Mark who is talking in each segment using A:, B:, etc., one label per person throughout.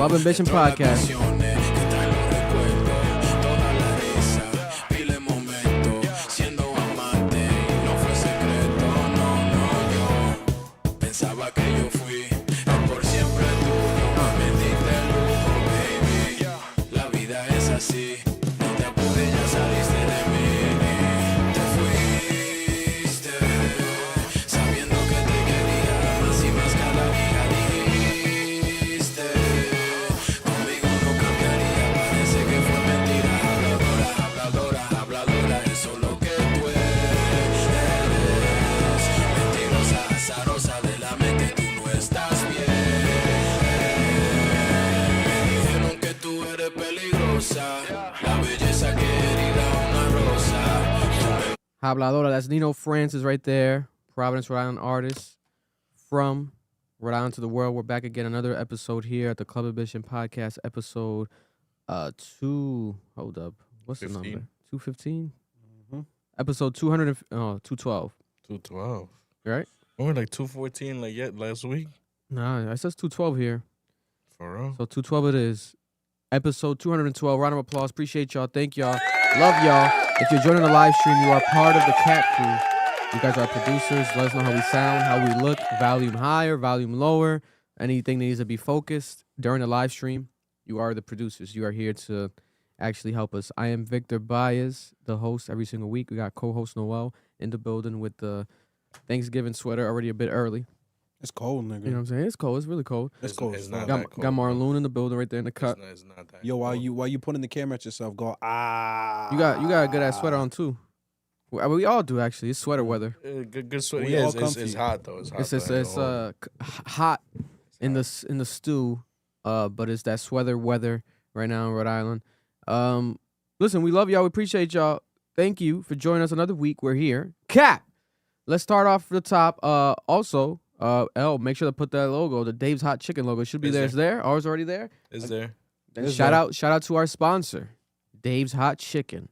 A: Club Ambition Podcast. Habladora, that's Nino Francis right there. Providence, Rhode Island artist from Rhode Island to the world. We're back again, another episode here at the Club Ambition Podcast, episode hold up. What's 15. The number? 215? Mm-hmm. Episode 212.
B: 212.
A: Right?
B: We were like 214 last week.
A: Nah, it says 212 here.
B: For real?
A: So 212 it is. Episode 212. Round of applause. Appreciate y'all. Thank y'all. Love y'all. If you're joining the live stream, you are part of the Cat Crew. You guys are producers. Let us know how we sound, how we look, volume higher, volume lower, anything that needs to be focused during the live stream. You are the producers. You are here to actually help us. I am Victor Baez, the host every single week. We got co-host Noel in the building with the Thanksgiving sweater already a bit early.
C: It's cold, nigga.
A: You know what I'm saying? It's cold. It's really cold.
C: It's cold.
B: It's not
A: got
B: that cold.
A: Got Maron in the building right there in the cut.
B: It's not that
C: Yo,
B: cold.
C: while you putting the camera at yourself, go
A: You got a good ass sweater on too. We all do actually. It's sweater weather.
B: Good sweater.
C: We
B: Yeah,
C: all
B: it's hot though.
A: It's hot in the stew. But it's that sweater weather right now in Rhode Island. Listen, we love y'all. We appreciate y'all. Thank you for joining us another week. We're here. Cat. Let's start off from the top. Also. Make sure to put that logo, the Dave's Hot Chicken logo. It should be there. It's there. Ours already there.
B: Is there?
A: Shout out to our sponsor, Dave's Hot Chicken.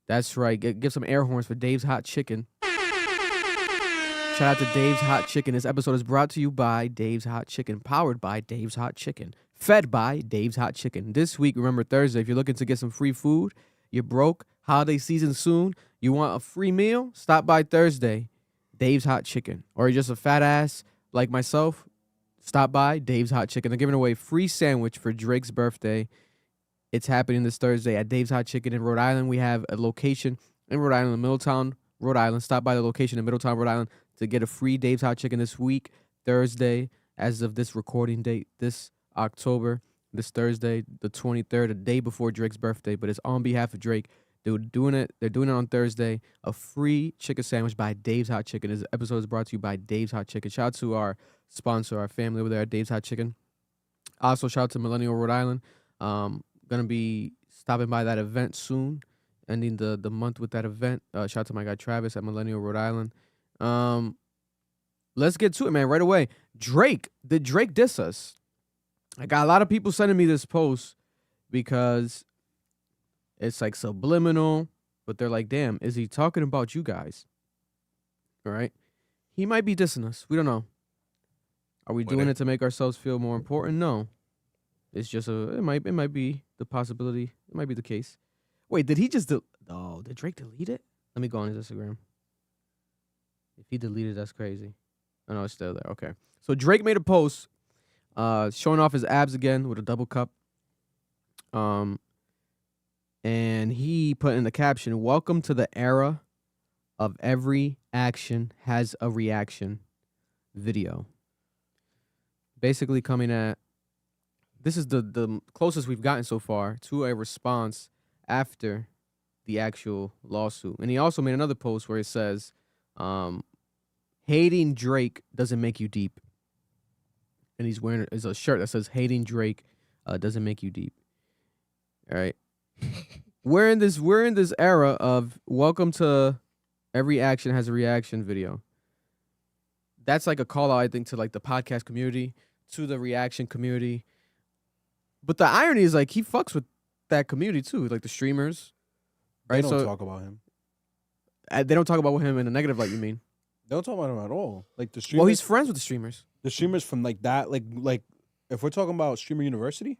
A: That's right. Give some air horns for Dave's Hot Chicken. Shout out to Dave's Hot Chicken. This episode is brought to you by Dave's Hot Chicken, powered by Dave's Hot Chicken, fed by Dave's Hot Chicken. This week, remember Thursday, if you're looking to get some free food, you're broke, holiday season soon, you want a free meal, stop by Thursday, Dave's Hot Chicken. Or you're just a fat ass like myself, stop by Dave's Hot Chicken. They're giving away a free sandwich for Drake's birthday. It's happening this Thursday at Dave's Hot Chicken in Rhode Island. We have a location in Rhode Island, in Middletown, Rhode Island. Stop by the location in Middletown, Rhode Island to get a free Dave's Hot Chicken this week, Thursday, as of this recording date, this October, this Thursday, the 23rd, the day before Drake's birthday. But it's on behalf of Drake. They're doing it on Thursday. A free chicken sandwich by Dave's Hot Chicken. This episode is brought to you by Dave's Hot Chicken. Shout out to our sponsor, our family over there at Dave's Hot Chicken. Also, shout out to Millennial Rhode Island. Gonna be stopping by that event soon, ending the month with that event. Shout out to my guy Travis at Millennial Rhode Island. Let's get to it, man, right away. Did Drake diss us? I got a lot of people sending me this post because it's like subliminal, but they're like, damn, is he talking about you guys? All right. He might be dissing us. We don't know. Are we doing it to make ourselves feel more important? No. It's just it might be the possibility. It might be the case. Wait, did he just did Drake delete it? Let me go on his Instagram. If he deleted, that's crazy. Oh no, it's still there. Okay. So Drake made a post showing off his abs again with a double cup. And he put in the caption, "Welcome to the era of every action has a reaction video." Basically coming at, this is the closest we've gotten so far to a response after the actual lawsuit. And he also made another post where it says, hating Drake doesn't make you deep. And he's wearing a shirt that says, hating Drake doesn't make you deep. All right. We're in this era of welcome to every action has a reaction video. That's like a call out, I think, to like the podcast community, to the reaction community. But the irony is like he fucks with that community too, like the streamers. Right?
C: They don't talk about him.
A: They don't talk about him in a negative light, you mean?
C: They don't talk about him at all. Like the streamers.
A: Well, he's friends with the streamers.
C: The streamers from like that, like if we're talking about Streamer University,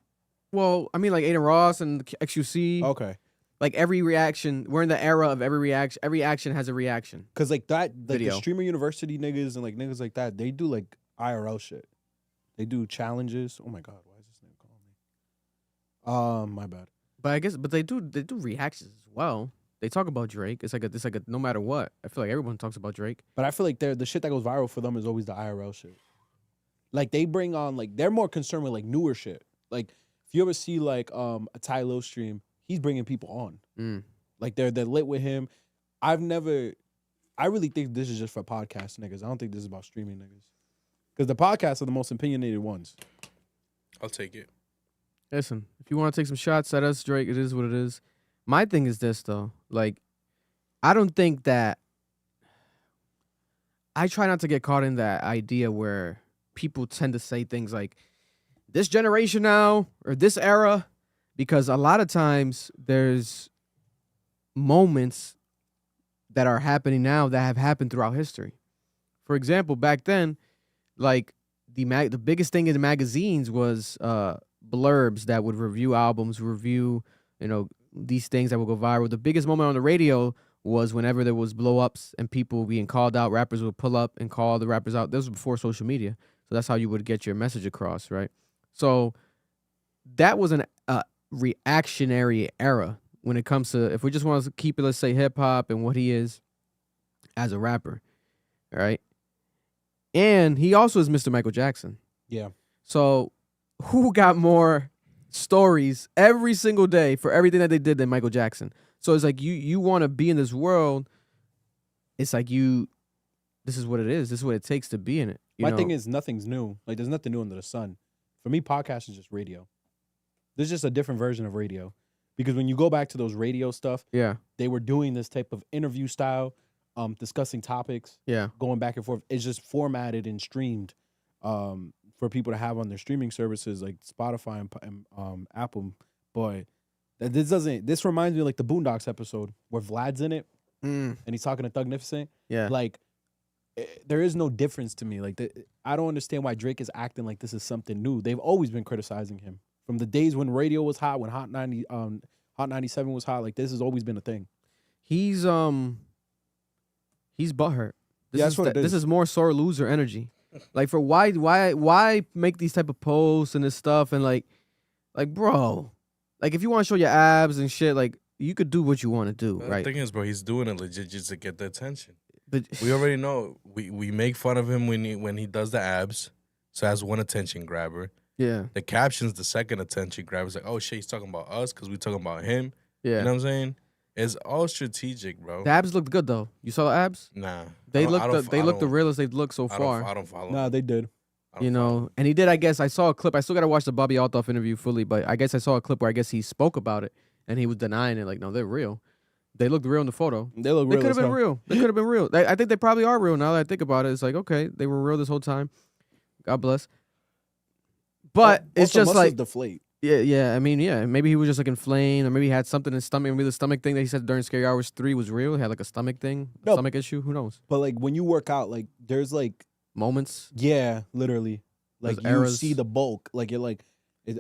A: Well, I mean, like Aiden Ross and XUC.
C: Okay.
A: Like every reaction, we're in the era of every reaction. Every action has a reaction.
C: Cause like that, like
A: Video.
C: the streamer university niggas and like niggas like that, they do like IRL shit. They do challenges. Oh my god, why is this nigga calling me? My bad.
A: But I guess, but they do reactions as well. They talk about Drake. It's like a no matter what. I feel like everyone talks about Drake.
C: But I feel like the shit that goes viral for them is always the IRL shit. Like they bring on like they're more concerned with like newer shit. Like if you ever see like a Ty Lo stream, he's bringing people on. Like they're lit with him. I really think this is just for podcast niggas. I don't think this is about streaming niggas. Because the podcasts are the most opinionated ones.
B: I'll take it.
A: Listen, if you want to take some shots at us, Drake, it is what it is. My thing is this though. Like, I don't think that I try not to get caught in that idea where people tend to say things like this generation now or this era, because a lot of times there's moments that are happening now that have happened throughout history. For example, back then, like the biggest thing in the magazines was blurbs that would review albums, review, these things that would go viral. The biggest moment on the radio was whenever there was blow ups and people being called out. Rappers would pull up and call the rappers out. This was before social media, so that's how you would get your message across, right? So that was a reactionary era when it comes to, if we just want to keep it, let's say hip hop and what he is as a rapper, right? And he also is Mr. Michael Jackson.
C: Yeah.
A: So who got more stories every single day for everything that they did than Michael Jackson? So it's like you want to be in this world. It's like this is what it is. This is what it takes to be in it.
C: My thing is nothing's new. Like there's nothing new under the sun. For me, podcast is just radio. There's just a different version of radio. Because when you go back to those radio stuff,
A: yeah,
C: they were doing this type of interview style, discussing topics,
A: yeah,
C: going back and forth. It's just formatted and streamed for people to have on their streaming services like Spotify and Apple. Boy, this reminds me of like the Boondocks episode where Vlad's in it and he's talking to Thugnificent.
A: Yeah,
C: like there is no difference to me. Like I don't understand why Drake is acting like this is something new. They've always been criticizing him from the days when radio was hot, when Hot 97 was hot. Like this has always been a thing.
A: He's butthurt. This is more sore loser energy. Like for why make these type of posts and this stuff and like bro, like if you want to show your abs and shit, like you could do what you want to do, right?
B: The thing is, bro, he's doing it legit just to get the attention.
A: But
B: we already know we make fun of him when he does the abs, so that's one attention grabber.
A: Yeah,
B: the caption's the second attention grabber. It's like, oh shit, he's talking about us because we talking about him.
A: Yeah,
B: you know what I'm saying? It's all strategic, bro.
A: The abs looked good though. You saw the abs?
B: Nah,
A: they looked the realest they've looked so far.
B: I don't follow.
C: Nah, they did.
A: And he did. I guess I saw a clip. I still gotta watch the Bobby Altoff interview fully, but I guess I saw a clip where I guess he spoke about it and he was denying it. Like, no, they're real. They looked real in the photo.
C: They look real.
A: They could have been real. They could have been real. I think they probably are real now that I think about it. It's like, okay, they were real this whole time. God bless. But it's just like
C: deflate.
A: Yeah. I mean, yeah. Maybe he was just like inflamed, or maybe he had something in his stomach. Maybe the stomach thing that he said during Scary Hours 3 was real. He had like a stomach thing, stomach issue. Who knows?
C: But like when you work out, like there's like
A: moments.
C: Yeah, literally. Like
A: There's
C: you
A: eras.
C: see the bulk. Like you're like,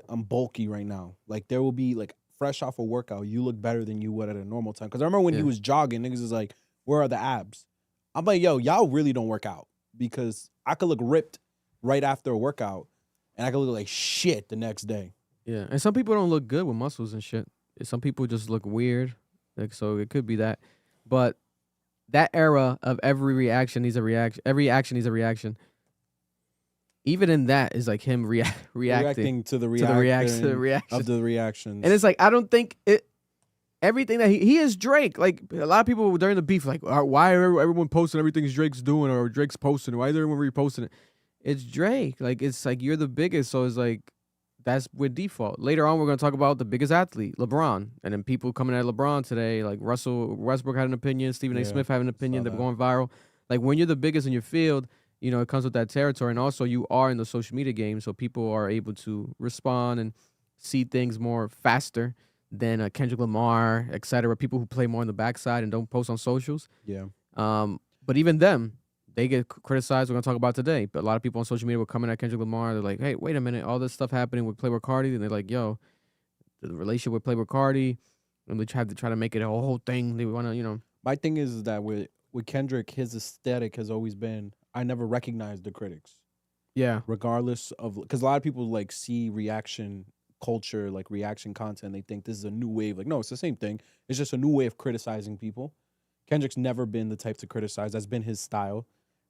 C: I'm bulky right now. Like there will be like fresh off a workout, you look better than you would at a normal time. Because I remember when he was jogging, niggas is like, where are the abs? I'm like, yo, y'all really don't work out. Because I could look ripped right after a workout, and I could look like shit the next day.
A: Yeah, and some people don't look good with muscles and shit. Some people just look weird. Like, so it could be that. But that era of every reaction needs a reaction. Every action needs a reaction. Even in that is like him reacting
C: to the
A: reaction
C: of the reactions.
A: And it's like, I don't think it. Everything that he is Drake. Like a lot of people during the beef, like, why are everyone posting everything Drake's doing or Drake's posting? Why is everyone reposting it? It's Drake. Like it's like you're the biggest, so it's like that's with default. Later on, we're gonna talk about the biggest athlete, LeBron, and then people coming at LeBron today, like Russell Westbrook had an opinion, Stephen A. Smith had an opinion. They're going viral. Like when you're the biggest in your field, you know it comes with that territory, and also you are in the social media game, so people are able to respond and see things more faster than Kendrick Lamar, etc. People who play more on the backside and don't post on socials.
C: Yeah.
A: But even them, they get criticized. We're gonna talk about today. But a lot of people on social media were coming at Kendrick Lamar. They're like, "Hey, wait a minute! All this stuff happening with Playboi Carti," and they're like, "Yo, the relationship with Playboi Carti, and they tried to try to make it a whole thing. They want to, you know.
C: My thing is that with Kendrick, his aesthetic has always been, I never recognized the critics.
A: Yeah.
C: Regardless of, because a lot of people like see reaction culture, like reaction content, they think this is a new wave. Like, no, it's the same thing. It's just a new way of criticizing people. Kendrick's never been the type to criticize. That's been his style.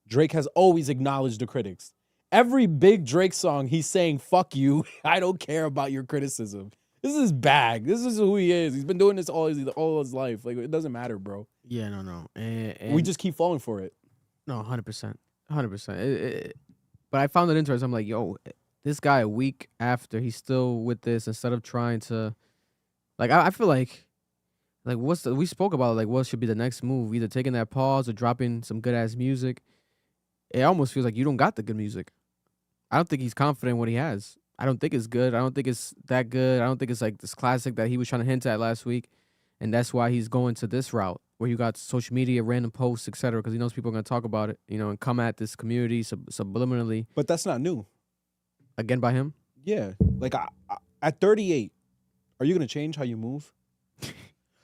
C: Drake has always acknowledged the critics. Every big Drake song, he's saying, fuck you. I don't care about your criticism. This is his bag. This is who he is. He's been doing this all his life. Like, it doesn't matter, bro.
A: Yeah, no. And
C: We just keep falling for it.
A: No, 100%. 100%. But I found it interesting. I'm like, yo, this guy a week after, he's still with this instead of trying to, like, I feel like we spoke about, like, what should be the next move, either taking that pause or dropping some good-ass music. It almost feels like you don't got the good music. I don't think he's confident in what he has. I don't think it's good. I don't think it's that good. I don't think it's like this classic that he was trying to hint at last week. And that's why he's going to this route where you got social media, random posts, etc., because he knows people are going to talk about it, you know, and come at this community subliminally.
C: But that's not new.
A: Again by him?
C: Yeah. Like, at 38, are you going to change how you move?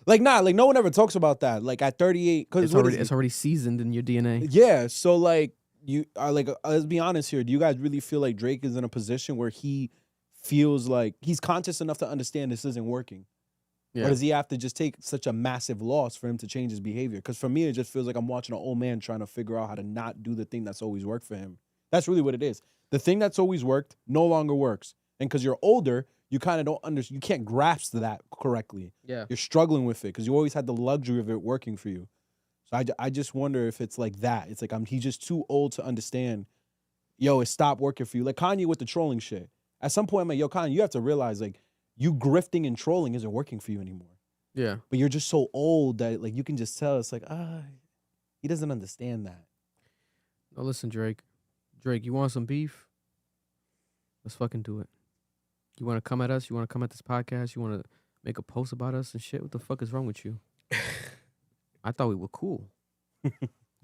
C: Like, nah, like, no one ever talks about that. Like, at 38, because
A: it's already seasoned in your DNA.
C: Yeah, so, like, you are like, let's be honest here. Do you guys really feel like Drake is in a position where he feels like he's conscious enough to understand this isn't working? Yeah. Or does he have to just take such a massive loss for him to change his behavior? Because for me, it just feels like I'm watching an old man trying to figure out how to not do the thing that's always worked for him. That's really what it is. The thing that's always worked no longer works. And because you're older, you kind of don't understand. You can't grasp that correctly. Yeah. You're struggling with it because you always had the luxury of it working for you. So I just wonder if it's like that. It's like he's just too old to understand, yo, it stopped working for you. Like Kanye with the trolling shit. At some point, I'm like, yo, Kanye, you have to realize, like, you grifting and trolling isn't working for you anymore. Yeah. But you're just so old that, like, you can just tell it's like, he doesn't understand that.
A: No, listen, Drake. Drake, you want some beef? Let's fucking do it. You want to come at us? You want to come at this podcast? You want to make a post about us and shit? What the fuck is wrong with you? I thought we were cool. You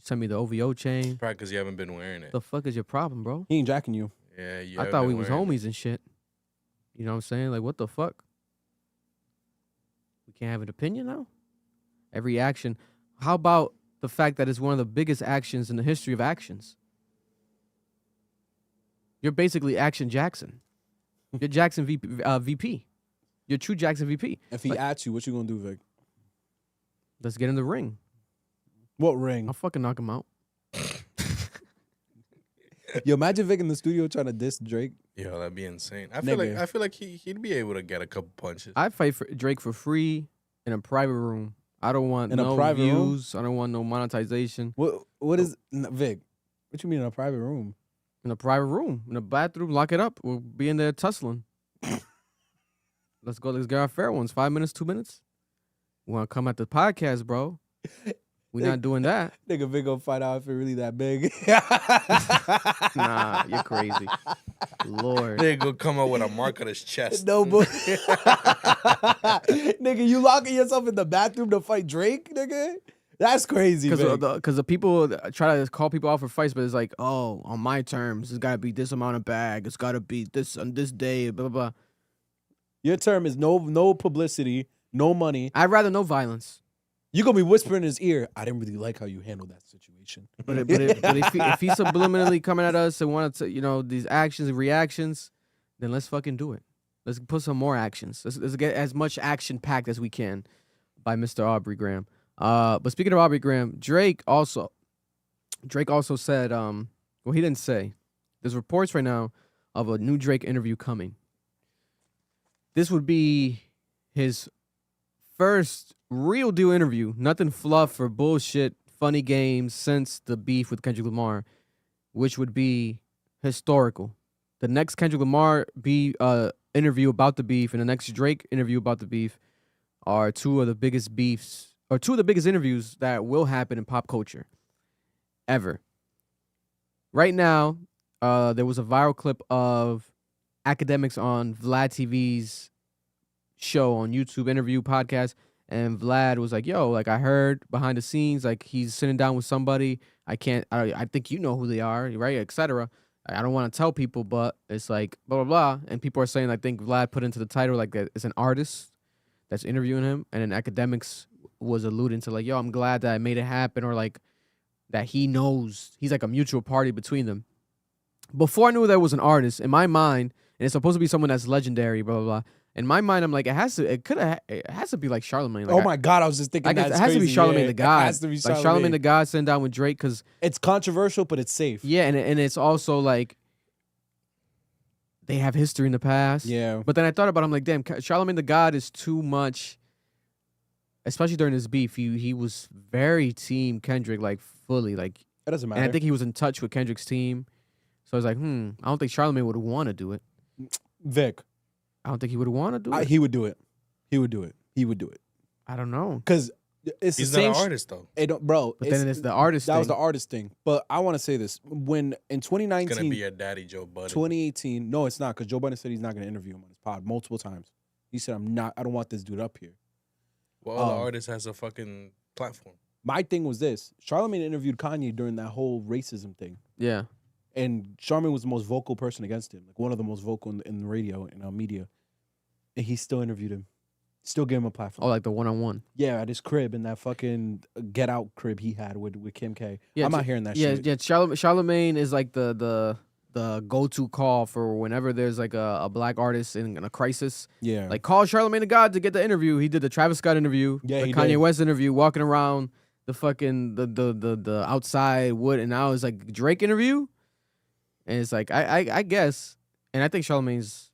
A: sent me the OVO chain.
B: Probably because you haven't been wearing it.
A: The fuck is your problem, bro?
C: He ain't jacking you.
B: Yeah, you
A: I thought we was homies and shit. You know what I'm saying? Like, what the fuck? We can't have an opinion now? Every action. How about the fact that it's one of the biggest actions in the history of actions? You're basically Action Jackson. You're Jackson VP. You're true Jackson VP.
C: If he at you, what you gonna do, Vic?
A: Let's get in the ring.
C: What ring?
A: I'll fucking knock him out.
C: Yo, imagine Vic in the studio trying to diss Drake.
B: Yo, that'd be insane. I feel like he'd be able to get a couple punches.
A: I'd fight for Drake for free in a private room. I don't want no views. Room? I don't want no monetization.
C: What is Vic? What you mean in a private room?
A: In a private room, in a bathroom, lock it up. We'll be in there tussling. Let's go. Let's get our fair ones. 5 minutes, 2 minutes. We want to come at the podcast, bro. We're not doing that.
C: Nigga Vic gonna find out if it really that big.
A: Nah, you're crazy. Lord.
B: Nigga gonna come out with a mark on his chest.
C: No, but nigga, you locking yourself in the bathroom to fight Drake, nigga? That's crazy,
A: because the people try to call people out for fights, but it's like, oh, on my terms, it's gotta be this amount of bag. It's gotta be this on this day. Blah blah blah.
C: Your term is no publicity, no money.
A: I'd rather no violence.
C: You're going to be whispering in his ear, I didn't really like how you handled that situation.
A: But if he's subliminally coming at us and wanted to, you know, these actions and reactions, then let's fucking do it. Let's put some more actions. Let's get as much action packed as we can by Mr. Aubrey Graham. But speaking of Aubrey Graham, Drake also said, well, he didn't say. There's reports right now of a new Drake interview coming. This would be his first real deal interview, nothing fluff or bullshit, funny games since the beef with Kendrick Lamar, which would be historical. The next Kendrick Lamar interview about the beef and the next Drake interview about the beef are two of the biggest interviews that will happen in pop culture ever. Right now, there was a viral clip of academics on Vlad TV's show on YouTube, interview podcast, and Vlad was like, yo, like I heard behind the scenes, like he's sitting down with somebody. I think you know who they are, right? Etc. I don't want to tell people, but it's like blah blah blah, and people are saying I think Vlad put into the title like that it's an artist that's interviewing him, and then academics was alluding to like, yo, I'm glad that I made it happen, or like that he knows he's like a mutual party between them. Before I knew there was an artist in my mind, and it's supposed to be someone that's legendary, blah blah blah. In my mind, I'm like, it has to be like Charlemagne. Like,
C: Oh my God, I was just thinking
A: it
C: that's
A: has to be
C: crazy.
A: Charlemagne
C: Yeah,
A: the God.
C: It has to be
A: like Charlemagne the God sitting down with Drake, because
C: It's controversial, but it's safe.
A: yeah, and it's also like they have history in the past.
C: Yeah.
A: But then I thought about it, I'm like, damn, Charlemagne the God is too much, especially during this beef. He was very team Kendrick, like fully, like,
C: It doesn't matter.
A: and I think he was in touch with Kendrick's team. So I was like, I don't think Charlemagne would want to do it.
C: Vic,
A: I don't think he would want to do it.
C: he would do it. He would do it. He would do it.
A: I don't know.
C: Because it's
B: He's
C: the same
B: not an artist though.
C: It don't, bro.
A: But then it's the artist
C: That
A: thing.
C: was the artist thing. But I want to say this. When in
B: It's gonna
C: 2019,
B: be a daddy Joe Budden.
C: 2018, no, it's not, because Joe Budden said he's not going to interview him on his pod multiple times. He said, I don't want this dude up here.
B: Well, all the artist has a fucking platform.
C: My thing was this. Charlemagne interviewed Kanye during that whole racism thing.
A: Yeah.
C: And Charlemagne was the most vocal person against him. Like one of the most vocal in the radio and media. And he still interviewed him. Still gave him a platform.
A: Oh, like the one-on-one.
C: Yeah, at his crib, in that fucking Get Out crib he had with Kim K.
A: Yeah,
C: I'm not hearing that
A: yeah,
C: shit.
A: Yeah, Charlemagne is like the go-to call for whenever there's like a black artist in a crisis.
C: Yeah.
A: Like, call Charlemagne the God to get the interview. He did the Travis Scott interview,
C: Yeah,
A: the
C: he
A: Kanye
C: did.
A: West interview, walking around the fucking the outside wood, and now it's like Drake interview. And it's like I guess, and I think Charlemagne's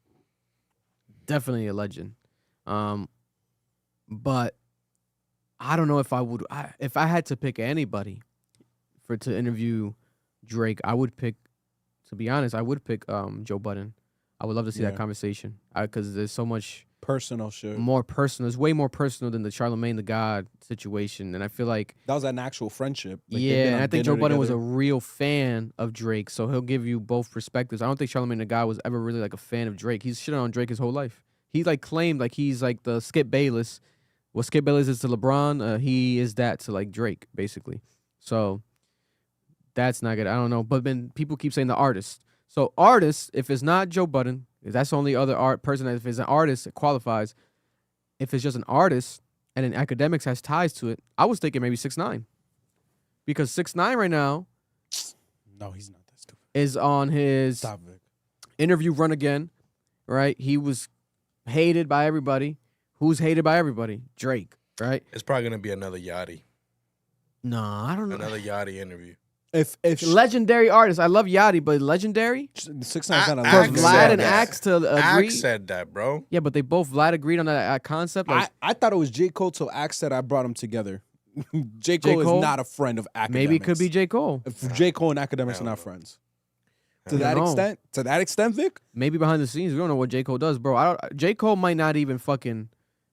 A: definitely a legend. But I don't know if I would if I had to pick anybody to interview Drake, I would pick, to be honest, I would pick Joe Budden. I would love to see that
C: Yeah.
A: conversation, because there's so much
C: Personal shit.
A: more personal. It's way more personal than the Charlemagne the God situation, and I feel like
C: That was an actual friendship. Like, they've
A: yeah,
C: been
A: and
C: on
A: I think
C: dinner
A: Joe Budden was a
C: together.
A: real fan of Drake, so he'll give you both perspectives. I don't think Charlemagne the God was ever really like a fan of Drake. He's shitting on Drake his whole life. He like claimed like he's like the Skip Bayless. What Skip Bayless is to LeBron, he is that to like Drake, basically. So that's not good. I don't know. But then people keep saying the artist. So artist, if it's not Joe Budden, if that's the only other person, if it's an artist, it qualifies. If it's just an artist and then academics has ties to it, I was thinking maybe 6ix9ine. Because 6ix9ine right now
C: No, he's not that stupid.
A: is on his
C: Stop it.
A: interview run again, right? He was hated by everybody. Who's hated by everybody? Drake, right?
B: It's probably gonna be another Yachty,
A: Nah, I don't know.
B: another Yachty interview.
C: If
A: Legendary artist. I love Yachty, but legendary?
C: 6ix9ine's
B: I-
C: not a
B: I
A: For
C: legend.
B: said
A: Vlad and
B: that.
A: Axe to agree?
B: Axe said that, bro.
A: Yeah, but they both, Vlad agreed on that concept. Like,
C: I thought it was J. Cole till Axe said I brought them together. J. Cole
A: Cole?
C: is not a friend of academics.
A: maybe it could be J. Cole.
C: If J. Cole and academics are
B: Hell
C: not
B: no.
C: friends.
B: I
C: To
B: don't
C: that
A: know.
C: extent? To that extent, Vic?
A: Maybe behind the scenes, we don't know what J. Cole does, bro. J. Cole might not even fucking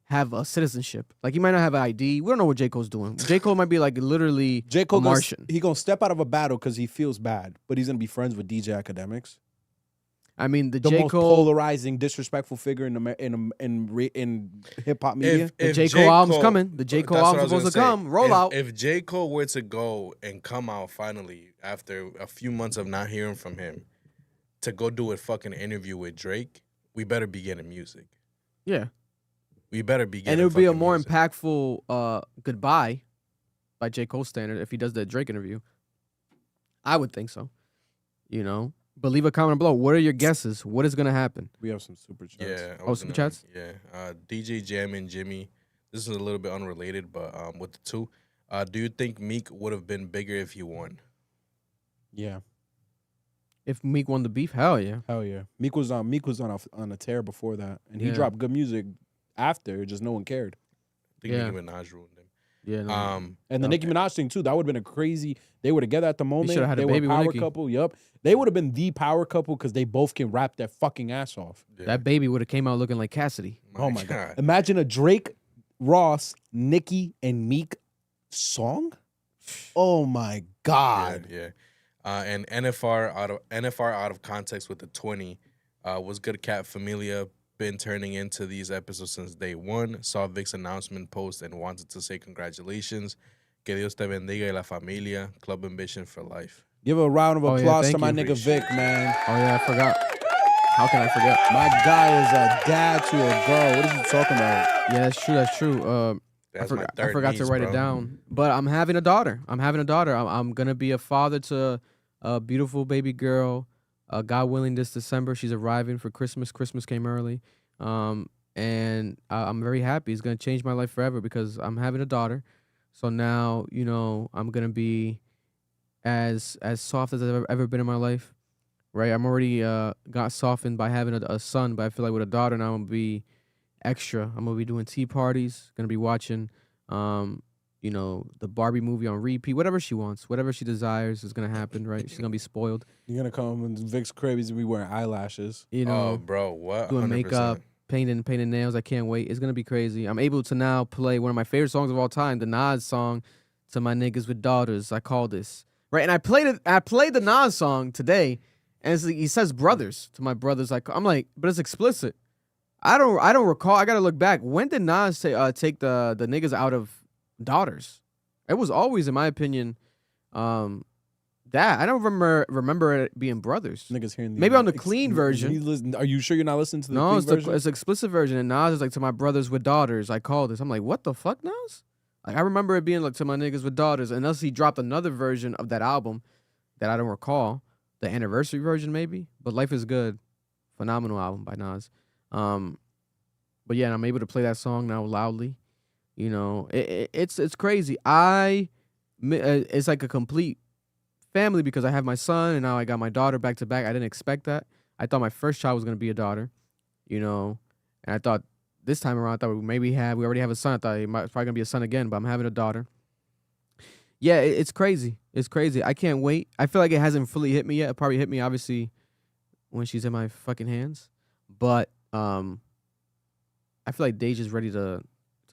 A: have a citizenship. Like, he might not have an ID. We don't know what J. Cole's doing. J. Cole might be like literally
C: J. Cole
A: a Martian.
C: he gonna step out of a battle because he feels bad, but he's gonna be friends with DJ Academics.
A: I mean, the
C: The
A: J.
C: most
A: Cole,
C: polarizing, disrespectful figure in hip hop media.
A: the J. Cole album's coming. The J. Cole
B: That's what
A: album's
B: I was
A: supposed to
B: gonna
A: come.
B: say.
A: Roll out.
B: If J. Cole were to go and come out finally after a few months of not hearing from him to go do a fucking interview with Drake, we better be getting music.
A: Yeah.
B: We better be getting
A: And it would be a
B: fucking
A: more
B: music.
A: impactful goodbye by J. Cole standard if he does that Drake interview. I would think so. You know? But leave a comment below. What are your guesses? What is going to happen?
C: We have some super chats.
B: Yeah. I
A: Oh,
B: was
A: super
B: gonna-
A: chats?
B: Yeah. DJ Jam and Jimmy. This is a little bit unrelated, but with the two, do you think Meek would have been bigger if he won?
C: Yeah.
A: If Meek won the beef, hell yeah.
C: Hell yeah. Meek was on a tear before that, and he
A: Yeah.
C: dropped good music after. Just no one cared.
B: I think
A: Yeah.
B: Nicki Minaj ruined him.
A: Yeah. No.
C: And the Nicki Minaj thing too. That would have been a crazy. They were together at the moment.
A: shoulda had a
C: they
A: baby
C: were
A: with
C: a power
A: Nicki.
C: couple. Yup. They would have been the power couple because they both can rap their fucking ass off.
B: Yeah.
A: That baby would have came out looking like Cassidy.
C: Oh my god! Imagine a Drake, Ross, Nicki, and Meek song. Oh my god!
B: Yeah. And NFR out of context with the 20 was Good Cat Familia. Been turning into these episodes since day one. Saw Vic's announcement post and wanted to say congratulations. Que Dios te bendiga y la familia. Club Ambition for life.
C: Give a round of
A: Oh, yeah,
C: applause to
A: thank
C: my
A: you.
C: nigga Vic, man.
A: Oh yeah, I forgot. How can I forget?
C: My guy is a dad to a girl. What is he talking about?
A: Yeah, that's true. That's true.
B: That's
A: I
B: my
A: forgot. I
B: third
A: forgot to
B: niece,
A: write
B: bro.
A: it down. But I'm having a daughter. I'm gonna be a father to a beautiful baby girl. God willing, this December she's arriving for Christmas. Christmas came early, and I'm very happy. It's gonna change my life forever because I'm having a daughter. So now I'm gonna be as soft as I've ever been in my life. Right, I'm already got softened by having a son, but I feel like with a daughter now I'm gonna be extra. I'm gonna be doing tea parties. Gonna be watching, the Barbie movie on repeat. Whatever she wants, whatever she desires is gonna happen. Right, she's gonna be spoiled.
C: You're gonna come in Vic's crib. He's gonna be wearing eyelashes.
B: Oh, bro, what?
A: Doing
B: 100%.
A: makeup, painting nails. I can't wait. It's gonna be crazy. I'm able to now play one of my favorite songs of all time, the Nas song, "To My Niggas with Daughters." I call this right, and I played it. I played the Nas song today, and he says "brothers" to my brothers. I'm like, but it's explicit. I don't recall. I gotta look back. When did Nas take the niggas out of daughters? It was always, in my opinion, that I don't remember it being brothers.
C: Niggas hearing the
A: Maybe on the clean version.
C: Are you sure you're not listening to the
A: No,
C: clean
A: it's
C: version?
A: it's explicit version, and Nas is like, "To my brothers with daughters, I call this." I'm like, what the fuck, Nas? Like, I remember it being like, "To my niggas with daughters," unless he dropped another version of that album that I don't recall, the anniversary version maybe. But Life Is Good, phenomenal album by Nas. But yeah, and I'm able to play that song now loudly. It's crazy. It's like a complete family because I have my son and now I got my daughter back to back. I didn't expect that. I thought my first child was gonna be a daughter, and I thought this time around, I thought we already have a son. I thought it's probably gonna be a son again, but I'm having a daughter. Yeah, it's crazy. It's crazy. I can't wait. I feel like it hasn't fully hit me yet. It probably hit me obviously when she's in my fucking hands, but I feel like Deja's ready to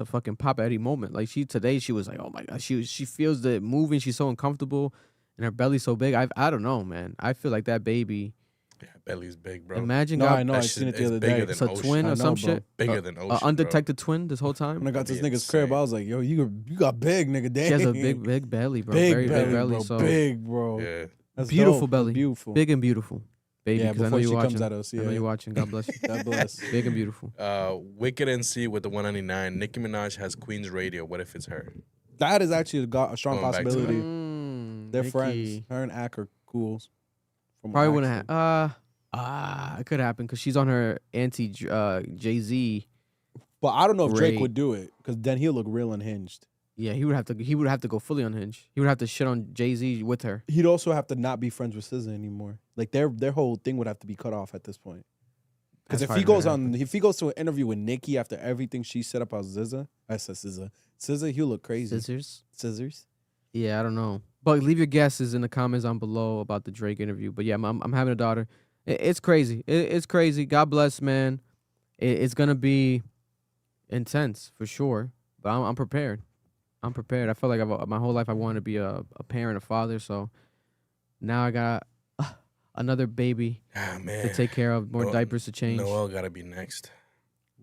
A: fucking pop at any moment. Like today she was like, oh my god, she feels the moving. She's so uncomfortable, and her belly's so big. I don't know, man. I feel like that baby.
B: Yeah, belly's big, bro.
A: Imagine,
C: No,
A: God,
C: I know. I
B: That
C: seen
B: shit
C: it the
B: is
C: other
B: bigger
C: day.
A: it's a
B: than
A: twin
B: ocean.
A: or
C: I
A: some
C: know, bro.
A: shit.
B: Bigger than ocean,
A: Undetected twin this whole time.
C: When I got
B: That'd
C: this
B: be
C: nigga's crib,
B: insane.
C: I was like, yo, you got big, nigga. Dang.
A: She has a big belly, bro.
C: big
A: Very
C: belly,
A: big belly.
C: bro.
A: So
C: Big, bro.
B: Yeah.
C: That's
A: beautiful
C: dope.
A: belly,
C: Beautiful.
A: big and beautiful, baby.
C: Yeah,
A: Because I know
C: before
A: you're
C: she
A: watching.
C: comes at us,
A: I know
C: yeah.
A: you're watching. God bless you.
C: God bless.
A: Big and beautiful.
B: Wicked NC with the 199. Nicki Minaj has Queen's Radio. What if it's her?
C: That is actually a strong
B: Going back to
C: possibility. They're
A: Nicki.
C: friends. Her and Ak are cool. From
A: Probably
C: Ak,
A: wouldn't have. It could happen because she's on her anti JayZ.
C: But I don't know if Drake
A: Great.
C: would do it because then he'll look real unhinged.
A: Yeah, he would have to go fully unhinged. He would have to shit on JayZ with her.
C: He'd also have to not be friends with SZA anymore. Like their whole thing would have to be cut off at this point. Because
A: That's
C: if he
A: probably
C: goes
A: gonna
C: if he goes to an interview with Nicki after everything she said about SZA, he'll look crazy. Scissors.
A: Yeah, I don't know. But leave your guesses in the comments on below about the Drake interview. But yeah, I'm having a daughter. It's crazy. It's crazy. God bless, man. It's gonna be intense for sure. But I'm prepared. I'm prepared. I feel like my whole life I wanted to be a parent, a father. So now I got another baby
B: Man.
A: to take care of, more diapers to change.
B: Noel gotta be next.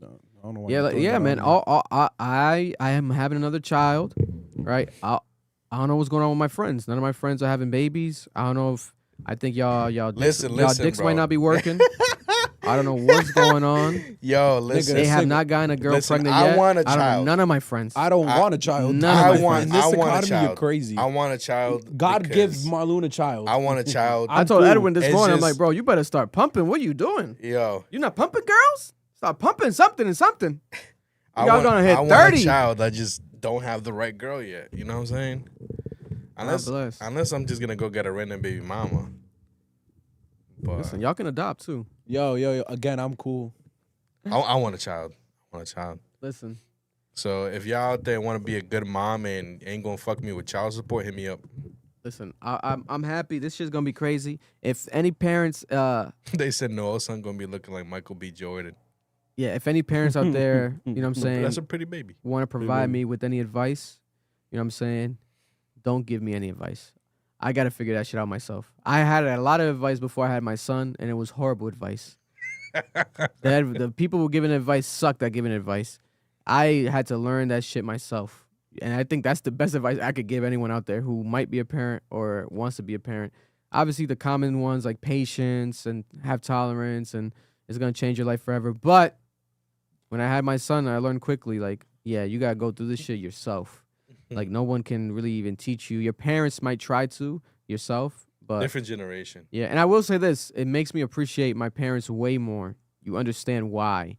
C: No, I don't know why
A: Yeah,
C: you
A: like,
C: throw
A: yeah,
C: that
A: man.
C: on me.
A: I am having another child, right? I don't know what's going on with my friends. None of my friends are having babies. I don't know if I think y'all dicks
B: Listen,
A: might
B: bro.
A: not be working. I don't know what's going on.
B: Yo, listen.
A: They have
C: nigga,
A: not gotten a girl
B: listen,
A: pregnant
B: I
A: yet.
B: want a
A: I don't know,
B: child.
A: none of my friends.
C: I don't want a child.
A: none of my friends.
C: In this
B: I want a
C: economy,
B: child.
C: you're crazy.
B: I want a child.
C: God
B: because
C: gives Marlon a child.
B: I want a child.
A: I
C: I'm
A: told
C: cool.
A: Edwin this
B: It's
A: morning, I'm
B: just-
A: like, bro, you better start pumping. What are you doing?
B: Yo,
A: You not pumping, girls? Start pumping something and something.
B: I
A: Y'all
B: want,
A: gonna hit
B: I want
A: 30.
B: a child. I just don't have the right girl yet. You know what I'm saying?
A: bless.
B: Unless I'm just gonna go get a random baby mama. But
A: Listen, y'all can adopt too.
C: Yo. Again, I'm cool.
B: I want a child. I want a child.
A: Listen.
B: So if y'all out there want to be a good mom and ain't gonna fuck me with child support, hit me up.
A: Listen, I'm happy. This shit's gonna be crazy. If any parents,
B: They said Noel's son gonna be looking like Michael B. Jordan.
A: yeah, if any parents out there, you know what I'm saying,
B: That's a pretty baby.
A: want to provide me with any advice, you know what I'm saying, don't give me any advice. I gotta figure that shit out myself. I had a lot of advice before I had my son, and it was horrible advice. The people who giving advice sucked at giving advice. I had to learn that shit myself. And I think that's the best advice I could give anyone out there who might be a parent or wants to be a parent. obviously the common ones like patience and have tolerance and it's gonna change your life forever. But when I had my son, I learned quickly, like, yeah, you gotta go through this shit yourself. Like no one can really even teach you. Your parents might try to yourself, but
B: Different generation.
A: yeah. And I will say this: it makes me appreciate my parents way more. You understand why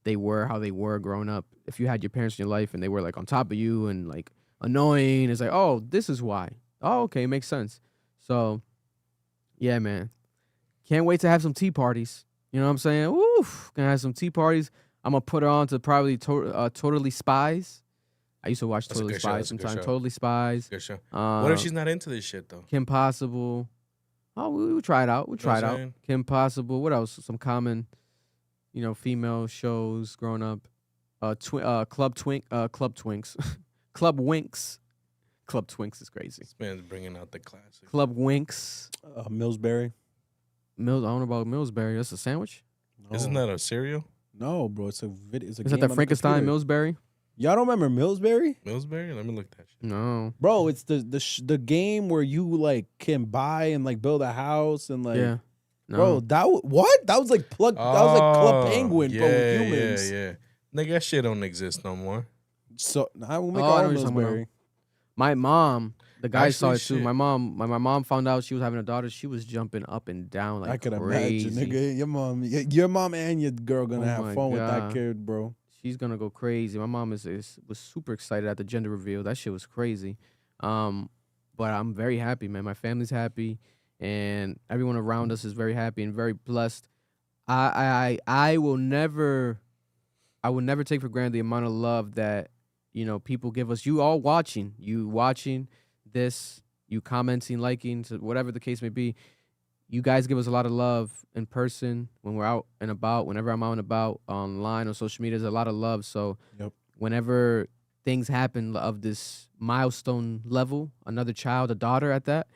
A: they were how they were growing up. If you had your parents in your life and they were like on top of you and like annoying, it's like, oh, this is why. Oh, okay, makes sense. So, yeah, man, can't wait to have some tea parties. You know what I'm saying? Oof, gonna have some tea parties. I'm gonna put her on to probably Totally Spies. I used to watch
B: That's a
A: Totally
B: good show,
A: Spies
B: that's a good
A: sometimes.
B: show.
A: Totally Spies.
B: Good show. What if she's not into this shit though?
A: Kim Possible. Oh, we'll try it out. We'll try it out.
B: saying?
A: Kim Possible. What else? Some common, female shows growing up. Club Twinks. Club Winks. Club Twinks is crazy.
B: This man's bringing out the classics.
A: Club Winks.
C: Millsberry.
A: I don't know about Millsberry. That's a sandwich.
C: No.
B: Isn't that a cereal?
C: No, bro. It's a video. It's a
A: Is that
C: game
A: the
C: on the
A: Frankenstein
C: computer.
A: Millsberry?
C: Y'all don't remember Millsberry?
B: Millsberry? Let me look that shit.
A: No.
C: Bro, it's the game where you like can buy and like build a house and like
A: Yeah. No.
C: bro, what? That was like that was like Club
B: Oh,
C: Penguin, bro, with humans.
B: Yeah. Nigga, that shit don't exist no more.
C: So I will make
A: Oh, I
C: our
A: know
C: own
A: what you're talking
C: Millsberry.
A: My mom, the guy saw it
B: Actually,
A: too.
B: shit.
A: My mom found out she was having a daughter. She was jumping up and down like
C: I could
A: crazy.
C: imagine, nigga. Your mom and your girl gonna
A: Oh
C: have
A: my
C: fun with that
A: God.
C: kid, bro.
A: She's gonna go crazy. My mom was super excited at the gender reveal. That shit was crazy. But I'm very happy, man. My family's happy, and everyone around us is very happy and very blessed. I will never take for granted the amount of love that people give us. You all watching this, you commenting, liking, so whatever the case may be. You guys give us a lot of love in person when we're out and about. Whenever I'm out and about online on social media, there's a lot of love. So
C: Yep.
A: whenever things happen of this milestone level, another child, a daughter at that,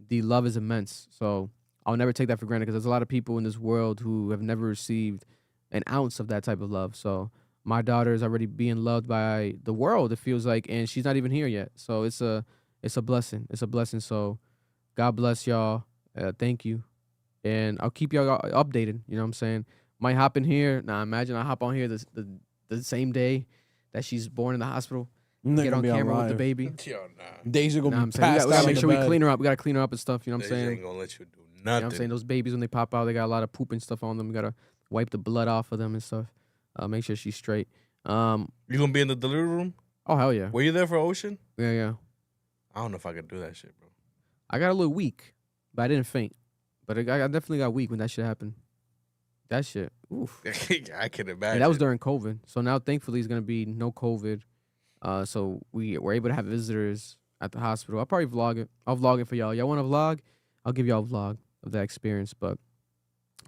A: the love is immense. So I'll never take that for granted because there's a lot of people in this world who have never received an ounce of that type of love. So my daughter is already being loved by the world, it feels like, and she's not even here yet. So it's a blessing. It's a blessing. So God bless y'all. Thank you. And I'll keep y'all updated. You know what I'm saying? Might hop in here. Now imagine I hop on here the same day that she's born in the hospital. Get on camera with the baby.
B: Yo, nah.
C: Days are gonna
A: Nah,
C: be
A: I'm saying we
C: passed
A: gotta
C: out
A: make
C: in
A: sure
C: the
A: we
C: bed.
A: clean her up. We gotta clean her up and stuff. You know what I'm
B: They
A: saying?
B: ain't gonna let you do
A: You know what
B: nothing.
A: I'm saying? Those babies, when they pop out, they got a lot of poop and stuff on them. We gotta wipe the blood off of them and stuff. Make sure she's straight.
B: You gonna be in the delivery room?
A: Oh hell yeah.
B: Were you there for Ocean?
A: Yeah.
B: I don't know if I could do that shit, bro.
A: I got a little weak, but I didn't faint. But I definitely got weak when that shit happened. That shit. Oof.
B: I can imagine.
A: And that was during COVID. So now thankfully it's gonna be no COVID. So we were able to have visitors at the hospital. I'll probably vlog it. I'll vlog it for y'all. Y'all want a vlog? I'll give y'all a vlog of that experience. But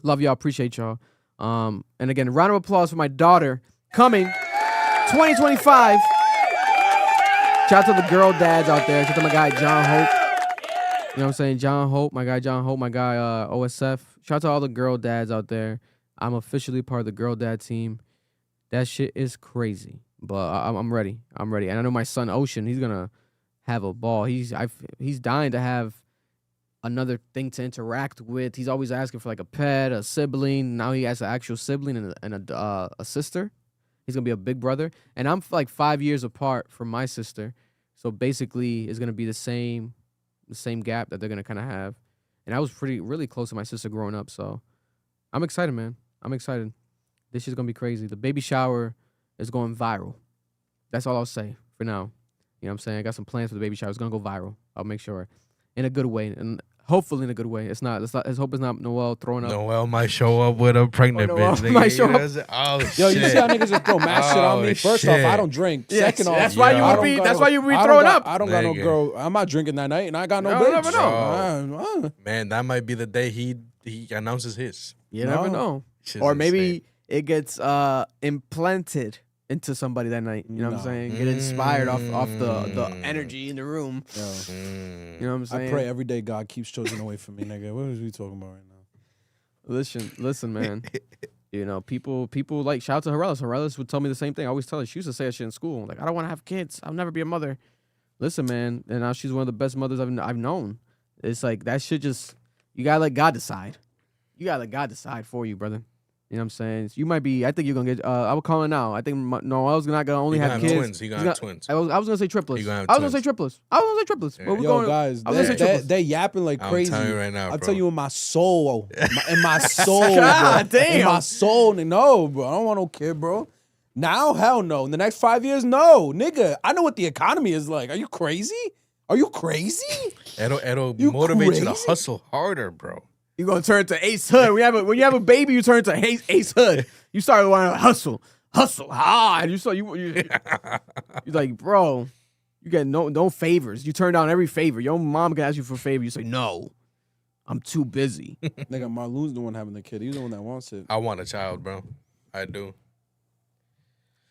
A: love y'all. Appreciate y'all. And again, round of applause for my daughter coming 2025. Shout out to the girl dads out there. Shout out to my guy John Hope. You know what I'm saying? John Hope, my guy John Hope, my guy OSF. Shout out to all the girl dads out there. I'm officially part of the girl dad team. That shit is crazy. But I'm ready. I'm ready. And I know my son Ocean, he's gonna have a ball. He's dying to have another thing to interact with. He's always asking for like a pet, a sibling. Now he has an actual sibling and a sister. He's gonna be a big brother. And I'm like 5 years apart from my sister. So basically it's gonna be the same gap that they're gonna kinda have. And I was really close to my sister growing up. So I'm excited, man. I'm excited. This shit's gonna be crazy. The baby shower is going viral. That's all I'll say for now. You know what I'm saying? I got some plans for the baby shower. It's gonna go viral. I'll make sure. In a good way. And hopefully in a good way. Let's hope it's not Noel throwing up.
B: Noel might show up with a pregnant
A: Noel
B: bitch. Nigga.
A: might show
B: You know
A: up.
B: what I'm saying? Oh,
C: Yo,
B: shit.
C: you see how niggas just throw mad shit on me?
B: Oh,
C: First off,
B: shit.
C: I don't drink.
A: Yes,
C: Second off,
A: that's why you
B: I
A: would
B: don't
A: be.
C: got
A: That's
C: no-
A: why you would be
C: I don't
A: throwing
C: got-
A: up.
C: I don't got no
B: Nigga.
C: girl. I'm not drinking that night, and I got no
A: You never
C: bitch.
A: know.
B: Man, that might be the day he announces his.
A: You never
C: No.
A: know.
B: Shit's
A: Or maybe
B: insane.
A: it gets implanted into somebody that night. You know what I'm
C: No.
A: saying? Get inspired off the energy in the room.
C: Yo,
B: Mm.
A: You know what I'm saying?
C: I pray every day God keeps children away from me, nigga. What is we talking about right now?
A: Listen, man. You know, people like shout out to Harellis. Harellis would tell me the same thing. I always tell her. She used to say that shit in school. Like, I don't want to have kids. I'll never be a mother. Listen, man. And now she's one of the best mothers I've known. It's like that shit just You gotta let God decide. You gotta let God decide for you, brother. You know what I'm saying? So you might be. I think you're gonna get. I will call it now. I think Noel's not gonna only have kids.
B: Twins. He gonna have twins.
A: I was gonna say triplets.
B: He gonna have
A: I was gonna
B: twins.
A: say triplets. I was gonna say triplets.
B: Yeah.
A: But we're
C: Yo,
A: going,
C: guys,
A: I was gonna say triplets.
C: they're yapping like crazy.
B: I'm telling you right now,
C: I'll
B: bro.
C: tell you in my soul, in my soul,
A: God
C: bro.
A: damn.
C: In my soul, no, bro. I don't want no kid, bro. Now, hell no. In the next 5 years, no, nigga. I know what the economy is like. Are you crazy? Are you crazy?
B: It'll
C: You
B: motivate you to
C: crazy?
B: hustle harder, bro.
A: You're gonna turn to Ace Hood. When you have a baby, you turn to Ace Hood. You start wanting to hustle hard. You're like, bro, you get no favors. You turn down every favor. Your mom can ask you for a favor. You say no. I'm too busy.
C: Nigga, Marloon's the one having the kid. He's the one that wants it.
B: I want a child, bro. I do.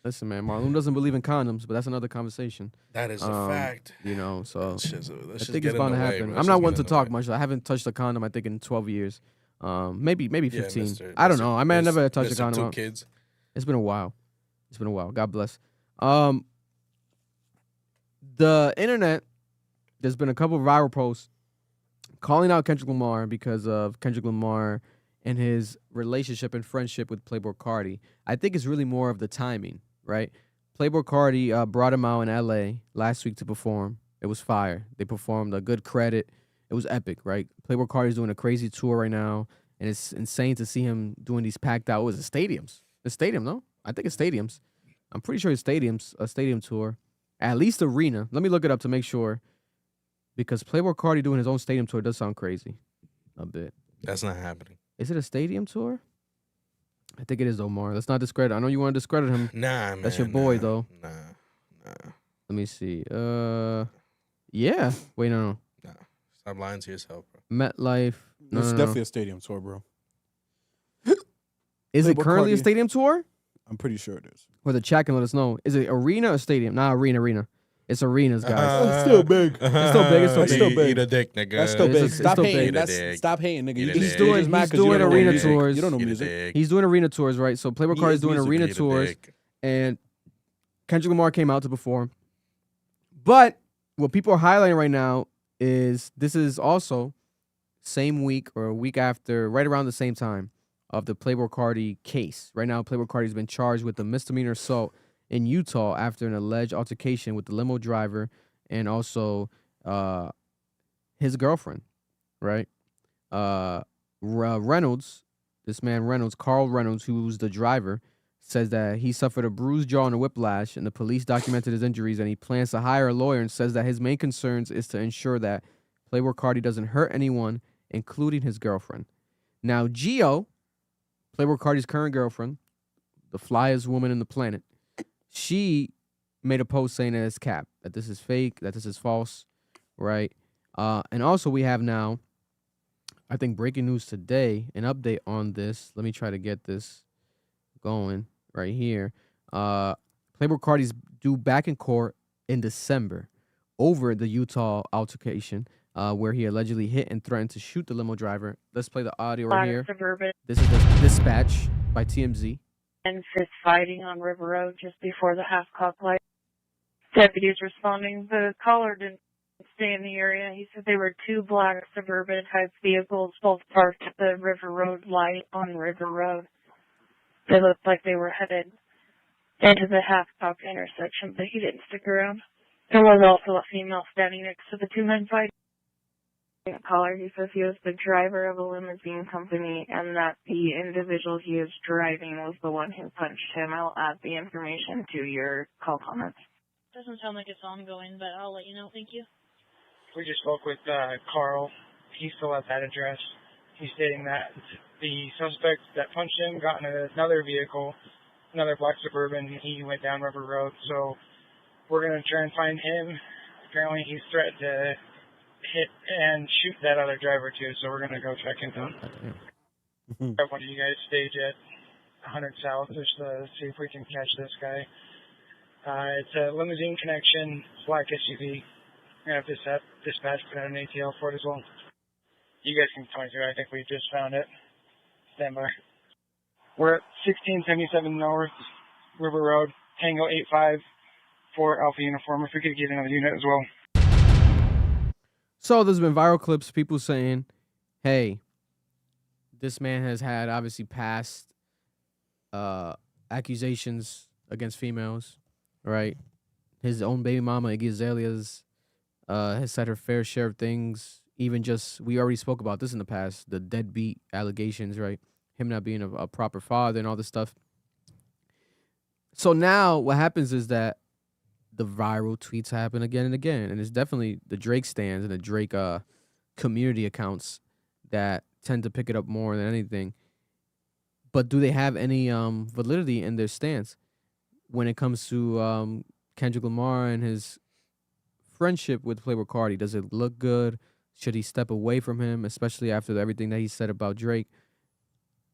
A: Listen, man, Marlon doesn't believe in condoms, but that's another conversation.
B: That is a fact.
A: You know, so
B: Let's just
A: I
B: get
A: think it's
B: in
A: bound
B: the
A: to
B: way,
A: happen.
B: bro.
A: I'm
B: Let's
A: not
B: just
A: one
B: get
A: to
B: in the
A: talk
B: way.
A: much. I haven't touched a condom, I think, in 12 years. Maybe 15.
B: Mr.
A: I don't know. I may have never touched a
B: Mr.
A: condom.
B: Two kids.
A: It's been a while. God bless. The internet, there's been a couple of viral posts calling out Kendrick Lamar because of Kendrick Lamar and his relationship and friendship with Playboi Carti. I think it's really more of the timing, right? Playboi Carti brought him out in L.A. last week to perform. It was fire. They performed a good credit. It was epic, right? Playboi Carti's doing a crazy tour right now, and it's insane to see him doing these packed out. What was it, stadiums? The stadium, no? I think it's stadiums. I'm pretty sure it's stadiums, a stadium tour. At least arena. Let me look it up to make sure. Because Playboi Carti doing his own stadium tour does sound crazy. A bit.
B: That's not happening.
A: Is it a stadium tour? I think it is, Omar. Let's not discredit. I know you want to discredit him.
B: Nah, man.
A: That's your boy, though.
B: Nah.
A: Let me see. Yeah. Wait, no.
B: Nah. Stop lying to yourself, bro.
A: MetLife. No,
C: It's
A: no,
C: definitely
A: no.
C: a stadium tour, bro.
A: Is it
C: Playboi
A: currently a
C: Carti.
A: stadium tour?
C: I'm pretty sure it is.
A: Or the chat can let us know. Is it arena or stadium? Nah, arena. It's arenas, guys.
C: It's still big.
A: It's still big, it's still
C: big.
B: Eat a dick, nigga.
C: That's still
A: It's
C: big.
A: just- it's
C: Stop
A: still
C: hating.
A: big.
C: That's, stop hating, nigga.
B: Eat
C: You
B: a
C: just
B: dick.
C: you're just mad
A: He's
C: 'cause you
A: doing
C: don't know
A: arena
C: music.
A: tours.
C: You don't know
B: Eat a
C: music.
B: dick.
A: He's doing arena tours, right? So Playboi
C: He
A: Carti
C: is
A: is doing
C: music.
A: arena
B: Eat a
A: tours,
B: dick.
A: and Kendrick Lamar came out to perform. But what people are highlighting right now is this is also same week or a week after, right around the same time of the Playboi Carti case. Right now, Playboi Carti has been charged with a misdemeanor assault in Utah after an alleged altercation with the limo driver and also his girlfriend, right? Reynolds, this man Reynolds, Carl Reynolds, who's the driver, says that he suffered a bruised jaw and a whiplash, and the police documented his injuries, and he plans to hire a lawyer and says that his main concerns is to ensure that Playboi Carti doesn't hurt anyone, including his girlfriend. Now, Gio, Playboi Carti's current girlfriend, the flyest woman in the planet, she made a post saying that it's cap, that this is fake, that this is false, right? And also we have now, I think breaking news today, an update on this. Let me try to get this going right here. Playboi Carti's due back in court in December over the Utah altercation where he allegedly hit and threatened to shoot the limo driver. Let's play the audio right here.
D: Suburban
A: This is the dispatch by TMZ.
D: and fist fighting on River Road just before the half-cock light. Deputies responding. The caller didn't stay in the area. He said they were two black Suburban-type vehicles, both parked at the River Road light on River Road. They looked like they were headed into the half-cock intersection, but he didn't stick around. There was also a female standing next to the two men fighting. The caller, he says he was the driver of a limousine company and that the individual he is driving was the one who punched him. I'll add the information to your call comments.
E: Doesn't sound like it's ongoing, but I'll let you know. Thank you.
F: We just spoke with Carl. He's still at that address. He's stating that the suspect that punched him got in another vehicle, another black Suburban. He went down River Road. So we're going to try and find him. Apparently he's threatened to hit and shoot that other driver too. So we're going to go check into him. One of you guys stage at 100 South just to see if we can catch this guy. It's a limousine connection, black SUV. We're going to have dispatch put out an ATL for it as well. You guys can point to it. I think we just found it. Stand by. We're at 1677 North River Road, Tango 85 for Alpha Uniform. If we could get another unit as well.
A: So there's been viral clips, people saying hey, this man has had obviously past accusations against females, right? His own baby mama, Iggy Azalea's, has said her fair share of things. Even just, we already spoke about this in the past, the deadbeat allegations, right? Him not being a proper father and all this stuff. So now what happens is that the viral tweets happen again and again. And it's definitely the Drake stands and the Drake community accounts that tend to pick it up more than anything. But do they have any validity in their stance when it comes to Kendrick Lamar and his friendship with Playboi Carti? Does it look good? Should he step away from him, especially after everything that he said about Drake?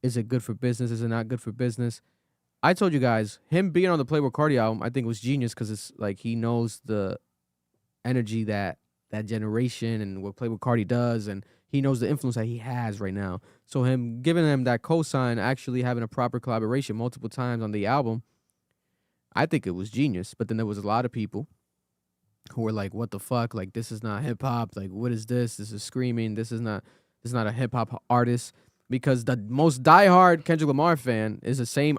A: Is it good for business? Is it not good for business? I told you guys, him being on the Playboi Carti album, I think was genius because it's like he knows the energy that generation and what Playboi Carti does, and he knows the influence that he has right now. So him giving him that cosign, actually having a proper collaboration multiple times on the album, I think it was genius. But then there was a lot of people who were like, what the fuck? Like, this is not hip hop. Like, what is this? This is screaming. This is not a hip hop artist. Because the most diehard Kendrick Lamar fan is the same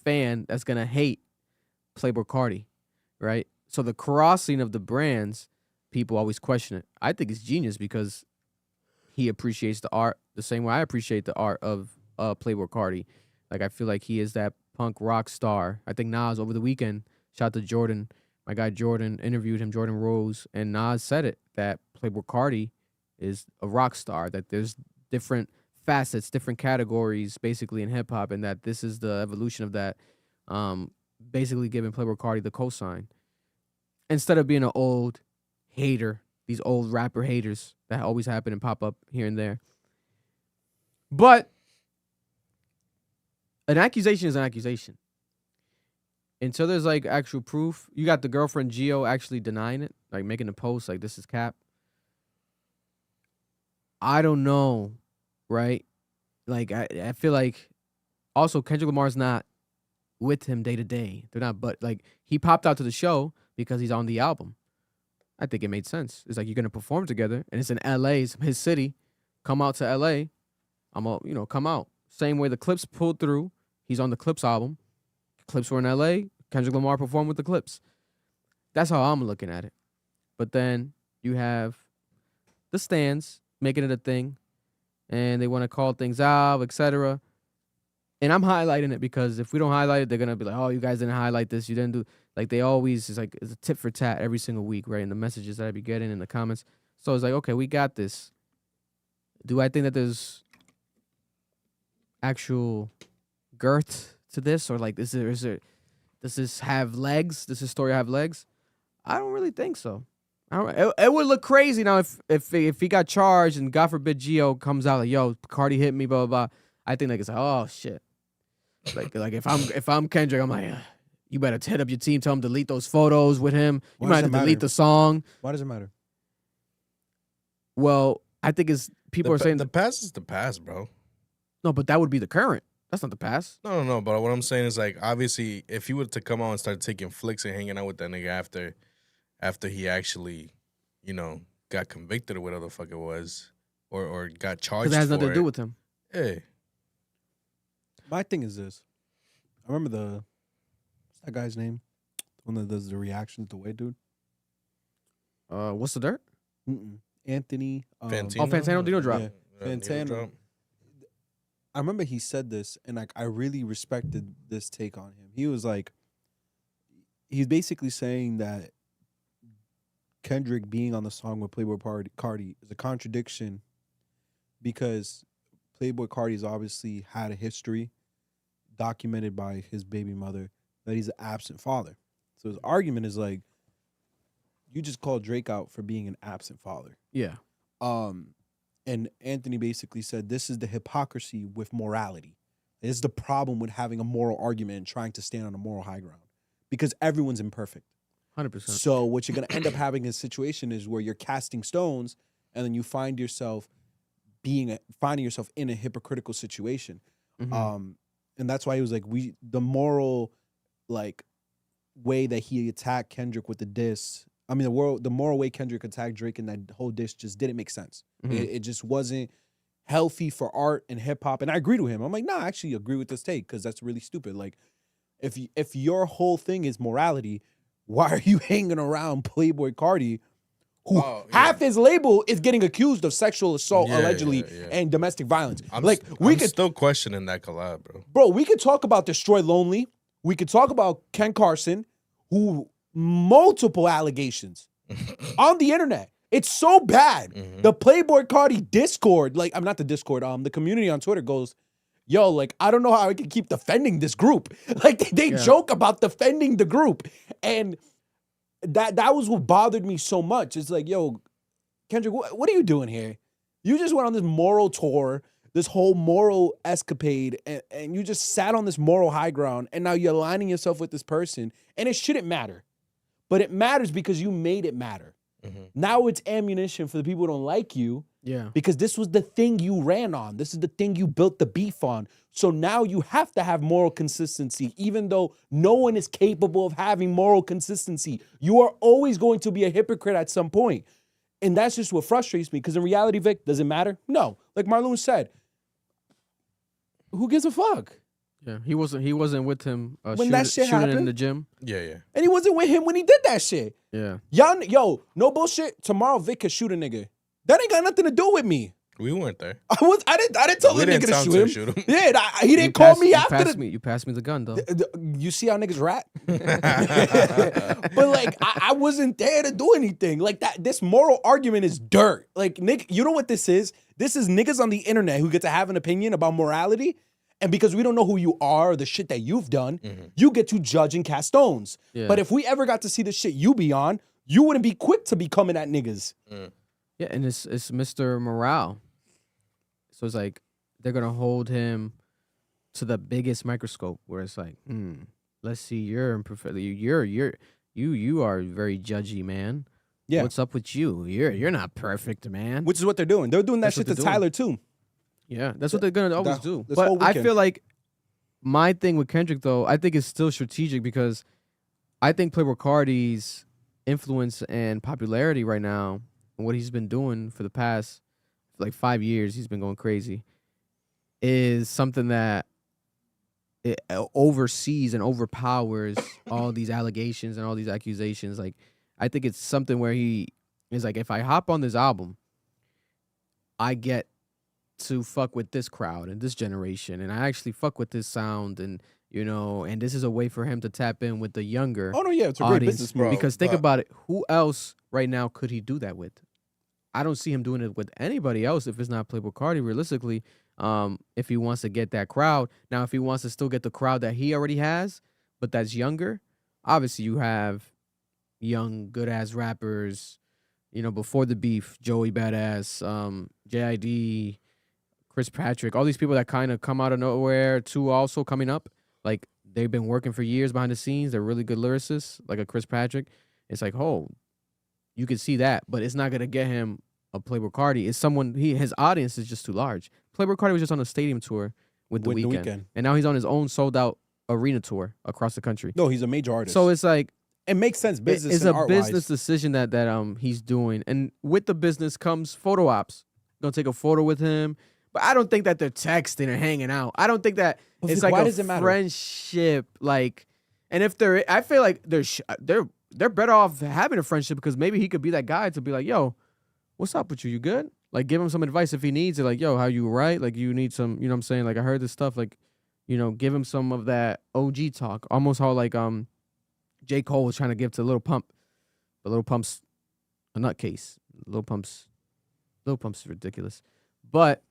A: fan that's gonna hate Playboi Carti, right? So the crossing of the brands, people always question it. I think it's genius because he appreciates the art the same way I appreciate the art of Playboi Carti. Like, I feel like he is that punk rock star. I think Nas over the weekend, shout out to Jordan, my guy Jordan, interviewed him, Jordan Rose, and Nas said it, that Playboi Carti is a rock star, that there's different facets, different categories basically in hip hop, and that this is the evolution of that, basically giving Playboi Carti the cosign. Instead of being an old hater, these old rapper haters that always happen and pop up here and there. But an accusation is an accusation. Until there's like actual proof, you got the girlfriend Gio actually denying it, like making a post like this is cap. I don't know, right? Like I feel like also Kendrick Lamar's not with him day to day. They're not, but like he popped out to the show because he's on the album. I think it made sense. It's like you're gonna perform together, and it's in LA, it's his city. Come out to LA. Come out. Same way the Clips pulled through. He's on the Clips album. Clips were in LA. Kendrick Lamar performed with the Clips. That's how I'm looking at it. But then you have the stands making it a thing, and they want to call things out, etc. And I'm highlighting it because if we don't highlight it, they're gonna be like, "Oh, you guys didn't highlight this. You didn't do." Like they always, it's like it's a tit for tat every single week, right? In the messages that I be getting in the comments. So it's like, okay, we got this. Do I think that there's actual girth to this, or like does this have legs? Does this story have legs? I don't really think so. It would look crazy now if he got charged and God forbid Gio comes out like, yo, Carti hit me, blah blah blah. I think like it's like, oh shit. Like if I'm Kendrick, I'm like, you better hit up your team, tell him to delete those photos with him. You might have to delete the song.
C: Why does it matter?
A: Well, I think it's people are saying
B: the past is the past, bro.
A: No, but that would be the current. That's not the past.
B: No. But what I'm saying is like, obviously, if he were to come out and start taking flicks and hanging out with that nigga after he actually, got convicted or whatever the fuck it was, or got charged,
A: Because it has nothing to do with him.
B: Hey,
C: my thing is this. I remember what's that guy's name? The one that does the reactions, the white dude.
A: What's the dirt?
C: Anthony.
B: Fantino?
A: Oh, Fantano Dino drop.
C: Yeah. Fantano. I remember he said this, and like I really respected this take on him. He was like, he's basically saying that Kendrick being on the song with Playboi Carti is a contradiction because Playboi Carti's obviously had a history documented by his baby mother that he's an absent father. So his argument is like, you just called Drake out for being an absent father.
A: Yeah.
C: And Anthony basically said this is the hypocrisy with morality. This is the problem with having a moral argument and trying to stand on a moral high ground because everyone's imperfect.
A: 100%.
C: So what you're going to end up having in a situation is where you're casting stones and then you find yourself finding yourself in a hypocritical situation.
A: Mm-hmm.
C: And that's why he was like, the moral like way that he attacked Kendrick with the diss. I mean, the moral way Kendrick attacked Drake in that whole diss just didn't make sense.
A: Mm-hmm.
C: It just wasn't. healthy for art and hip hop. And I agree with him. I'm like, nah, I actually agree with this take because that's really stupid. Like, if your whole thing is morality, why are you hanging around Playboi Carti, who half his label is getting accused of sexual assault allegedly and domestic violence?
B: I'm
C: could
B: still questioning that collab, bro.
C: Bro, we could talk about Destroy Lonely. We could talk about Ken Carson, who multiple allegations on the internet. It's so bad. The Playboi Carti Discord, like, I'm not the Discord, the community on Twitter goes, yo, like, I don't know how I can keep defending this group. Like, they joke about defending the group. And that was what bothered me so much. It's like, yo, Kendrick, what are you doing here? You just went on this moral tour, this whole moral escapade, and you just sat on this moral high ground, and now you're aligning yourself with this person, and it shouldn't matter. But it matters because you made it matter. Now it's ammunition for the people who don't like you.
A: Yeah.
C: Because this was the thing you ran on. This is the thing you built the beef on. So now you have to have moral consistency, even though no one is capable of having moral consistency. You are always going to be a hypocrite at some point. And that's just what frustrates me. Because in reality, Vic, does it matter? No. Like Marlon said, who gives a fuck?
A: Yeah, he wasn't with him
C: when that shit
A: shooting
C: happened
A: in the gym.
B: Yeah.
C: And he wasn't with him when he did that shit.
A: Yeah.
C: Yo, no bullshit. Tomorrow Vic could shoot a nigga. That ain't got nothing to do with me.
B: We weren't there.
C: I didn't tell the nigga to shoot him. Yeah, he didn't call me after
A: You passed me the gun, though.
C: You see how niggas rat? But like, I wasn't there to do anything. Like that. This moral argument is dirt. Like, Nick, you know what this is? This is niggas on the internet who get to have an opinion about morality. And because we don't know who you are or the shit that you've done, you get to judge and cast stones.
A: Yeah.
C: But if we ever got to see the shit you be on, you wouldn't be quick to be coming at niggas.
A: Yeah, and it's Mr. Morale. So it's like they're gonna hold him to the biggest microscope, where it's like, let's see, you are very judgy, man.
C: Yeah.
A: What's up with you? You're not perfect, man.
C: Which is what they're doing. They're doing that
A: That's
C: shit
A: what
C: to
A: they're doing.
C: Tyler too.
A: Yeah, that's what they're gonna always do.
C: this
A: But
C: whole
A: I
C: weekend.
A: feel like my thing with Kendrick, though, I think it's still strategic because I think Playboi Carti's influence and popularity right now, and what he's been doing for the past like 5 years, he's been going crazy, is something that it oversees and overpowers all these allegations and all these accusations. Like, I think it's something where he is like, if I hop on this album, I get to fuck with this crowd and this generation, and I actually fuck with this sound, and and this is a way for him to tap in with the younger
C: Oh no, yeah, it's a
A: audience.
C: great business move.
A: Because think about it, who else right now could he do that with? I don't see him doing it with anybody else if it's not Playboi Carti, realistically. If he wants to get that crowd. Now, if he wants to still get the crowd that he already has, but that's younger, obviously you have young, good-ass rappers, before the beef, Joey Badass, JID, Chris Patrick, all these people that kind of come out of nowhere too, also coming up. Like, they've been working for years behind the scenes. They're really good lyricists, like a Chris Patrick. It's like, you can see that, but it's not going to get him a Playboi Carti. It's someone, his audience is just too large. Playboi Carti was just on a stadium tour with The Weeknd. And now he's on his own sold-out arena tour across the country.
C: No, he's a major artist.
A: So it's like,
C: it makes sense. Business
A: it's
C: and
A: a business
C: art-wise.
A: decision that he's doing, and with the business comes photo ops. Gonna take a photo with him, but I don't think that they're texting or hanging out. I don't think that
C: But
A: it's
C: Vic,
A: like
C: why
A: a
C: does it matter?
A: friendship. Like, and if they're, I feel like they're better off having a friendship, because maybe he could be that guy to be like, yo, what's up with you? You good? Like, give him some advice if he needs it. Like, yo, how you right? Like, you need some, you know what I'm saying? Like, I heard this stuff. Like, give him some of that OG talk. Almost how like J. Cole was trying to give to Lil Pump. But Lil Pump's a nutcase. Lil Pump's ridiculous. But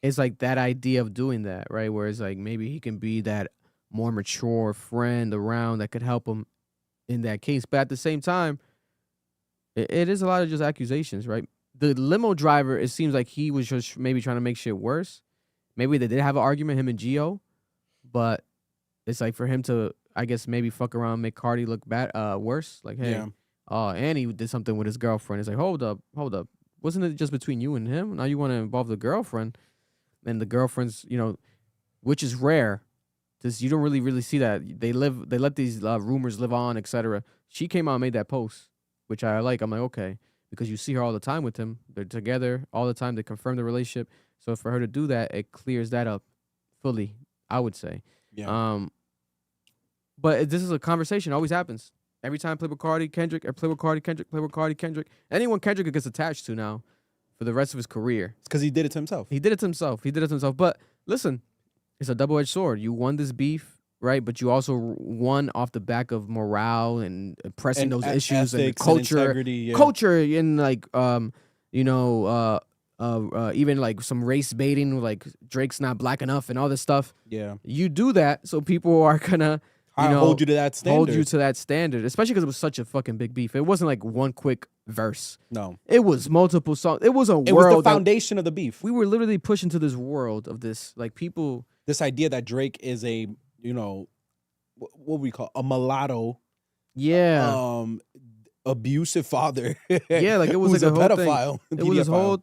A: it's like that idea of doing that, right? Where it's like maybe he can be that more mature friend around that could help him in that case. But at the same time, it is a lot of just accusations, right? The limo driver, it seems like he was just maybe trying to make shit worse. Maybe they did have an argument, him and Gio, but it's like for him to, I guess, maybe fuck around, make Carti look bad, worse. Like, hey, and he did something with his girlfriend. It's like, hold up. Wasn't it just between you and him? Now you want to involve the girlfriend, and the girlfriend's, which is rare. Just, you don't really see that. They let these rumors live on, etc. She came out and made that post, which I like. I'm like, okay, because you see her all the time with him. They're together all the time. They confirm the relationship. So for her to do that, it clears that up fully, I would say.
C: Yeah.
A: But this is a conversation. Always happens. Every time Playboi Carti, Kendrick, or Playboi Carti, Kendrick, Playboi Carti, Kendrick. Anyone Kendrick gets attached to now for the rest of his career.
C: It's because he did it to himself.
A: He did it to himself. He did it to himself. But listen, it's a double-edged sword. You won this beef, right? But you also won off the back of morale and pressing those issues and culture, culture, and like even like some race baiting, like Drake's not black enough and all this stuff.
C: Yeah.
A: You do that, so people are gonna
C: hold you to that standard.
A: Hold you to that standard, especially because it was such a fucking big beef. It wasn't like one quick verse.
C: No.
A: It was multiple songs. It was a world.
C: It was the foundation of the beef.
A: We were literally pushing to this world of this, like people.
C: This idea that Drake is a, what we call a mulatto.
A: Yeah.
C: Abusive father.
A: Yeah, like it was
C: like
A: a whole
C: pedophile.
A: Thing. It was this whole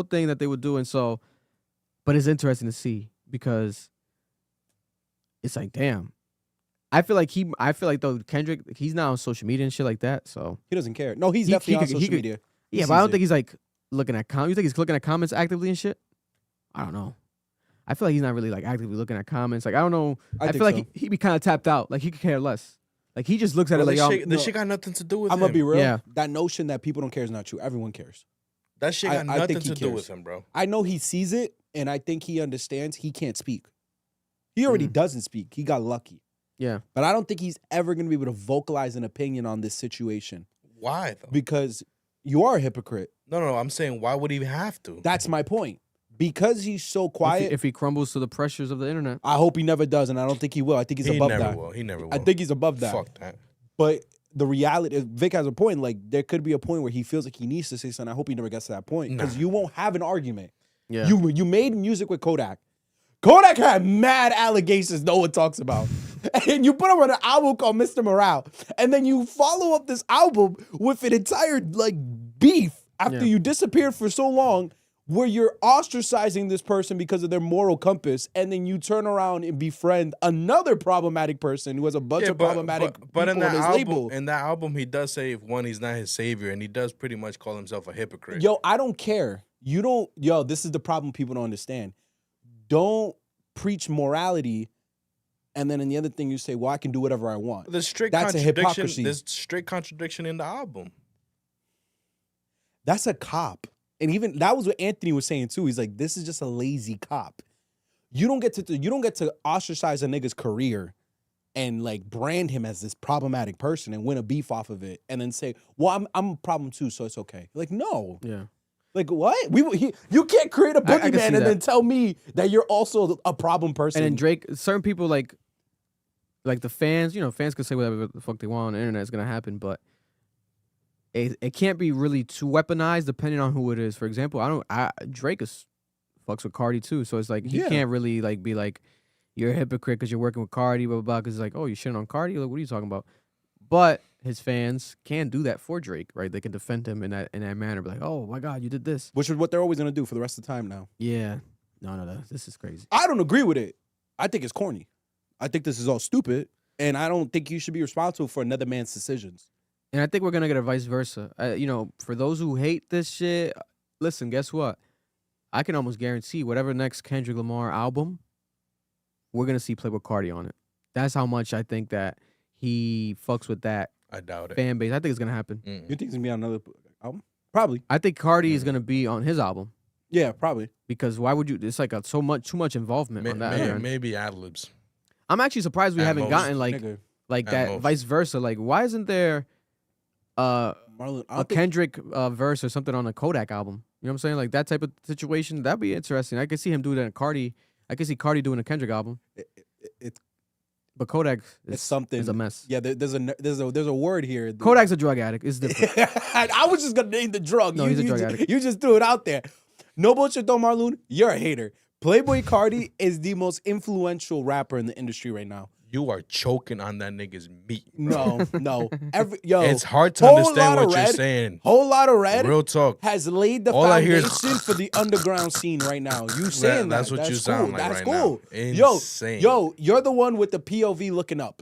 A: thing that they were doing. So, but it's interesting to see because it's like, damn. I feel like though Kendrick, he's not on social media and shit like that. So
C: he doesn't care. No, he's definitely on social media.
A: Yeah, but I don't think he's like looking at comments. You think he's looking at comments actively and shit? I don't know. I feel like he's not really like actively looking at comments. Like I don't know. I feel like he be kind of tapped out. Like he could care less. Like he just looks at it like
B: this shit got nothing to do with him.
C: I'm gonna be real.
A: Yeah.
C: That notion that people don't care is not true. Everyone cares.
B: That shit got nothing to do with him, bro.
C: I know he sees it, and I think he understands he can't speak. He already doesn't speak. He got lucky.
A: Yeah.
C: But I don't think he's ever going to be able to vocalize an opinion on this situation.
B: Why, though?
C: Because you are a hypocrite.
B: No, I'm saying why would he have to?
C: That's my point. Because he's so quiet.
A: If he crumbles to the pressures of the internet.
C: I hope he never does, and I don't think he will. I think he's above that.
B: He never will.
C: I think he's above that.
B: Fuck that.
C: But the reality, Vic has a point. Like, there could be a point where he feels like he needs to say something. I hope he never gets to that point. Because you won't have an argument.
A: Yeah.
C: You made music with Kodak. Kodak had mad allegations no one talks about. And you put him on an album called Mr. Morale. And then you follow up this album with an entire, like, beef after you disappeared for so long where you're ostracizing this person because of their moral compass. And then you turn around and befriend another problematic person who has a bunch of problematic
B: but in
C: people on his label.
B: In that album, he does say, one, he's not his savior. And he does pretty much call himself a hypocrite.
C: Yo, I don't care. This is the problem people don't understand. Don't preach morality, and then in the other thing you say, well, I can do whatever I want. That's a hypocrisy.
B: There's straight contradiction in the album.
C: That's a cop. And even that was what Anthony was saying too. He's like, this is just a lazy cop. You don't get to ostracize a nigga's career and like brand him as this problematic person and win a beef off of it and then say, well, I'm a problem too, so it's okay. Like, no.
A: Yeah.
C: Like, what? You can't create a boogeyman and then tell me that you're also a problem person.
A: And then Drake, certain people like the fans, fans can say whatever the fuck they want on the internet is going to happen, but it can't be really too weaponized depending on who it is. For example, Drake fucks with Carti too, so it's like he can't really like be like, you're a hypocrite because you're working with Carti, blah, blah, blah, because it's like, oh, you're shitting on Carti? Like, what are you talking about? But his fans can do that for Drake, right? They can defend him in that manner, be like, "Oh my God, you did this,"
C: which is what they're always gonna do for the rest of the time now.
A: Yeah, no, this is crazy.
C: I don't agree with it. I think it's corny. I think this is all stupid, and I don't think you should be responsible for another man's decisions.
A: And I think we're gonna get a vice versa. For those who hate this shit, listen, guess what? I can almost guarantee whatever next Kendrick Lamar album, we're gonna see Playboi Carti on it. That's how much I think that he fucks with that.
B: I doubt it.
A: Fan base. I think it's gonna happen.
C: You think he's gonna be on another album? Probably.
A: I think Carti is gonna be on his album.
C: Yeah, probably.
A: Because why would you? It's like too much involvement on that.
B: Maybe ad-libs.
A: I'm actually surprised we haven't gotten like that vice versa. Like, why isn't there a Kendrick verse or something on a Kodak album? You know what I'm saying? Like that type of situation. That'd be interesting. I could see him doing that in Carti. I could see Carti doing a Kendrick album. But Kodak is a mess.
C: Yeah, there's a word here.
A: Kodak's a drug addict. It's different.
C: I was just gonna name the drug.
A: No, he's a drug addict.
C: You just threw it out there. No bullshit though, Marloon. You're a hater. Playboi Carti is the most influential rapper in the industry right now.
B: You are choking on that nigga's meat. Bro.
C: No.
B: It's hard to understand what you're saying.
C: Whole lot of red.
B: Real talk.
C: Has laid the foundation for the underground scene right now. You saying
B: that's what you sound like right now. Insane.
C: Yo, you're the one with the POV looking up.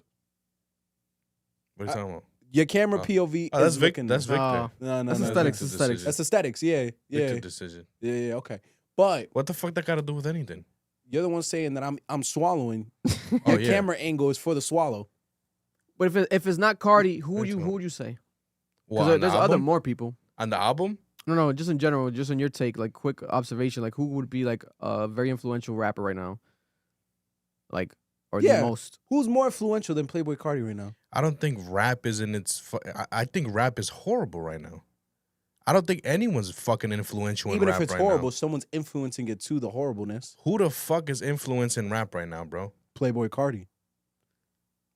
B: What are you talking about?
C: Your camera POV
B: that's
C: is looking.
B: That's Victor.
C: No.
A: That's aesthetics.
C: That's aesthetics. Yeah.
B: Victor decision.
C: Yeah. Okay. But
B: What the fuck that got to do with anything?
C: you're the one saying that I'm swallowing.
B: Oh,
C: Your
B: yeah.
C: camera angle is for the swallow.
A: But if it's not Carti, who
B: Virgil.
A: would you say?
B: What,
A: Because
B: on the
A: there's other
B: album?
A: more people.
B: On the album?
A: No, just in general, just in your take, like quick observation, like who would be like a very influential rapper right now? Like, or
C: Yeah.
A: the most?
C: Who's more influential than Playboi Carti right now?
B: I don't think rap is in its. I think rap is horrible right now. I don't think anyone's fucking influential
C: Even
B: in
C: if
B: rap
C: it's
B: right
C: horrible,
B: now.
C: someone's influencing it to the horribleness.
B: Who the fuck is influencing rap right now, bro?
C: Playboi Carti.
A: It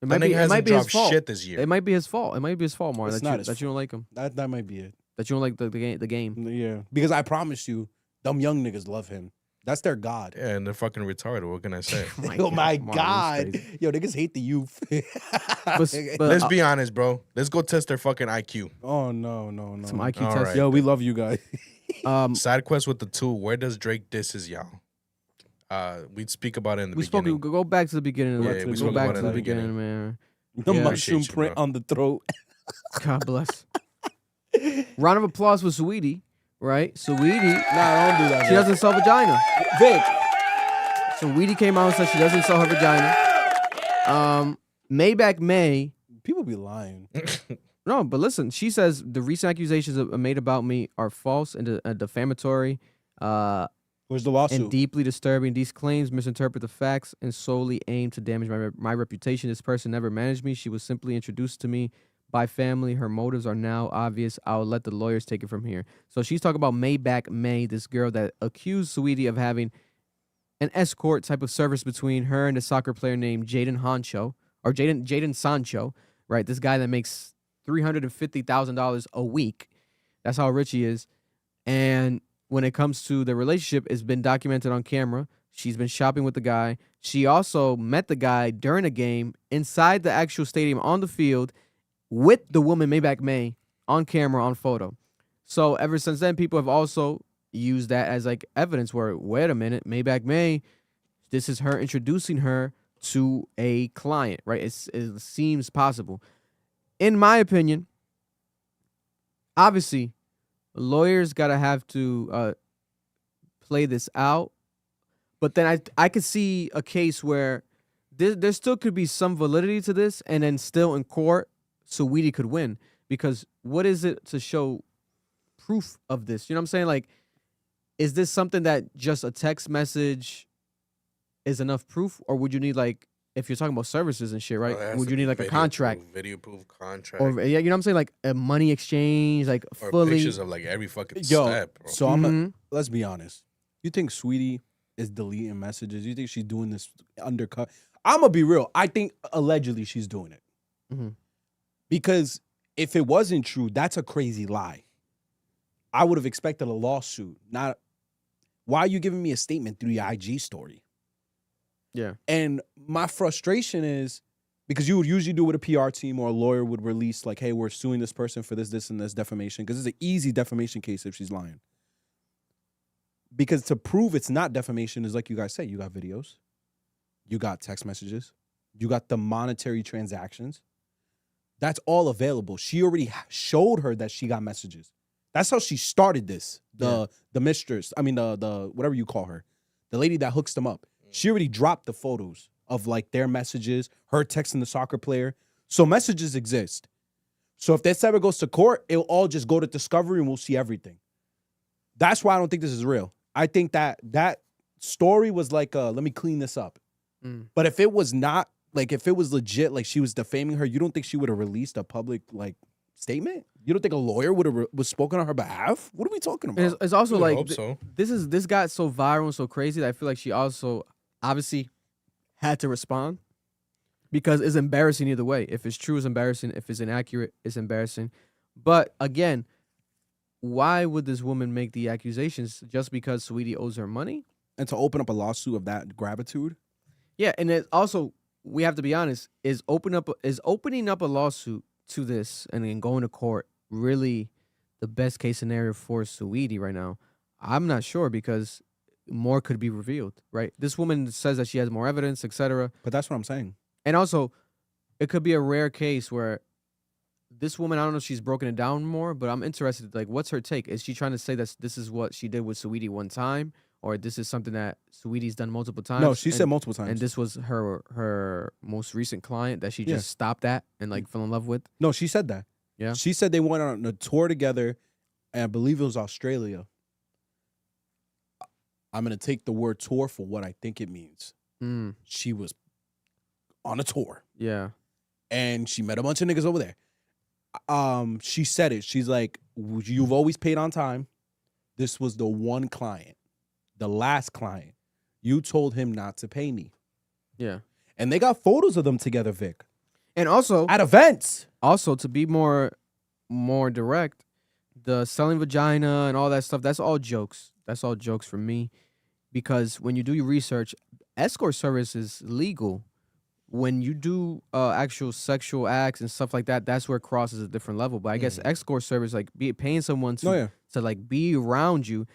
B: That
A: might be.
B: nigga
A: It
B: hasn't
A: might be his
B: dropped
A: fault.
B: shit this year.
A: It might be his fault. It might be his fault, more
C: It's
A: that
C: not
A: you
C: his
A: that you don't like him.
C: That might be it.
A: That you don't like the game. The game.
C: Yeah. Because I promise you, them young niggas love him. That's their god.
B: Yeah, and they're fucking retarded. What can I say?
C: Oh my
A: Come on,
C: god.
A: that's crazy.
C: Yo, niggas hate the youth.
A: But
B: Let's be honest, bro. Let's go test their fucking IQ.
C: Oh no.
A: some IQ
B: All
A: test.
B: right.
C: Yo, we love you guys.
B: Side quest with the 2. Where does Drake disses y'all? We'd speak about it in the
A: We spoke.
B: beginning.
A: Go back to the beginning.
B: Yeah, we
A: go
B: spoke
A: back
B: about
A: to
B: it
A: the
B: in the
A: beginning, man.
C: The
A: Yeah.
C: mushroom
B: Appreciate you,
C: print
B: bro.
C: on the throat.
A: God bless. Round of applause for Saweetie, right? Saweetie,
C: Nah, don't do that.
A: she doesn't sell vagina.
C: Vic.
A: Saweetie came out and said she doesn't sell her vagina. Maybach May.
C: People be lying.
A: No, but listen, she says the recent accusations made about me are false and defamatory.
C: Where's the lawsuit?
A: And deeply disturbing. These claims misinterpret the facts and solely aim to damage my reputation. This person never managed me. She was simply introduced to me by family. Her motives are now obvious. I'll let the lawyers take it from here. So she's talking about Maybach May, this girl that accused Saweetie of having an escort type of service between her and a soccer player named Jaden Sancho, right? This guy that makes $350,000 a week. That's how rich he is. And when it comes to the relationship, it's been documented on camera. She's been shopping with the guy. She also met the guy during a game inside the actual stadium on the field with the woman Maybach May on camera, on photo. So ever since then, people have also used that as like evidence where, wait a minute, Maybach May, this is her introducing her to a client, right? It seems possible. In my opinion, obviously, lawyers gotta have to play this out, but then I could see a case where there still could be some validity to this, and then still in court, Saweetie could win, because what is it to show proof of this? You know what I'm saying? Like, is this something that just a text message is enough proof, or would you need, like, if you're talking about services and shit, right? Would you need like a contract?
B: Video proof contract.
A: Or yeah, you know what I'm saying? Like a money exchange, like
B: or
A: fully.
B: pictures of like every fucking
C: Yo,
B: step, bro.
C: so let's be honest. You think Saweetie is deleting messages? You think she's doing this undercut? I'm gonna be real. I think allegedly she's doing it. Because if it wasn't true, that's a crazy lie. I would have expected a lawsuit. Not, why are you giving me a statement through your IG story?
A: Yeah.
C: And my frustration is because you would usually do with a PR team, or a lawyer would release like, hey, we're suing this person for this, and this defamation, because it's an easy defamation case if she's lying. Because to prove it's not defamation is like you guys say, you got videos, you got text messages, you got the monetary transactions. That's all available. She already showed her that she got messages. That's how she started this. The mistress, I mean the whatever you call her, the lady that hooks them up. She already dropped the photos of like their messages, her texting the soccer player. So messages exist. So if this ever goes to court, it'll all just go to discovery and we'll see everything. That's why I don't think this is real. I think that story was like, let me clean this up. But if it was not, like if it was legit, like she was defaming her, you don't think she would have released a public like statement? You don't think a lawyer would have was spoken on her behalf? What are we talking about?
A: It's also
B: I
A: like
B: hope so.
A: this got so viral and so crazy that I feel like she also obviously had to respond, because it's embarrassing either way. If it's true, it's embarrassing. If it's inaccurate, it's embarrassing. But again, why would this woman make the accusations just because Saweetie owes her money?
C: And to open up a lawsuit of that gravitude?
A: Yeah, and it also, we have to be honest, is opening up a lawsuit to this and then going to court really the best case scenario for Saweetie right now? I'm not sure, because more could be revealed, right? This woman says that she has more evidence, etc.
C: But that's what I'm saying.
A: And also, it could be a rare case where this woman, I don't know if she's broken it down more, but I'm interested, like, what's her take? Is she trying to say that this is what she did with Saweetie one time? or this is something that Saweetie's done multiple times.
C: No, she said multiple times.
A: And this was her most recent client that she just stopped at and like fell in love with.
C: No, she said that.
A: Yeah.
C: She said they went on a tour together, and I believe it was Australia. I'm going to take the word tour for what I think it means. She was on a tour.
A: Yeah.
C: And she met a bunch of niggas over there. She said it. She's like, you've always paid on time. This was the one client, the last client. You told him not to pay me.
A: Yeah.
C: And they got photos of them together, Vic.
A: And also
C: at events.
A: Also, to be more direct, the selling vagina and all that stuff, that's all jokes. That's all jokes for me. Because when you do your research, escort service is legal. When you do actual sexual acts and stuff like that, that's where it crosses a different level. But I guess escort service, like paying someone to like be around you,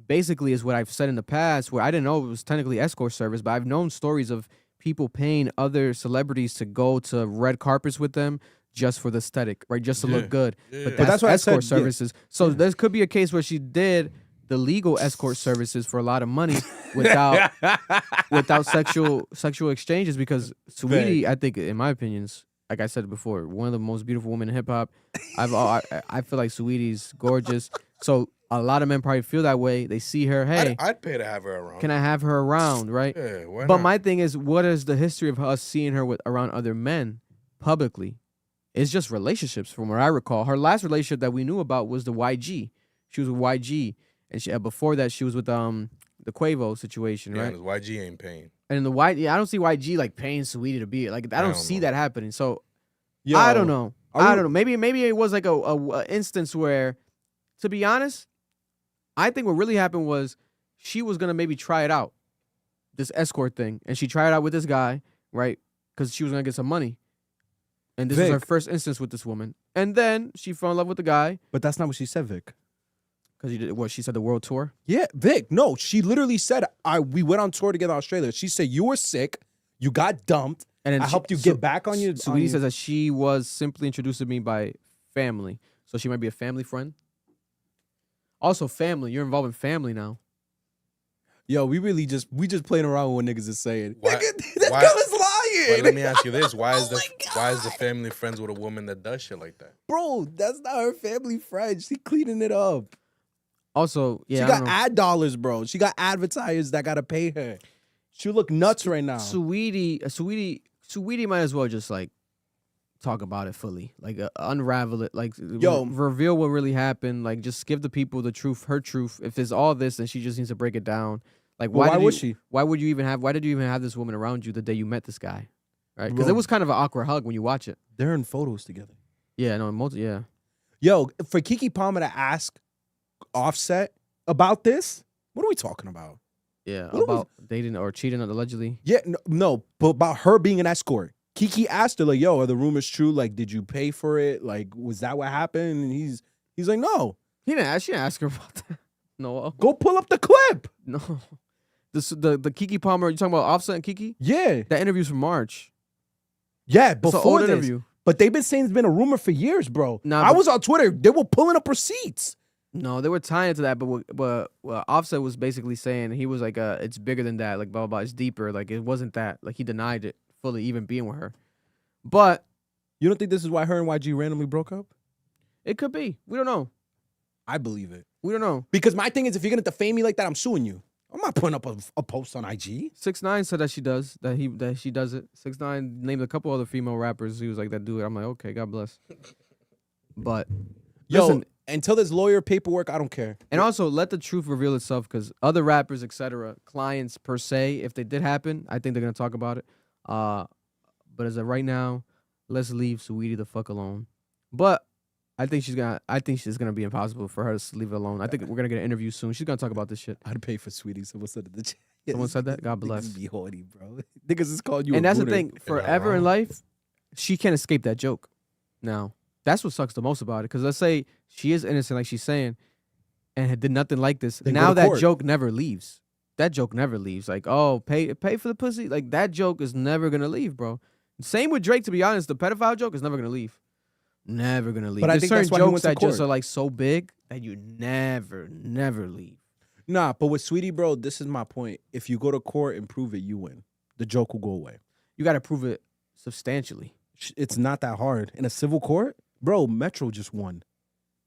A: basically is what I've said in the past, where I didn't know it was technically escort service, but I've known stories of people paying other celebrities to go to red carpets with them just for the aesthetic, right? Just to look good. But that's what escort services. So there could be a case where she did the legal escort services for a lot of money without sexual exchanges, because Saweetie, I think, in my opinions, like I said before, one of the most beautiful women in hip hop. I feel like Saweetie's gorgeous. So a lot of men probably feel that way. They see her, hey,
B: I'd pay to have her around.
A: Can I have her around, right?
B: Yeah, why
A: but
B: not?
A: my thing is, what is the history of us seeing her around other men publicly? It's just relationships, from what I recall. Her last relationship that we knew about was the YG. She was with YG, and before that she was with the Quavo situation, right?
B: Yeah, YG ain't paying.
A: And I don't see YG like paying Saweetie to be like. I don't see that happening. So
C: Yo,
A: I don't know. I don't know. Maybe it was like a instance where, to be honest, I think what really happened was she was gonna maybe try it out, this escort thing, and she tried it out with this guy, right? Because she was gonna get some money, and this was her first instance with this woman. And then she fell in love with the guy.
C: But that's not what she said, Vic.
A: Because you did what? She said the world tour.
C: Yeah, Vic. No, she literally said, we went on tour together in Australia. She said you were sick, you got dumped, and then I helped you get back on your.
A: Saweetie says that she was simply introduced to me by family, so she might be a family friend. Also, family. You're involved in family now.
C: Yo, we just playing around with what niggas is saying.
B: Why,
C: that girl is lying.
B: But let me ask you this: why is the family friends with a woman that does shit like that?
C: Bro, that's not her family friend. She cleaning it up.
A: Also, yeah,
C: she got ad dollars, bro. She got advertisers that gotta pay her. She look nuts right now.
A: Saweetie might as well just like talk about it fully, like unravel it, like reveal what really happened, like just give the people the truth, her truth. If it's all this, then she just needs to break it down. Like why did you even have this woman around you the day you met this guy, right? Because it was kind of an awkward hug when you watch it.
C: They're in photos together.
A: Yeah, no, yeah.
C: Yo, for Keke Palmer to ask Offset about this, what are we talking about?
A: Yeah, about dating or cheating allegedly.
C: Yeah, no, but about her being an escort. Keke asked her, like, yo, are the rumors true? Like, did you pay for it? Like, was that what happened? And he's like, no.
A: She didn't ask her about that. No.
C: Go pull up the clip.
A: No. The Keke Palmer, you talking about Offset and Keke?
C: Yeah.
A: That interview's from March.
C: Yeah, before this.
A: Interview.
C: But they've been saying it's been a rumor for years, bro.
A: Nah,
C: I was on Twitter. They were pulling up receipts.
A: No, they were tying it to that, but Offset was basically saying, he was like, it's bigger than that, like blah, blah, blah, it's deeper, like it wasn't that, like he denied it fully, even being with her. But
C: you don't think this is why her and YG randomly broke up?
A: It could be. We don't know.
C: I believe it.
A: We don't know.
C: Because my thing is, if you're gonna defame me like that, I'm suing you. I'm not putting up a post on IG.
A: 6ix9ine said that she does, that she does it. 6ix9ine named a couple other female rappers. He was like, that dude. I'm like, okay, God bless. But listen,
C: until there's lawyer paperwork, I don't care.
A: And also, let the truth reveal itself, because other rappers, etc., clients per se, if they did happen, I think they're gonna talk about it. But as of right now, let's leave Saweetie the fuck alone. But I think it's gonna be impossible for her to leave it alone. I think we're gonna get an interview soon. She's gonna talk about this shit.
C: I'd pay for Saweetie. Someone said it in the chat.
A: Someone said that? God bless.
C: Niggas be horny, bro. Niggas is calling you.
A: And that's the thing. Forever in life, she can't escape that joke. Now, that's what sucks the most about it. Because let's say she is innocent, like she's saying, and did nothing like this.
C: Then
A: now that joke never leaves. That joke never leaves. Like, oh, pay for the pussy. Like, that joke is never gonna leave, bro. Same with Drake, to be honest. The pedophile joke is never gonna leave. Never gonna leave.
C: But I think that's why he went to court.
A: Jokes that just are like so big that you never leave.
C: Nah, but with Saweetie, bro, this is my point. If you go to court and prove it, you win. The joke will go away.
A: You got to prove it substantially.
C: It's not that hard in a civil court, bro. Metro just won.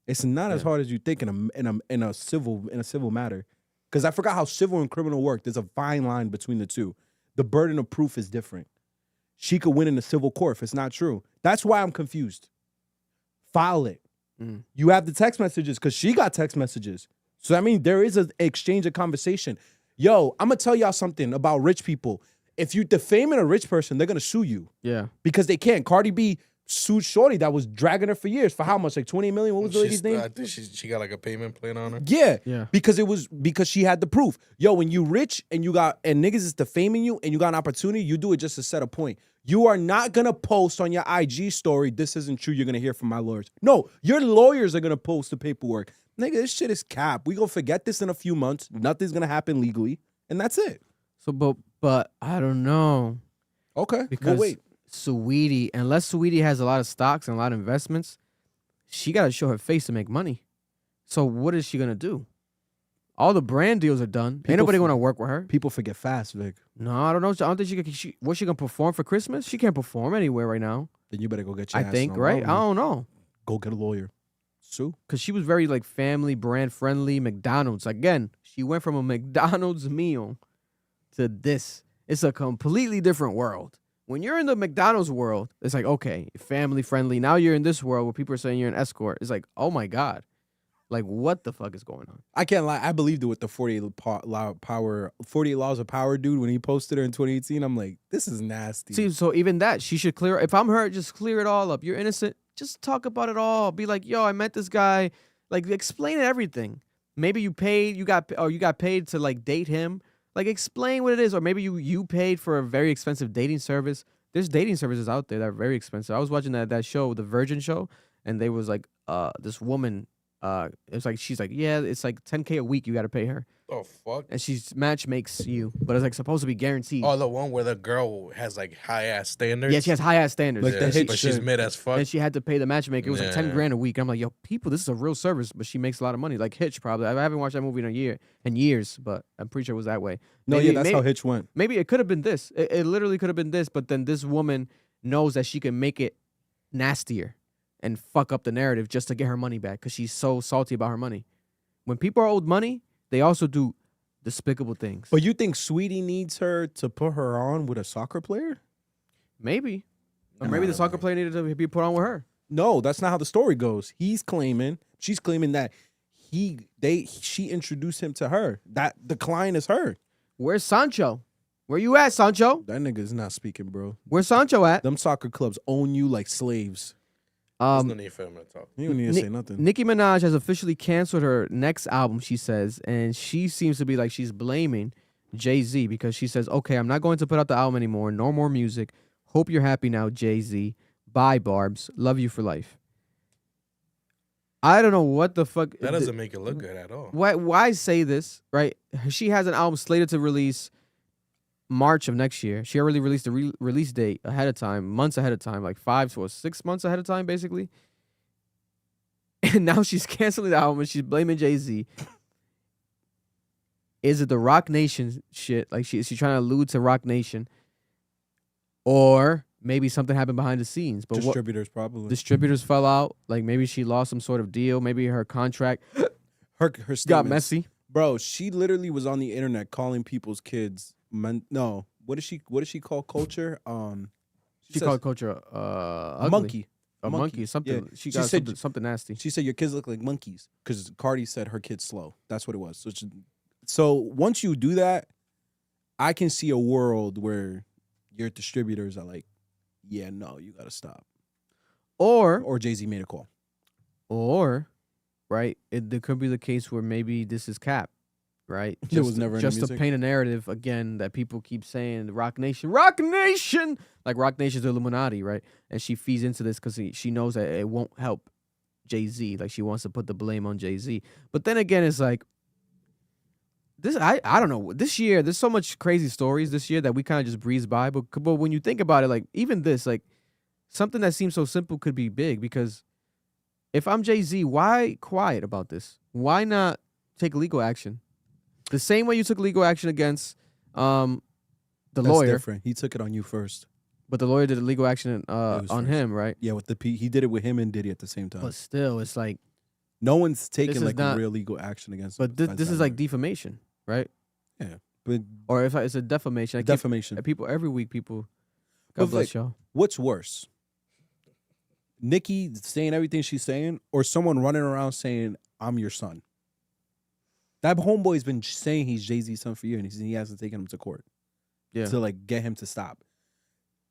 C: It's not as hard as you think in a civil matter. Because I forgot how civil and criminal work. There's a fine line between the two. The burden of proof is different. She could win in the civil court if it's not true. That's why I'm confused. File it. You have the text messages because she got text messages. So I mean, there is an exchange of conversation. Yo, I'm gonna tell y'all something about rich people. If you defaming a rich person, they're gonna sue you.
A: Yeah.
C: Because they can't. Cardi B sued Shorty that was dragging her for years. For how much? Like 20 million? What was the lady's name?
B: I think she got like a payment plan on her.
C: Yeah. Because she had the proof. Yo, when you rich and niggas is defaming you and you got an opportunity, you do it just to set a point. You are not gonna post on your IG story, this isn't true, you're gonna hear from my lawyers. No, your lawyers are gonna post the paperwork. Nigga, this shit is cap. We gonna forget this in a few months. Nothing's gonna happen legally. And that's it.
A: So, but I don't know.
C: Okay.
A: Because
C: wait.
A: Saweetie, unless Saweetie has a lot of stocks and a lot of investments, she got to show her face to make money. So what is she going to do? All the brand deals are done. Ain't nobody going to work with her.
C: People forget fast, Vic.
A: No, I don't know. I don't think what's she going to perform for Christmas? She can't perform anywhere right now.
C: Then you better go get your ass
A: I think,
C: on
A: right?
C: Rogan.
A: I don't know.
C: Go get a lawyer. Sue.
A: Because she was very like family, brand friendly, McDonald's. Again, she went from a McDonald's meal to this. It's a completely different world. When you're in the McDonald's world, it's like, okay, family friendly. Now you're in this world where people are saying you're an escort. It's like, oh my God. Like, what the fuck is going on?
C: I can't lie. I believed it with the 48 Laws of Power dude when he posted her in 2018. I'm like, this is nasty.
A: See, so even that, she should clear. If I'm her, just clear it all up. You're innocent. Just talk about it all. Be like, yo, I met this guy. Like, explain everything. Maybe you got paid to like date him. Like, explain what it is. Or maybe you paid for a very expensive dating service. There's dating services out there that are very expensive. I was watching that show, the Virgin show, and they was like, this woman, it's like, she's like, yeah, it's like $10K a week you got to pay her.
B: Oh, fuck.
A: And she's match makes you, but it's like supposed to be guaranteed.
B: Oh, the one where the girl has like high ass standards.
A: Yeah, she has high ass standards.
C: Like the hit
B: but she's
C: shit.
B: mid as fuck.
A: And she had to pay the matchmaker. It was like 10
B: Yeah.
A: grand a week. I'm like, yo, people, this is a real service, but she makes a lot of money. Like Hitch, probably. I haven't watched that movie in years, but I'm pretty sure it was that way.
C: No,
A: Maybe-
C: yeah, that's
A: maybe-
C: how Hitch went.
A: Maybe it could have been this. It literally could have been this, but then this woman knows that she can make it nastier and fuck up the narrative just to get her money back because she's so salty about her money. When people are owed money, they also do despicable things.
C: But you think Saweetie needs her to put her on with a soccer player?
A: Maybe. Or maybe the soccer player needed to be put on with her.
C: No, that's not how the story goes. She's claiming that she introduced him to her. That the client is her.
A: Where's Sancho? Where you at, Sancho?
C: That nigga is not speaking, bro.
A: Where's Sancho at?
C: Them soccer clubs own you like slaves.
B: There's no need for him to talk.
C: You don't need to say nothing.
A: Nicki Minaj has officially canceled her next album, she says, and she seems to be like she's blaming JayZ because she says, okay, I'm not going to put out the album anymore. No more music. Hope you're happy now, JayZ. Bye, Barbs. Love you for life. I don't know what the fuck.
B: That doesn't make it look good at all.
A: Why say this, right? She has an album slated to release March of next year. She already released the release date ahead of time, months ahead of time, like 5 to 6 months ahead of time, basically. And now she's canceling the album and she's blaming JayZ. Is it the Rock Nation shit? Like, is she trying to allude to Rock Nation? Or maybe something happened behind the scenes. But
C: Distributors probably.
A: Distributors fell out. Like, maybe she lost some sort of deal. Maybe her contract
C: her
A: got
C: statements.
A: messy.
C: Bro, she literally was on the internet calling people's kids what does she call culture?
A: She called culture ugly.
C: monkey.
A: A monkey. Something.
C: Yeah.
A: She got
C: said
A: something nasty.
C: She said your kids look like monkeys because Cardi said her kid's slow. That's what it was. So once you do that, I can see a world where your distributors are like, yeah, no, you gotta stop.
A: Or
C: JayZ made a call.
A: Or, right, there could be the case where maybe this is cap, right?
C: There was never any
A: just to
C: music.
A: paint a narrative again that people keep saying Rock Nation, like Rock Nation's Illuminati, right? And she feeds into this because she knows that it won't help JayZ. Like, she wants to put the blame on JayZ. But then again, it's like this. I don't know. This year, there's so much crazy stories this year that we kind of just breeze by. But when you think about it, like even this, like something that seems so simple could be big because. If I'm JayZ, why quiet about this? Why not take legal action? The same way you took legal action against the
C: That's
A: lawyer,
C: different. He took it on you first.
A: but the lawyer did legal action
C: was
A: on
C: first.
A: him, right?
C: Yeah, with the he did it with him and Diddy at the same time.
A: But still, it's like,
C: No one's taken
A: is
C: like
A: not-
C: a real legal action against.
A: but
C: him
A: this,
C: besides
A: this
C: that
A: is like
C: lawyer.
A: defamation, right?
C: But
A: Or if it's a defamation, I keep-
C: defamation.
A: people every week, people.
C: But
A: God bless
C: like-
A: y'all.
C: What's worse? Nicki saying everything she's saying, or someone running around saying, "I'm your son." That homeboy's been saying he's Jay-Z's son for years, and he hasn't taken him to court
A: Yeah.
C: to like get him to stop.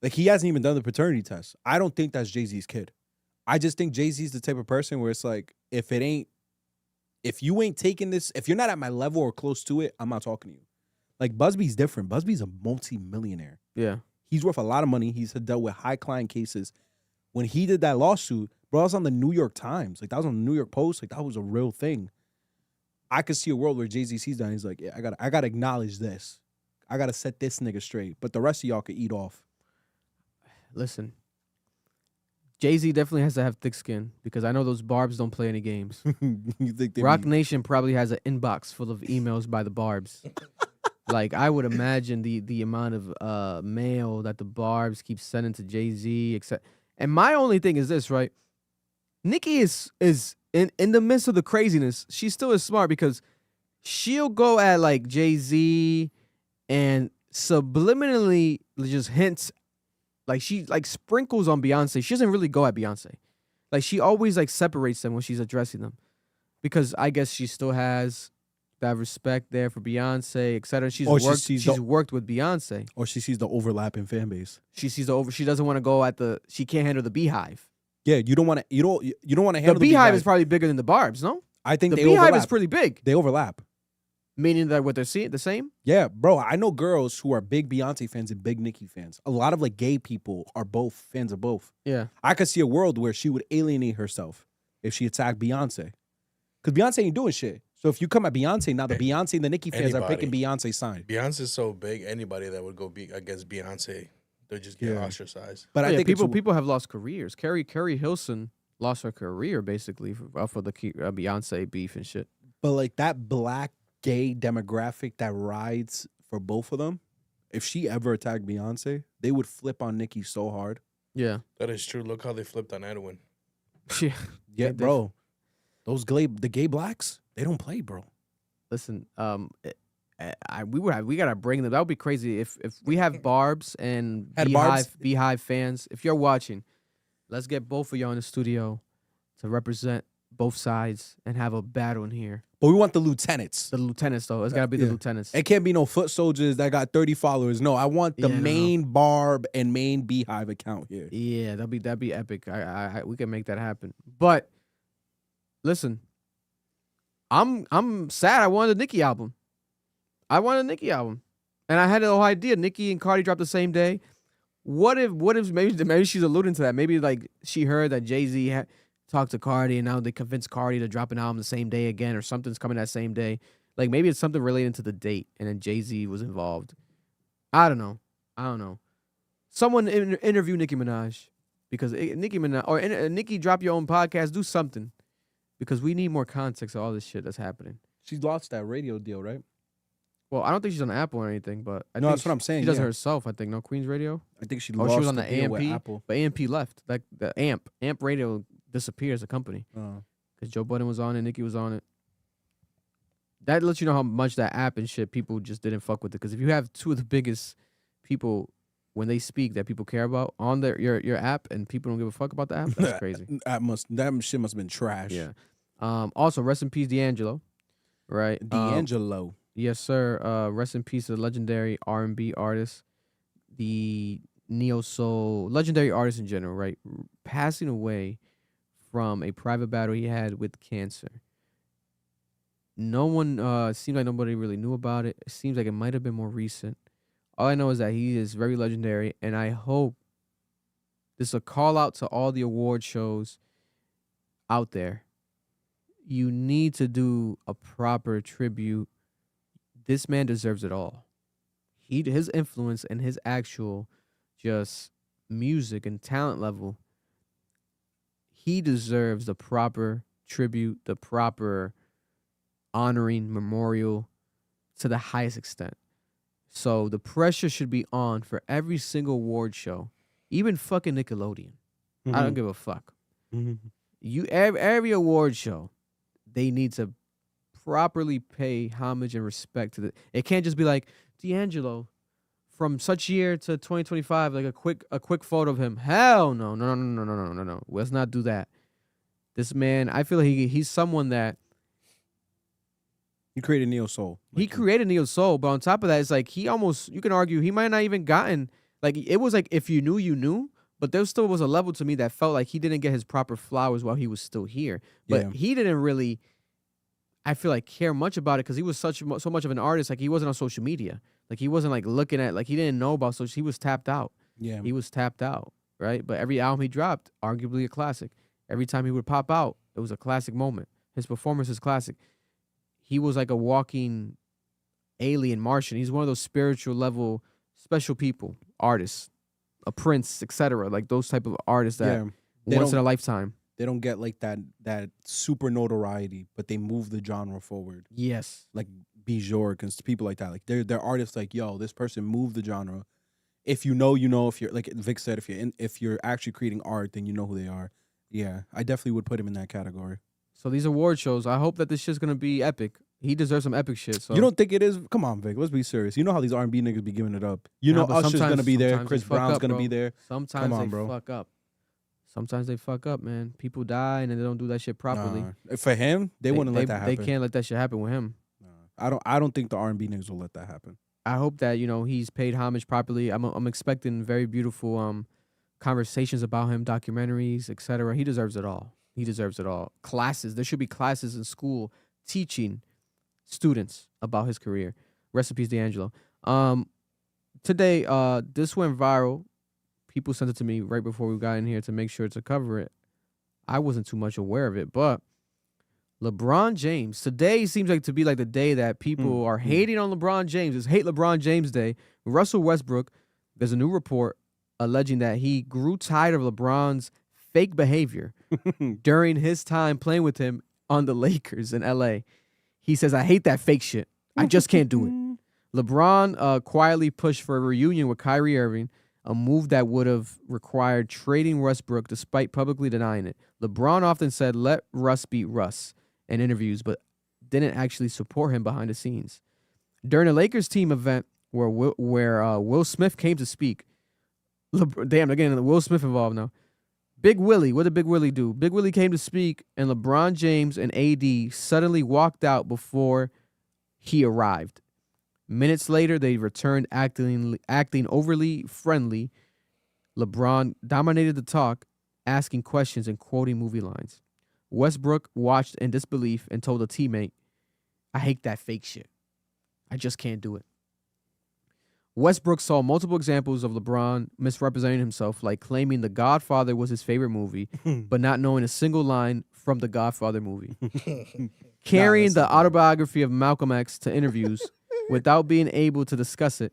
C: Like he hasn't even done the paternity test. I don't think that's Jay-Z's kid. I just think Jay-Z's the type of person where it's like, if you ain't taking this, if you're not at my level or close to it, I'm not talking to you. Like Busby's different. Busby's a multi-millionaire.
A: Yeah.
C: He's worth a lot of money. He's dealt with high client cases. When he did that lawsuit, bro, that was on the New York Times. Like that was on the New York Post. Like that was a real thing. I could see a world where Jay-Z sees that and he's like, yeah, I gotta acknowledge this. I gotta set this nigga straight. But the rest of y'all could eat off.
A: Listen, Jay-Z definitely has to have thick skin because I know those Barbs don't play any games.
C: You think they
A: Rock
C: be-
A: Nation probably has an inbox full of emails by the Barbs. Like I would imagine the amount of mail that the Barbs keep sending to Jay-Z, except. And my only thing is this, right? Nicki is in the midst of the craziness, she still is smart because she'll go at like Jay-Z and subliminally just hints, like she like sprinkles on Beyonce. She doesn't really go at Beyonce. Like she always like separates them when she's addressing them. Because I guess she still has that respect there for Beyonce, etc. She's
C: Or she
A: worked
C: sees
A: she's
C: the-
A: worked with Beyonce.
C: Or she sees the overlapping fan base.
A: She sees the over. She doesn't want to go at the. She can't handle the Beehive.
C: Yeah, you don't want to. You don't want to
A: The
C: handle
A: Beehive is probably bigger than the Barbs. No,
C: I think
A: the
C: they
A: Beehive
C: overlap.
A: is pretty big.
C: They overlap.
A: Meaning that what they're seeing the same.
C: Yeah, bro. I know girls who are big Beyonce fans and big Nicki fans. A lot of like gay people are both fans of both.
A: Yeah,
C: I could see a world where she would alienate herself if she attacked Beyonce, because Beyonce ain't doing shit. So if you come at Beyonce now, the Beyonce and the Nicki fans are
B: Anybody.
C: picking Beyonce's side.
B: Beyonce's so big, anybody that would go against Beyonce, they're just getting
C: Yeah.
B: ostracized.
C: But
A: Oh,
C: I
A: yeah,
C: think
A: people have lost careers. Carrie Hilson lost her career basically for the Beyonce beef and shit.
C: But like that black gay demographic that rides for both of them, if she ever attacked Beyonce, they would flip on Nicki so hard.
A: Yeah,
B: That is true. Look how they flipped on Edwin.
A: yeah.
C: Yeah,
A: They-
C: bro. Those the gay blacks, they don't play, bro.
A: Listen, we gotta bring them. That would be crazy if we have Barbs and
C: Had Barbs?
A: Beehive fans. If you're watching, let's get both of y'all in the studio to represent both sides and have a battle in here.
C: But we want the lieutenants.
A: The lieutenants, though, it's gotta be the
C: Yeah.
A: lieutenants.
C: It can't be no foot soldiers that got 30 followers. No, I want the
A: Yeah, no.
C: main Barb and main Beehive account here.
A: Yeah, that'd be epic. We can make that happen. But listen, I'm sad. I wanted a Nicki album. And I had the whole idea. Nicki and Carti dropped the same day. What if maybe she's alluding to that? Maybe like she heard that Jay-Z talked to Carti and now they convinced Carti to drop an album the same day again, or something's coming that same day. Like maybe it's something related to the date and then Jay-Z was involved. I don't know. Someone interview Nicki Minaj because Nicki Minaj or Nicki, drop your own podcast, do something because we need more context of all this shit that's happening.
C: She lost that radio deal, right?
A: Well, I don't think she's on Apple or anything, but I
C: No,
A: think
C: that's what I'm saying.
A: She does it
C: yeah.
A: herself, I think. No, Queen's Radio.
C: I think she
A: Oh,
C: lost
A: she was on the
C: deal with
A: AMP?
C: Apple.
A: But AMP left. Like the AMP Radio disappeared as a company because Joe Budden was on it, Nicki was on it. That lets you know how much that app and shit people just didn't fuck with it. Because if you have two of the biggest people when they speak that people care about on your app and people don't give a fuck about the app, that's crazy.
C: That shit must have been trash.
A: Yeah. Also, rest in peace, D'Angelo. Right.
C: D'Angelo.
A: Yes, sir. Rest in peace to the legendary R&B artist, the neo soul, legendary artist in general, right? Passing away from a private battle he had with cancer. No one, seemed like nobody really knew about it. It seems like it might have been more recent. All I know is that he is very legendary, and I hope this is a call out to all the award shows out there. You need to do a proper tribute. This man deserves it all. His influence and his actual just music and talent level, he deserves the proper tribute, the proper honoring memorial. to the highest extent. So the pressure should be on for every single award show, even fucking Nickelodeon. I don't give a fuck. Every award show, they need to properly pay homage and respect to the. It can't just be like D'Angelo from such year to 2025, like a quick photo of him. Hell no. Let's not do that. This man, I feel like he's someone that
C: He created Neo Soul.
A: he created Neo Soul, but on top of that, it's like he almost, you can argue he might not even gotten, like it was like if you knew, you knew, but there still was a level to me that felt like he didn't get his proper flowers while he was still here. But he didn't really, I feel like, care much about it because he was so much of an artist. Like he wasn't on social media. Like he wasn't like looking at, like he didn't know about social. He was tapped out.
C: Yeah.
A: He was tapped out, right? But every album he dropped, arguably a classic. Every time he would pop out, it was a classic moment. His performance is classic. He was like a walking alien Martian. He's one of those spiritual level special people, artists, a Prince, etc. Like those type of artists that once in a lifetime.
C: They don't get like that super notoriety, but they move the genre forward.
A: Yes.
C: Like Bjork and people like that. Like they're artists like, yo, this person moved the genre. If you know, you know. If you're like Vic said, if you're actually creating art, then you know who they are. Yeah, I definitely would put him in that category.
A: So these award shows, I hope that this shit's gonna be epic. He deserves some epic shit. So
C: you don't think it is? Come on, Vic. Let's be serious. You know how these R&B niggas be giving it up. You know Usher's gonna be there. Chris Brown's gonna be there.
A: Sometimes they fuck up. Sometimes they fuck up, man. People die and they don't do that shit properly.
C: For him, they wouldn't let that happen.
A: They can't let that shit happen with him.
C: I don't think the R&B niggas will let that happen.
A: I hope that, you know, he's paid homage properly. I'm expecting very beautiful conversations about him, documentaries, etc. He deserves it all. He deserves it all. Classes. There should be classes in school teaching students about his career. Rest in peace, D'Angelo. Today, this went viral. People sent it to me right before we got in here to make sure to cover it. I wasn't too much aware of it, but LeBron James. Today seems like to be like the day that people are hating on LeBron James. It's Hate LeBron James Day. Russell Westbrook, there's a new report alleging that he grew tired of LeBron's fake behavior during his time playing with him on the Lakers in LA. He says, I hate that fake shit. I just can't do it. LeBron quietly pushed for a reunion with Kyrie Irving, a move that would have required trading Westbrook despite publicly denying it. LeBron often said, let Russ beat Russ in interviews, but didn't actually support him behind the scenes. During a Lakers team event where Will Smith came to speak, damn, again, Will Smith involved now. Big Willie, what did Big Willie do? Big Willie came to speak, and LeBron James and AD suddenly walked out before he arrived. Minutes later, they returned acting overly friendly. LeBron dominated the talk, asking questions and quoting movie lines. Westbrook watched in disbelief and told a teammate, I hate that fake shit. I just can't do it. Westbrook saw multiple examples of LeBron misrepresenting himself, like claiming The Godfather was his favorite movie, but not knowing a single line from The Godfather movie. Carrying the autobiography of Malcolm X to interviews without being able to discuss it,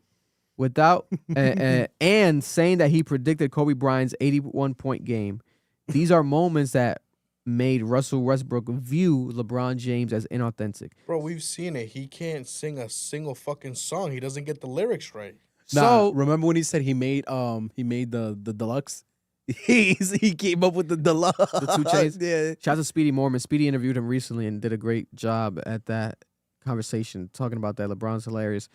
A: and saying that he predicted Kobe Bryant's 81-point game. These are moments that made Russell Westbrook view LeBron James as inauthentic.
B: Bro, we've seen it. He can't sing a single fucking song. He doesn't get the lyrics right.
C: So remember when he said he made the deluxe? He came up with the deluxe.
A: The 2 Chainz.
C: Yeah.
A: Shout out to Speedy Mormon. Speedy interviewed him recently and did a great job at that conversation, talking about that. LeBron's hilarious.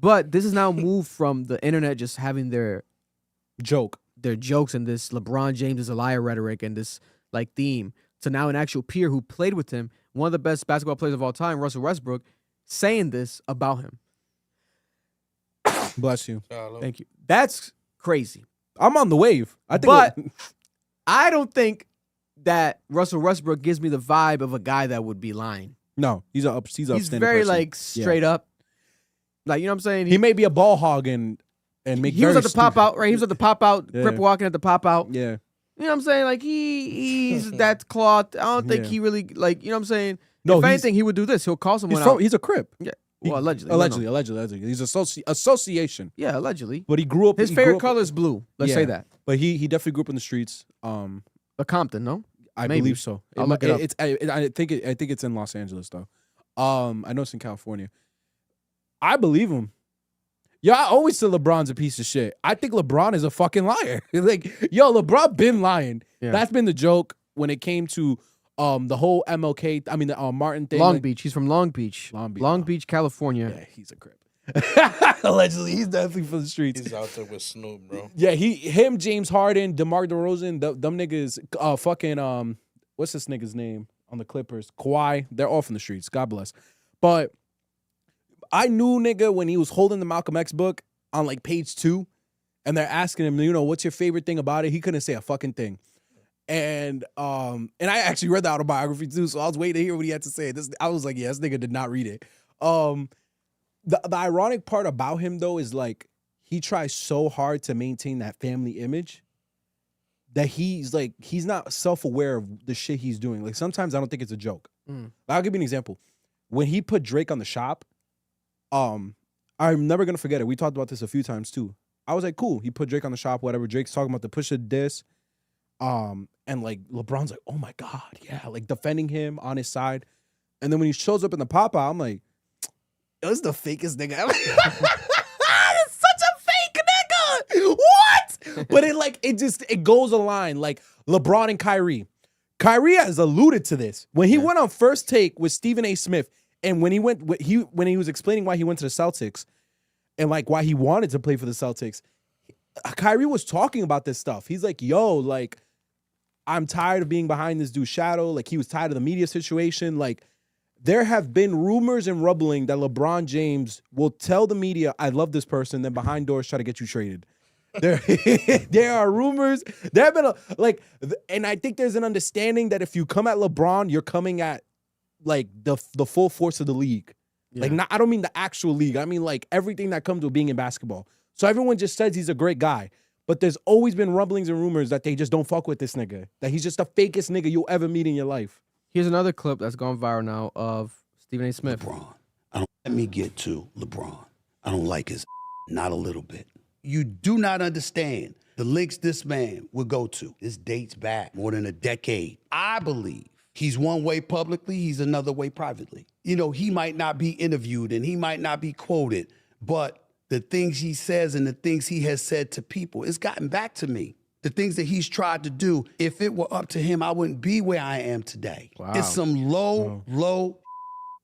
A: But this is now moved from the internet just having their jokes and this LeBron James is a liar rhetoric and this like theme to now an actual peer who played with him, one of the best basketball players of all time, Russell Westbrook, saying this about him.
C: Bless you.
A: Thank you. That's crazy.
C: I'm on the wave. But
A: I don't think that Russell Westbrook gives me the vibe of a guy that would be lying.
C: No, he's
A: very
C: person.
A: like straight up. Like, you know what I'm saying?
C: He may be a ball hog and make
A: he was at the pop out, right? He was at the pop out, Crip walking at the pop out.
C: Yeah.
A: You know what I'm saying? Like he's that cloth. I don't think he really like, you know what I'm saying?
C: No,
A: if anything, he would do this. He'll call someone out.
C: He's a Crip.
A: Yeah. Well, allegedly.
C: Allegedly. He's association.
A: Yeah, allegedly.
C: But he grew up.
A: His favorite color is blue. Let's say that.
C: But he definitely grew up in the streets.
A: A Compton, no?
C: I believe so.
A: I'll look it up.
C: I think it's in Los Angeles though. I know it's in California. I believe him. Yeah, I always say LeBron's a piece of shit. I think LeBron is a fucking liar. Like, yo, LeBron been lying.
A: Yeah.
C: That's been the joke when it came to the whole MLK. I mean, the Martin thing.
A: Long
C: like,
A: Beach. He's from Long Beach.
C: Long
A: Beach, California.
C: Yeah, he's a crip. Allegedly, he's definitely from the streets.
B: He's out there with Snoop, bro.
C: Yeah, him, James Harden, DeMar DeRozan, them niggas, fucking what's this nigga's name on the Clippers? Kawhi. They're all from the streets. God bless. But I knew nigga when he was holding the Malcolm X book on like page 2, and they're asking him, you know, what's your favorite thing about it? He couldn't say a fucking thing. And I actually read the autobiography too, so I was waiting to hear what he had to say. I was like, yeah, this nigga did not read it. The ironic part about him though is like he tries so hard to maintain that family image that he's not self-aware of the shit he's doing. Like sometimes I don't think it's a joke. I'll give you an example. When he put Drake on the shop, I'm never gonna forget it. We talked about this a few times too. I was like, cool. He put Drake on the shop, whatever. Drake's talking about the Pusha diss. And like LeBron's like, oh my God, yeah, like defending him on his side. And then when he shows up in the pop out, I'm like, this is the fakest nigga ever. It's such a fake nigga. What? But it goes a line like LeBron and Kyrie. Kyrie has alluded to this when he went on First Take with Stephen A. Smith, and when he was explaining why he went to the Celtics and like why he wanted to play for the Celtics, Kyrie was talking about this stuff. He's like, yo, like, I'm tired of being behind this dude's shadow. Like, he was tired of the media situation. Like, there have been rumors and rumbling that LeBron James will tell the media, I love this person, then behind doors try to get you traded. There are rumors. There have been and I think there's an understanding that if you come at LeBron, you're coming at like the full force of the league. Yeah. Like, I don't mean the actual league. I mean like everything that comes with being in basketball. So everyone just says he's a great guy. But there's always been rumblings and rumors that they just don't fuck with this nigga. That he's just the fakest nigga you'll ever meet in your life.
A: Here's another clip that's gone viral now of Stephen A. Smith.
G: LeBron. Let me get to LeBron. I don't like his not a little bit. You do not understand the links this man would go to. This dates back more than a decade. I believe he's one way publicly, he's another way privately. You know, he might not be interviewed and he might not be quoted, but the things he says and the things he has said to people, it's gotten back to me. The things that he's tried to do, if it were up to him, I wouldn't be where I am today.
A: Wow.
G: It's some low.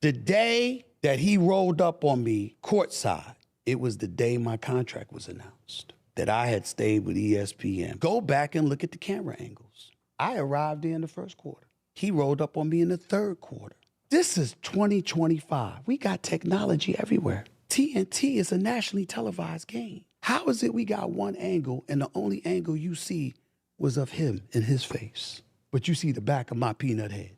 G: The day that he rolled up on me courtside, it was the day my contract was announced, that I had stayed with ESPN. Go back and look at the camera angles. I arrived there in the first quarter. He rolled up on me in the third quarter. This is 2025. We got technology everywhere. TNT is a nationally televised game. How is it we got one angle and the only angle you see was of him and his face, but you see the back of my peanut head?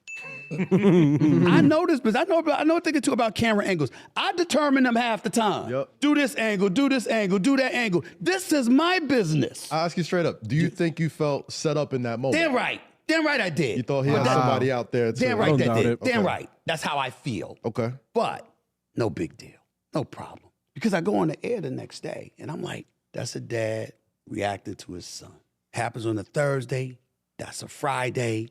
G: I know this, but I know a thing or two about camera angles. I determine them half the time.
H: Yep.
G: Do this angle, do that angle. This is my business.
H: I ask you straight up, do you think you felt set up in that moment?
G: Damn right I did.
H: You thought he had somebody out there too?
G: Damn right that did.
H: Okay.
G: Damn right. That's how I feel.
H: Okay.
G: But no big deal. No problem. Because I go on the air the next day and I'm like, that's a dad reacting to his son. Happens on a Thursday. That's a Friday.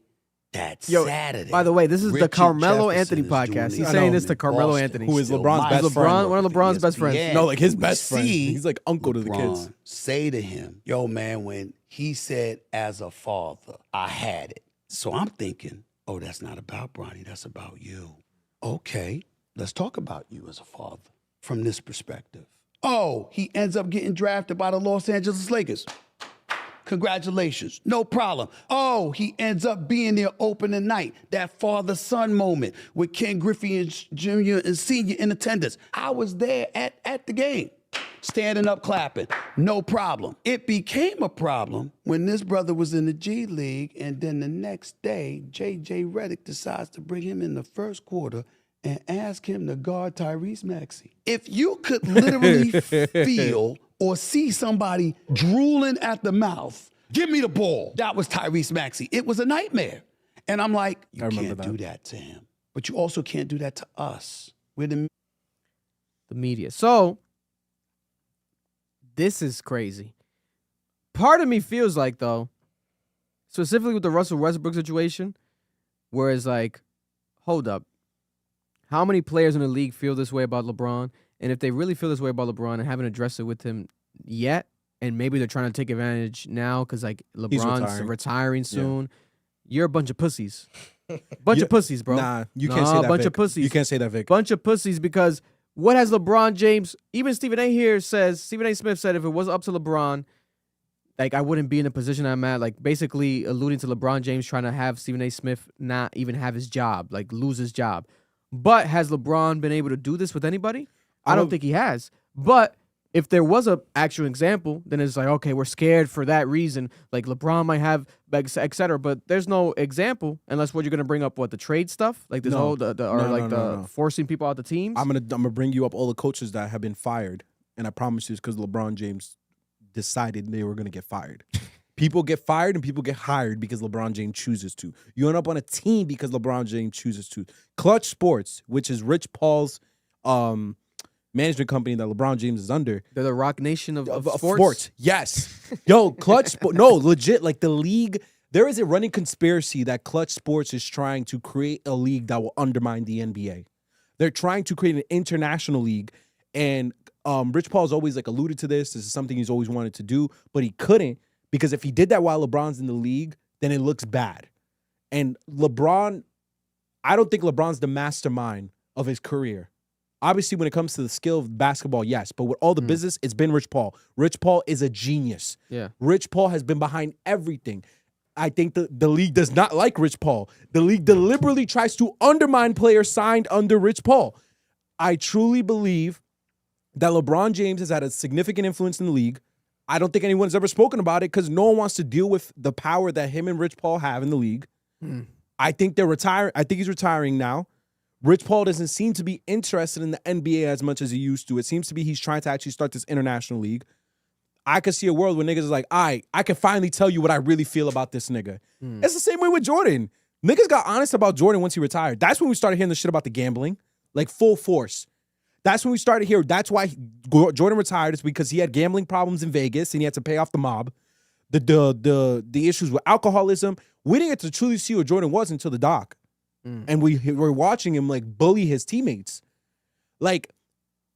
G: That's Saturday.
A: By the way, this is the
G: Richard
A: Carmelo
G: Jefferson
A: Anthony
G: is
A: podcast.
G: doing
A: He's
G: it
A: saying this
G: in
A: to Carmelo
G: Boston.
A: Anthony.
C: Who is
G: Still
C: LeBron's
G: my
C: best friend.
A: One of LeBron's best friends.
G: ESPN.
C: No, like his
G: We
C: best friend.
G: see
C: He's like uncle to the kids.
G: LeBron say to him, yo, man, when he said, as a father, I had it. So I'm thinking, oh, that's not about Bronny. That's about you. Okay, let's talk about you as a father from this perspective. Oh, he ends up getting drafted by the Los Angeles Lakers. Congratulations, no problem. Oh, he ends up being there opening night, that father-son moment with Ken Griffey Jr. and Sr. in attendance. I was there at the game, standing up, clapping, no problem. It became a problem when this brother was in the G League, and then the next day, J.J. Redick decides to bring him in the first quarter and ask him to guard Tyrese Maxey. If you could literally feel or see somebody drooling at the mouth, give me the ball. That was Tyrese Maxey. It was a nightmare. And I'm like, you can't do that to him. But you also can't do that to us. We're the
A: media. So, this is crazy. Part of me feels like, though, specifically with the Russell Westbrook situation, where it's like, hold up. How many players in the league feel this way about LeBron? And if they really feel this way about LeBron and haven't addressed it with him yet, and maybe they're trying to take advantage now because like LeBron's retiring soon, you're a bunch of pussies. Bunch of pussies, bro.
C: Nah, you can't say that.
A: Bunch
C: Vic.
A: of pussies.
C: You can't say that, Vic.
A: Bunch of pussies because what has LeBron James? Even Stephen A. here says, Stephen A. Smith said if it was up to LeBron, like I wouldn't be in the position I'm at. Like basically alluding to LeBron James trying to have Stephen A. Smith not even have his job, like lose his job. But has LeBron been able to do this with anybody? I don't think he has. But if there was a actual example, then it's like, okay, we're scared for that reason. Like LeBron might have, et cetera. But there's no example unless what you're gonna bring up, what the trade stuff, like this whole forcing people out the teams.
C: I'm gonna bring you up all the coaches that have been fired, and I promise you, it's because LeBron James decided they were gonna get fired. People get fired and people get hired because LeBron James chooses to. You end up on a team because LeBron James chooses to. Clutch Sports, which is Rich Paul's management company that LeBron James is under.
A: They're the Rock Nation of
C: sports. Yes. Yo, Clutch Sports. No, legit. Like the league, there is a running conspiracy that Clutch Sports is trying to create a league that will undermine the NBA. They're trying to create an international league. And Rich Paul's always like alluded to this. This is something he's always wanted to do, but he couldn't because if he did that while LeBron's in the league, then it looks bad. And LeBron, I don't think LeBron's the mastermind of his career. Obviously, when it comes to the skill of basketball, yes. But with all the business, it's been Rich Paul. Rich Paul is a genius.
A: Yeah.
C: Rich Paul has been behind everything. I think the league does not like Rich Paul. The league deliberately tries to undermine players signed under Rich Paul. I truly believe that LeBron James has had a significant influence in the league. I don't think anyone's ever spoken about it because no one wants to deal with the power that him and Rich Paul have in the league. I think they're retiring. I think he's retiring now. Rich Paul doesn't seem to be interested in the NBA as much as he used to. It seems to be he's trying to actually start this international league. I could see a world where niggas is like, I can finally tell you what I really feel about this nigga. It's the same way with Jordan. Niggas got honest about Jordan once he retired. That's when we started hearing the shit about the gambling, like full force. That's when we started hearing. That's why Jordan retired. Is because he had gambling problems in Vegas and he had to pay off the mob. The issues with alcoholism. We didn't get to truly see what Jordan was until the doc. And we were watching him like bully his teammates. Like,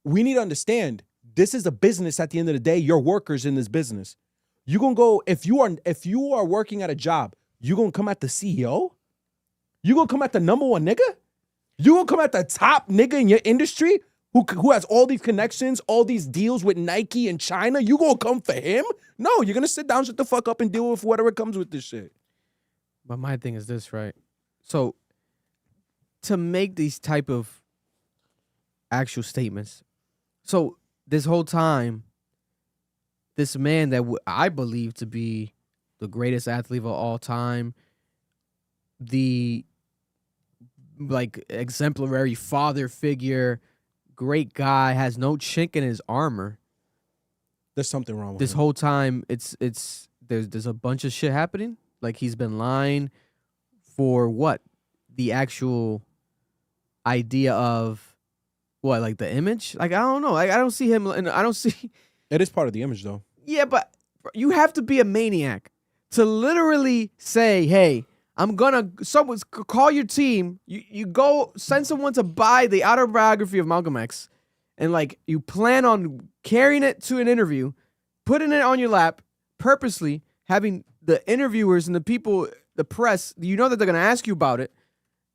C: we need to understand this is a business at the end of the day. You're workers in this business. You gonna go, if you are working at a job, you gonna come at the CEO? You gonna come at the number one nigga? You gonna come at the top nigga in your industry who has all these connections, all these deals with Nike and China? You gonna come for him? No, you're gonna sit down, shut the fuck up and deal with whatever comes with this shit.
A: But my thing is this, right? So to make these type of actual statements, so this whole time, this man that I believe to be the greatest athlete of all time, the like exemplary father figure, great guy, has no chink in his armor.
C: There's something wrong with
A: this
C: him.
A: whole time. There's a bunch of shit happening. Like he's been lying for what? The actual idea of what, like the image? Like I don't know. Like I don't see him, and I don't see.
C: It is part of the image, though.
A: Yeah, but you have to be a maniac to literally say, "Hey, I'm gonna call your team. You go send someone to buy the autobiography of Malcolm X, and like you plan on carrying it to an interview, putting it on your lap, purposely having the interviewers and the people, the press, you know that they're gonna ask you about it,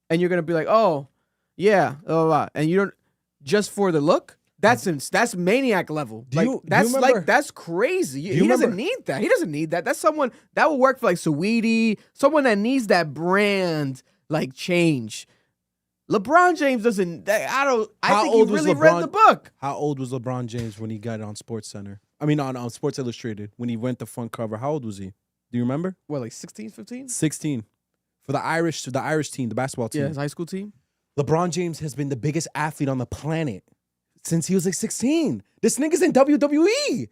A: and you're gonna be like, oh, yeah, blah, blah, blah. And you don't just for the look." That's maniac level. That's crazy. He doesn't need that. He doesn't need that. That's someone that will work for like Saweetie, someone that needs that brand like change. LeBron James doesn't. I think he really read the book.
C: How old was LeBron James when he got on SportsCenter? I mean, on Sports Illustrated when he went the front cover. How old was he? Do you remember?
A: What, like 16, 15?
C: 16 for the Irish team, the basketball team.
A: Yeah, his high school team.
C: LeBron James has been the biggest athlete on the planet since he was like 16. This nigga's in WWE.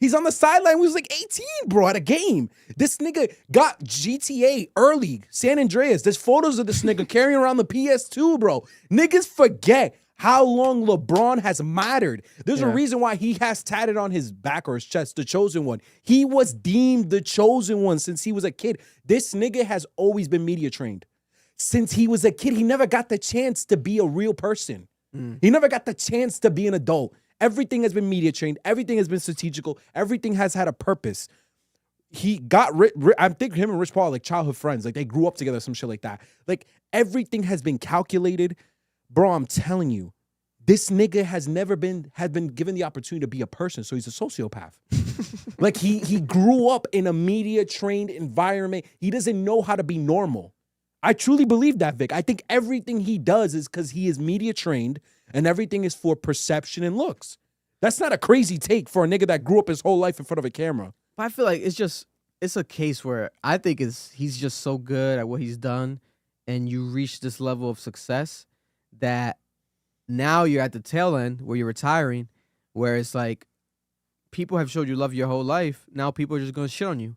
C: He's on the sideline when he was like 18, bro, at a game. This nigga got GTA early, San Andreas. There's photos of this nigga carrying around the PS2, bro. Niggas forget how long LeBron has mattered. There's a reason why he has tatted on his back or his chest, the chosen one. He was deemed the chosen one since he was a kid. This nigga has always been media trained. Since he was a kid, he never got the chance to be a real person. He never got the chance to be an adult. Everything has been media trained. Everything has been strategical. Everything has had a purpose. He got I think him and Rich Paul are like childhood friends. Like they grew up together, some shit like that. Like everything has been calculated. Bro, I'm telling you, this nigga has never been given the opportunity to be a person, so he's a sociopath. Like he grew up in a media trained environment. He doesn't know how to be normal. I truly believe that, Vic. I think everything he does is because he is media trained and everything is for perception and looks. That's not a crazy take for a nigga that grew up his whole life in front of a camera.
A: But I feel like it's a case where I think he's just so good at what he's done, and you reach this level of success that now you're at the tail end where you're retiring, where it's like people have showed you love your whole life. Now people are just gonna shit on you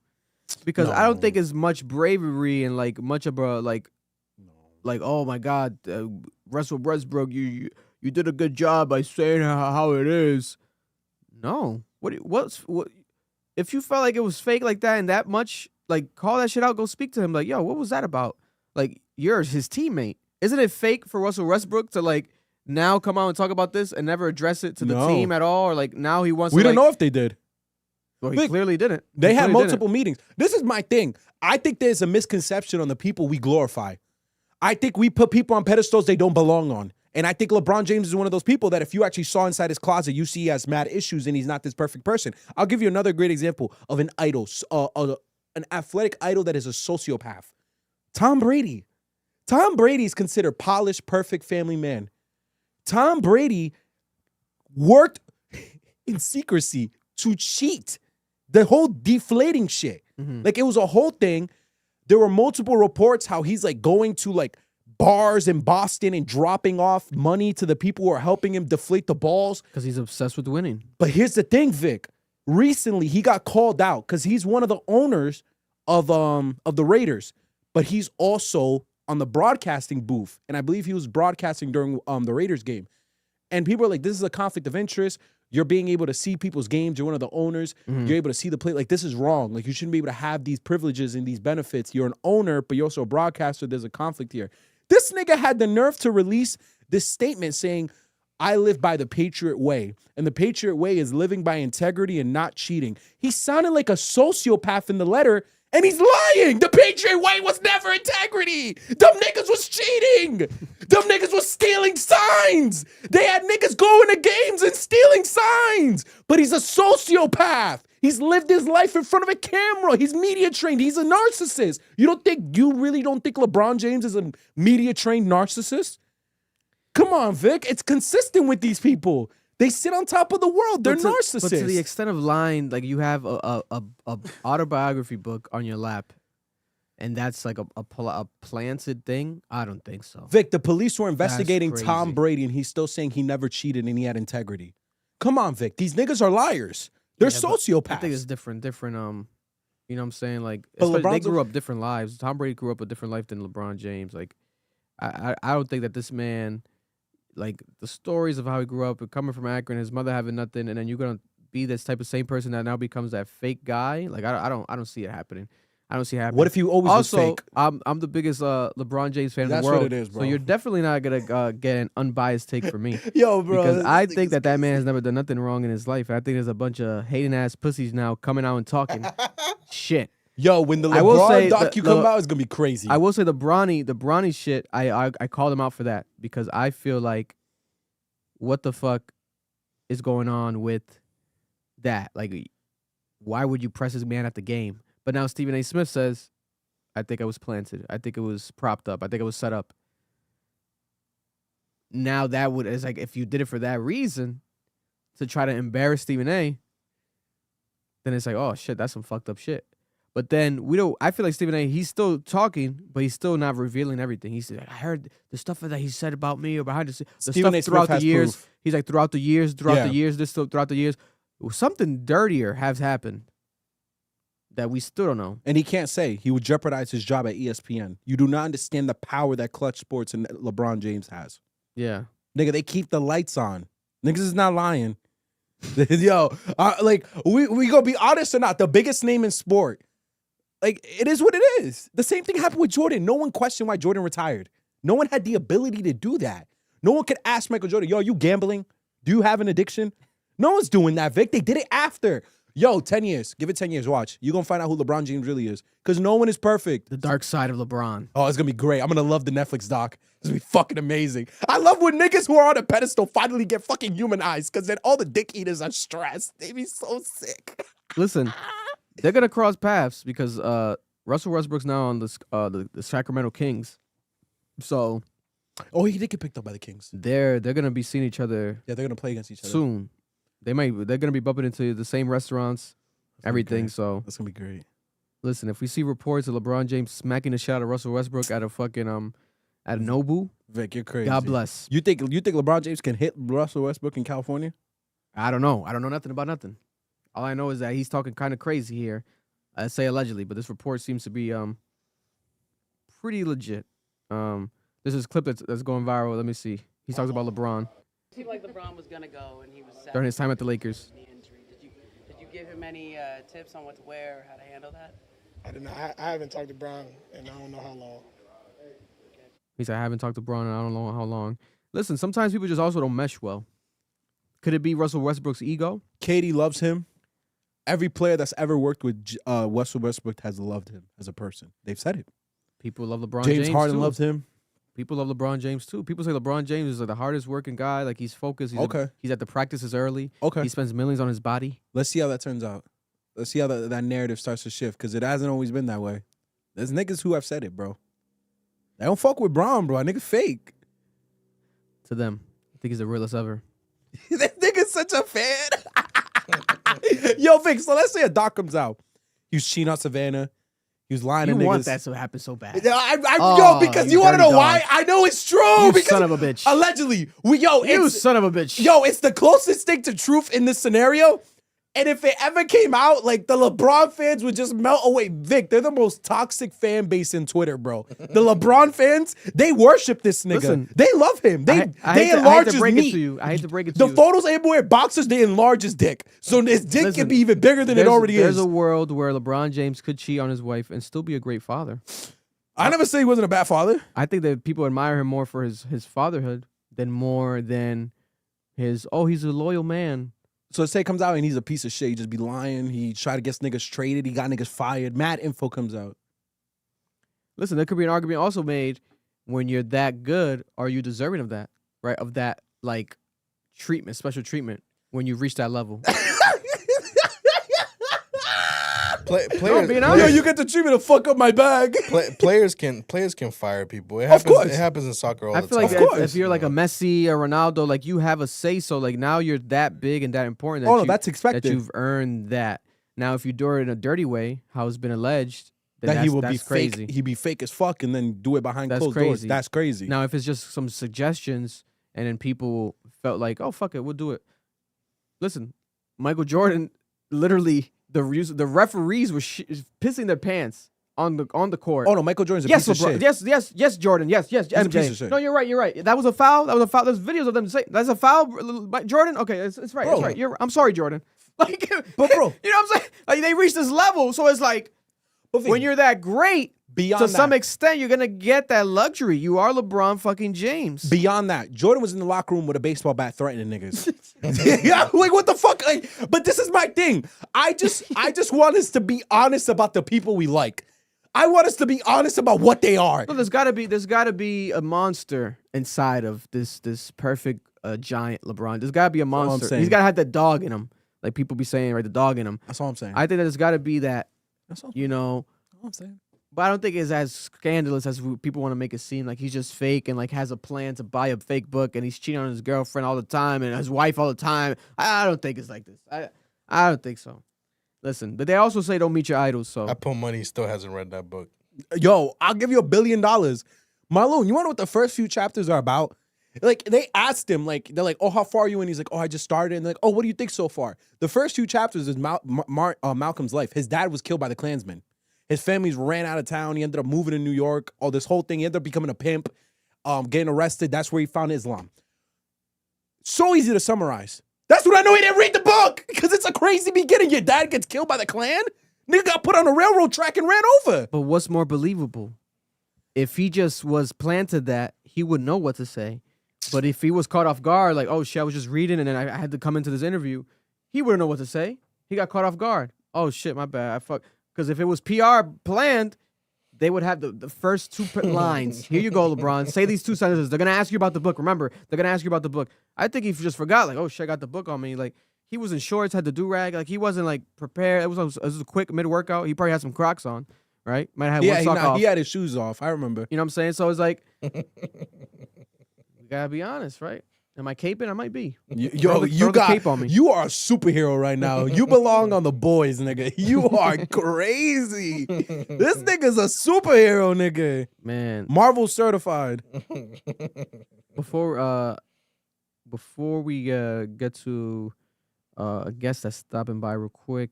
A: because I don't think it's much bravery and like much of a like oh my God, Russell Westbrook, you did a good job by saying how it is. No, what if you felt like it was fake like that and that much, like call that shit out, go speak to him, like yo, what was that about? Like you're his teammate. Isn't it fake for Russell Westbrook to like now come out and talk about this and never address it to the team at all? Or like now he wants
C: We
A: to
C: don't know if they did.
A: Well, he clearly didn't.
C: They had multiple meetings. This is my thing. I think there's a misconception on the people we glorify. I think we put people on pedestals they don't belong on. And I think LeBron James is one of those people that if you actually saw inside his closet, you see he has mad issues and he's not this perfect person. I'll give you another great example of an idol, an athletic idol that is a sociopath. Tom Brady. Tom Brady is considered polished, perfect family man. Tom Brady worked in secrecy to cheat. The whole deflating shit. Like it was a whole thing. There were multiple reports how he's like going to like bars in Boston and dropping off money to the people who are helping him deflate the balls.
A: Because he's obsessed with winning.
C: But here's the thing, Vic. Recently, he got called out because he's one of the owners of the Raiders. But he's also on the broadcasting booth. And I believe he was broadcasting during the Raiders game. And people are like, this is a conflict of interest. You're being able to see people's games. You're one of the owners. You're able to see the play. Like, this is wrong. Like, you shouldn't be able to have these privileges and these benefits. You're an owner, but you're also a broadcaster. There's a conflict here. This nigga had the nerve to release this statement saying, I live by the Patriot way. And the Patriot way is living by integrity and not cheating. He sounded like a sociopath in the letter, and he's lying. The Patriot way was never integrity. Them niggas was cheating. Them niggas was stealing signs. They had niggas going to games and stealing signs. But he's a sociopath. He's lived his life in front of a camera. He's media trained. He's a narcissist. You really don't think LeBron James is a media trained narcissist? Come on, Vic. It's consistent with these people. They sit on top of the world. They're narcissists.
A: But to the extent of lying, like you have a autobiography book on your lap, and that's like a planted thing. I don't think so.
C: Vic, the police were investigating Tom Brady, and he's still saying he never cheated and he had integrity. Come on, Vic. These niggas are liars. They're sociopaths.
A: I think it's different. You know what I'm saying? Like, they
C: But
A: grew up different lives. Tom Brady grew up a different life than LeBron James. Like, I don't think that this man, like, the stories of how he grew up, coming from Akron, his mother having nothing, and then you're gonna be this type of same person that now becomes that fake guy. Like, I don't see it happening. I don't see it happening.
C: What if you always was fake?
A: I'm the biggest LeBron James fan in the world.
C: That's what it is, bro.
A: So you're definitely not gonna get an unbiased take from me.
C: Yo, bro.
A: Because I think that man has never done nothing wrong in his life. I think there's a bunch of hating ass pussies now coming out and talking shit.
C: Yo, when the LeBron docu come out, it's gonna be crazy.
A: I will say the Bronny shit. I called him out for that because I feel like, what the fuck is going on with that? Like, why would you press his man at the game? But now Stephen A. Smith says, I think I was planted. I think it was propped up. I think it was set up. Now it's like, if you did it for that reason, to try to embarrass Stephen A., then it's like, oh shit, that's some fucked up shit. But then I feel like Stephen A., he's still talking, but he's still not revealing everything. He's like, I heard the stuff that he said about me or behind the stuff throughout the years. Proof. He's like, throughout the years, throughout the years, something dirtier has happened that we still don't know.
C: And he can't say. He would jeopardize his job at ESPN. You do not understand the power that Clutch Sports and LeBron James has.
A: Yeah.
C: Nigga, they keep the lights on. Niggas is not lying. Yo, like, we gonna be honest or not, the biggest name in sport, like, it is what it is. The same thing happened with Jordan. No one questioned why Jordan retired. No one had the ability to do that. No one could ask Michael Jordan, yo, you gambling? Do you have an addiction? No one's doing that, Vic. They did it after. Yo, 10 years. Give it 10 years. Watch. You're going to find out who LeBron James really is. Because no one is perfect.
A: The dark side of LeBron.
C: Oh, it's going to be great. I'm going to love the Netflix doc. It's going to be fucking amazing. I love when niggas who are on a pedestal finally get fucking humanized because then all the dick eaters are stressed. They be so sick.
A: Listen, they're going to cross paths because Russell Westbrook's now on the Sacramento Kings. So...
C: Oh, he did get picked up by the Kings.
A: They're going to be seeing each other.
C: Yeah, they're going to play against each other.
A: Soon. They're going to be bumping into the same restaurants, everything. So
C: that's going to be great.
A: Listen, if we see reports of LeBron James smacking the shit out of Russell Westbrook at a fucking at a Nobu,
C: Vic, you're crazy.
A: God bless.
C: You think LeBron James can hit Russell Westbrook in California?
A: I don't know. I don't know nothing about nothing. All I know is that he's talking kind of crazy here. I say allegedly, but this report seems to be pretty legit. This is a clip that's going viral. Let me see. He talks about LeBron.
I: It seemed like LeBron was gonna go, and he was sad
A: during his time at the Lakers.
I: Did you give him any tips on what to wear, or how to handle that?
J: I don't know. I haven't talked to Bron, and I don't know how long.
A: He said, I haven't talked to Bron and I don't know how long. Listen, sometimes people just also don't mesh well. Could it be Russell Westbrook's ego?
C: Katie loves him. Every player that's ever worked with Russell Westbrook has loved him as a person. They've said it.
A: People love LeBron James.
C: James Harden
A: too.
C: loves him.
A: People love LeBron James too. People say LeBron James is like the hardest working guy. Like he's focused. He's at the practices early.
C: Okay.
A: He spends millions on his body.
C: Let's see how that turns out. Let's see how that narrative starts to shift because it hasn't always been that way. There's niggas who have said it, bro. They don't fuck with Bron, bro. Nigga fake.
A: To them, I think he's the realest ever.
C: That nigga's such a fan. Yo, Vic, so let's say a doc comes out. He was cheating on Savannah. He was lying to niggas.
A: You want that to happen so bad.
C: Yo, because you want to know why? I know it's true.
A: You
C: because
A: son of a bitch.
C: Allegedly.
A: You son of a bitch.
C: Yo, it's the closest thing to truth in this scenario. And if it ever came out, like the LeBron fans would just melt away. Vic, they're the most toxic fan base in Twitter, bro. The LeBron fans, they worship this nigga. Listen, they love him. They enlarge his meat.
A: I hate to break it to you.
C: The photos able wear boxers, they enlarge his dick. So his dick can be even bigger than it already is.
A: There's a world where LeBron James could cheat on his wife and still be a great father.
C: I never say he wasn't a bad father.
A: I think that people admire him more for his fatherhood than his, he's a loyal man.
C: So say it comes out and he's a piece of shit. He just be lying. He try to get niggas traded. He got niggas fired. Mad info comes out.
A: Listen, there could be an argument also made when you're that good, are you deserving of that? Right? Of that, like, treatment, special treatment when you reach that level.
C: Yo, you get the treatment to fuck up my bag.
B: Players can fire people.
C: Of course.
B: It happens in soccer all the time.
A: I feel like if you're like a Messi or Ronaldo, like you have a say so. Like now you're that big and that important. That
C: that's expected.
A: That you've earned that. Now if you do it in a dirty way, how it's been alleged, then
C: that he will be
A: crazy.
C: Fake. He'd be fake as fuck and then do it behind closed doors. That's crazy.
A: Now if it's just some suggestions and then people felt like, oh fuck it, we'll do it. Listen, Michael Jordan literally. The referees were pissing their pants on the court.
C: Oh no, Michael Jordan's a piece of shit.
A: Yes, Jordan. Yes,
C: He's a piece of shit.
A: No, you're right. That was a foul. There's videos of them saying that's a foul. Jordan. Okay, it's right.
C: Bro.
A: It's right. I'm sorry, Jordan. Like,
C: but bro,
A: you know what I'm saying? Like they reached this level, so it's like when you're that great.
C: Beyond
A: some extent, you're gonna get that luxury. You are LeBron fucking James.
C: Beyond that, Jordan was in the locker room with a baseball bat threatening niggas. Yeah, like what the fuck? Like, but this is my thing. I just want us to be honest about the people we like. I want us to be honest about what they are.
A: No, there's gotta be a monster inside of this perfect giant LeBron. There's gotta be a monster. He's gotta have that dog in him, like people be saying, right? The dog in him.
C: That's all I'm saying.
A: I think that there's gotta be that.
C: That's all.
A: You know.
C: That's all I'm saying.
A: But I don't think it's as scandalous as people want to make it seem. Like he's just fake and like has a plan to buy a fake book and he's cheating on his girlfriend all the time and his wife all the time. I don't think it's like this. I don't think so. Listen, but they also say don't meet your idols. So
B: I put money he still hasn't read that book.
C: Yo, I'll give you $1 billion. Marlon, you want to know what the first few chapters are about? Like they asked him, like they're like, "Oh, how far are you?" And he's like, "Oh, I just started." And they're like, "Oh, what do you think so far?" The first few chapters is Malcolm's life. His dad was killed by the Klansmen. His families ran out of town. He ended up moving to New York. Oh, this whole thing. He ended up becoming a pimp, getting arrested. That's where he found Islam. So easy to summarize. That's when I know he didn't read the book because it's a crazy beginning. Your dad gets killed by the Klan. Nigga got put on a railroad track and ran over.
A: But what's more believable? If he just was planted that, he would know what to say. But if he was caught off guard, like, oh shit, I was just reading and then I had to come into this interview, he wouldn't know what to say. He got caught off guard. Oh shit, my bad. I fuck. Because if it was PR planned, they would have the first two lines. Here you go, LeBron. Say these two sentences. They're gonna ask you about the book. Remember, they're gonna ask you about the book. I think he just forgot. Like, oh shit, I got the book on me. Like, he was in shorts, had the do-rag. Like, he wasn't like prepared. It was a quick mid-workout. He probably had some Crocs on, right? Might have one sock off.
C: He had his shoes off. I remember.
A: You know what I'm saying? So it's like, we gotta be honest, right? Am I caping? I might be.
C: Throw the cape on me. You are a superhero right now. You belong on The Boys, nigga. You are crazy. This nigga's a superhero, nigga.
A: Man.
C: Marvel certified.
A: Before we get to a guest that's stopping by real quick,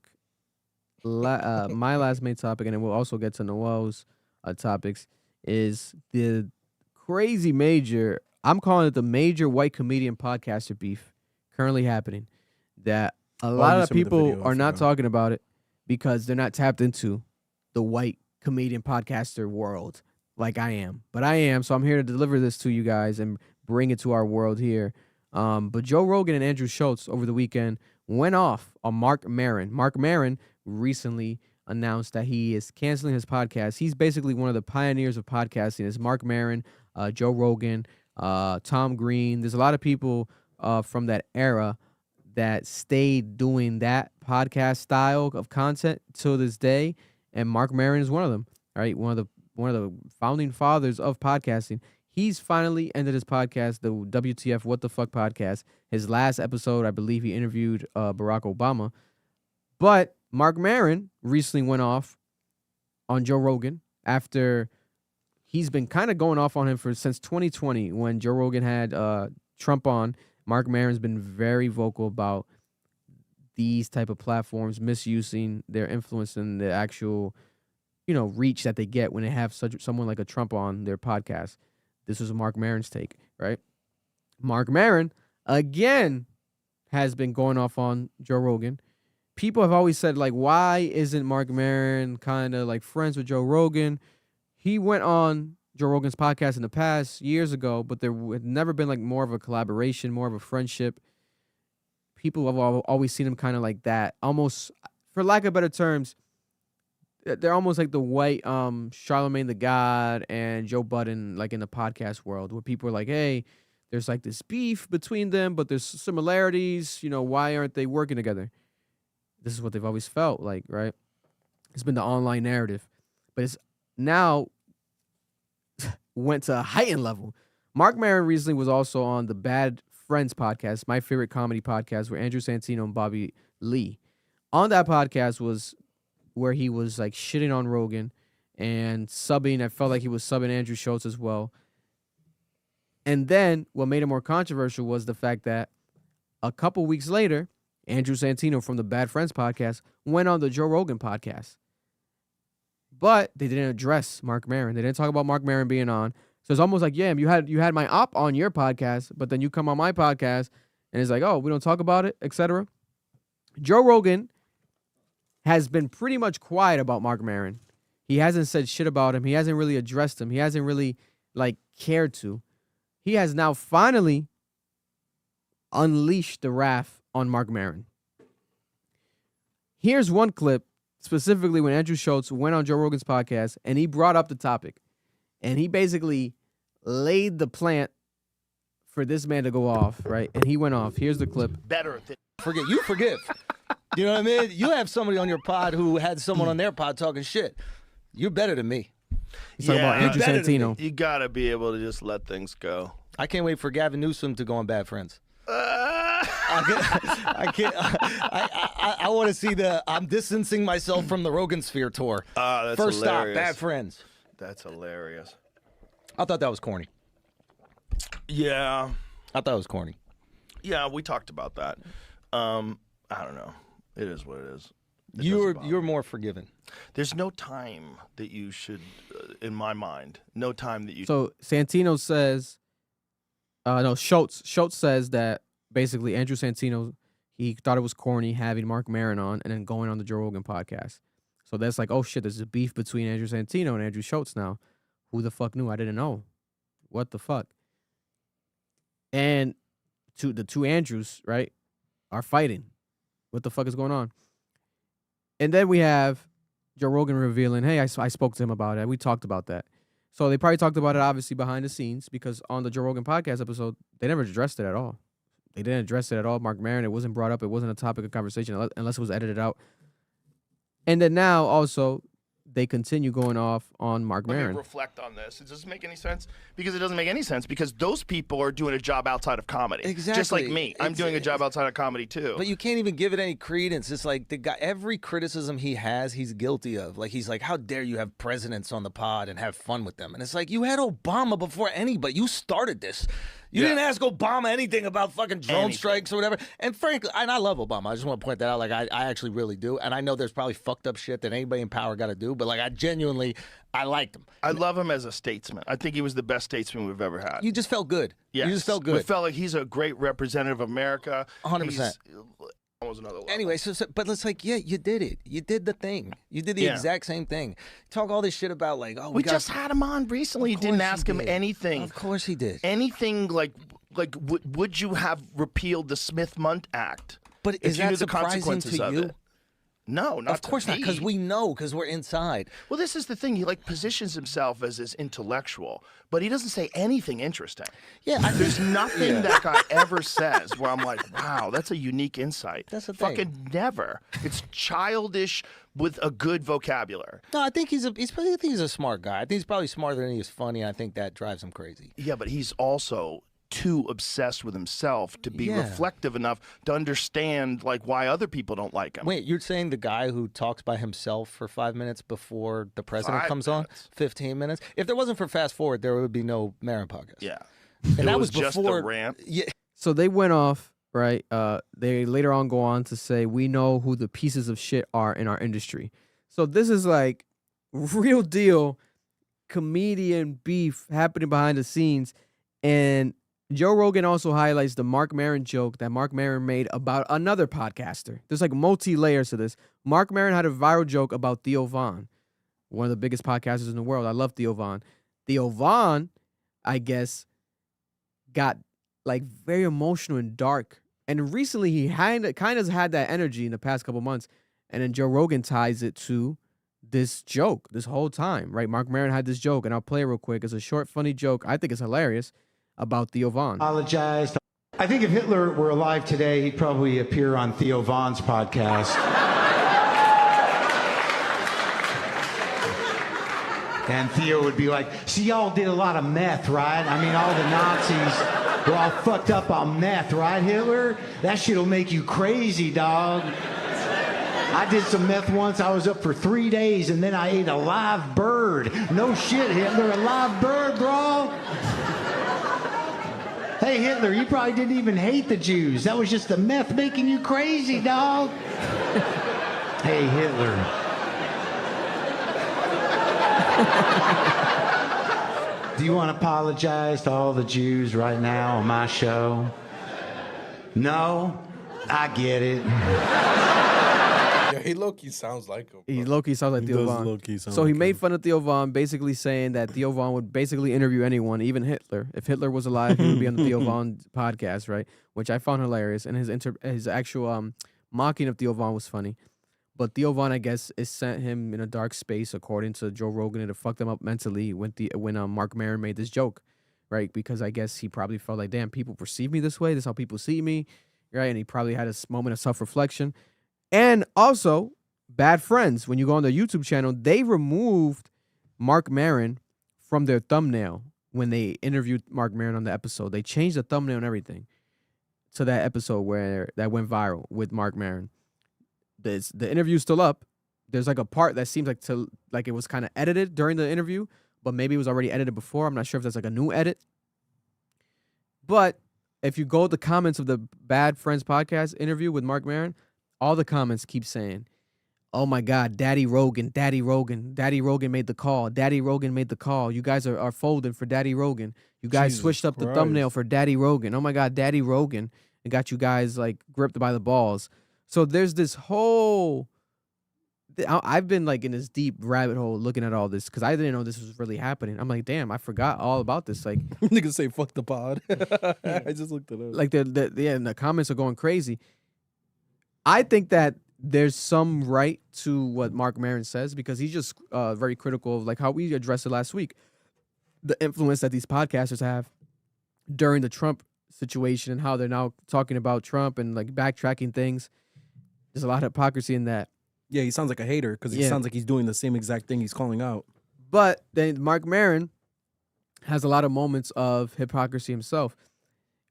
A: my last main topic, and then we'll also get to Noel's topics, is the crazy major, I'm calling it the major white comedian podcaster beef currently happening, that a lot of people are not talking about it because they're not tapped into the white comedian podcaster world like I am. But I am, so I'm here to deliver this to you guys and bring it to our world here. But Joe Rogan and Andrew Schultz over the weekend went off on Mark Maron. Mark Maron recently announced that he is canceling his podcast. He's basically one of the pioneers of podcasting. It's Mark Maron, Joe Rogan, Tom Green. There's a lot of people from that era that stayed doing that podcast style of content to this day, and Mark Maron is one of them. Right, one of the founding fathers of podcasting. He's finally ended his podcast, the WTF What the Fuck podcast. His last episode, I believe he interviewed Barack Obama. But Mark Maron recently went off on Joe Rogan after he's been kind of going off on him since 2020 when Joe Rogan had Trump on. Mark Maron's been very vocal about these type of platforms misusing their influence and the actual, reach that they get when they have someone like a Trump on their podcast. This was Mark Maron's take, right? Mark Maron, again, has been going off on Joe Rogan. People have always said, like, why isn't Mark Maron kind of like friends with Joe Rogan? He went on Joe Rogan's podcast in the past years ago, but there had never been like more of a collaboration, more of a friendship. People have always seen him kind of like that. Almost, for lack of better terms, they're almost like the white Charlemagne the God and Joe Budden, like in the podcast world, where people are like, hey, there's like this beef between them, but there's similarities. Why aren't they working together? This is what they've always felt like, right? It's been the online narrative. But it's now went to a heightened level. Mark Maron recently was also on the Bad Friends podcast, my favorite comedy podcast, where Andrew Santino and Bobby Lee. On that podcast was where he was like shitting on Rogan and subbing. I felt like he was subbing Andrew Schultz as well. And then what made it more controversial was the fact that a couple weeks later, Andrew Santino from the Bad Friends podcast went on the Joe Rogan podcast. But they didn't address Mark Maron. They didn't talk about Mark Maron being on. So it's almost like, yeah, you had my op on your podcast, but then you come on my podcast and it's like, oh, we don't talk about it, etc. Joe Rogan has been pretty much quiet about Mark Maron. He hasn't said shit about him. He hasn't really addressed him. He hasn't really cared to. He has now finally unleashed the wrath on Mark Maron. Here's one clip, specifically when Andrew Schultz went on Joe Rogan's podcast and he brought up the topic. And he basically laid the plant for this man to go off, right? And he went off. Here's the clip.
K: Better you forgive. You know what I mean? You have somebody on your pod who had someone on their pod talking shit. You're better than me.
A: He's talking about Andrew Santino.
L: You gotta be able to just let things go.
K: I can't wait for Gavin Newsom to go on Bad Friends. I can't. I want to see I'm distancing myself from the Rogan Sphere tour.
L: That's
K: First
L: hilarious.
K: stop, Bad Friends.
L: That's hilarious.
K: I thought that was corny.
L: Yeah.
K: I thought it was corny.
L: Yeah, we talked about that. I don't know. It is what it is.
K: You're more forgiving.
L: There's no time that you should, in my mind, no time that you.
A: So Santino says, Schultz says that basically Andrew Santino, he thought it was corny having Mark Maron on and then going on the Joe Rogan podcast. So that's like, oh shit, there's a beef between Andrew Santino and Andrew Schultz now. Who the fuck knew? I didn't know. What the fuck? and the two Andrews, right, are fighting. What the fuck is going on? And then we have Joe Rogan revealing, hey, I spoke to him about it. We talked about that. So they probably talked about it, obviously, behind the scenes, because on the Joe Rogan podcast episode, they never addressed it at all. They didn't address it at all. Mark Maron, it wasn't brought up. It wasn't a topic of conversation unless it was edited out. And then now, also, they continue going off on Mark
L: Let
A: Maron.
L: me reflect on this. Does this make any sense? Because it doesn't make any sense because those people are doing a job outside of comedy.
K: Exactly.
L: Just like me. I'm doing a job outside of comedy too.
K: But you can't even give it any credence. It's like the guy, every criticism he has, he's guilty of. Like, he's like, how dare you have presidents on the pod and have fun with them? And it's like, you had Obama before anybody. You started this. You didn't ask Obama anything about fucking drone strikes or whatever. And frankly, and I love Obama. I just want to point that out. Like, I actually really do. And I know there's probably fucked up shit that anybody in power got to do. But, like, I liked him.
L: I love him as a statesman. I think he was the best statesman we've ever had.
K: You just felt good.
L: Yes.
K: You just felt good.
L: We felt like he's a great representative of America.
K: 100%.
L: That was another level.
K: Anyway, but it's like, yeah, you did it. You did the thing. You did the exact same thing. Talk all this shit about, like, oh,
L: we just had him on recently. You didn't ask him anything.
K: Of course he did.
L: Anything like would you have repealed the Smith-Mundt Act?
K: But
L: if
K: is
L: you
K: that
L: knew the
K: surprising
L: consequences
K: to
L: of
K: you?
L: it? No, not
K: of course
L: to
K: not, because
L: me.
K: we know, because we're inside.
L: Well, this is the thing. He positions himself as this intellectual, but he doesn't say anything interesting.
K: Yeah,
L: there's nothing that guy ever says where I'm like, wow, that's a unique insight.
K: That's the thing.
L: Fucking never. It's childish with a good vocabulary.
K: No, I think he's a smart guy. I think he's probably smarter than he is funny. I think that drives him crazy.
L: Yeah, but he's also too obsessed with himself to be reflective enough to understand why other people don't like him.
K: Wait, you're saying the guy who talks by himself for 5 minutes before the president comes on? 15 minutes? If there wasn't for Fast Forward, there would be no Maron podcast.
L: Yeah.
K: And that was
L: just
K: before
L: a rant.
K: Yeah.
A: So they went off, right? They later on go on to say, we know who the pieces of shit are in our industry. So this is like real deal comedian beef happening behind the scenes. And Joe Rogan also highlights the Mark Maron joke that Mark Maron made about another podcaster. There's like multi-layers to this. Mark Maron had a viral joke about Theo Von, one of the biggest podcasters in the world. I love Theo Von. Theo Von, I guess, got very emotional and dark. And recently he kind of had that energy in the past couple months. And then Joe Rogan ties it to this joke this whole time, right? Mark Maron had this joke, and I'll play it real quick. It's a short, funny joke. I think it's hilarious. About Theo Von.
M: Apologized. I think if Hitler were alive today, he'd probably appear on Theo Von's podcast. And Theo would be like, see, y'all did a lot of meth, right? I mean, all the Nazis were all fucked up on meth, right, Hitler? That shit'll make you crazy, dog. I did some meth once. I was up for 3 days, and then I ate a live bird. No shit, Hitler, a live bird, bro. Hey, Hitler, you probably didn't even hate the Jews. That was just the meth making you crazy, dog. Hey, Hitler. Do you want to apologize to all the Jews right now on my show? No? I get it.
B: Yeah, he low-key sounds like him.
A: He low-key sounds like Theo Von. So he made fun of Theo Von, basically saying that Theo Von would basically interview anyone, even Hitler. If Hitler was alive, he would be on the Theo Von podcast, right? Which I found hilarious. And his actual mocking of Theo Von was funny. But Theo Von, I guess, is sent him in a dark space, according to Joe Rogan, and it fucked him up mentally when Mark Maron made this joke, right? Because I guess he probably felt like, damn, people perceive me this way. This is how people see me, right? And he probably had a moment of self-reflection. And also, Bad Friends, when you go on their YouTube channel, they removed Mark Maron from their thumbnail when they interviewed Mark Maron on the episode. They changed the thumbnail and everything to that episode that went viral with Mark Maron. The interview's still up. There's like a part that seems like it was kind of edited during the interview, but maybe it was already edited before. I'm not sure if that's like a new edit. But if you go to the comments of the Bad Friends podcast interview with Mark Maron, all the comments keep saying, oh my God, Daddy Rogan, Daddy Rogan, Daddy Rogan made the call. Daddy Rogan made the call. You guys are folding for Daddy Rogan. You guys
C: Jesus
A: switched up the
C: Christ.
A: thumbnail for Daddy Rogan. Oh my God, Daddy Rogan. And got you guys like gripped by the balls. So there's this whole I've been like in this deep rabbit hole looking at all this because I didn't know this was really happening. I'm like, damn, I forgot all about this. Like,
C: niggas say fuck the pod. I just looked it up.
A: Like and the comments are going crazy. I think that there's some right to what Mark Maron says because he's just very critical of like how we addressed it last week, the influence that these podcasters have during the Trump situation and how they're now talking about Trump and like backtracking things. There's a lot of hypocrisy in that.
C: Yeah, he sounds like a hater because he sounds like he's doing the same exact thing he's calling out.
A: But then Mark Maron has a lot of moments of hypocrisy himself.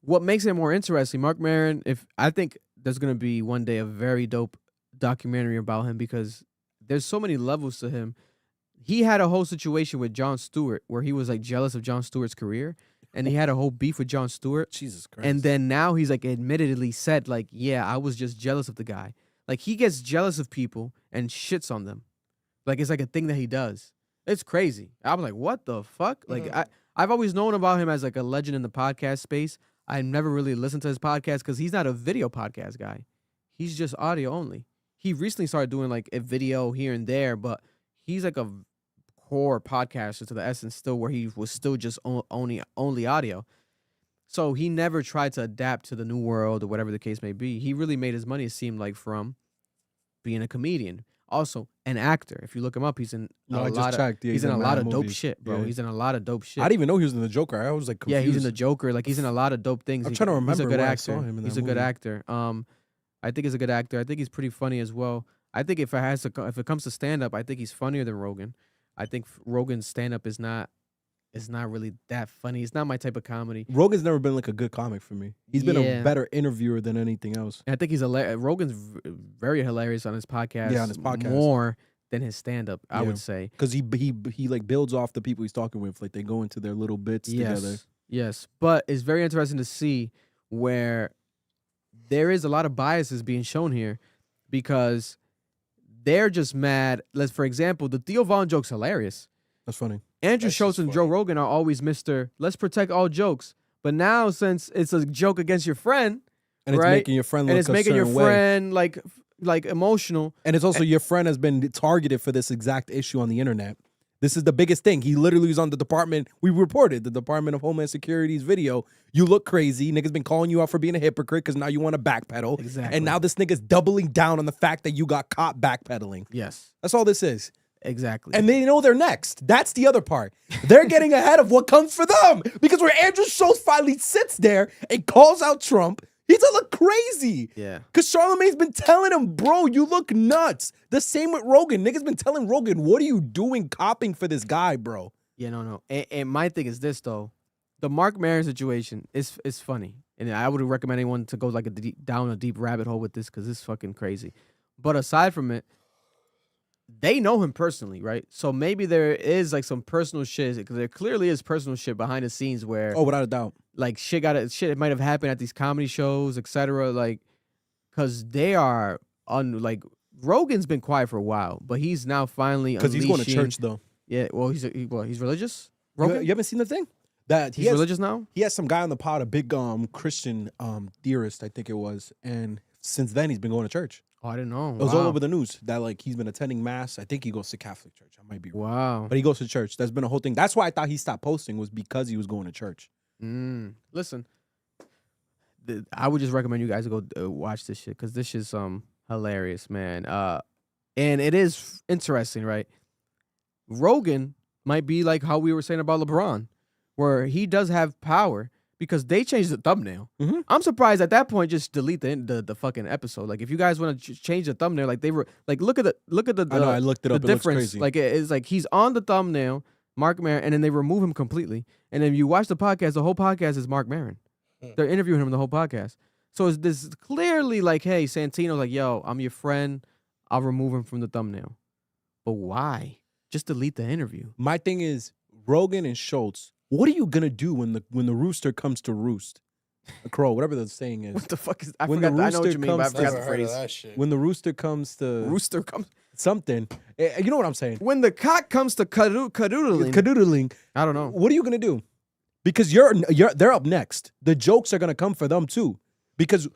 A: What makes it more interesting, Mark Maron, I think there's going to be one day a very dope documentary about him because there's so many levels to him. He had a whole situation with Jon Stewart where he was like jealous of Jon Stewart's career and he had a whole beef with Jon Stewart.
C: Jesus Christ.
A: And then now he's like admittedly said like, yeah, I was just jealous of the guy. Like he gets jealous of people and shits on them. Like it's like a thing that he does. It's crazy. I was like, what the fuck? Like I've always known about him as like a legend in the podcast space. I never really listened to his podcast because he's not a video podcast guy. He's just audio only. He recently started doing like a video here and there, but he's like a core podcaster to the essence still where he was still just only audio. So he never tried to adapt to the new world or whatever the case may be. He really made his money, it seemed like, from being a comedian. Also, an actor. If you look him up, he's in a lot of dope shit, bro. Yeah. He's in a lot of dope shit.
C: I didn't even know he was in The Joker. I was like confused.
A: Yeah, he's in The Joker. Like he's in a lot of dope things.
C: I'm trying to remember
A: he's a good
C: where
A: actor.
C: I saw him in that
A: He's a good
C: movie.
A: actor. I think he's a good actor. I think he's pretty funny as well. I think if it comes to stand up, I think he's funnier than Rogan. I think Rogan's stand up is not really that funny. It's not my type of comedy.
C: Rogan's never been like a good comic for me. He's been a better interviewer than anything else.
A: And I think he's Rogan's very hilarious on his podcast.
C: Yeah, on his podcast
A: more than his stand up. I would say
C: because he like builds off the people he's talking with. Like they go into their little bits together.
A: Yes, but it's very interesting to see where there is a lot of biases being shown here because they're just mad. For example, the Theo Von joke's hilarious.
C: That's funny.
A: Andrew Schultz and Joe Rogan are always Mr. Let's protect all jokes. But now since it's a joke against your friend,
C: and it's
A: right?
C: making your friend look
A: and it's
C: a
A: making your
C: certain way.
A: friend like emotional.
C: And it's also your friend has been targeted for this exact issue on the internet. This is the biggest thing. He literally was on the Department. We reported the Department of Homeland Security's video. You look crazy. Niggas been calling you out for being a hypocrite because now you want to backpedal.
A: Exactly.
C: And now this nigga's doubling down on the fact that you got caught backpedaling.
A: Yes.
C: That's all this is.
A: Exactly.
C: And they know they're next. That's the other part. They're getting ahead of what comes for them. Because where Andrew Schultz finally sits there and calls out Trump, he's gonna look crazy.
A: Yeah.
C: Because Charlamagne's been telling him, bro, you look nuts. The same with Rogan. Niggas been telling Rogan, what are you doing copying for this guy, bro?
A: Yeah, no. And my thing is this, though. The Mark Maron situation is funny. And I would recommend anyone to go like down a deep rabbit hole with this because it's fucking crazy. But aside from it, they know him personally, right? So maybe there is like some personal shit because there clearly is personal shit behind the scenes where
C: without a doubt,
A: like shit might have happened at these comedy shows, etc. Like, because they are like Rogan's been quiet for a while, but he's now finally
C: because he's going to church though.
A: Yeah, well, he's religious. Rogan?
C: You haven't seen the thing that
A: he's religious now.
C: He has some guy on the pod, a big Christian theorist, I think it was, and since then he's been going to church.
A: Oh, I didn't know.
C: It was all over the news that like he's been attending mass. I think he goes to Catholic church. I might be wrong.
A: Wow.
C: But he goes to church. That's been a whole thing. That's why I thought he stopped posting was because he was going to church.
A: Listen, I would just recommend you guys to go watch this shit because this shit's hilarious, man. And it is interesting, right? Rogan might be like how we were saying about LeBron, where he does have power. Because they changed the thumbnail.
C: Mm-hmm.
A: I'm surprised at that point. Just delete the fucking episode. Like if you guys want to change the thumbnail, like they were like look at the
C: I know I looked it up.
A: The difference. Like it's like he's on the thumbnail, Mark Maron, and then they remove him completely. And then you watch the podcast. The whole podcast is Mark Maron. They're interviewing him the whole podcast. So it's this clearly like, hey, Santino's like, yo, I'm your friend. I'll remove him from the thumbnail. But why? Just delete the interview.
C: My thing is Rogan and Schultz. What are you gonna do when the rooster comes to roost? A crow, whatever the saying is.
A: What the fuck is? I know what you mean, but I forgot the phrase.
C: When the rooster comes to something, you know what I'm saying.
A: When the cock comes to
C: cadoodling,
A: I don't know.
C: What are you gonna do? Because they're up next. The jokes are gonna come for them too. Because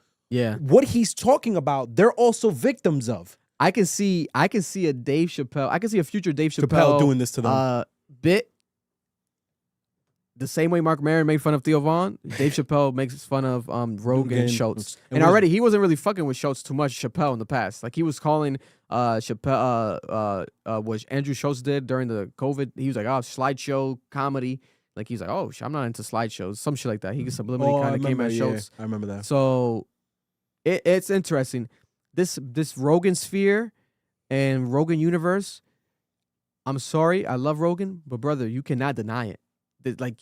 C: what he's talking about, they're also victims of.
A: I can see a Dave Chappelle. I can see a future Dave
C: Chappelle
A: Chappelle
C: doing this to them.
A: Bit. The same way Mark Maron made fun of Theo Vaughn, Dave Chappelle makes fun of Rogan and Schultz. And already he wasn't really fucking with Schultz too much, Chappelle, in the past. Like he was calling Chappelle what Andrew Schultz did during the COVID. He was like, oh, slideshow comedy. Like he's like, oh, I'm not into slideshows. Some shit like that. He subliminally kind of came at Schultz.
C: I remember that.
A: So it's interesting. This Rogan sphere and Rogan universe, I'm sorry, I love Rogan, but brother, you cannot deny it. Like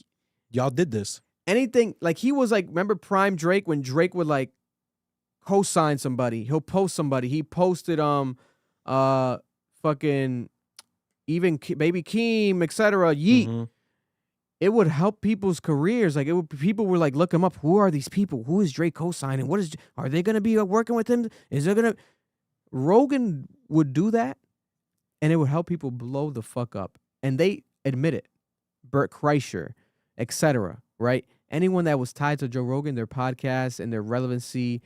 C: y'all did this.
A: Anything like he was like, remember Prime Drake when Drake would like co-sign somebody, he'll post somebody. He posted fucking even Baby Keem, etc. Yeet.
C: Mm-hmm.
A: It would help people's careers. Like people were like, look him up. Who are these people? Who is Drake co-signing? Are they gonna be working with him? Rogan would do that, and it would help people blow the fuck up. And they admit it. Bert Kreischer, etc. Right? Anyone that was tied to Joe Rogan, their podcast and their relevancy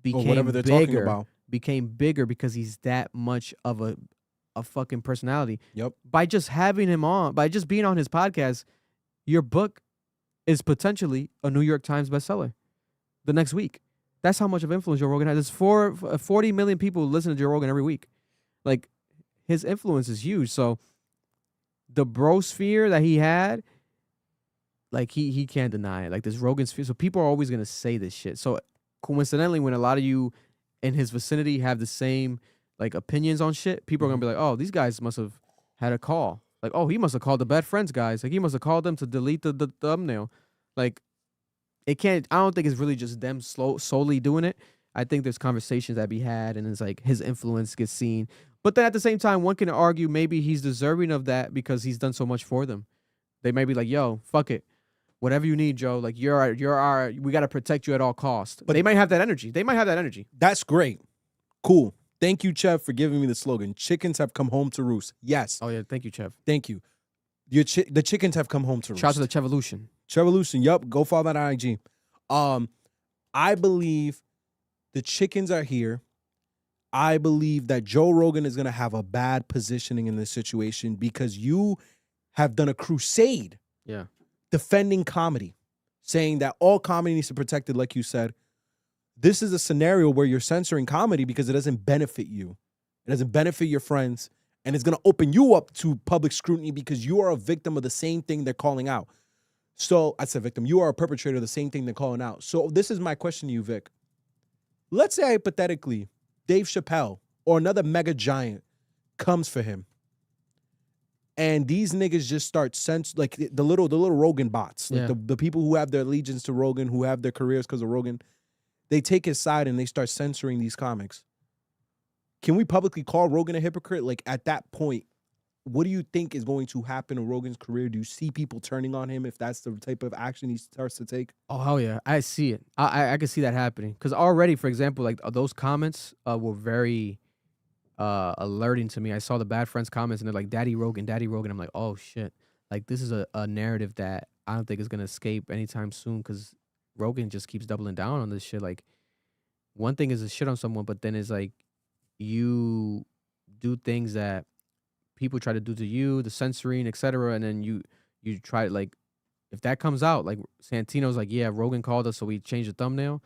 A: became
C: whatever they're
A: bigger,
C: talking about.
A: Became bigger because he's that much of a fucking personality.
C: Yep.
A: By just having him on, by just being on his podcast, your book is potentially a New York Times bestseller the next week. That's how much of influence Joe Rogan has. There's 40 million people listen to Joe Rogan every week. Like, his influence is huge. So the bro sphere that he had, like he can't deny it. Like this Rogan sphere. So people are always gonna say this shit. So coincidentally, when a lot of you in his vicinity have the same like opinions on shit, people are gonna be like, oh, these guys must have had a call. Like, oh, he must have called the Bad Friends guys. Like he must have called them to delete the thumbnail. Like it can't. I don't think it's really just them solely doing it. I think there's conversations that be had, and it's like his influence gets seen. But then at the same time, one can argue maybe he's deserving of that because he's done so much for them. They may be like, yo, fuck it. Whatever you need, Joe. Like, we got to protect you at all costs. But they might have that energy.
C: That's great. Cool. Thank you, Chev, for giving me the slogan. Chickens have come home to roost. Yes.
A: Oh, yeah. Thank you, Chev.
C: Thank you. The chickens have come home to roost.
A: Shout out to the Chevolution.
C: Chevolution. Yup. Go follow that on IG. I believe the chickens are here. I believe that Joe Rogan is going to have a bad positioning in this situation because you have done a crusade defending comedy, saying that all comedy needs to be protected, like you said. This is a scenario where you're censoring comedy because it doesn't benefit you. It doesn't benefit your friends, and it's going to open you up to public scrutiny because you are a victim of the same thing they're calling out. So, I said victim. You are a perpetrator of the same thing they're calling out. So, this is my question to you, Vic. Let's say, hypothetically, Dave Chappelle or another mega giant comes for him, and these niggas just start like the little Rogan bots, like the people who have their allegiance to Rogan, who have their careers because of Rogan, they take his side and they start censoring these comics. Can we publicly call Rogan a hypocrite? Like at that point, what do you think is going to happen in Rogan's career? Do you see people turning on him if that's the type of action he starts to take?
A: Oh, hell yeah. I see it. I can see that happening. Because already, for example, like those comments were very alerting to me. I saw the Bad Friends comments and they're like, Daddy Rogan, Daddy Rogan. I'm like, oh, shit. Like, this is a narrative that I don't think is going to escape anytime soon because Rogan just keeps doubling down on this shit. Like, one thing is to shit on someone, but then it's like you do things that people try to do to you, the censoring, etc. And then you try, like, if that comes out, like Santino's like, yeah, Rogan called us, so we changed the thumbnail.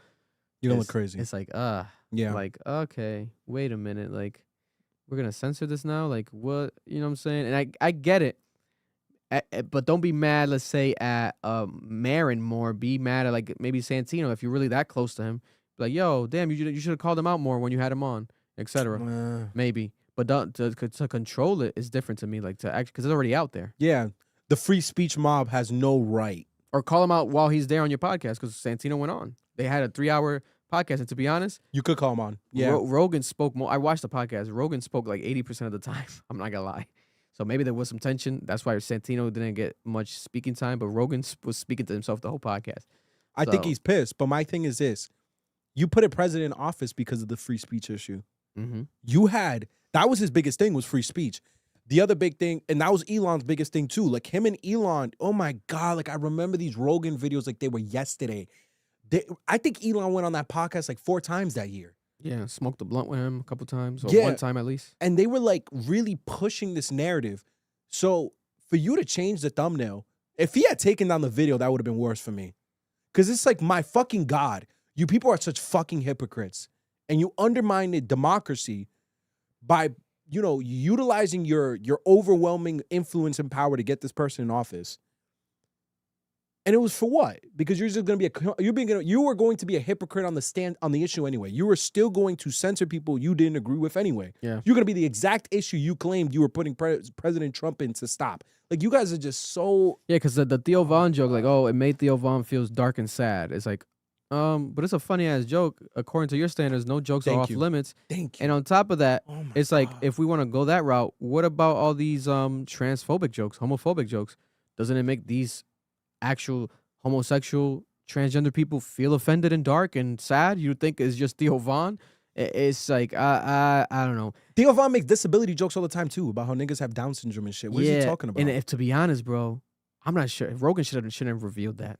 C: You're gonna look crazy.
A: It's like,
C: yeah.
A: Like, okay, wait a minute. Like, we're gonna censor this now? Like, what? You know what I'm saying? And I get it. But don't be mad, let's say, at Maron more. Be mad at, like, maybe Santino if you're really that close to him. Be like, yo, damn, you should have called him out more when you had him on, etc. Maybe. But to control it is different to me, like to actually, because it's already out there.
C: Yeah, the free speech mob has no right.
A: Or call him out while he's there on your podcast, because Santino went on. They had a 3-hour podcast, and to be honest,
C: you could call him on. Yeah,
A: Rogan spoke more. I watched the podcast. Rogan spoke like 80% of the time. I'm not gonna lie. So maybe there was some tension. That's why Santino didn't get much speaking time, but Rogan was speaking to himself the whole podcast.
C: I think he's pissed. But my thing is this: you put a president in office because of the free speech issue.
A: Mm-hmm.
C: That was his biggest thing, was free speech. The other big thing, and that was Elon's biggest thing too. Like him and Elon, oh my God, like I remember these Rogan videos like they were yesterday. I think Elon went on that podcast like 4 times that year.
A: Yeah, smoked the blunt with him a couple times, or
C: Yeah.
A: one time at least.
C: And they were like really pushing this narrative. So for you to change the thumbnail, if he had taken down the video, that would have been worse for me. Because it's like, my fucking God, you people are such fucking hypocrites. And you undermine the democracy by, you know, utilizing your overwhelming influence and power to get this person in office. And it was for what? Because you're just going to be you were going to be a hypocrite on the issue anyway. You were still going to censor people you didn't agree with anyway.
A: Yeah.
C: You're going to be the exact issue you claimed you were putting President Trump in to stop. Like, you guys are just so...
A: Yeah, because the Theo Von joke, like, oh, it made Theo Von feels dark and sad. It's like, but it's a funny ass joke. According to your standards, no jokes are off limits.
C: Thank you.
A: And on top of that, it's like, if we want to go that route, what about all these transphobic jokes, homophobic jokes? Doesn't it make these actual homosexual, transgender people feel offended and dark and sad? You think it's just Theo Von? It's like, I don't know.
C: Theo Von makes disability jokes all the time too, about how niggas have Down syndrome and shit. What is he talking about?
A: And if, to be honest, bro, I'm not sure. Rogan shouldn't have revealed that.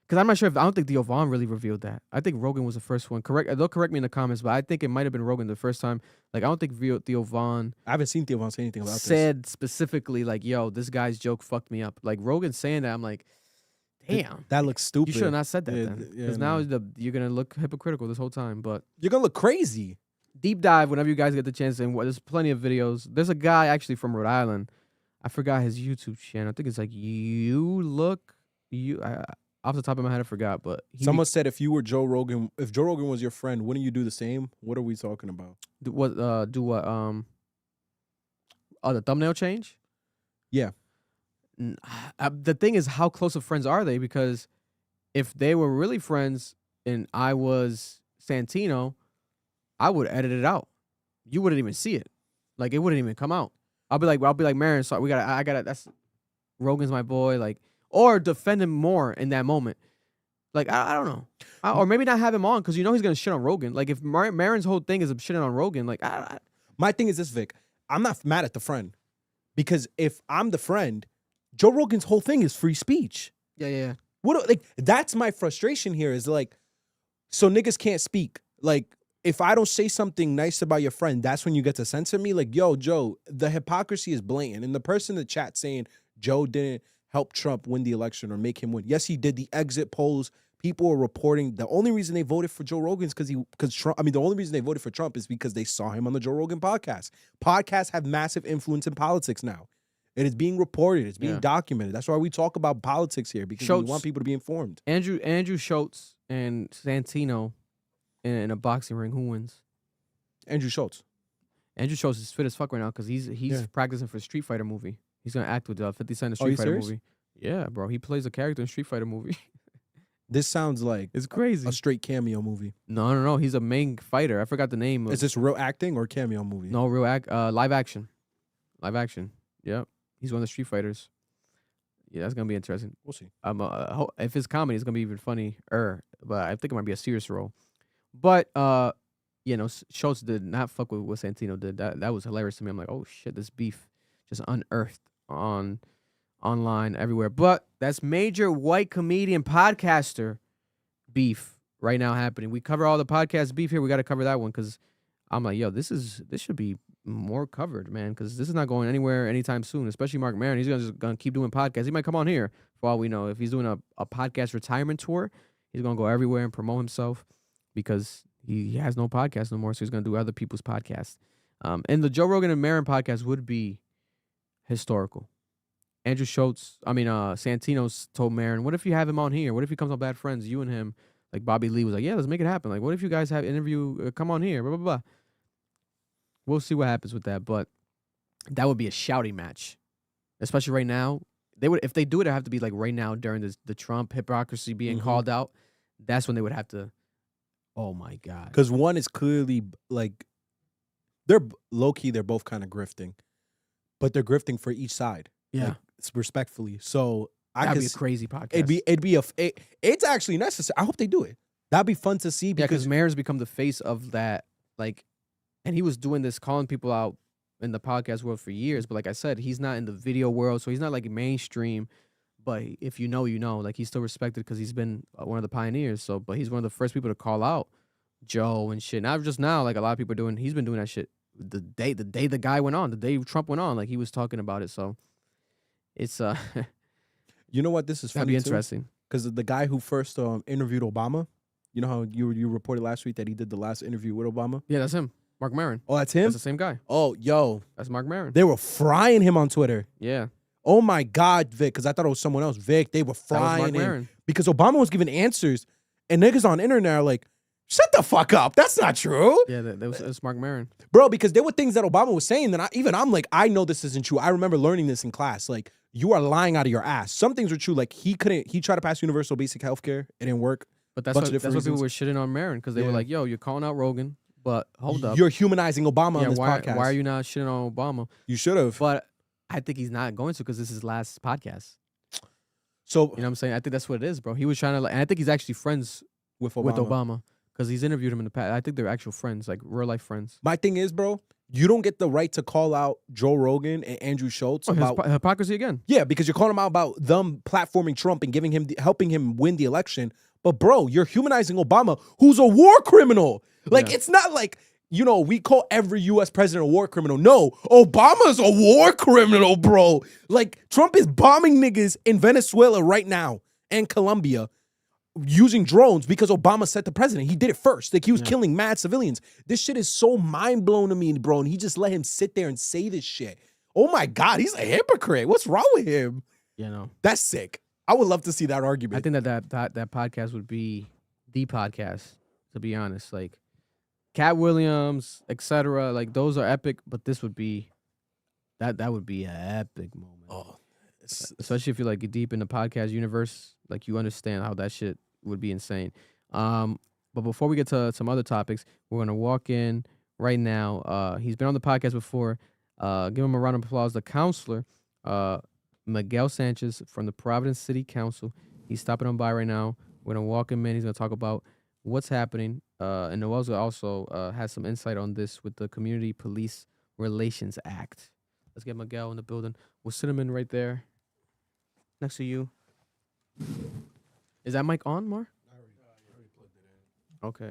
A: Because I'm not sure I don't think Theo Von really revealed that. I think Rogan was the first one. They'll correct me in the comments, but I think it might have been Rogan the first time. Like, I don't think Theo Von...
C: I haven't seen Theo Von say anything about
A: said specifically, like, yo, this guy's joke fucked me up. Like, Rogan saying that, I'm like, damn.
C: That looks stupid.
A: You should have not said that then. Because now you're going to look hypocritical this whole time. But
C: you're going to look crazy.
A: Deep dive whenever you guys get the chance. And there's plenty of videos. There's a guy actually from Rhode Island. I forgot his YouTube channel. I think it's like off the top of my head, I forgot. But
C: someone said if Joe Rogan was your friend, wouldn't you do the same? What are we talking about?
A: Do what? The thumbnail change?
C: Yeah.
A: The thing is, how close of friends are they? Because if they were really friends and I was Santino, I would edit it out. You wouldn't even see it. Like, it wouldn't even come out. I'll be like, Maron, sorry, that's Rogan's my boy. Like, or defend him more in that moment. Like, I don't know. Or maybe not have him on because you know he's going to shit on Rogan. Like, if Maron's whole thing is shitting on Rogan, like,
C: my thing is this, Vic. I'm not mad at the friend. Because if I'm the friend, Joe Rogan's whole thing is free speech.
A: Yeah.
C: That's my frustration here is like, so niggas can't speak. Like, if I don't say something nice about your friend, that's when you get to censor me? Like, yo, Joe, the hypocrisy is blatant. And the person in the chat saying Joe didn't help Trump win the election or make him win. Yes, he did. The exit polls, people are reporting the only reason they voted for Joe Rogan is because Trump. I mean, the only reason they voted for Trump is because they saw him on the Joe Rogan podcast. Podcasts have massive influence in politics now. It is being reported. It's being documented. That's why we talk about politics here, because we want people to be informed.
A: Andrew Schultz and Santino in a boxing ring. Who wins?
C: Andrew Schultz.
A: Andrew Schultz is fit as fuck right now because he's practicing for the Street Fighter movie. He's gonna act with 50 Cent in the Street Fighter movie. Yeah, bro. He plays a character in Street Fighter movie.
C: This sounds like
A: it's crazy.
C: A straight cameo movie.
A: No. He's a main fighter. I forgot the name.
C: Is this real acting or cameo movie?
A: No, real live action. Live action. Yep. He's one of the Street Fighters. Yeah, that's gonna be interesting.
C: We'll see.
A: If it's comedy, it's gonna be even funnier. But I think it might be a serious role. But Schultz did not fuck with what Santino did. That was hilarious to me. I'm like, oh shit, this beef just unearthed online everywhere. But that's major white comedian podcaster beef right now happening. We cover all the podcast beef here. We got to cover that one because I'm like, yo, this should be more covered, man, because this is not going anywhere anytime soon, especially Mark Maron. He's just gonna keep doing podcasts. He might come on here for all we know. If he's doing a podcast retirement tour, he's gonna go everywhere and promote himself because he has no podcast no more, so he's gonna do other people's podcasts. And the Joe Rogan and Maron podcast would be historical. Andrew Schultz, Santino's told Maron, what if you have him on here? What if he comes on Bad Friends, you and him? Like Bobby Lee was like, yeah, let's make it happen. Like, what if you guys have interview, come on here, blah, blah, blah. We'll see what happens with that, but that would be a shouty match, especially right now. If they do it, have to be like right now during the Trump hypocrisy being called out. That's when they would have to. Oh my God!
C: Because one is clearly like they're low key. They're both kind of grifting, but they're grifting for each side.
A: Yeah,
C: like, respectfully. So
A: that'd be a crazy podcast.
C: It's actually necessary. I hope they do it. That'd be fun to see
A: because Mayor's become the face of that. Like. And he was doing this, calling people out in the podcast world for years. But like I said, he's not in the video world, so he's not like mainstream. But if you know, you know. Like, he's still respected because he's been one of the pioneers. But he's one of the first people to call out Joe and shit. Not just now, like a lot of people are doing. He's been doing that shit the day the guy went on, the day Trump went on. Like he was talking about it. So it's
C: You know what? This is
A: that'd
C: funny
A: be interesting.
C: because the guy who first interviewed Obama. You know how you reported last week that he did the last interview with Obama?
A: Yeah, that's him. Mark Maron.
C: Oh, that's him?
A: That's the same guy.
C: Oh, yo.
A: That's Mark Maron.
C: They were frying him on Twitter.
A: Yeah.
C: Oh, my God, Vic, because I thought it was someone else. Vic, they were frying
A: Mark
C: him.
A: Maron.
C: Because Obama was giving answers, and niggas on the internet are like, shut the fuck up. That's not true.
A: Yeah, that was Mark Maron.
C: Bro, because there were things that Obama was saying that I'm like, I know this isn't true. I remember learning this in class. Like, you are lying out of your ass. Some things were true. Like, he tried to pass universal basic health care. It didn't work.
A: But that's what people were shitting on Maron because they were like, yo, you're calling out Rogan, but hold up.
C: You're humanizing Obama on this podcast.
A: Why are you not shitting on Obama?
C: You should have.
A: But I think he's not going to because this is his last podcast.
C: So,
A: you know what I'm saying? I think that's what it is, bro. He was trying to, and I think he's actually friends
C: with
A: Obama because he's interviewed him in the past. I think they're actual friends, like real life friends.
C: My thing is, bro, you don't get the right to call out Joe Rogan and Andrew Schultz about
A: hypocrisy again.
C: Yeah, because you're calling them out about them platforming Trump and helping him win the election. But bro, you're humanizing Obama, who's a war criminal. Like it's not like, you know, we call every U.S. president a war criminal. No, Obama's a war criminal, bro. Like Trump is bombing niggas in Venezuela right now and Colombia using drones because Obama set the president. He did it first. Like he was killing mad civilians. This shit is so mind blowing to me, bro. And he just let him sit there and say this shit. Oh my God, he's a hypocrite. What's wrong with him?
A: You know,
C: that's sick. I would love to see that argument.
A: I think that podcast would be the podcast, to be honest. Like Cat Williams, etc. Like those are epic, but this would be that would be an epic moment.
C: Oh,
A: especially if you're like deep in the podcast universe, like you understand how that shit would be insane. But before we get to some other topics, we're gonna walk in right now. He's been on the podcast before. Give him a round of applause. The counselor, Miguel Sanchez from the Providence City Council. He's stopping on by right now. We're gonna walk him in. He's gonna talk about what's happening. And Noel's also has some insight on this with the Community Police Relations Act. Let's get Miguel in the building. We'll sit him in right there, next to you. Is that mic on, Mar? I already plugged it in. Okay.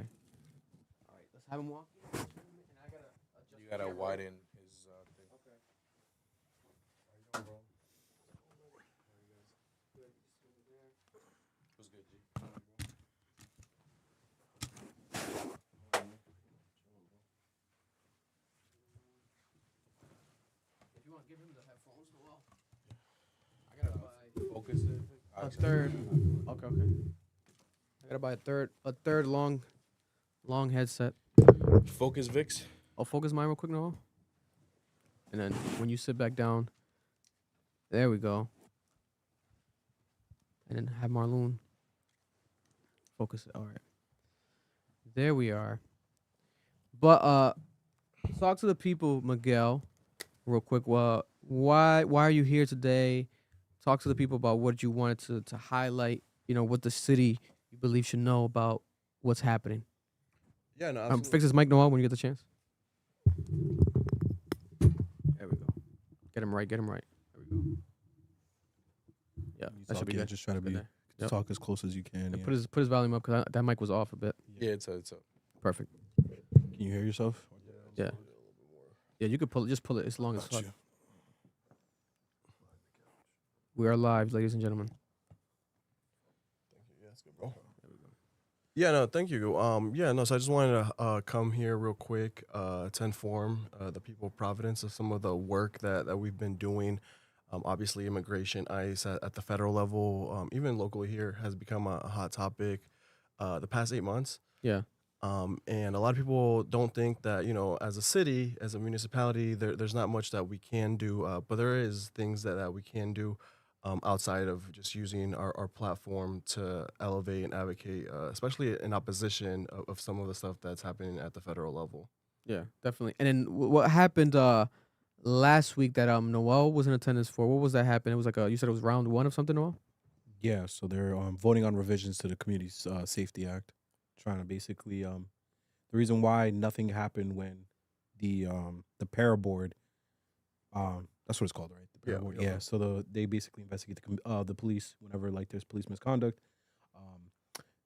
A: All right, let's have him walk.
B: You gotta widen his thing. Okay. How you doing, bro? What's good, G?
A: If you want to give him the headphones, Noel. I gotta buy
B: focus it.
A: a third. Okay. I gotta buy a third long headset.
B: Focus Vicks.
A: I'll focus mine real quick, Noel. And then when you sit back down, there we go. And then have Marloon focus it. All right. There we are. But talk to the people, Miguel, real quick. Well, why are you here today? Talk to the people about what you wanted to highlight, you know, what the city you believe should know about what's happening.
H: Yeah, no, absolutely.
A: Fix this mic, Noel, when you get the chance. There we go. Get him right. There we go. Yeah, that should be good.
C: Just try to talk as close as you can.
A: Yeah. Put his volume up because that mic was off a bit.
B: Yeah, it's up.
A: Perfect.
C: Can you hear yourself?
A: Yeah. Yeah, you could pull it as long as fuck. We are live, ladies and gentlemen.
N: Yeah, no, thank you. So I just wanted to come here real quick to inform the people of Providence of some of the work that we've been doing. Obviously, immigration, ICE at the federal level, even locally here, has become a hot topic the past 8 months.
A: Yeah.
N: And a lot of people don't think that, you know, as a city, as a municipality, there's not much that we can do, but there is things that we can do. Outside of just using our platform to elevate and advocate, especially in opposition of some of the stuff that's happening at the federal level.
A: Yeah, definitely. And then what happened last week that Noel was in attendance for? What was that happening? It was like you said it was round 1 of something, Noel?
C: Yeah, so they're voting on revisions to the Community Safety Act, trying to basically the reason why nothing happened when the para board, that's what it's called, right? Yeah. So they basically investigate the police whenever like there's police misconduct.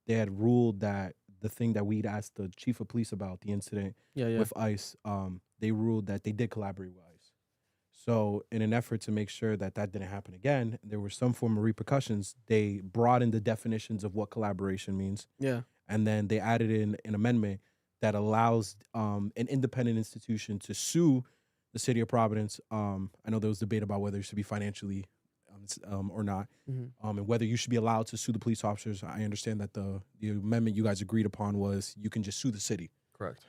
C: They had ruled that the thing that we'd asked the chief of police about, the incident
A: Yeah.
C: with ICE, they ruled that they did collaborate with ICE. So in an effort to make sure that that didn't happen again, there was some form of repercussions. They broadened the definitions of what collaboration means.
A: Yeah.
C: And then they added in an amendment that allows an independent institution to sue the city of Providence. I know there was debate about whether it should be financially or not, and whether you should be allowed to sue the police officers. I understand that the amendment you guys agreed upon was you can just sue the city.
N: Correct.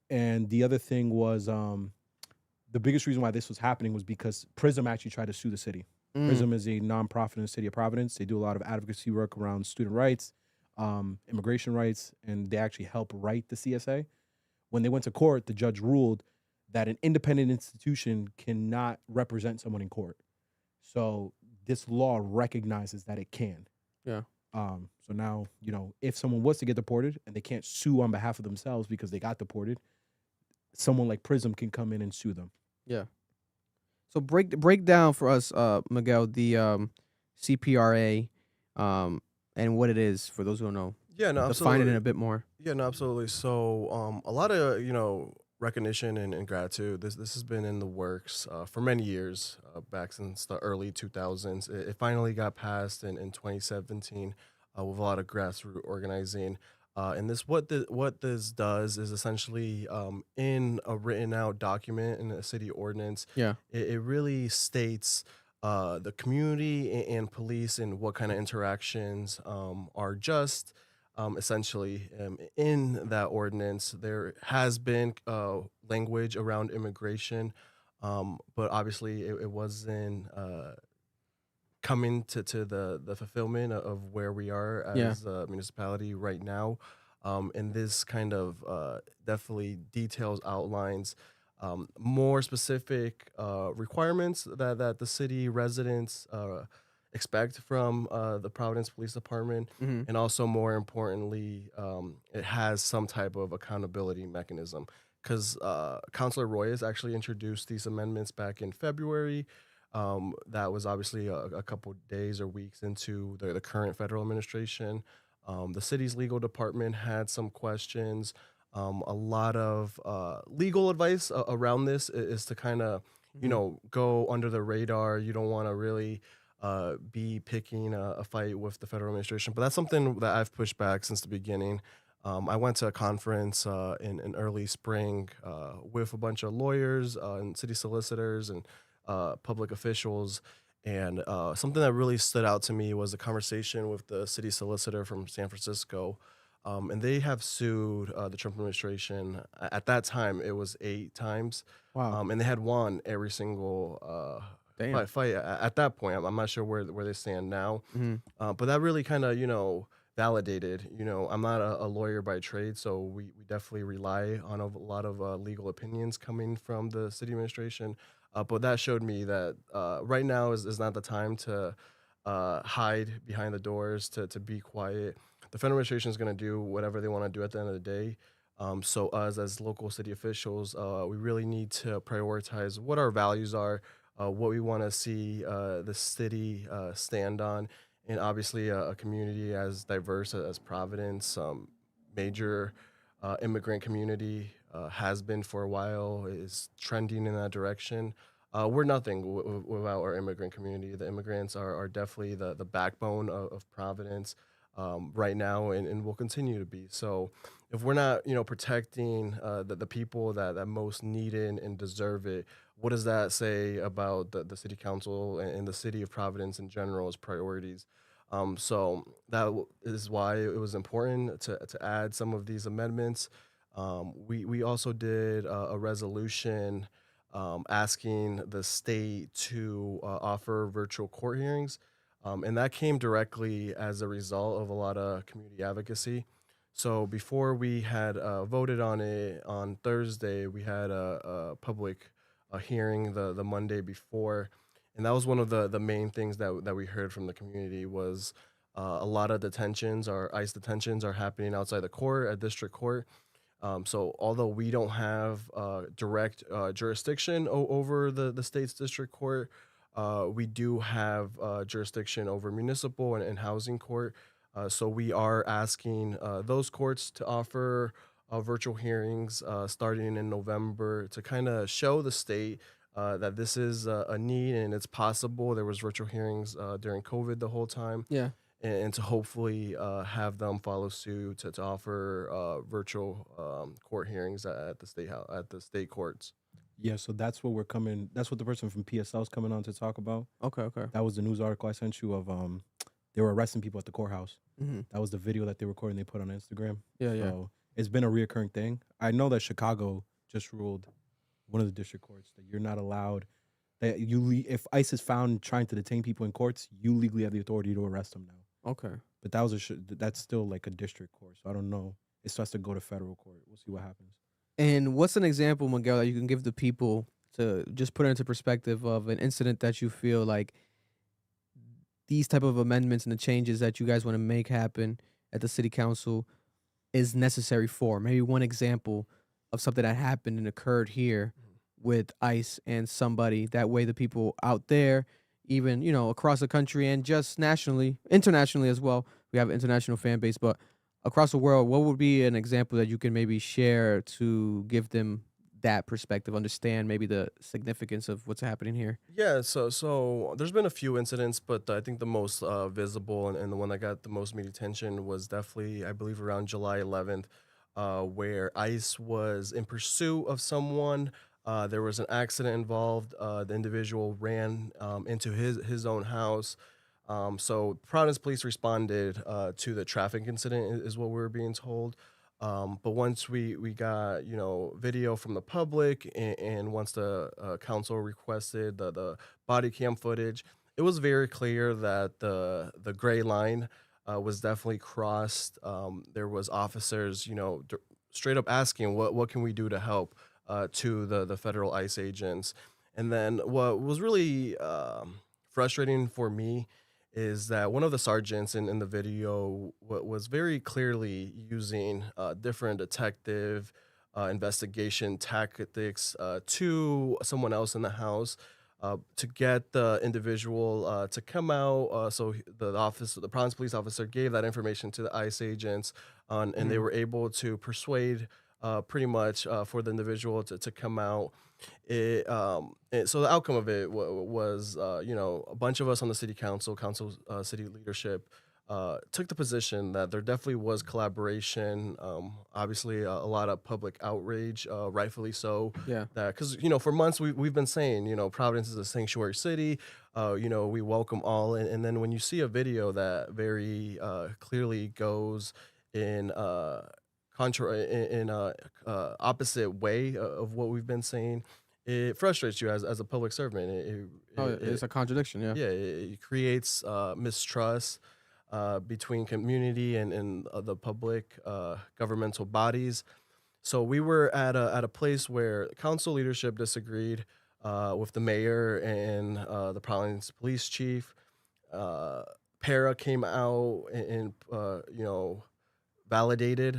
C: And the other thing was the biggest reason why this was happening was because Prism actually tried to sue the city. Prism is a nonprofit in the city of Providence. They do a lot of advocacy work around student rights, immigration rights, and they actually help write the CSA. When they went to court, the judge ruled that an independent institution cannot represent someone in court. So this law recognizes that it can.
A: Yeah.
C: So now, if someone was to get deported and they can't sue on behalf of themselves because they got deported, someone like Prism can come in and sue them.
A: Yeah. So break down for us, Miguel, the CPRA and what it is for those who don't know.
N: Yeah, no,
A: define it in a bit more.
N: Yeah, no, absolutely. So a lot of recognition and gratitude. This has been in the works for many years, back since the early 2000s. It finally got passed in 2017 with a lot of grassroots organizing. And what this does is essentially in a written out document in a city ordinance.
A: Yeah.
N: It really states the community and police and what kind of interactions are just. Essentially, in that ordinance, there has been language around immigration, but obviously it wasn't coming to the fulfillment of where we are as a municipality right now. And this kind of definitely details, outlines more specific requirements that the city residents expect from the Providence Police Department, and also more importantly, it has some type of accountability mechanism. Because Councilor Roy has actually introduced these amendments back in February. That was obviously a couple days or weeks into the current federal administration. The city's legal department had some questions. A lot of legal advice around this is to kind of, go under the radar. You don't want to really be picking a fight with the federal administration. But that's something that I've pushed back since the beginning. I went to a conference in early spring with a bunch of lawyers and city solicitors and public officials. And something that really stood out to me was a conversation with the city solicitor from San Francisco. And they have sued the Trump administration. At that time, it was 8 times.
A: Wow.
N: And they had won every single fight at that point. I'm not sure where they stand now. But that really kind of, validated, I'm not a lawyer by trade, so we definitely rely on a lot of legal opinions coming from the city administration. But that showed me that right now is not the time to hide behind the doors, to be quiet. The federal administration is going to do whatever they want to do at the end of the day. So us as local city officials, we really need to prioritize what our values are, what we want to see the city stand on, and obviously a community as diverse as Providence, major immigrant community has been for a while, is trending in that direction. We're nothing without our immigrant community. The immigrants are definitely the backbone of Providence right now, and will continue to be. So if we're not, protecting the people that most need it and deserve it, what does that say about the city council and the city of Providence in general as priorities? So that is why it was important to add some of these amendments. We also did a resolution asking the state to offer virtual court hearings. And that came directly as a result of a lot of community advocacy. So before we had voted on it on Thursday, we had a public hearing the Monday before. And that was one of the main things that we heard from the community was a lot of detentions, or ICE detentions, are happening outside the court, at district court. So although we don't have direct jurisdiction over the state's district court, we do have jurisdiction over municipal and housing court. So we are asking those courts to offer virtual hearings starting in November to kind of show the state that this is a need and it's possible. There was virtual hearings during COVID the whole time.
A: Yeah.
N: And to hopefully have them follow suit to offer virtual court hearings at the state courts.
C: Yeah, so that's what we're coming. That's what the person from PSL is coming on to talk about.
A: Okay.
C: That was the news article I sent you of they were arresting people at the courthouse.
A: Mhm.
C: That was the video that they recorded and they put on Instagram.
A: Yeah, yeah.
C: So it's been a reoccurring thing. I know that Chicago just ruled, one of the district courts, that you're not allowed, that if ICE is found trying to detain people in courts, you legally have the authority to arrest them now.
A: Okay.
C: But that was that's still like a district court, so I don't know. It starts to go to federal court. We'll see what happens.
A: And what's an example, Miguel, that you can give the people to just put it into perspective of an incident that you feel like these type of amendments and the changes that you guys want to make happen at the city council is necessary for? Maybe one example of something that happened and occurred here with ICE and somebody. That way the people out there, even, across the country and just nationally, internationally as well, we have an international fan base, but across the world, what would be an example that you can maybe share to give them that perspective, understand maybe the significance of what's happening here?
N: Yeah, so there's been a few incidents, but I think the most visible and the one that got the most media attention was definitely, I believe, around July 11th, where ICE was in pursuit of someone. There was an accident involved. The individual ran into his own house. So Providence Police responded to the traffic incident, is what we were being told. But once we got, video from the public and once the council requested the body cam footage, it was very clear that the gray line was definitely crossed. There was officers, straight up asking, what can we do to help to the federal ICE agents? And then what was really frustrating for me is that one of the sergeants in the video was very clearly using different detective investigation tactics to someone else in the house to get the individual to come out. So the Providence police officer gave that information to the ICE agents, and they were able to persuade pretty much for the individual to come out. So the outcome of it was, a bunch of us on the city council, city leadership, took the position that there definitely was collaboration. Obviously, a lot of public outrage, rightfully so.
A: Yeah.
N: Because for months we've been saying, Providence is a sanctuary city. We welcome all, and then when you see a video that very clearly goes in opposite way of what we've been saying, it frustrates you as a public servant.
A: It's a contradiction, yeah.
N: Yeah, it creates mistrust between community and the public governmental bodies. So we were at a place where council leadership disagreed with the mayor and the Providence police chief. Para came out and validated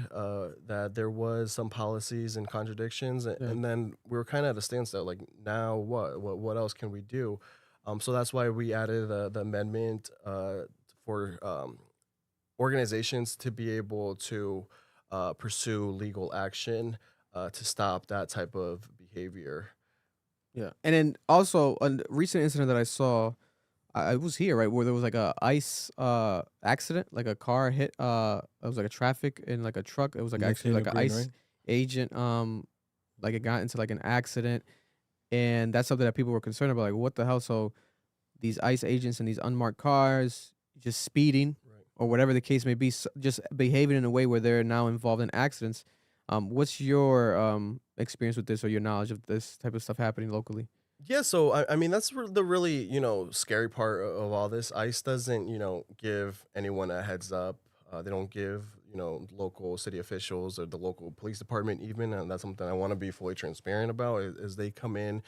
N: that there was some policies and contradictions, and then we were kind of at a standstill. Like, now what else can we do? So that's why we added the amendment for organizations to be able to pursue legal action to stop that type of behavior.
A: Yeah. And then also a recent incident that I saw, I was here, right, where there was like a ICE accident, like a car hit. It was like a traffic in like a truck. It was like actually like an ICE agent. Like it got into like an accident, and that's something that people were concerned about. Like, what the hell? So these ICE agents in these unmarked cars just speeding, or whatever the case may be, just behaving in a way where they're now involved in accidents. What's your experience with this, or your knowledge of this type of stuff happening locally?
N: Yeah, so I mean that's the really scary part of all this. ICE doesn't give anyone a heads up. They don't give local city officials or the local police department even, and that's something I want to be fully transparent about. Is they come in,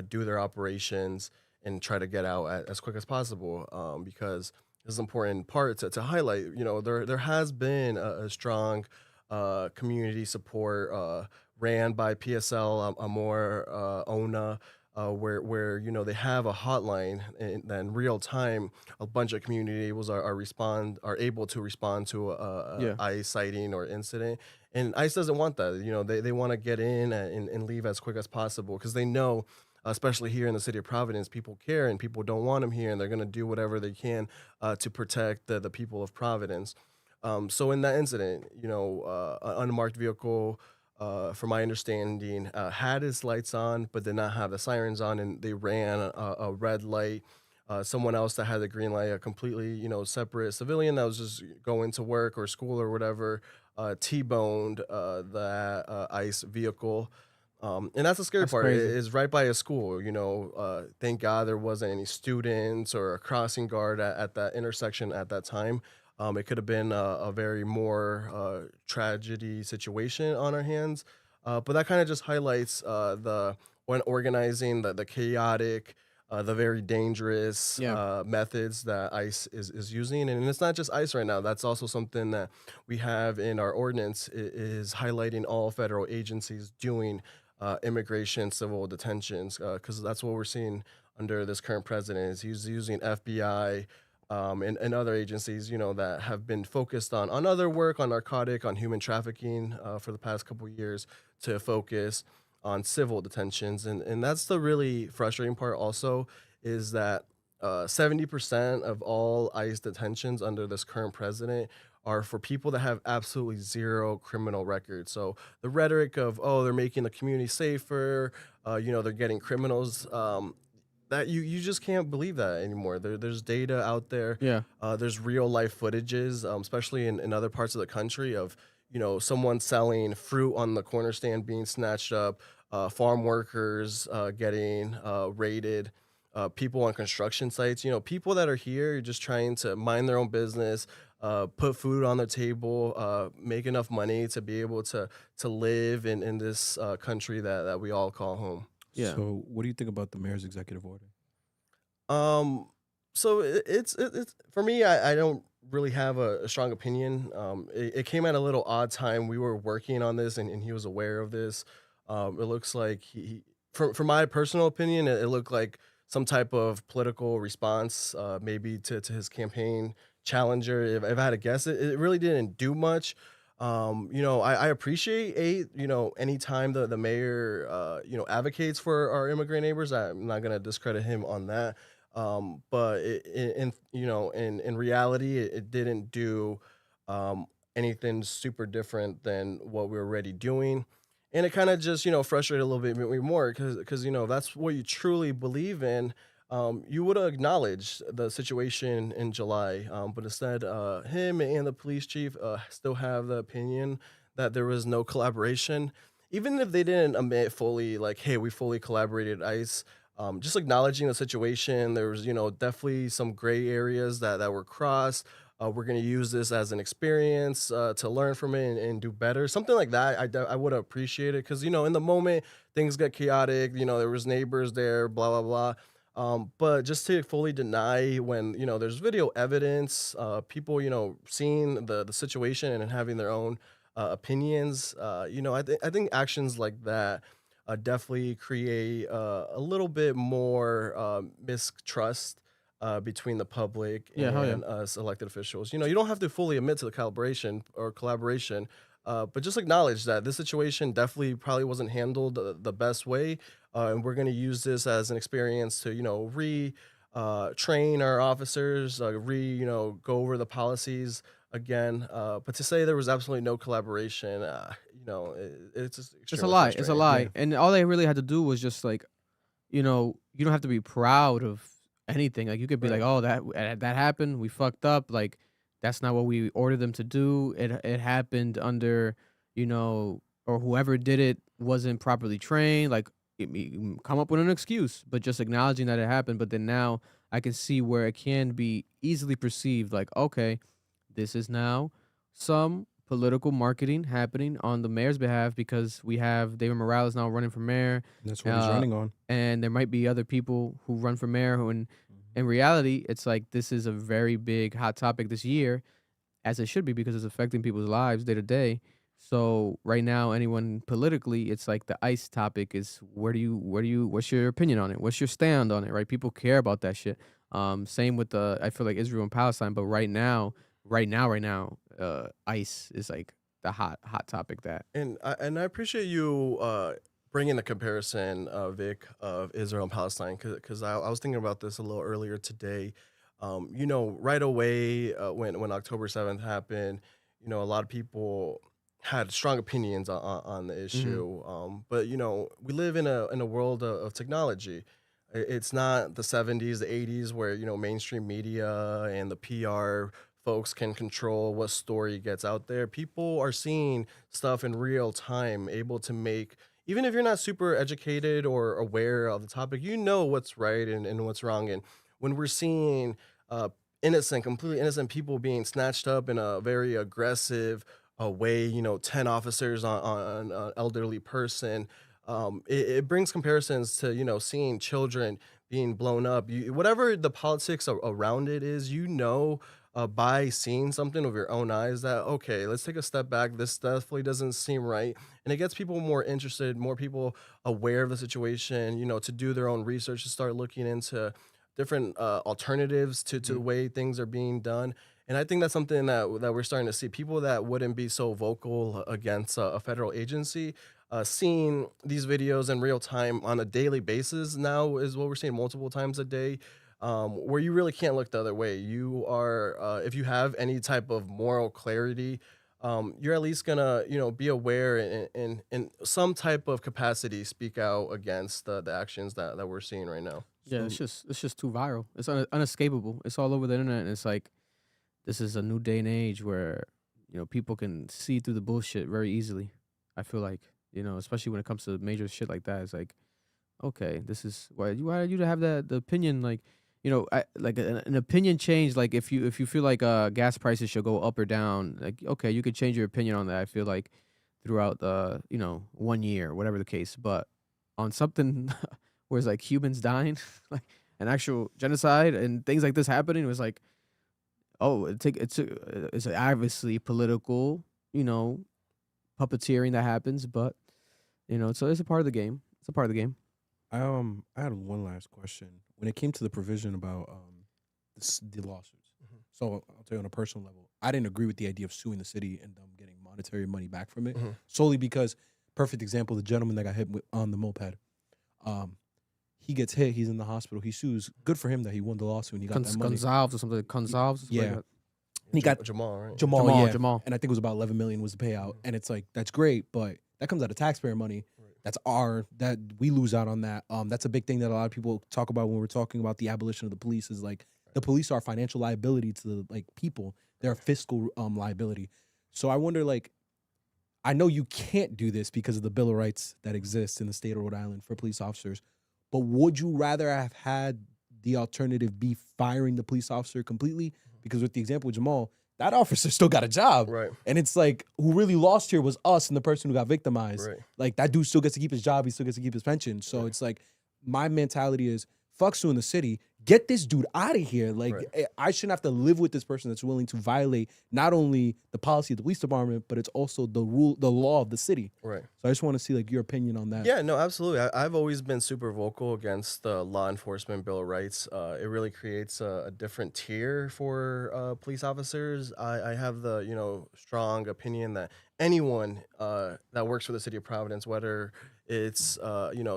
N: do their operations, and try to get out as quick as possible. Because this is an important part to highlight. There has been a strong community support ran by PSL, Amor, ONA. where they have a hotline and then real time a bunch of community are able to respond to a ICE sighting or incident, and ICE doesn't want that. They want to get in and leave as quick as possible because they know, especially here in the city of Providence, people care and people don't want them here, and they're going to do whatever they can to protect the people of Providence. So in that incident, an unmarked vehicle, from my understanding, had its lights on, but did not have the sirens on, and they ran a red light. Someone else that had the green light, a completely, separate civilian that was just going to work or school or whatever, T-boned that ICE vehicle. And that's the scary part.
A: crazy.
N: Is right by a school. Thank God there wasn't any students or a crossing guard at that intersection at that time. It could have been a very more tragedy situation on our hands. But that kind of just highlights when organizing, the chaotic, the very dangerous methods that ICE is using. And it's not just ICE right now. That's also something that we have in our ordinance is highlighting all federal agencies doing immigration, civil detentions, because that's what we're seeing under this current president is he's using FBI, and other agencies, that have been focused on other work, on narcotic, on human trafficking for the past couple of years to focus on civil detentions. And that's the really frustrating part also is that 70% of all ICE detentions under this current president are for people that have absolutely zero criminal record. So the rhetoric of, they're making the community safer, they're getting criminals, that you just can't believe that anymore. There's data out there.
A: Yeah.
N: There's real life footages, especially in other parts of the country of, someone selling fruit on the corner stand being snatched up, farm workers getting raided, people on construction sites, people that are here just trying to mind their own business, put food on their table, make enough money to be able to live in this country that we all call home.
A: Yeah.
C: So, what do you think about the mayor's executive order?
N: So it's for me. I don't really have a strong opinion. It came at a little odd time. We were working on this, and he was aware of this. It looks like from my personal opinion, it looked like some type of political response, maybe to his campaign challenger. If I had to guess, it really didn't do much. I appreciate anytime the mayor advocates for our immigrant neighbors. I'm not gonna discredit him on that. But in reality, it didn't do anything super different than what we were already doing. And it kind of just, frustrated a little bit more because that's what you truly believe in. You would have acknowledged the situation in July, but instead, him and the police chief still have the opinion that there was no collaboration. Even if they didn't admit fully, like, hey, we fully collaborated ICE, just acknowledging the situation, there was, definitely some gray areas that were crossed. We're going to use this as an experience to learn from it and do better. Something like that, I would appreciate it because, in the moment, things get chaotic. There was neighbors there, blah, blah, blah. But just to fully deny when, there's video evidence, people, seeing the situation and having their own opinions, I think actions like that definitely create a little bit more mistrust between the public and us elected officials. You don't have to fully admit to the collaboration, but just acknowledge that this situation definitely probably wasn't handled the best way. And we're going to use this as an experience to, train our officers, go over the policies again. But to say there was absolutely no collaboration, it's just
A: It's a lie. It's a
N: frustrating.
A: lie. And all they really had to do was just like, you don't have to be proud of anything. Like you could be like, oh, that happened. We fucked up. Like that's not what we ordered them to do. It happened under, or whoever did it wasn't properly trained. Like come up with an excuse, but just acknowledging that it happened. But then now I can see where it can be easily perceived like, okay, this is now some political marketing happening on the mayor's behalf because we have David Morales now running for mayor.
C: That's what he's running on.
A: And there might be other people who run for mayor who, in reality, it's like this is a very big hot topic this year, as it should be because it's affecting people's lives day to day. So right now, anyone politically, it's like the ICE topic is what's your opinion on it? What's your stand on it? Right? People care about that shit. Same with I feel like Israel and Palestine, but right now, ICE is like the hot topic that.
N: And I appreciate you bringing the comparison, Vic, of Israel and Palestine, because I was thinking about this a little earlier today. Right away when October 7th happened, a lot of people had strong opinions on the issue. But we live in a world of technology. It's not the 70s, the 80s, where mainstream media and the PR folks can control what story gets out there. People are seeing stuff in real time, able to make, even if you're not super educated or aware of the topic, what's right and what's wrong. And when we're seeing completely innocent people being snatched up in a very aggressive way, 10 officers on an elderly person, it brings comparisons to, seeing children being blown up. Whatever the politics around it is, by seeing something with your own eyes that, okay, let's take a step back. This definitely doesn't seem right. And it gets people more interested, more people aware of the situation, to do their own research, to start looking into different alternatives to the way things are being done. And I think that's something that we're starting to see. People that wouldn't be so vocal against a federal agency, seeing these videos in real time on a daily basis now is what we're seeing multiple times a day, where you really can't look the other way. You are, if you have any type of moral clarity, you're at least gonna, be aware and in some type of capacity speak out against the actions that we're seeing right now.
A: Yeah, it's just too viral. It's unescapable. It's all over the internet, and it's like this is a new day and age where people can see through the bullshit very easily. I feel like especially when it comes to major shit like that. It's like, okay, this is why are you to have the opinion like an opinion change. Like if you feel like gas prices should go up or down, like okay, you could change your opinion on that. I feel like throughout 1 year, whatever the case, but on something where it's like humans dying, like an actual genocide and things like this happening, it was like, oh, it's obviously political, puppeteering that happens, but so it's a part of the game. It's a part of the game.
C: I had one last question when it came to the provision about the lawsuits. So I'll tell you on a personal level, I didn't agree with the idea of suing the city and getting monetary money back from it, solely because, perfect example, the gentleman that got hit on the moped, he gets hit, he's in the hospital, he sues. Good for him that he won the lawsuit and he got that money.
A: Gonzalez or something. Gonzalez.
C: Yeah.
A: Like
C: he got
N: Jamal, right?
C: Jamal. And I think it was about 11 million was the payout. And it's like, that's great, but that comes out of taxpayer money. That's that we lose out on that. That's a big thing that a lot of people talk about when we're talking about the abolition of the police is like the police are financial liability to the people. They're a fiscal liability. So I wonder, like, I know you can't do this because of the Bill of Rights that exists in the state of Rhode Island for police officers, but would you rather have had the alternative be firing the police officer completely? Because with the example of Jamal, that officer still got a job.
N: Right.
C: And it's like, who really lost here was us and the person who got victimized.
N: Right.
C: Like, that dude still gets to keep his job. He still gets to keep his pension. So it's like, my mentality is, fuck suing the city. Get this dude out of here. Like, I shouldn't have to live with this person that's willing to violate not only the policy of the police department, but it's also the law of the city.
N: Right.
C: So I just want to see, like, your opinion on that.
N: Yeah, no, absolutely. I've always been super vocal against the law enforcement Bill of Rights. It really creates a different tier for police officers. I have the, strong opinion that anyone that works for the city of Providence, whether it's,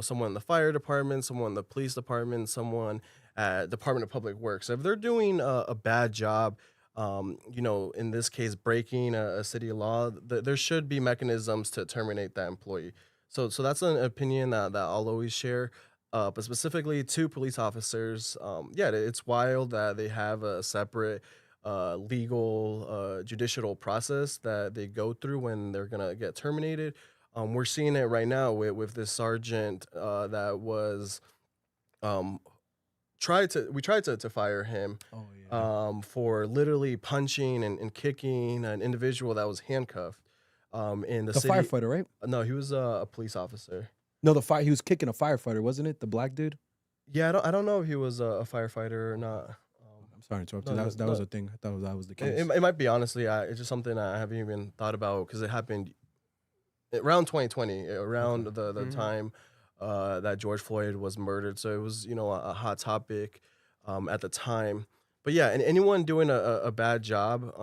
N: someone in the fire department, someone in the police department, someone at Department of Public Works, if they're doing a bad job, in this case, breaking a city law, there should be mechanisms to terminate that employee. So that's an opinion that I'll always share. But specifically to police officers, it's wild that they have a separate legal judicial process that they go through when they're gonna get terminated. We're seeing it right now with this sergeant that was we tried to fire him for literally punching and kicking an individual that was handcuffed in the city.
C: Firefighter, right?
N: No, he was a police officer.
C: No, he was kicking a firefighter, wasn't it? The black dude?
N: Yeah, I don't know if he was a firefighter or not.
C: I'm sorry to interrupt you. That was a thing. I thought that was the case.
N: It might be, honestly. It's just something I haven't even thought about because it happened around 2020, around the time that George Floyd was murdered. So it was, a hot topic at the time. But yeah, and anyone doing a bad job,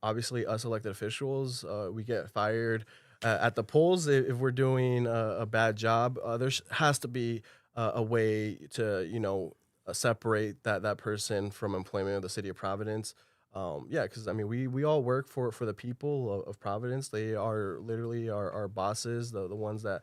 N: obviously us elected officials, we get fired at the polls if we're doing a bad job. There has to be a way to, separate that person from employment of the city of Providence. Yeah, because I mean, we all work for the people of Providence. They are literally our bosses, the ones that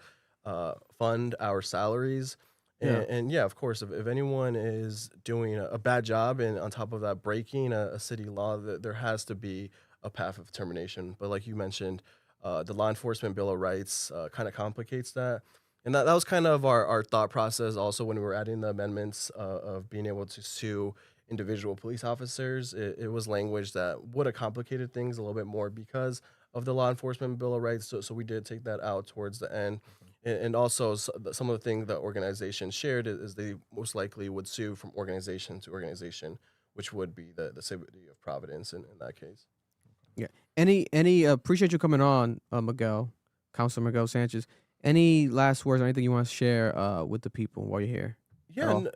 N: fund our salaries. And yeah, of course, if anyone is doing a bad job and on top of that breaking a city law, there has to be a path of termination. But like you mentioned, the Law Enforcement Bill of Rights kind of complicates that. And that was kind of our thought process also when we were adding the amendments of being able to sue individual police officers. It was language that would have complicated things a little bit more because of the Law Enforcement Bill of Rights. So we did take that out towards the end. And also some of the things that organizations shared is they most likely would sue from organization to organization, which would be the city of Providence in that case.
A: Yeah. Any appreciate you coming on, Miguel, Councilor Miguel Sanchez. Any last words or anything you want to share with the people while you're here?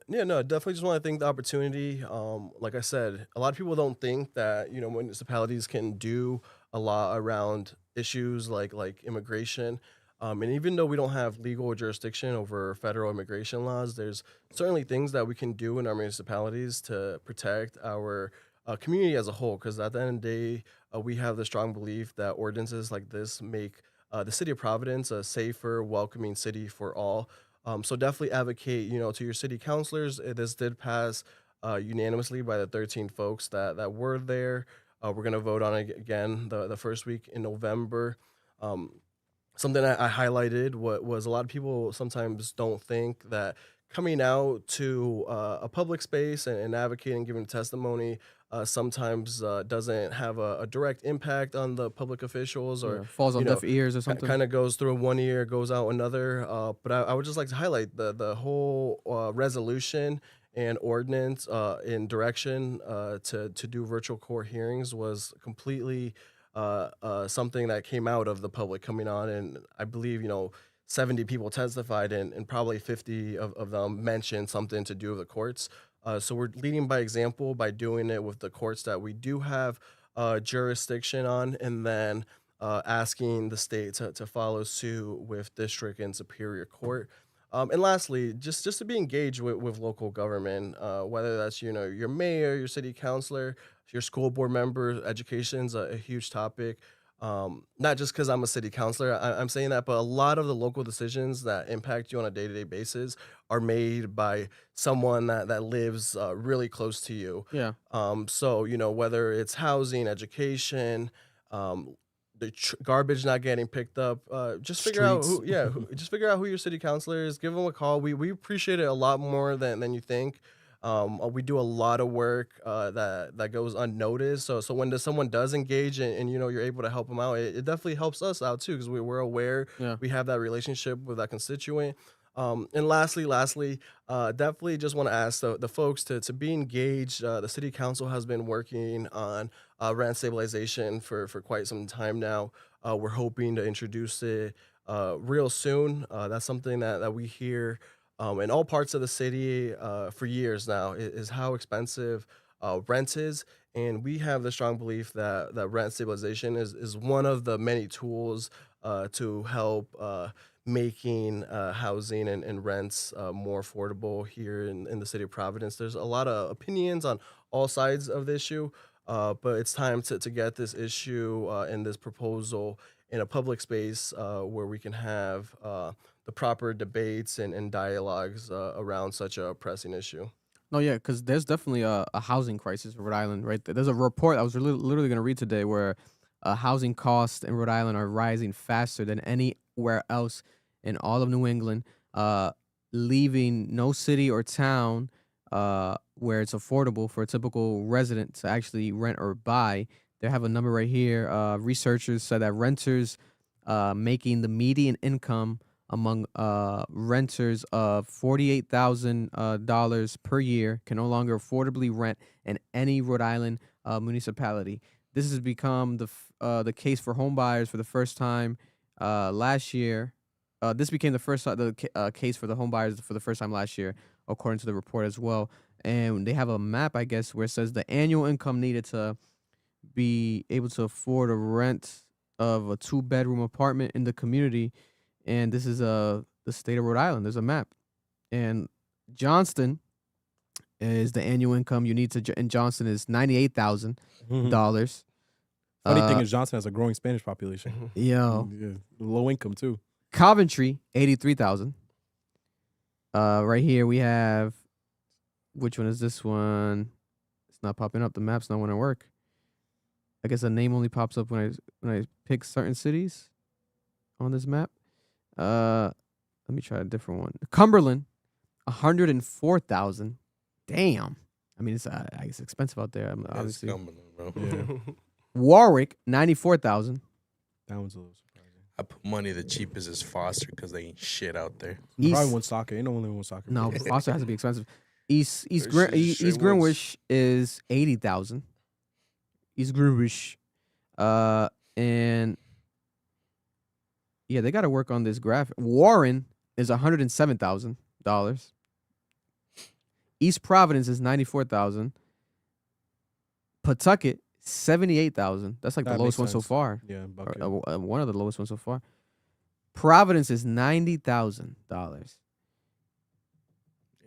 N: No, definitely just want to thank the opportunity. Like I said, a lot of people don't think that, municipalities can do a lot around issues like immigration. And even though we don't have legal jurisdiction over federal immigration laws, there's certainly things that we can do in our municipalities to protect our community as a whole. Because at the end of the day, we have the strong belief that ordinances like this make the city of Providence a safer, welcoming city for all. So definitely advocate, to your city councilors. This did pass unanimously by the 13 folks that were there. We're going to vote on it again the first week in November. Something I highlighted was a lot of people sometimes don't think that coming out to a public space and advocating, giving testimony sometimes doesn't have a direct impact on the public officials or
A: falls on deaf ears or something.
N: Kind of goes through one ear, goes out another. But I would just like to highlight the whole resolution and ordinance in direction to do virtual court hearings was completely something that came out of the public coming on. And I believe, 70 people testified and probably 50 of them mentioned something to do with the courts. So we're leading by example by doing it with the courts that we do have jurisdiction on, and then asking the state to follow suit with district and superior court. And lastly, just to be engaged with local government, whether that's, your mayor, your city councilor, your school board member. Education's a huge topic. Not just because I'm a city councilor, I'm saying that, but a lot of the local decisions that impact you on a day-to-day basis are made by someone that lives really close to you.
A: Yeah.
N: So, whether it's housing, education, the garbage not getting picked up, just figure out just figure out who your city councilor is. Give them a call. We appreciate it a lot more than you think. We do a lot of work that goes unnoticed. So when someone does engage and you're able to help them out, it definitely helps us out too, because we're aware we have that relationship with that constituent. And lastly, definitely just want to ask the folks to be engaged. The city council has been working on rent stabilization for quite some time now. We're hoping to introduce it real soon. That's something that we hear in all parts of the city for years now, is how expensive rent is. And we have the strong belief that rent stabilization is one of the many tools to help making housing and rents more affordable here in the city of Providence. There's a lot of opinions on all sides of the issue, but it's time to get this issue and this proposal in a public space where we can have the proper debates and dialogues around such a pressing issue.
A: No, yeah, because there's definitely a housing crisis in Rhode Island, right? There's a report I was literally going to read today where housing costs in Rhode Island are rising faster than anywhere else in all of New England, leaving no city or town where it's affordable for a typical resident to actually rent or buy. They have a number right here. Researchers said that renters making the median income among renters of $48,000 per year can no longer affordably rent in any Rhode Island municipality. This has become the case for home buyers for the first time last year, this became the first case for the home buyers for the first time last year, according to the report as well. And they have a map, I guess, where it says the annual income needed to be able to afford a rent of a 2-bedroom apartment in the community. And this is the state of Rhode Island. There's a map. And Johnston is the annual income you need to in Johnston is $98,000.
C: Funny thing is Johnston has a growing Spanish population.
A: Yo.
C: Yeah, low income too.
A: Coventry, $83,000. Right here we have, which one is this one? It's not popping up. The map's not want to work. I guess a name only pops up when I pick certain cities on this map. Let me try a different one. Cumberland, $104,000. Damn. I mean, it's expensive out there. Obviously.
B: It's Cumberland, bro.
C: Yeah.
A: Warwick, $94,000.
C: That one's a little surprising.
B: I put money the cheapest is Foster because they ain't shit out there.
C: Probably Woonsocket. Ain't no one in Woonsocket.
A: No, Foster has to be expensive. East
B: Shit
A: Greenwich is $80,000. East Greenwich, and yeah, they got to work on this graphic. Warren is $107,000. East Providence is $94,000. Pawtucket, $78,000. That's like the
C: That
A: lowest
C: makes
A: one so
C: sense.
A: far.
C: Yeah, Bucket.
A: Or, one of the lowest ones so far. Providence is $90,000.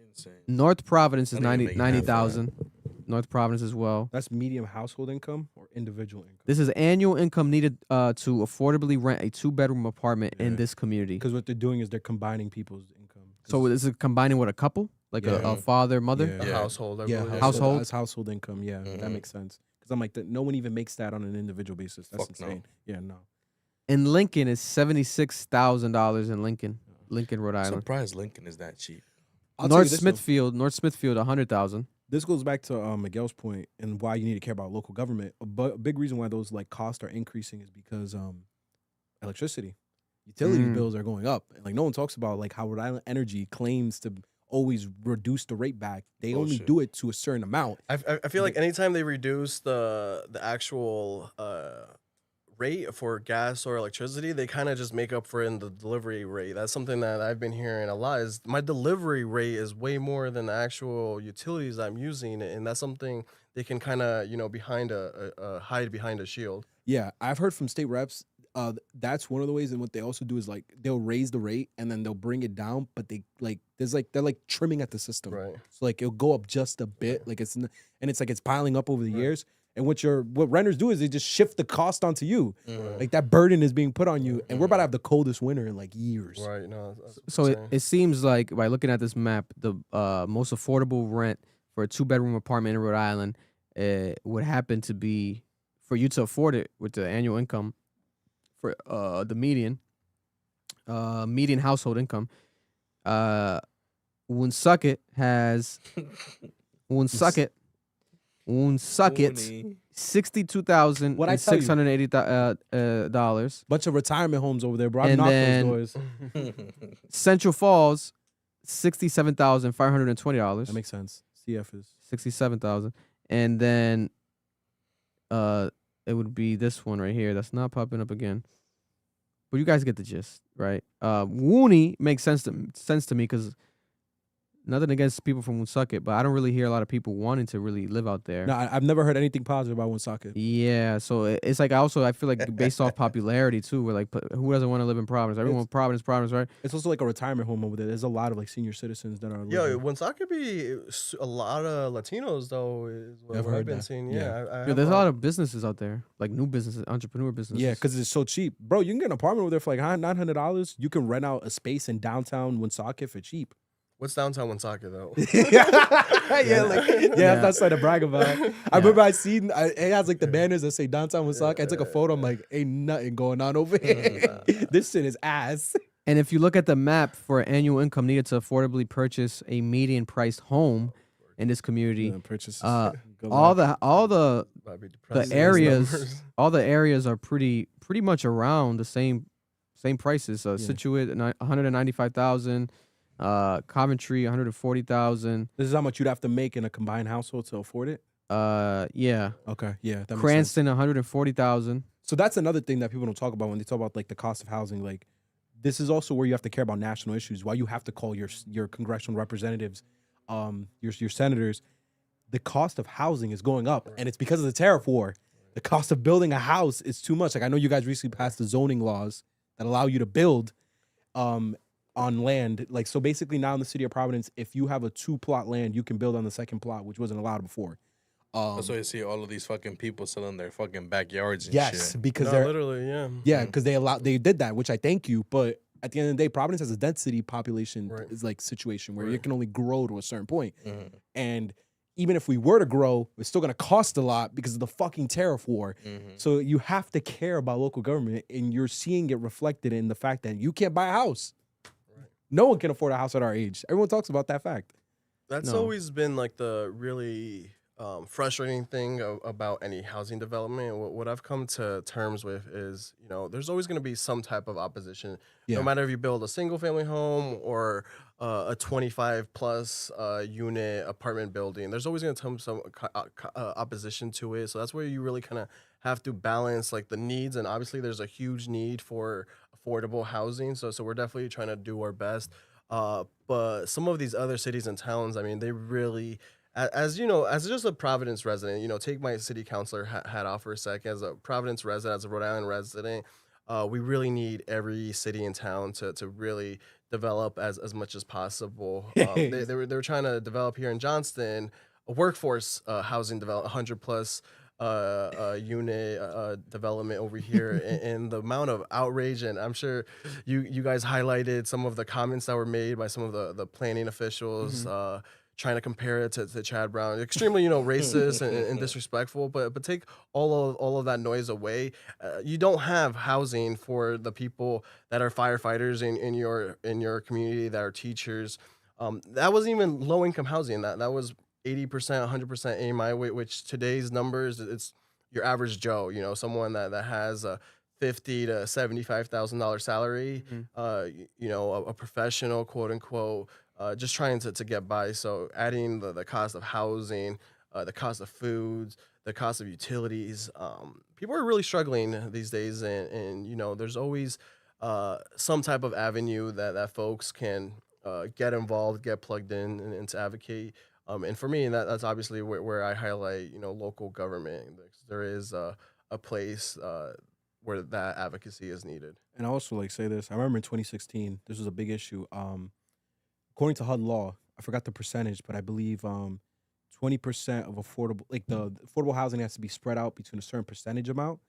B: Insane.
A: North Providence is
B: I didn't even make it that far.
A: 90,000. North Providence as well.
C: That's medium household income or individual income?
A: This is annual income needed to affordably rent a 2-bedroom apartment in this community.
C: Because what they're doing is they're combining people's income.
A: So is it combining with a couple, like a father, mother?
C: Yeah.
N: A household. I
C: Yeah,
N: believe.
A: household.
C: That's household income. Yeah, that makes sense. Because I'm like, no one even makes that on an individual basis. That's
B: Fuck no.
C: insane. Yeah, no.
A: In Lincoln is $76,000 in Lincoln, Rhode
B: I'm
A: Island.
B: surprised Lincoln is that cheap.
C: I'll tell you
A: North
C: this, though.
A: Smithfield, $100,000.
C: This goes back to Miguel's point and why you need to care about local government. A big reason why those like costs are increasing is because electricity, utility bills are going up. And, like no one talks about like how Rhode Island Energy claims to always reduce the rate back. They only do it to a certain amount.
N: I feel like anytime they reduce the actual rate for gas or electricity, they kind of just make up for it in the delivery rate. That's something that I've been hearing a lot. Is my delivery rate is way more than the actual utilities I'm using, and that's something they can kind of behind hide behind a shield.
C: Yeah, I've heard from state reps. That's one of the ways, and what they also do is like they'll raise the rate and then they'll bring it down, but they're like trimming at the system.
N: Right.
C: So like it'll go up just a bit, like it's piling up over the years. And what renters do is they just shift the cost onto you. Like that burden is being put on you, and we're about to have the coldest winter in like years.
N: Right. No.
A: So it seems like by looking at this map, the most affordable rent for a 2-bedroom apartment in Rhode Island would happen to be, for you to afford it with the annual income for the median household income. Woonsocket has $62,680 dollars.
C: Bunch of retirement homes over there, bro. I've
A: And
C: knocked
A: then
C: those doors.
A: Central Falls, $67,520.
C: That makes sense. CF is
A: $67,000, and then it would be this one right here. That's not popping up again. But you guys get the gist, right? Wooney makes sense to me because nothing against people from Woonsocket, but I don't really hear a lot of people wanting to really live out there.
C: No, I've never heard anything positive about Woonsocket.
A: Yeah, so it's like I feel like based off popularity too. We're like, who doesn't want to live in Providence? Everyone Providence, right?
C: It's also like a retirement home over there. There's a lot of like senior citizens that are.
N: Yo, Woonsocket be a lot of Latinos though. Is what
C: I've
N: I've
C: heard
N: been
C: that.
N: seeing.
C: Yeah.
N: Yeah,
A: There's a lot of businesses out there, like new businesses, entrepreneur businesses.
C: Yeah, because it's so cheap, bro. You can get an apartment over there for like $900. You can rent out a space in downtown Woonsocket for cheap.
N: What's downtown Woonsocket though?
C: That's something to brag about. I remember it has like the banners that say downtown Woonsocket. I took a photo. I'm like, ain't nothing going on over here. This shit is ass.
A: And if you look at the map for annual income needed to affordably purchase a median priced home in this community, all the areas are pretty much around the same prices. Situate $195,000. Coventry, $140,000.
C: This is how much you'd have to make in a combined household to afford it.
A: Yeah.
C: Okay. Yeah. That
A: Cranston, $140,000
C: So that's another thing that people don't talk about when they talk about like the cost of housing. Like, this is also where you have to care about national issues. Why you have to call your congressional representatives, your senators. The cost of housing is going up, and it's because of the tariff war. The cost of building a house is too much. Like, I know you guys recently passed the zoning laws that allow you to build on land. Like, so basically now in the city of Providence, if you have a 2-plot land, you can build on the second plot, which wasn't allowed before.
B: That's why you see all of these fucking people selling their fucking backyards and
C: yes,
B: shit.
C: because they're
N: literally,
C: yeah, because they did that, which I thank you. But at the end of the day, Providence has a density population is like situation where it can only grow to a certain point. And even if we were to grow, it's still going to cost a lot because of the fucking tariff war. So you have to care about local government, and you're seeing it reflected in the fact that you can't buy a house. No one can afford a house at our age. Everyone talks about that fact.
N: That's always been like the really frustrating thing about any housing development. What I've come to terms with is, you know, there's always going to be some type of opposition. No matter if you build a single family home or a 25 plus unit apartment building, there's always going to come some opposition to it. So that's where you really kind of have to balance like the needs. And obviously there's a huge need for affordable housing. So we're definitely trying to do our best. But some of these other cities and towns, I mean, they really, as you know, as just a Providence resident, you know, take my city councilor hat off for a sec. As a Providence resident, as a Rhode Island resident, we really need every city and town to really develop as much as possible. They were trying to develop here in Johnston a workforce housing development, 100 plus unit development over here, and the amount of outrage, and I'm sure you guys highlighted some of the comments that were made by some of the planning officials. Trying to compare it to Chad Brown, extremely, you know, racist and disrespectful. But take all of that noise away. You don't have housing for the people that are firefighters in your community, that are teachers. That wasn't even low income housing. That was 80%, 100% AMI, which today's numbers, it's your average Joe. You know, someone that has a $50,000 to $75,000 salary. You know, a professional, quote unquote. Just trying to get by. So adding the cost of housing, the cost of foods, the cost of utilities. People are really struggling these days. And you know, there's always some type of avenue that folks can get involved, get plugged in and to advocate. And for me, that's obviously where I highlight, you know, local government. There is a place where that advocacy is needed.
C: And I also like say this. I remember in 2016, this was a big issue. According to HUD law, I forgot the percentage, but I believe 20% of affordable, like the affordable housing has to be spread out between a certain percentage amount,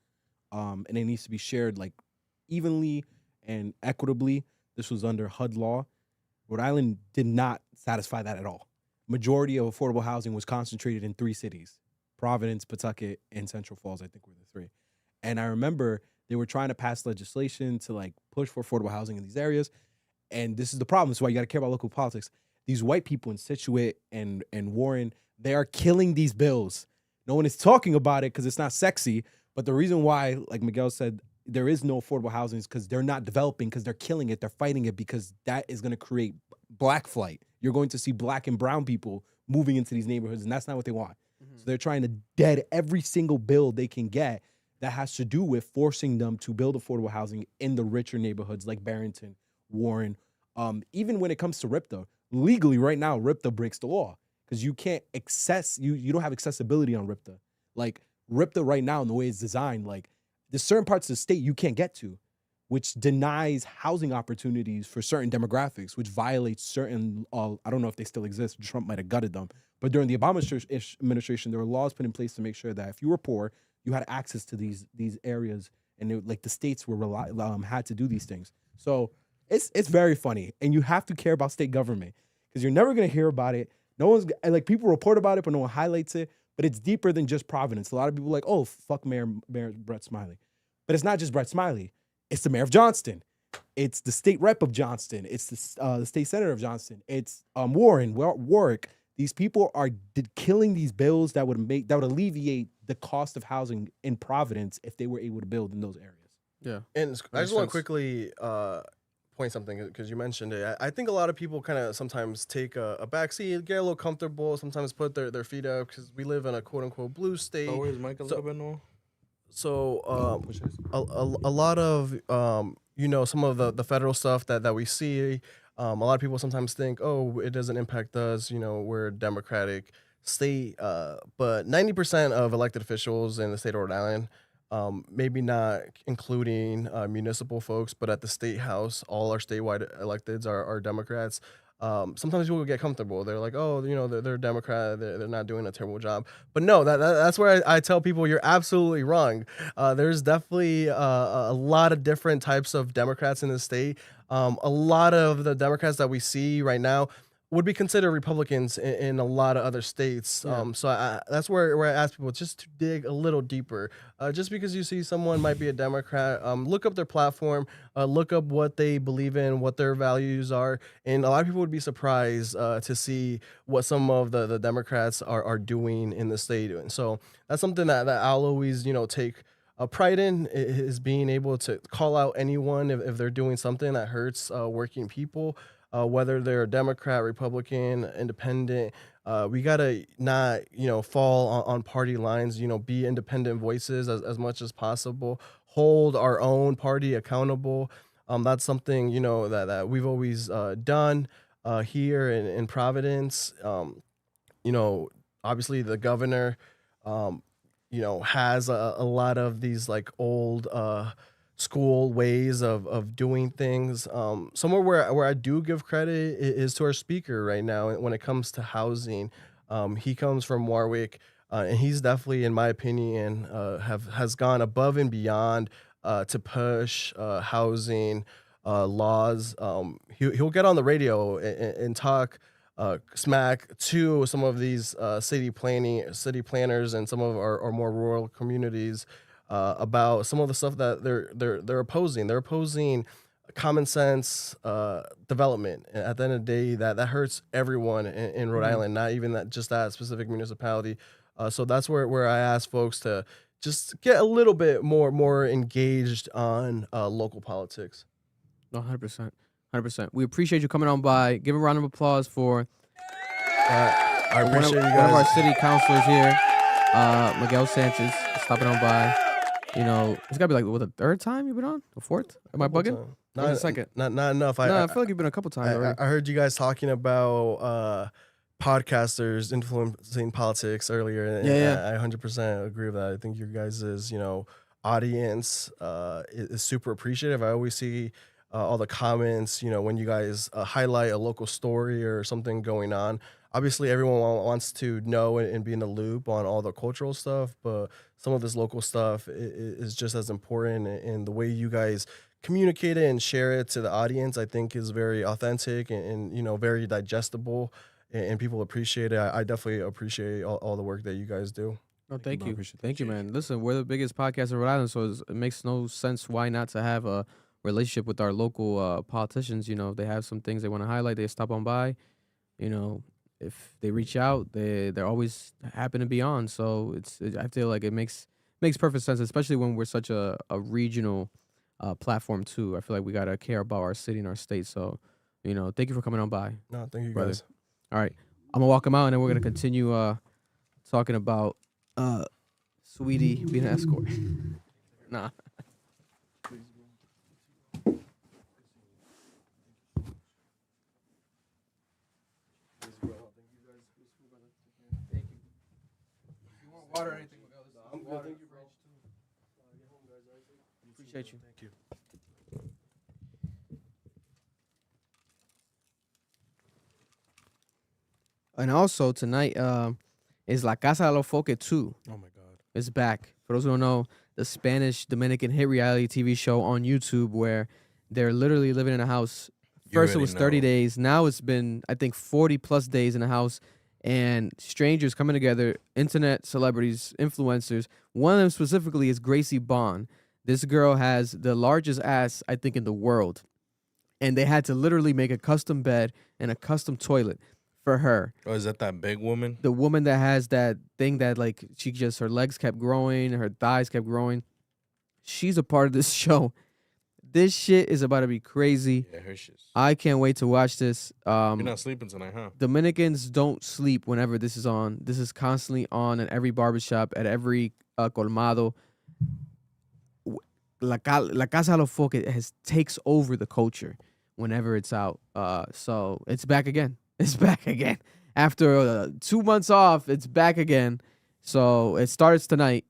C: and it needs to be shared like evenly and equitably. This was under HUD law. Rhode Island did not satisfy that at all. Majority of affordable housing was concentrated in 3 cities: Providence, Pawtucket, and Central Falls. I think were the 3. And I remember they were trying to pass legislation to like push for affordable housing in these areas. And this is the problem. This is why you got to care about local politics. These white people in Scituate and Warren, they are killing these bills. No one is talking about it because it's not sexy. But the reason why, like Miguel said, there is no affordable housing is because they're not developing, because they're killing it. They're fighting it because that is going to create black flight. You're going to see black and brown people moving into these neighborhoods, and that's not what they want. So they're trying to dead every single bill they can get that has to do with forcing them to build affordable housing in the richer neighborhoods like Barrington, Warren. Even when it comes to RIPTA, legally right now, RIPTA breaks the law because you can't you don't have accessibility on RIPTA. Like RIPTA right now, in the way it's designed, like there's certain parts of the state you can't get to, which denies housing opportunities for certain demographics, which violates certain, I don't know if they still exist, Trump might have gutted them, but during the Obama administration, there were laws put in place to make sure that if you were poor, you had access to these areas, and like the states were had to do these things. So it's very funny, and you have to care about state government because you're never gonna hear about it. No one's like, people report about it, but no one highlights it. But it's deeper than just Providence. A lot of people are like, oh, fuck Mayor Brett Smiley, but it's not just Brett Smiley. It's the mayor of Johnston. It's the state rep of Johnston. It's the state senator of Johnston. It's Warren, Warwick. These people are killing these bills that would alleviate the cost of housing in Providence if they were able to build in those areas.
N: Yeah, and I just want to quickly point something because you mentioned it. I think a lot of people kind of sometimes take a backseat, get a little comfortable, sometimes put their feet up because we live in a quote unquote blue state.
B: Oh, where's Mike a little bit, Noel?
N: So a lot of some of the federal stuff that we see, a lot of people sometimes think, oh, it doesn't impact us, we're a democratic state, but 90% of elected officials in the state of Rhode Island, maybe not including municipal folks, but at the state house, all our statewide electeds are Democrats. Sometimes people get comfortable. They're like, oh, they're a Democrat. They're not doing a terrible job. But no, that's where I tell people you're absolutely wrong. There's definitely a lot of different types of Democrats in the state. A lot of the Democrats that we see right now would be considered Republicans in a lot of other states.
A: Yeah.
N: So that's where I ask people just to dig a little deeper. Just because you see someone might be a Democrat, look up their platform, look up what they believe in, what their values are. And a lot of people would be surprised to see what some of the Democrats are doing in the state. And so that's something that I'll always, take pride in, is being able to call out anyone if they're doing something that hurts working people. Whether they're a Democrat, Republican, Independent, we gotta not, fall on party lines. Be independent voices as much as possible. Hold our own party accountable. That's something that we've always done here in Providence. Obviously the governor, has a lot of these like old school ways of doing things. Somewhere where I do give credit is to our speaker right now when it comes to housing. He comes from Warwick, and he's definitely, in my opinion, has gone above and beyond to push housing laws. He'll get on the radio and talk smack to some of these city planners and some of our more rural communities about some of the stuff that they're opposing. They're opposing common sense development. And at the end of the day, that hurts everyone in Rhode Island, not even that specific municipality. So that's where I ask folks to just get a little bit more engaged on local politics.
A: 100%. 100%. We appreciate you coming on by. Give a round of applause for
N: I appreciate you guys.
A: One of our city councilors here, Miguel Sanchez, stopping on by. It's gotta be like the third time you've been on, the fourth. Am I bugging?
N: Not
A: the second.
N: Not enough.
A: I feel like you've been a couple times already.
N: I heard you guys talking about podcasters influencing politics earlier. And
A: Yeah.
N: I 100% agree with that. I think your guys' audience is super appreciative. I always see all the comments, when you guys highlight a local story or something going on. Obviously, everyone wants to know and be in the loop on all the cultural stuff, but some of this local stuff is just as important. And the way you guys communicate it and share it to the audience, I think, is very authentic and very digestible, and people appreciate it. I definitely appreciate all the work that you guys do.
A: No, thank you. Thank you, man. Listen, we're the biggest podcast in Rhode Island, so it makes no sense why not to have a relationship with our local politicians. If they have some things they want to highlight, they stop on by. If they reach out, they're always happy to be on. So I feel like it makes perfect sense, especially when we're such a regional platform too. I feel like we gotta care about our city and our state. So, thank you for coming on by.
N: No, thank you,
A: brother.
N: guys.
A: All right, I'm gonna walk him out, and then we're gonna continue talking about Saweetie being an escort. Nah. Water or anything? I'm good. Thank you, bro. Appreciate you.
N: Thank you.
A: And also tonight is La Casa De Alofoke 2.
B: Oh my God.
A: It's back. For those who don't know, the Spanish Dominican hit reality TV show on YouTube where they're literally living in a house. First it was 30 days. Now it's been, I think, 40 plus days in a house. And strangers coming together, internet celebrities, influencers. One of them specifically is Gracie Bond. This girl has the largest ass, I think, in the world. And they had to literally make a custom bed and a custom toilet for her.
B: Oh, is that big woman?
A: The woman that has that thing that, like, her legs kept growing, her thighs kept growing. She's a part of this show. This shit is about to be crazy.
B: Yeah, her shit.
A: I can't wait to watch this.
B: You're not sleeping tonight, huh?
A: Dominicans don't sleep whenever this is on. This is constantly on at every barbershop, at every colmado. La Casa De Alofoke takes over the culture whenever it's out. So it's back again. It's back again. After 2 months off, it's back again. So it starts tonight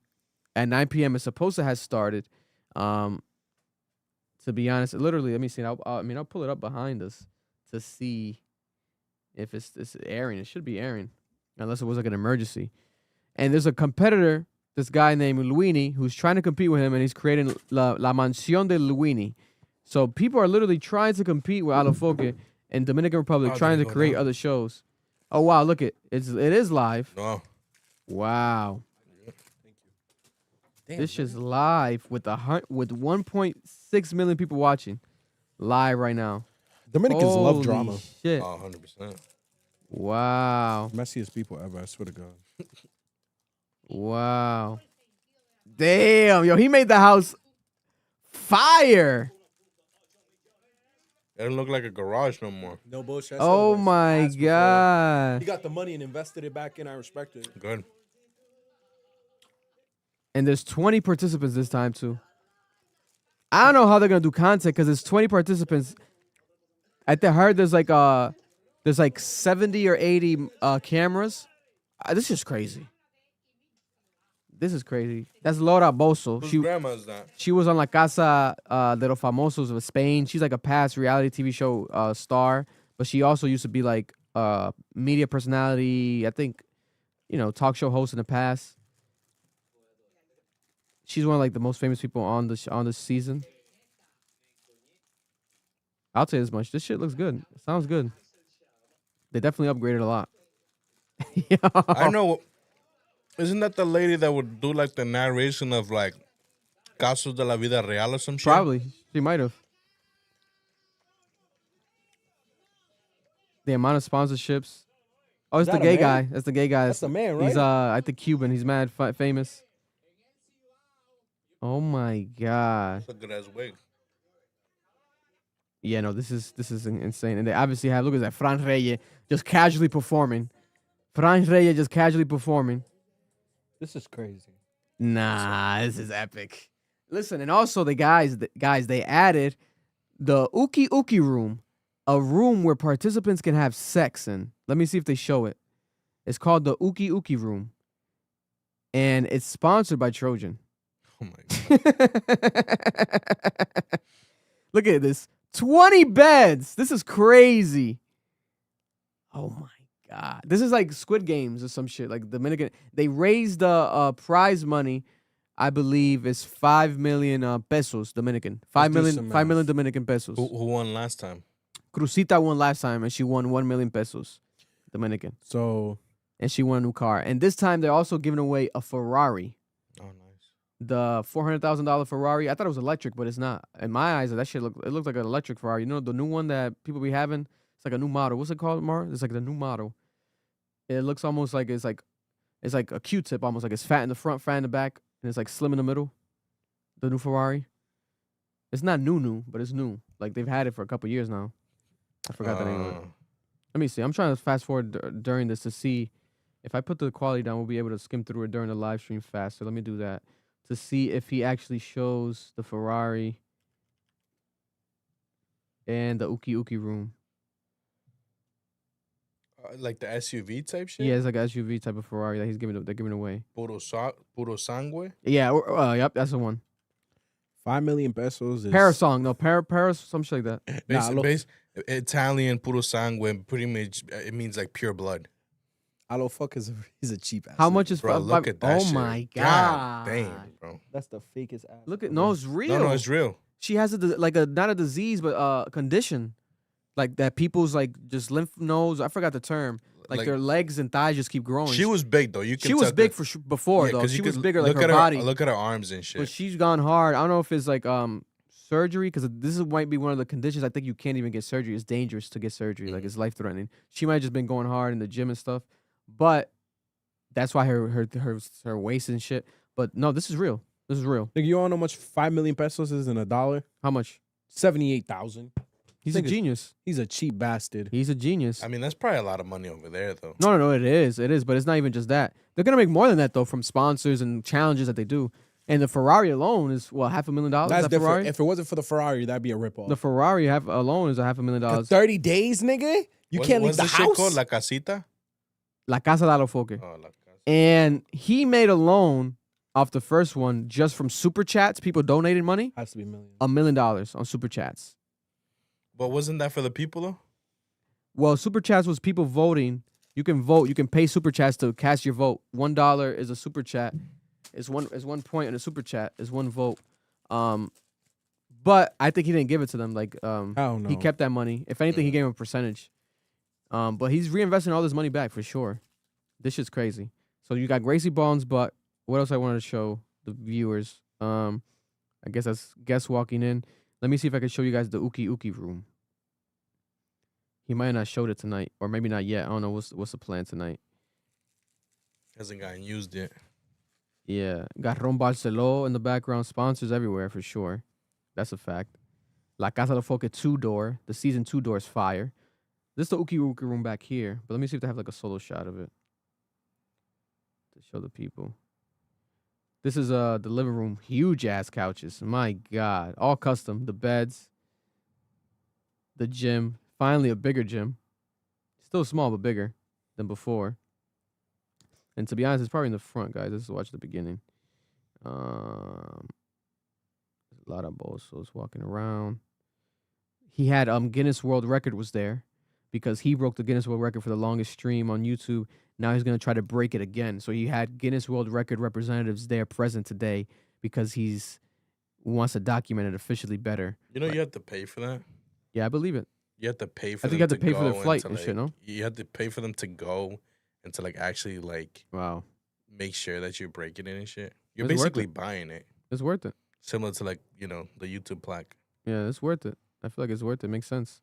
A: at 9 p.m. It's supposed to have started. To be honest, literally, let me see. I'll pull it up behind us to see if it's airing. It should be airing, unless it was like an emergency. And there's a competitor, this guy named Luini, who's trying to compete with him, and he's creating La Mansión de Luini. So people are literally trying to compete with Alofoke in Dominican Republic, trying to create other shows. Oh wow, look it is live.
B: No.
A: Wow.
C: Damn,
A: this shit's live with 1.6 million people watching. Live right now.
C: Dominicans love drama.
A: Shit.
B: 100%.
A: Wow.
C: Messiest people ever, I swear to God.
A: Wow. Damn, yo, he made the house fire.
B: It don't look like a garage no more.
C: No bullshit.
A: Oh my God.
C: He got the money and invested it back in. I respect it.
B: Good.
A: And there's 20 participants this time too. I don't know how they're gonna do content because there's 20 participants. At the heart, there's like 70 or 80 cameras. This is crazy. This is crazy. That's Laura Bozo.
B: Whose grandma is that?
A: She was on La Casa de los Famosos of Spain. She's like a past reality TV show star, but she also used to be like media personality. I think, talk show host in the past. She's one of like the most famous people on this season. I'll tell you this much. This shit looks good. It sounds good. They definitely upgraded a lot.
B: I know. Isn't that the lady that would do like the narration of like Casos de la Vida Real or some shit?
A: Probably. She might have. The amount of sponsorships. Oh, it's the gay guy. That's the gay guy.
C: That's the man, right?
A: He's I think Cuban. He's mad famous. Oh my God.
B: That's a good ass wig.
A: Yeah, no, this is insane. And they obviously have, look at that, Fran Reyes just casually performing. Fran Reyes just casually performing.
C: This is crazy.
A: Nah, this is epic. Listen, and also the guys, they added the Uki Uki room, a room where participants can have sex in. Let me see if they show it. It's called the Uki Uki room. And it's sponsored by Trojan.
B: Oh my God.
A: Look at this. 20 beds. This is crazy. Oh my God. This is like Squid Games or some shit. Like Dominican. They raised the prize money, I believe, is 5 million pesos Dominican. 5 million Dominican pesos.
B: Who won last time?
A: Crucita won last time and she won 1 million pesos Dominican.
C: So.
A: And she won a new car. And this time they're also giving away a Ferrari.
B: Oh, nice.
A: The $400,000 Ferrari. I thought it was electric, but it's not. In my eyes, that shit looks like an electric Ferrari. You know the new one that people be having? It's like a new model. What's it called, Mar? It's like the new model. It looks almost like it's like a Q-tip, almost like it's fat in the front, fat in the back, and it's like slim in the middle. The new Ferrari. It's not new, but it's new. Like they've had it for a couple years now. I forgot the name of it. Let me see. I'm trying to fast forward during this to see if I put the quality down, we'll be able to skim through it during the live stream faster. Let me do that to see if he actually shows the Ferrari and the Uki Uki room.
B: Like the SUV type shit?
A: Yeah, it's like an SUV type of Ferrari that they're giving away.
B: Puro sangue?
A: Yeah, yep, that's the one.
C: 5 million pesos is...
A: Parasong, no, Paris, some shit like that.
B: Italian puro sangue, pretty much, it means like pure blood.
C: Alofoke he's a cheap ass.
A: How much is...
B: Bro, look at that shit.
A: My God.
B: Damn, bro.
C: That's the fakest ass.
A: Look at... No, it's real.
B: No, it's real.
A: She has not a disease, but a condition. Like that people's like just lymph nodes. I forgot the term. Like their legs and thighs just keep growing.
B: She was big though.
A: She was big before though. She was bigger like her body.
B: Look at her arms and shit.
A: But she's gone hard. I don't know if it's like surgery because might be one of the conditions. I think you can't even get surgery. It's dangerous to get surgery. Like it's life threatening. She might have just been going hard in the gym and stuff. But that's why her waist and shit. But no, this is real. This is real.
C: Nigga, you all know how much 5 million pesos is in a dollar?
A: How much?
C: 78,000.
A: He's a genius.
C: He's a cheap bastard.
A: He's a genius.
B: I mean, that's probably a lot of money over there, though.
A: No, it is. It is, but it's not even just that. They're going to make more than that, though, from sponsors and challenges that they do. And the Ferrari alone is what, $500,000?
C: That's
A: that
C: different.
A: Ferrari?
C: If it wasn't for the Ferrari, that'd be a ripoff.
A: The Ferrari alone is $500,000.
C: 30 days, nigga. You can't leave the
B: What's
C: house.
B: shit called? La Casita?
A: La Casa De Alofoke.
B: Oh, La Casa.
A: And he made a loan off the first one just from super chats. People donated money.
C: Has to be millions.
A: $1 million on super chats.
B: But wasn't that for the people though?
A: Well, super chats was people voting. You can vote. You can pay super chats to cast your vote. $1 is a super chat. Is 1 point in a super chat. Is 1 vote. But I think he didn't give it to them. Like
C: no.
A: He kept that money. If anything, he gave him a percentage. But he's reinvesting all this money back for sure. This shit's crazy. So you got Gracie Bones, but what else I wanted to show the viewers? I guess that's guests walking in. Let me see if I can show you guys the Uki Uki room. He might have not showed it tonight, or maybe not yet. I don't know what's the plan tonight.
B: Hasn't gotten used yet.
A: Yeah, got Ron Barceló in the background. Sponsors everywhere for sure. That's a fact. La Casa de Alofoke 2 door. The season 2 door is fire. This is the Uki Uki room back here. But let me see if they have like a solo shot of it to show the people. This is the living room. Huge ass couches. My God. All custom. The beds. The gym. Finally a bigger gym. Still small, but bigger than before. And to be honest, it's probably in the front, guys. Let's watch the beginning. A lot of Bosos walking around. He had Guinness World Record was there because he broke the Guinness World Record for the longest stream on YouTube. Now he's going to try to break it again. So he had Guinness World Record representatives there present today because wants to document it officially better.
B: You know, you have to pay for that.
A: Yeah, I believe it.
B: You have to pay for
A: I think
B: them
A: you have to
B: to
A: pay for
B: go
A: their flight and
B: to,
A: shit, no?
B: You have to pay for them to go and to like actually like
A: wow
B: make sure that you're breaking it and shit. You're
A: It's worth
B: basically
A: it.
B: buying it.
A: It's worth it.
B: Similar to like, you know, the YouTube plaque.
A: Yeah, it's worth it. I feel like it's worth it. Makes sense.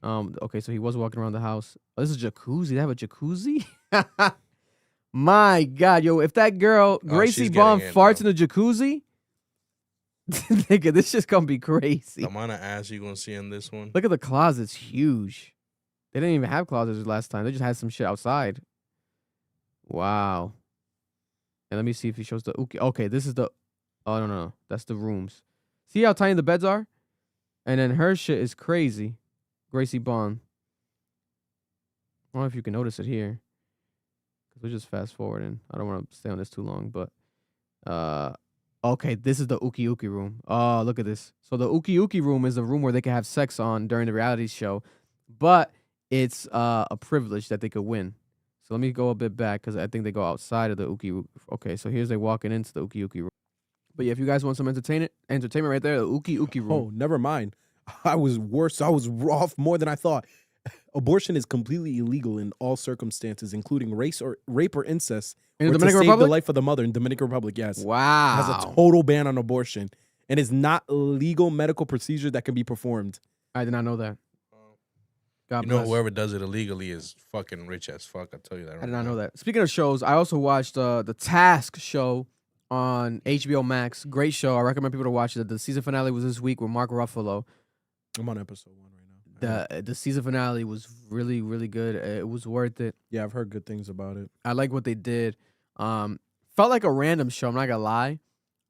A: Okay, so he was walking around the house. Oh, this is a jacuzzi. They have a jacuzzi? My God, yo, if that girl, Gracie
B: she's
A: Bond,
B: getting in,
A: farts in the jacuzzi, nigga, this shit's gonna be crazy.
B: The amount of ass you're gonna see in this one.
A: Look at the closets, huge. They didn't even have closets last time. They just had some shit outside. Wow. And let me see if he shows the Uki. Okay, this is the. Oh no, that's the rooms. See how tiny the beds are, and then her shit is crazy. Gracie Bond. I don't know if you can notice it here. Cause we're just fast forwarding. I don't want to stay on this too long, but okay, this is the Uki Uki room. Oh, look at this. So the Uki Uki room is the room where they can have sex on during the reality show, but it's a privilege that they could win. So let me go a bit back because I think they go outside of the Uki. Okay, so here's they walking into the Uki Uki room. But yeah, if you guys want some entertainment right there, the Uki Uki room.
C: Oh, never mind. I was worse. I was off more than I thought. Abortion is completely illegal in all circumstances, including rape or incest.
A: In the
C: or
A: Dominican
C: to save
A: Republic?
C: the life of the mother in Dominican Republic, yes.
A: Wow.
C: It has a total ban on abortion. And it's not a legal medical procedure that can be performed.
A: I did not know that. God
B: You know,
A: bless.
B: whoever does it illegally is fucking rich as fuck. I'll tell you that right
A: I did not
B: now.
A: know that. Speaking of shows, I also watched the Task show on HBO Max. Great show. I recommend people to watch it. The season finale was this week with Mark Ruffalo.
C: I'm on episode 1 right now.
A: The season finale was really, really good. It was worth it.
C: Yeah, I've heard good things about it.
A: I like what they did. Felt like a random show, I'm not gonna lie.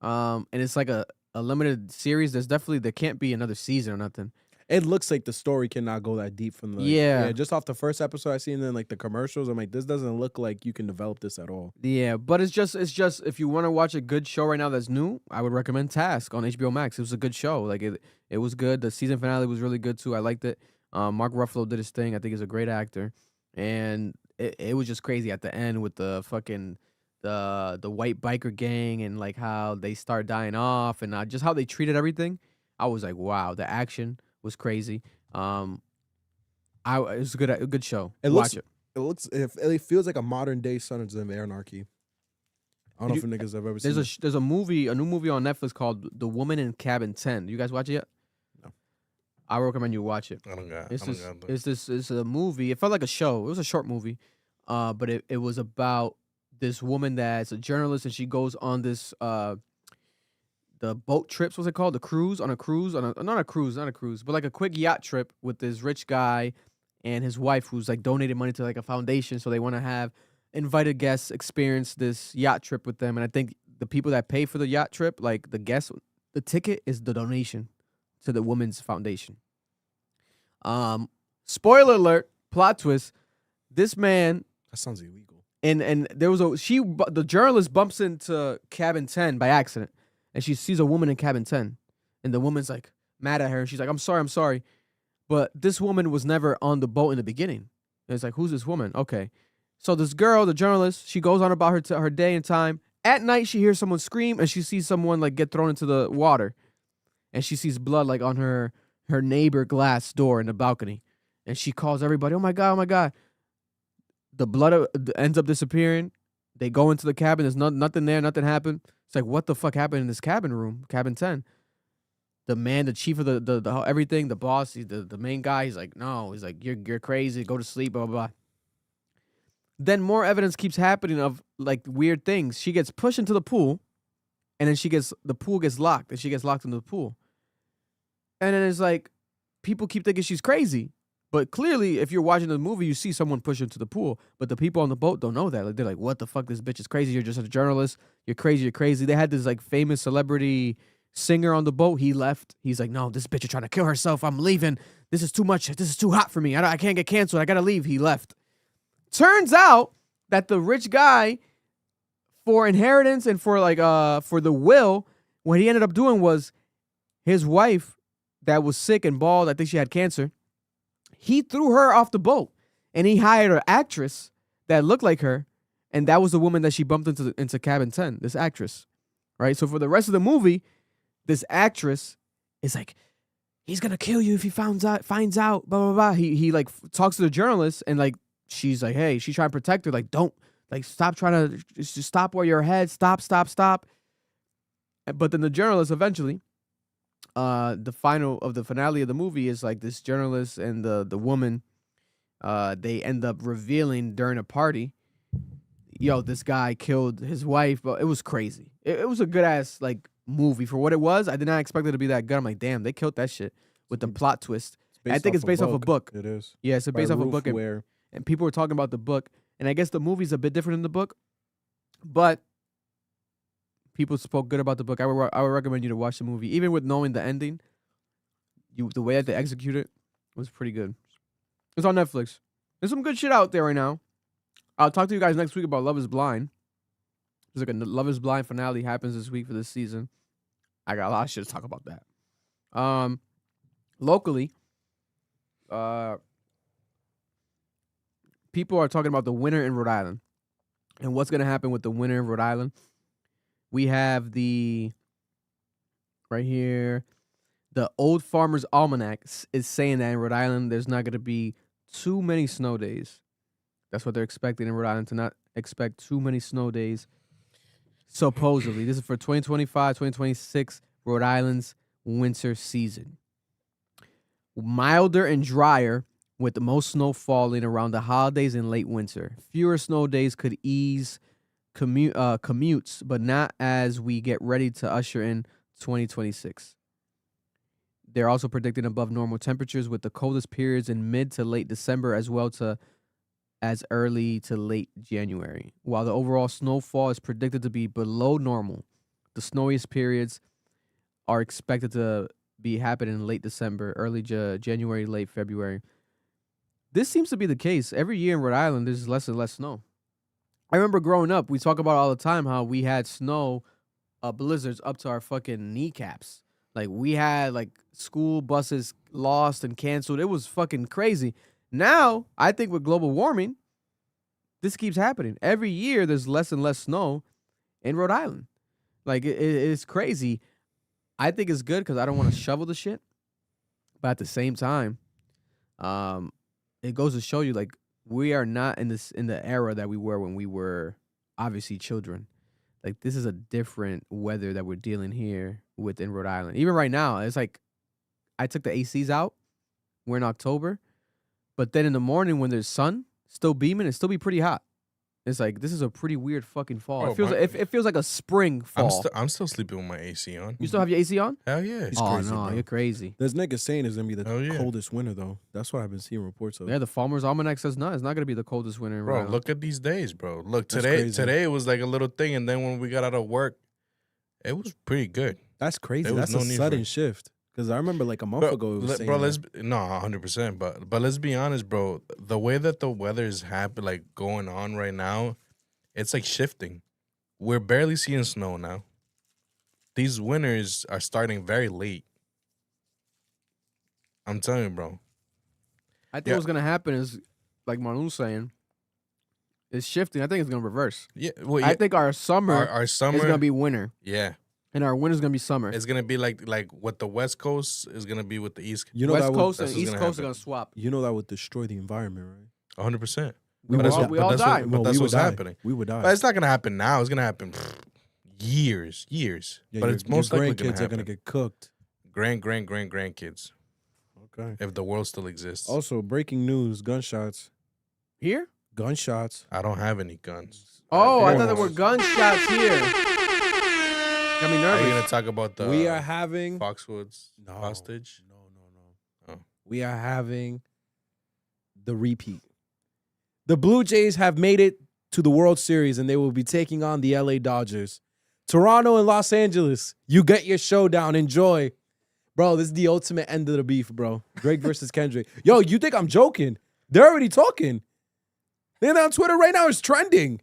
A: And it's like a limited series. There can't be another season or nothing.
C: It looks like the story cannot go that deep from the
A: Yeah.
C: just off the first episode I seen, then like the commercials. I'm like, this doesn't look like you can develop this at all.
A: Yeah, but it's just if you want to watch a good show right now that's new, I would recommend Task on HBO Max. It was a good show. Like it was good. The season finale was really good too. I liked it. Mark Ruffalo did his thing. I think he's a great actor. And it was just crazy at the end with the fucking the white biker gang and like how they start dying off and just how they treated everything. I was like, wow, the action was crazy. It was a good show. Watch it.
C: It feels like a modern day Sons of Anarchy. I don't know if niggas have ever seen.
A: There's a new movie on Netflix called The Woman in Cabin 10. You guys watch it yet?
C: No.
A: I recommend you watch it.
B: I don't got.
A: It's a movie. It felt like a show. It was a short movie, but it was about this woman that's a journalist and she goes on this the boat trips. What's it called? The cruise on a cruise not a cruise, but like a quick yacht trip with this rich guy and his wife who's like donated money to like a foundation, so they want to have invited guests experience this yacht trip with them. And I think the people that pay for the yacht trip, like the guests, the ticket is the donation to the women's foundation. Spoiler alert, plot twist. This man,
B: that sounds illegal.
A: And there was the journalist bumps into cabin 10 by accident, and she sees a woman in cabin 10, and the woman's like mad at her, and she's like, I'm sorry. But this woman was never on the boat in the beginning. And it's like, who's this woman? Okay. So this girl, the journalist, she goes on about her day and time. At night, she hears someone scream, and she sees someone like get thrown into the water. And she sees blood like on her neighbor glass door in the balcony. And she calls everybody, oh my God. The blood ends up disappearing. They go into the cabin. There's nothing there. Nothing happened. It's like, what the fuck happened in this cabin room, cabin 10? The man, the chief of the everything, the boss, the main guy, he's like, no. He's like, you're crazy. Go to sleep, blah, blah, blah. Then more evidence keeps happening of like weird things. She gets pushed into the pool, and then the pool gets locked, and she gets locked into the pool. And then it's like, people keep thinking she's crazy. But clearly, if you're watching the movie, you see someone push into the pool. But the people on the boat don't know that. Like, they're like, what the fuck? This bitch is crazy. You're just a journalist. You're crazy. They had this like famous celebrity singer on the boat. He left. He's like, no, this bitch is trying to kill herself. I'm leaving. This is too much. This is too hot for me. I can't get canceled. I got to leave. He left. Turns out that the rich guy, for inheritance and for the will, what he ended up doing was his wife that was sick and bald, I think she had cancer, he threw her off the boat, and he hired an actress that looked like her, and that was the woman that she bumped into cabin 10, this actress, right? So for the rest of the movie, this actress is like, he's gonna kill you if he finds out, blah, blah, blah. He like talks to the journalist, and like, she's like, hey, she's trying to protect her, like, don't, like, stop trying to, just stop where your head, stop. But then the journalist eventually, the finale of the movie is like this journalist and the woman, they end up revealing during a party, yo, this guy killed his wife. But it was crazy. It was a good ass like movie for what it was. I did not expect it to be that good. I'm like, damn, they killed that shit with the plot twist. I think it's based off a book.
C: It is.
A: Yeah, it's based off a book.
C: Where
A: And people were talking about the book, and I guess the movie's a bit different than the book, but people spoke good about the book. I would recommend you to watch the movie, even with knowing the ending. The way that they execute it was pretty good. It's on Netflix. There's some good shit out there right now. I'll talk to you guys next week about Love Is Blind. There's like a Love Is Blind finale happens this week for this season. I got a lot of shit to talk about that. Locally, people are talking about the winter in Rhode Island and what's going to happen with the winter in Rhode Island. We have right here, the Old Farmer's Almanac is saying that in Rhode Island, there's not going to be too many snow days. That's what they're expecting in Rhode Island, to not expect too many snow days. Supposedly, this is for 2025, 2026, Rhode Island's winter season. Milder and drier, with the most snow falling around the holidays and late winter. Fewer snow days could ease commutes, but not as we get ready to usher in 2026. They're also predicting above normal temperatures, with the coldest periods in mid to late December as well as early to late January. While the overall snowfall is predicted to be below normal, the snowiest periods are expected to be happening in late December, early January, late February. This seems to be the case. Every year in Rhode Island, there's less and less snow. I remember growing up, we talk about all the time how we had snow blizzards up to our fucking kneecaps. Like, we had, like, school buses lost and canceled. It was fucking crazy. Now, I think with global warming, this keeps happening. Every year, there's less and less snow in Rhode Island. Like, it's crazy. I think it's good because I don't want to shovel the shit. But at the same time, it goes to show you, like, we are not in the era that we were when we were obviously children. Like, this is a different weather that we're dealing here with in Rhode Island. Even right now, it's like I took the ACs out. We're in October. But then in the morning when there's sun still beaming, it still be pretty hot. It's like, this is a pretty weird fucking fall.
B: Oh,
A: it feels like a spring fall.
B: I'm still sleeping with my AC on.
A: You still have your AC on?
B: Hell yeah.
A: Oh, no, you're crazy.
C: There's niggas saying it's going to be the coldest winter, though. That's what I've been seeing reports of.
A: Yeah, the Farmer's Almanac says no. It's not going to be the coldest winter in Rhode
B: Bro,
A: Island.
B: look at these days, bro. Look,
C: That's
B: today
C: crazy.
B: it was like a little thing, and then when we got out of work, It was pretty good.
C: That's crazy.
B: There was
C: That's
B: no
C: a
B: need for
C: sudden
B: it.
C: shift. Because I remember like a month ago, it was saying
B: bro,
C: that.
B: no, 100%. But let's be honest, bro. The way that the weather is like going on right now, it's like shifting. We're barely seeing snow now. These winters are starting very late. I'm telling you, bro.
A: I think what's gonna happen is, like Maron's saying, it's shifting. I think it's gonna reverse.
B: Yeah, well,
A: I think our summer,
B: our summer
A: is gonna be winter.
B: Yeah.
A: And our winter's gonna be summer.
B: It's gonna be like what the West Coast is gonna be with the East.
C: You know
A: West
C: that would-
A: Coast and
B: that's what's
A: East
B: gonna
A: Coast are
B: happen.
A: gonna swap.
C: You know that would destroy the environment, right?
B: 100%.
C: We
B: But
C: would
B: that's
C: all-
B: what-
C: we
B: but
C: all
B: that's
C: die.
B: what-
C: No,
B: But that's
C: we would
B: what's
C: die.
B: happening.
C: We would die.
B: But it's not gonna happen now. It's gonna happen years.
C: Yeah,
B: but
C: your-
B: it's most
C: your
B: likely gonna
C: grandkids are gonna
B: happen.
C: get cooked.
B: Grandkids.
C: Okay.
B: If the world still exists.
C: Also, breaking news: gunshots.
A: Here?
C: Gunshots.
B: I don't have any guns.
A: Oh, I thought there were gunshots here. Got me
B: Are
A: nervous.
B: you gonna talk about the
C: We are having
B: Foxwoods hostage?
C: We are having the repeat. The Blue Jays have made it to the World Series, and they will be taking on the LA Dodgers. Toronto and Los Angeles, you get your showdown. Enjoy. Bro, this is the ultimate end of the beef, bro. Drake versus Kendrick. Yo, you think I'm joking? They're already talking. They're on Twitter right now. It's trending.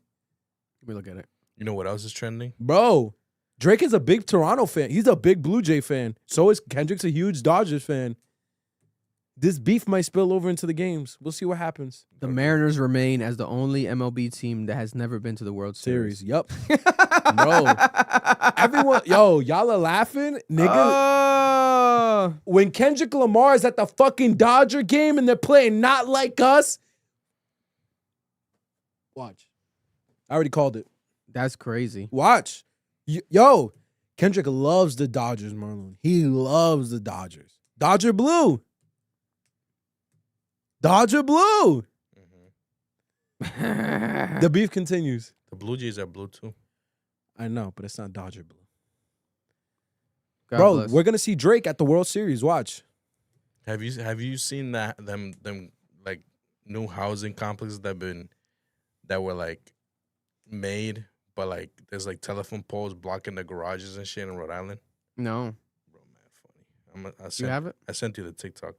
A: Let me look at it.
B: You know what else is trending?
C: Bro, Drake is a big Toronto fan. He's a big Blue Jay fan. So is Kendrick's a huge Dodgers fan. This beef might spill over into the games. We'll see what happens.
A: The Mariners remain as the only MLB team that has never been to the World Series.
C: Series. Yup. Bro. Everyone, yo, y'all are laughing. Nigga. When Kendrick Lamar is at the fucking Dodger game and they're playing not like us. Watch. I already called it.
A: That's crazy.
C: Watch. Yo, Kendrick loves the Dodgers, Marlon. He loves the Dodgers. Dodger Blue. Dodger Blue. The beef continues.
B: The Blue Jays are blue too.
C: I know, but it's not Dodger Blue.
A: God
C: Bro,
A: bless.
C: we're gonna see Drake at the World Series. Watch.
B: Have you seen them like new housing complexes that were like made, but like there's like telephone poles blocking the garages and shit in Rhode Island?
A: No.
B: Bro, mad funny.
A: You have it?
B: I sent you the TikTok.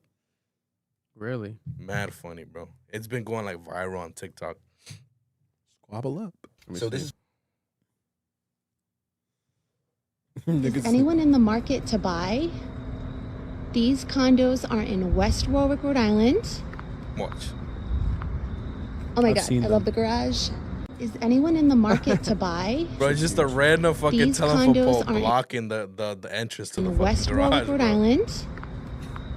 A: Really?
B: Mad funny, bro. It's been going like viral on TikTok.
C: Squabble up.
B: So this is
O: Is anyone in the market to buy? These condos are in West Warwick, Rhode Island.
B: watch.
O: Oh my
B: I've
O: God,
B: seen
O: I love the garage. Is anyone in the market to buy?
B: Bro, it's just a random fucking
O: These
B: telephone
O: condos
B: pole
O: are
B: blocking the entrance to the
O: in
B: fucking
O: West
B: garage.
O: Warwick, Rhode
B: bro.
O: Island.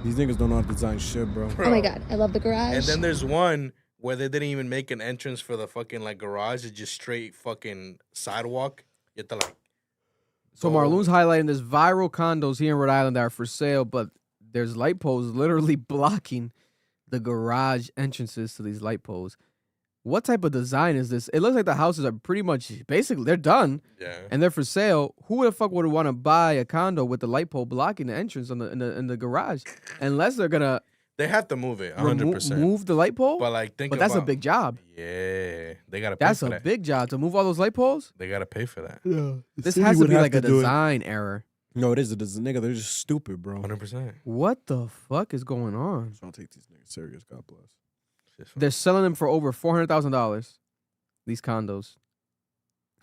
C: These niggas don't know how to design shit, bro.
O: Oh my God, I love the garage.
B: And then there's one where they didn't even make an entrance for the fucking like garage. It's just straight fucking sidewalk. You have to like.
A: So Marloon's highlighting this viral condos here in Rhode Island that are for sale, but there's light poles literally blocking the garage entrances to these light poles. What type of design is this? It looks like the houses are pretty much basically they're done.
B: Yeah.
A: And they're for sale. Who the fuck would want to buy a condo with the light pole blocking the entrance in the garage? Unless they're gonna
B: They have to move it 100%.
A: move the light pole.
B: But like think
A: But that's a
B: about-
A: big job.
B: Yeah, they gotta. Pay
A: That's
B: for
A: a
B: that.
A: big job to move all those light poles.
B: They gotta pay for that.
C: Yeah.
A: This has to be like a design error.
C: No, it is a nigga. They're just stupid, bro.
B: 100%.
A: What the fuck is going on?
C: Don't take these niggas serious. God bless.
A: They're selling them for over $400,000. These condos.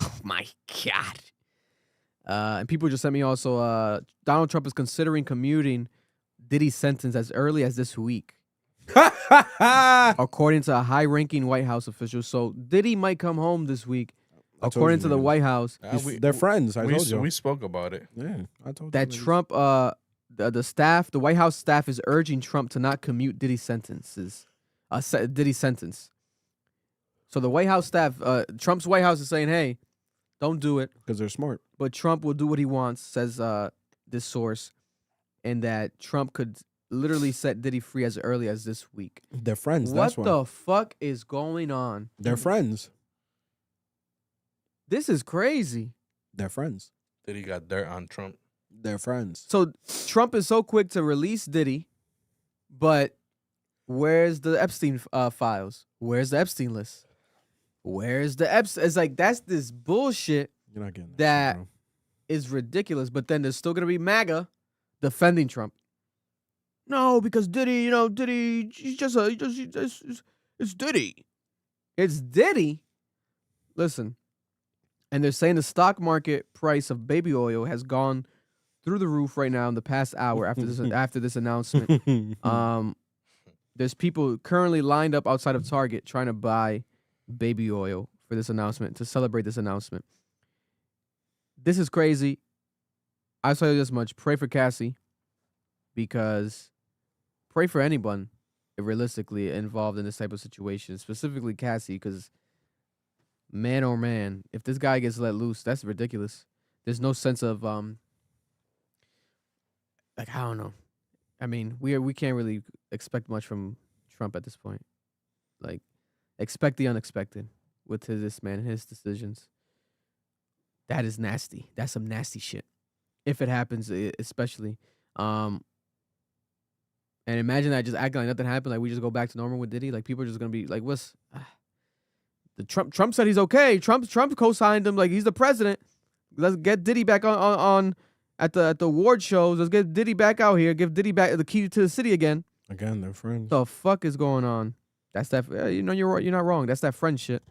A: Oh my God. And people just sent me also. Donald Trump is considering commuting Diddy's sentence as early as this week, according to a high-ranking White House official. So Diddy might come home this week, according to the White House.
C: They're friends. I
B: we,
C: told you.
B: we spoke about it.
C: Yeah, I told
A: That
C: you.
A: Trump, the staff, the White House staff is urging Trump to not commute Diddy's sentences. Diddy's sentence. So the White House staff, Trump's White House is saying, hey, don't do it.
C: Because they're smart.
A: But Trump will do what he wants, says this source. And that Trump could literally set Diddy free as early as this week.
C: They're friends.
A: What
C: That's why.
A: the fuck is going on?
C: They're friends.
A: This is crazy.
C: They're friends.
B: Diddy got dirt on Trump.
C: They're friends.
A: So Trump is so quick to release Diddy, but where's the Epstein files? Where's the Epstein list? Where's the Epstein? It's like, that's this bullshit
C: You're not getting
A: that is ridiculous. But then there's still gonna be MAGA defending Trump. No, because Diddy, Diddy, it's Diddy. It's Diddy. Listen, and they're saying the stock market price of baby oil has gone through the roof right now in the past hour after this announcement. There's people currently lined up outside of Target trying to buy baby oil for this announcement, to celebrate this announcement. This is crazy. I tell you this much. Pray for Cassie, because pray for anyone realistically involved in this type of situation, specifically Cassie, because man, oh man, if this guy gets let loose, that's ridiculous. There's no sense of, I don't know. I mean, we can't really expect much from Trump at this point. Like, expect the unexpected with this man and his decisions. That is nasty. That's some nasty shit. If it happens, especially. And imagine that just acting like nothing happened, like we just go back to normal with Diddy. Like, people are just gonna be like, "What's?" The Trump said he's okay. Trump co-signed him, like he's the president. Let's get Diddy back on at the award shows. Let's get Diddy back out here. Give Diddy back the key to the city again.
C: Again, they're friends.
A: The fuck is going on? That's that. You're not wrong. That's that friend shit.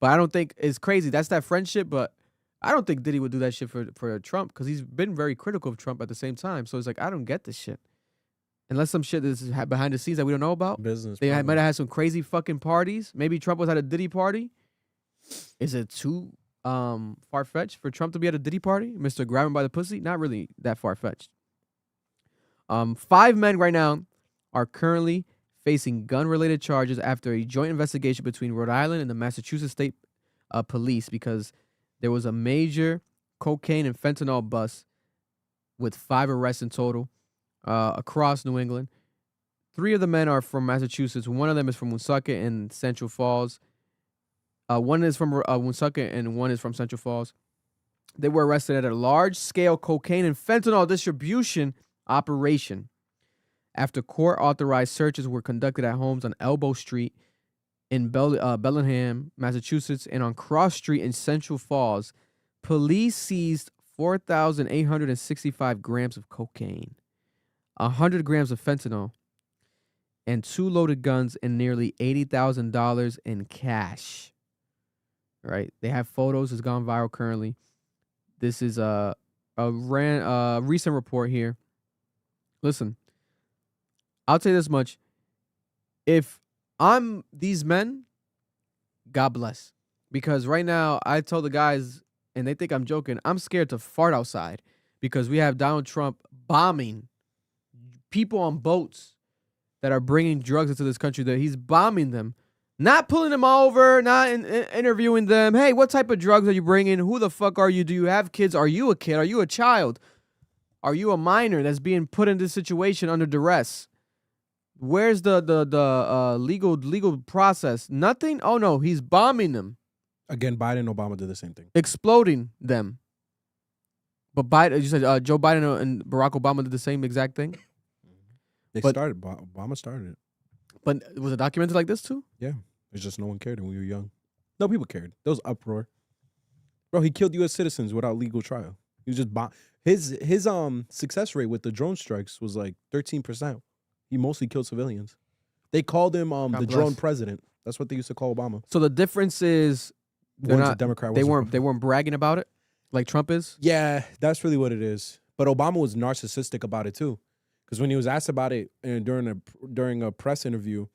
A: But I don't think it's crazy. That's that friend shit. But I don't think Diddy would do that shit for Trump, because he's been very critical of Trump at the same time. So it's like, I don't get this shit. Unless some shit is behind the scenes that we don't know about.
C: Business.
A: They might have had some crazy fucking parties. Maybe Trump was at a Diddy party. Is it too far-fetched for Trump to be at a Diddy party? Mr. Grab him by the pussy? Not really that far-fetched. 5 men right now are currently facing gun-related charges after a joint investigation between Rhode Island and the Massachusetts State Police, because there was a major cocaine and fentanyl bust with 5 arrests in total across New England. 3 of the men are from Massachusetts. 1 of them is from Woonsocket and Central Falls. One is from Woonsocket and 1 is from Central Falls. They were arrested at a large-scale cocaine and fentanyl distribution operation after court-authorized searches were conducted at homes on Elbow Street in Bellingham, Massachusetts, and on Cross Street in Central Falls. Police seized 4,865 grams of cocaine, 100 grams of fentanyl, and 2 loaded guns and nearly $80,000 in cash. Right? They have photos. It's gone viral currently. This is a recent report here. Listen, I'll tell you this much. If I'm these men, God bless. Because right now, I told the guys, and they think I'm joking, I'm scared to fart outside because we have Donald Trump bombing people on boats that are bringing drugs into this country, that he's bombing them, not pulling them over, not interviewing them. Hey, what type of drugs are you bringing? Who the fuck are you? Do you have kids? Are you a kid? Are you a child? Are you a minor that's being put in this situation under duress? Where's the legal process? Nothing? Oh, no, he's bombing them.
C: Again, Biden and Obama did the same thing.
A: Exploding them. But Biden, you said Joe Biden and Barack Obama did the same exact thing?
C: Obama started it.
A: But was it documented like this too?
C: Yeah. It's just no one cared when we were young. No, people cared. There was uproar. Bro, he killed U.S. citizens without legal trial. He was just his success rate with the drone strikes was like 13%. He mostly killed civilians. They called him the drone president. That's what they used to call Obama.
A: So the difference is they're
C: One's a
A: not
C: Democrat,
A: they
C: one's a
A: weren't bragging about it like Trump is.
C: Yeah, that's really what it is. But Obama was narcissistic about it too, because when he was asked about it during a press interview,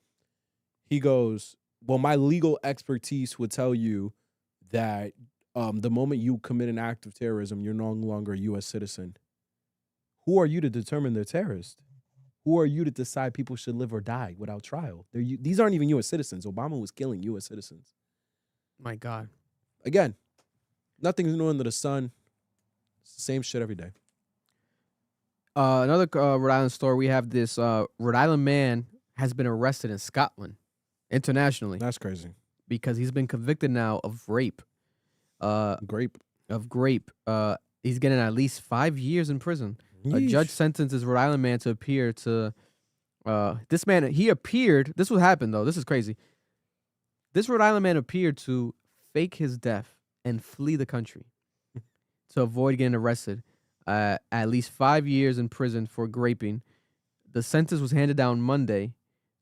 C: he goes, "Well, my legal expertise would tell you that the moment you commit an act of terrorism, you're no longer a U.S. citizen. Who are you to determine they're terrorists? Who are you to decide people should live or die without trial? These aren't even U.S. citizens. Obama was killing U.S. citizens.
A: My God.
C: Again, nothing's new under the sun. It's the same shit every day.
A: Another Rhode Island story. We have this Rhode Island man has been arrested in Scotland internationally.
C: That's crazy.
A: Because he's been convicted now of rape.
C: Grape.
A: He's getting at least 5 years in prison. A judge sentences Rhode Island man to appear to... this man, he appeared... This what happened, though. This is crazy. This Rhode Island man appeared to fake his death and flee the country. to avoid getting arrested. At least 5 years in prison for graping. The sentence was handed down Monday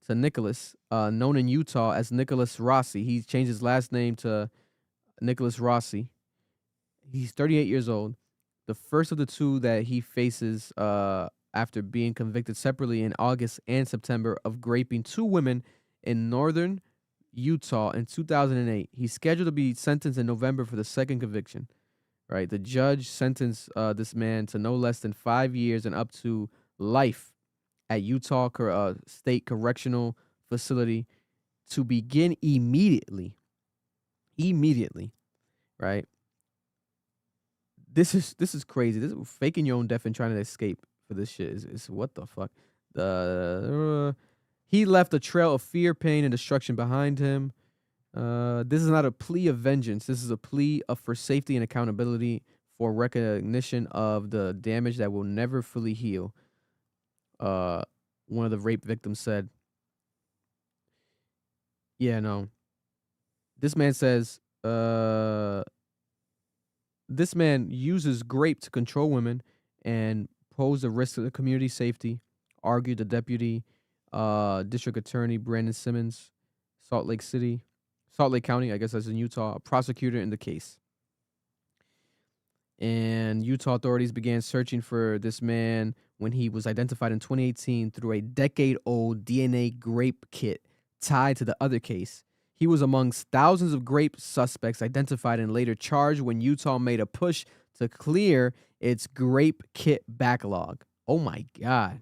A: to Nicholas, known in Utah as Nicholas Rossi. He changed his last name to Nicholas Rossi. He's 38 years old. The first of the two that he faces after being convicted separately in August and September of graping 2 women in northern Utah in 2008. He's scheduled to be sentenced in November for the second conviction. Right, the judge sentenced this man to no less than 5 years and up to life at Utah State Correctional Facility to begin immediately. Immediately, right? This is crazy. This is faking your own death and trying to escape for this shit. Is what the fuck? He left a trail of fear, pain, and destruction behind him. This is not a plea of vengeance. This is a plea for safety and accountability for recognition of the damage that will never fully heal. One of the rape victims said. Yeah, no. This man says, this man uses grape to control women and pose a risk to the community safety, argued the deputy district attorney Brandon Simmons, Salt Lake County, I guess that's in Utah, a prosecutor in the case. And Utah authorities began searching for this man when he was identified in 2018 through a decade-old DNA grape kit tied to the other case. He was amongst thousands of grape suspects identified and later charged when Utah made a push to clear its grape kit backlog. Oh my God.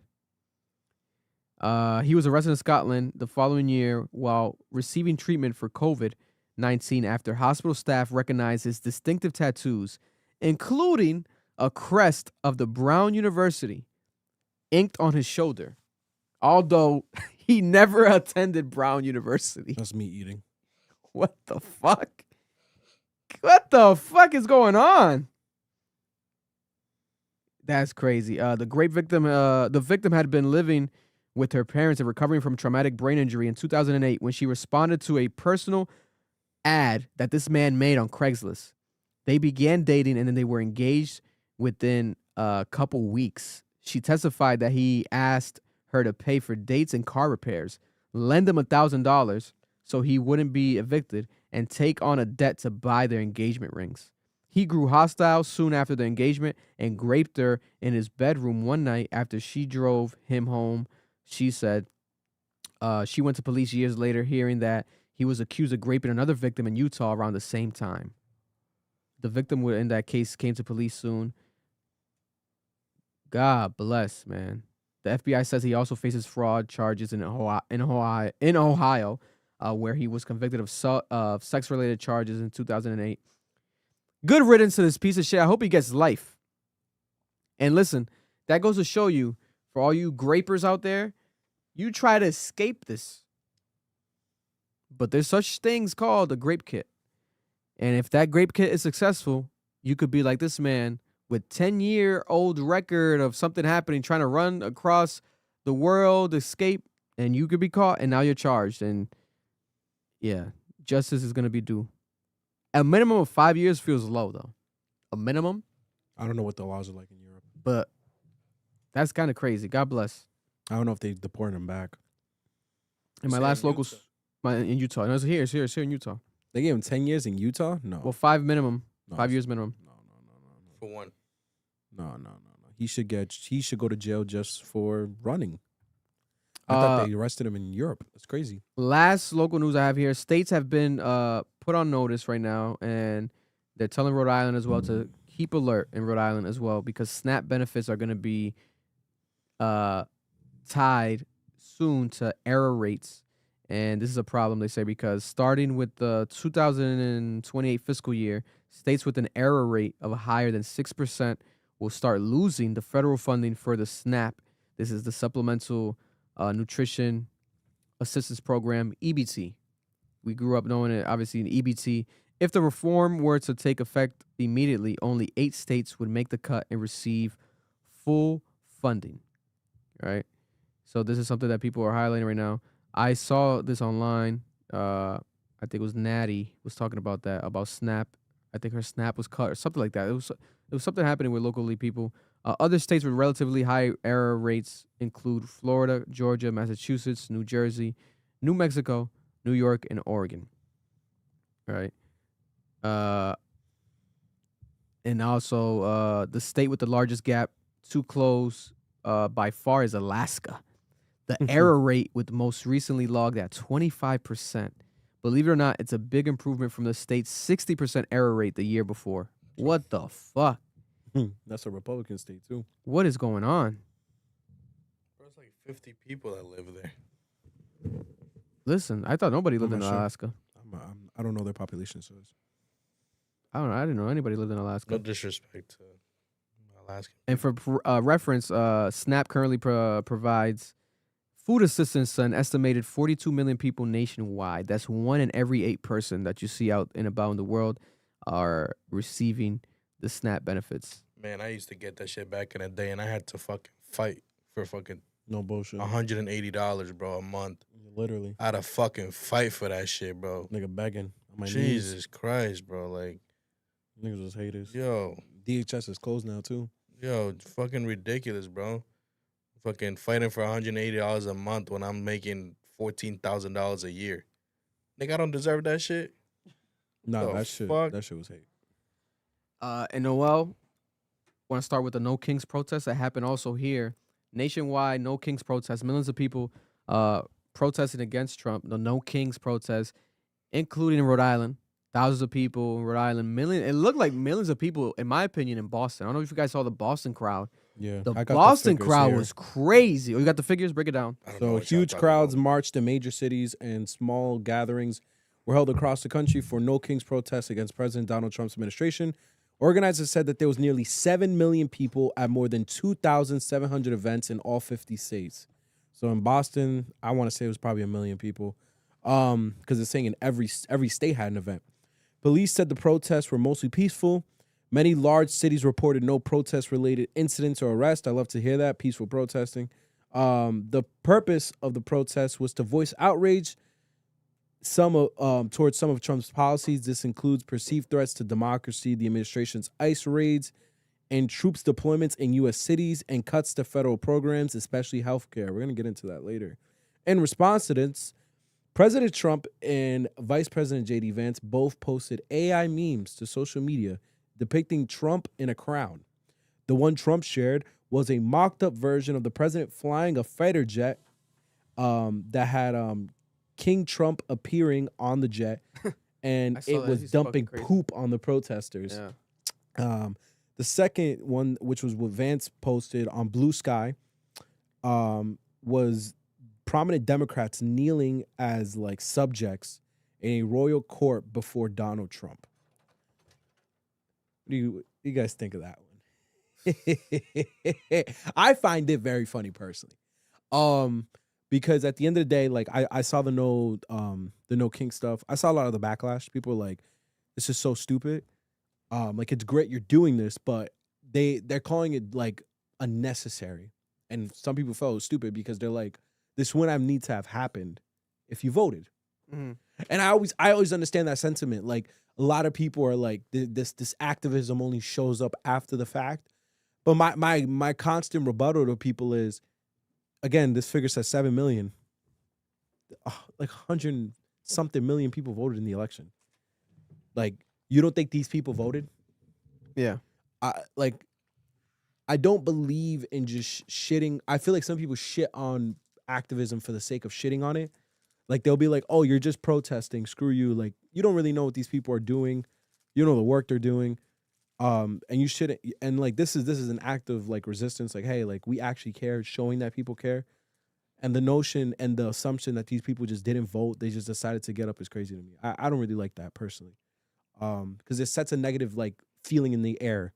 A: He was arrested in Scotland the following year while receiving treatment for COVID-19 after hospital staff recognized his distinctive tattoos, including a crest of the Brown University inked on his shoulder, although he never attended Brown University.
C: That's me eating.
A: What the fuck? What the fuck is going on? That's crazy. The victim had been living with her parents and recovering from traumatic brain injury in 2008 when she responded to a personal ad that this man made on Craigslist. They began dating and then they were engaged within a couple weeks. She testified that he asked her to pay for dates and car repairs, lend him $1,000 so he wouldn't be evicted, and take on a debt to buy their engagement rings. He grew hostile soon after the engagement and raped her in his bedroom one night after she drove him home. She said she went to police years later, hearing that he was accused of raping another victim in Utah around the same time. The victim in that case came to police soon. God bless, man. The FBI says he also faces fraud charges in Ohio, where he was convicted of sex-related charges in 2008. Good riddance to this piece of shit. I hope he gets life. And listen, that goes to show you, for all you grapers out there, you try to escape this. But there's such things called a grape kit. And if that grape kit is successful, you could be like this man with 10-year-old record of something happening, trying to run across the world, escape, and you could be caught, and now you're charged. And yeah, justice is going to be due. A minimum of 5 years feels low, though. A minimum?
C: I don't know what the laws are like in Europe.
A: But that's kind of crazy. God bless.
C: I don't know if they deport him back.
A: And my last local, in Utah. No, it's here in Utah.
C: They gave him 10 years in Utah? No.
A: Well, 5 minimum.
C: No,
A: 5 years minimum.
B: For one.
C: No. He should go to jail just for running. I thought they arrested him in Europe. That's crazy.
A: Last local news I have here. States have been put on notice right now, and they're telling Rhode Island as well to keep alert in Rhode Island as well, because SNAP benefits are going to be tied soon to error rates. And this is a problem, they say, because starting with the 2028 fiscal year, states with an error rate of higher than 6% will start losing the federal funding for the SNAP. This is the Supplemental Nutrition Assistance Program, EBT. We grew up knowing it, obviously, in EBT. If the reform were to take effect immediately, only 8 states would make the cut and receive full funding. All right? So this is something that people are highlighting right now. I saw this online. I think it was Natty was talking about that, about SNAP. I think her snap was cut or something like that. It was something happening with locally people. Other states with relatively high error rates include Florida, Georgia, Massachusetts, New Jersey, New Mexico, New York, and Oregon. All right. And also the state with the largest gap to close by far is Alaska. The error rate with most recently logged at 25%. Believe it or not, it's a big improvement from the state's 60% error rate the year before. What the fuck?
C: That's a Republican state too.
A: What is going on?
B: There's like 50 people that live there.
A: Listen, I thought nobody lived
C: I'm
A: in
C: not sure.
A: Alaska.
C: I don't know their population size.
A: I don't know. I didn't know anybody lived in Alaska.
B: No disrespect to Alaska.
A: And for reference, SNAP currently provides food assistance to an estimated 42 million people nationwide. That's 1 in every 8 person that you see out and about in the world are receiving the SNAP benefits.
B: Man, I used to get that shit back in the day, and I had to fucking fight for fucking
C: no bullshit
B: $180, bro, a month.
C: Literally,
B: I had to fucking fight for that shit, bro.
C: Nigga begging on my
B: Jesus
C: knees.
B: Christ, bro, like
C: Niggas was haters.
B: Yo,
C: DHS is closed now too.
B: Yo, fucking ridiculous, bro. Fucking fighting for $180 a month when I'm making $14,000 a year. Nigga, I don't deserve that shit.
C: Nah,
B: The
C: that shit was hate.
A: And Noel, want to start with the No Kings protest that happened also here. Nationwide, No Kings protest. Millions of people protesting against Trump. The No Kings protest, including in Rhode Island. Thousands of people in Rhode Island. It looked like millions of people, in my opinion, in Boston. I don't know if you guys saw the Boston crowd.
C: Yeah,
A: The
C: I got
A: Boston
C: figures
A: crowd
C: here.
A: was crazy. Oh, you got the figures? Break it down.
C: So huge crowds marched in major cities and small gatherings were held across the country for No Kings protests against President Donald Trump's administration. Organizers said that there was nearly 7 million people at more than 2,700 events in all 50 states. So in Boston, I want to say it was probably 1 million people, because it's saying in every state had an event. Police said the protests were mostly peaceful. Many large cities reported no protest-related incidents or arrests. I love to hear that, peaceful protesting. The purpose of the protest was to voice outrage towards some of Trump's policies. This includes perceived threats to democracy, the administration's ICE raids, and troops deployments in U.S. cities, and cuts to federal programs, especially healthcare. We're going to get into that later. In response to this, President Trump and Vice President J.D. Vance both posted AI memes to social media depicting Trump in a crown. The one Trump shared was a mocked-up version of the president flying a fighter jet that had King Trump appearing on the jet, and it was dumping poop on the protesters.
A: Yeah.
C: The second one, which was what Vance posted on Blue Sky, was prominent Democrats kneeling as like subjects in a royal court before Donald Trump. What do you guys think of that one? I find it very funny personally. Because at the end of the day, like I saw the No King stuff. I saw a lot of the backlash. People were like, this is so stupid. Like it's great you're doing this, but they're calling it like unnecessary. And some people felt it was stupid because they're like, this wouldn't have need to have happened if you voted.
A: Mm-hmm.
C: And I always understand that sentiment. Like a lot of people are like, this activism only shows up after the fact. But my constant rebuttal to people is, again, this figure says 7 million. Like 100-something million people voted in the election. Like, you don't think these people voted?
A: Yeah.
C: I don't believe in just shitting. I feel like some people shit on activism for the sake of shitting on it. Like, they'll be like, oh, you're just protesting. Screw you. Like, you don't really know what these people are doing. You know the work they're doing. And you shouldn't. And like, this is an act of like resistance. Like, hey, like we actually care, showing that people care. And the notion and the assumption that these people just didn't vote, they just decided to get up is crazy to me. I don't really like that personally. Because it sets a negative like feeling in the air.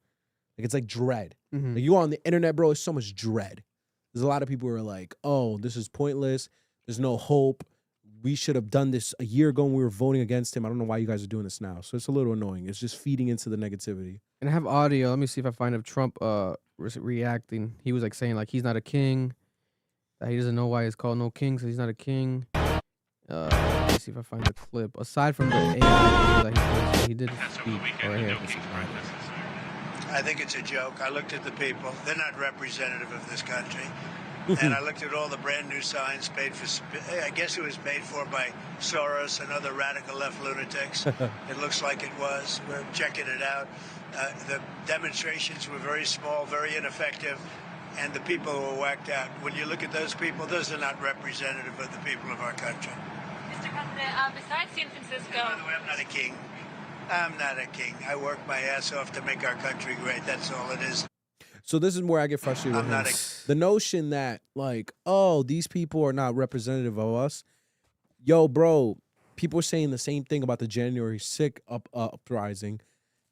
C: Like it's like dread.
A: Mm-hmm.
C: Like you go on the internet, bro, it's so much dread. There's a lot of people who are like, oh, this is pointless. There's no hope. We should have done this a year ago when we were voting against him. I don't know why you guys are doing this now. So it's a little annoying. It's just feeding into the negativity.
A: And I have audio. Let me see if I find of Trump reacting. He was like saying like he's not a king. That he doesn't know why it's called No King, so he's not a king. me see if I find the clip. Aside from the AI video that he did speak. Oh, right here.
P: I think it's a joke. I looked at the people. They're not representative of this country. And I looked at all the brand new signs paid for, I guess it was paid for by Soros and other radical left lunatics. It looks like it was. We're checking it out. The demonstrations were very small, very ineffective, and the people were whacked out. When you look at those people, those are not representative of the people of our country.
Q: Mr. President, besides San Francisco...
P: By the way, I'm not a king. I'm not a king. I work my ass off to make our country great. That's all it is.
C: So this is where I get frustrated with him. The notion that, like, oh, these people are not representative of us. Yo, bro, people are saying the same thing about the January 6th uprising.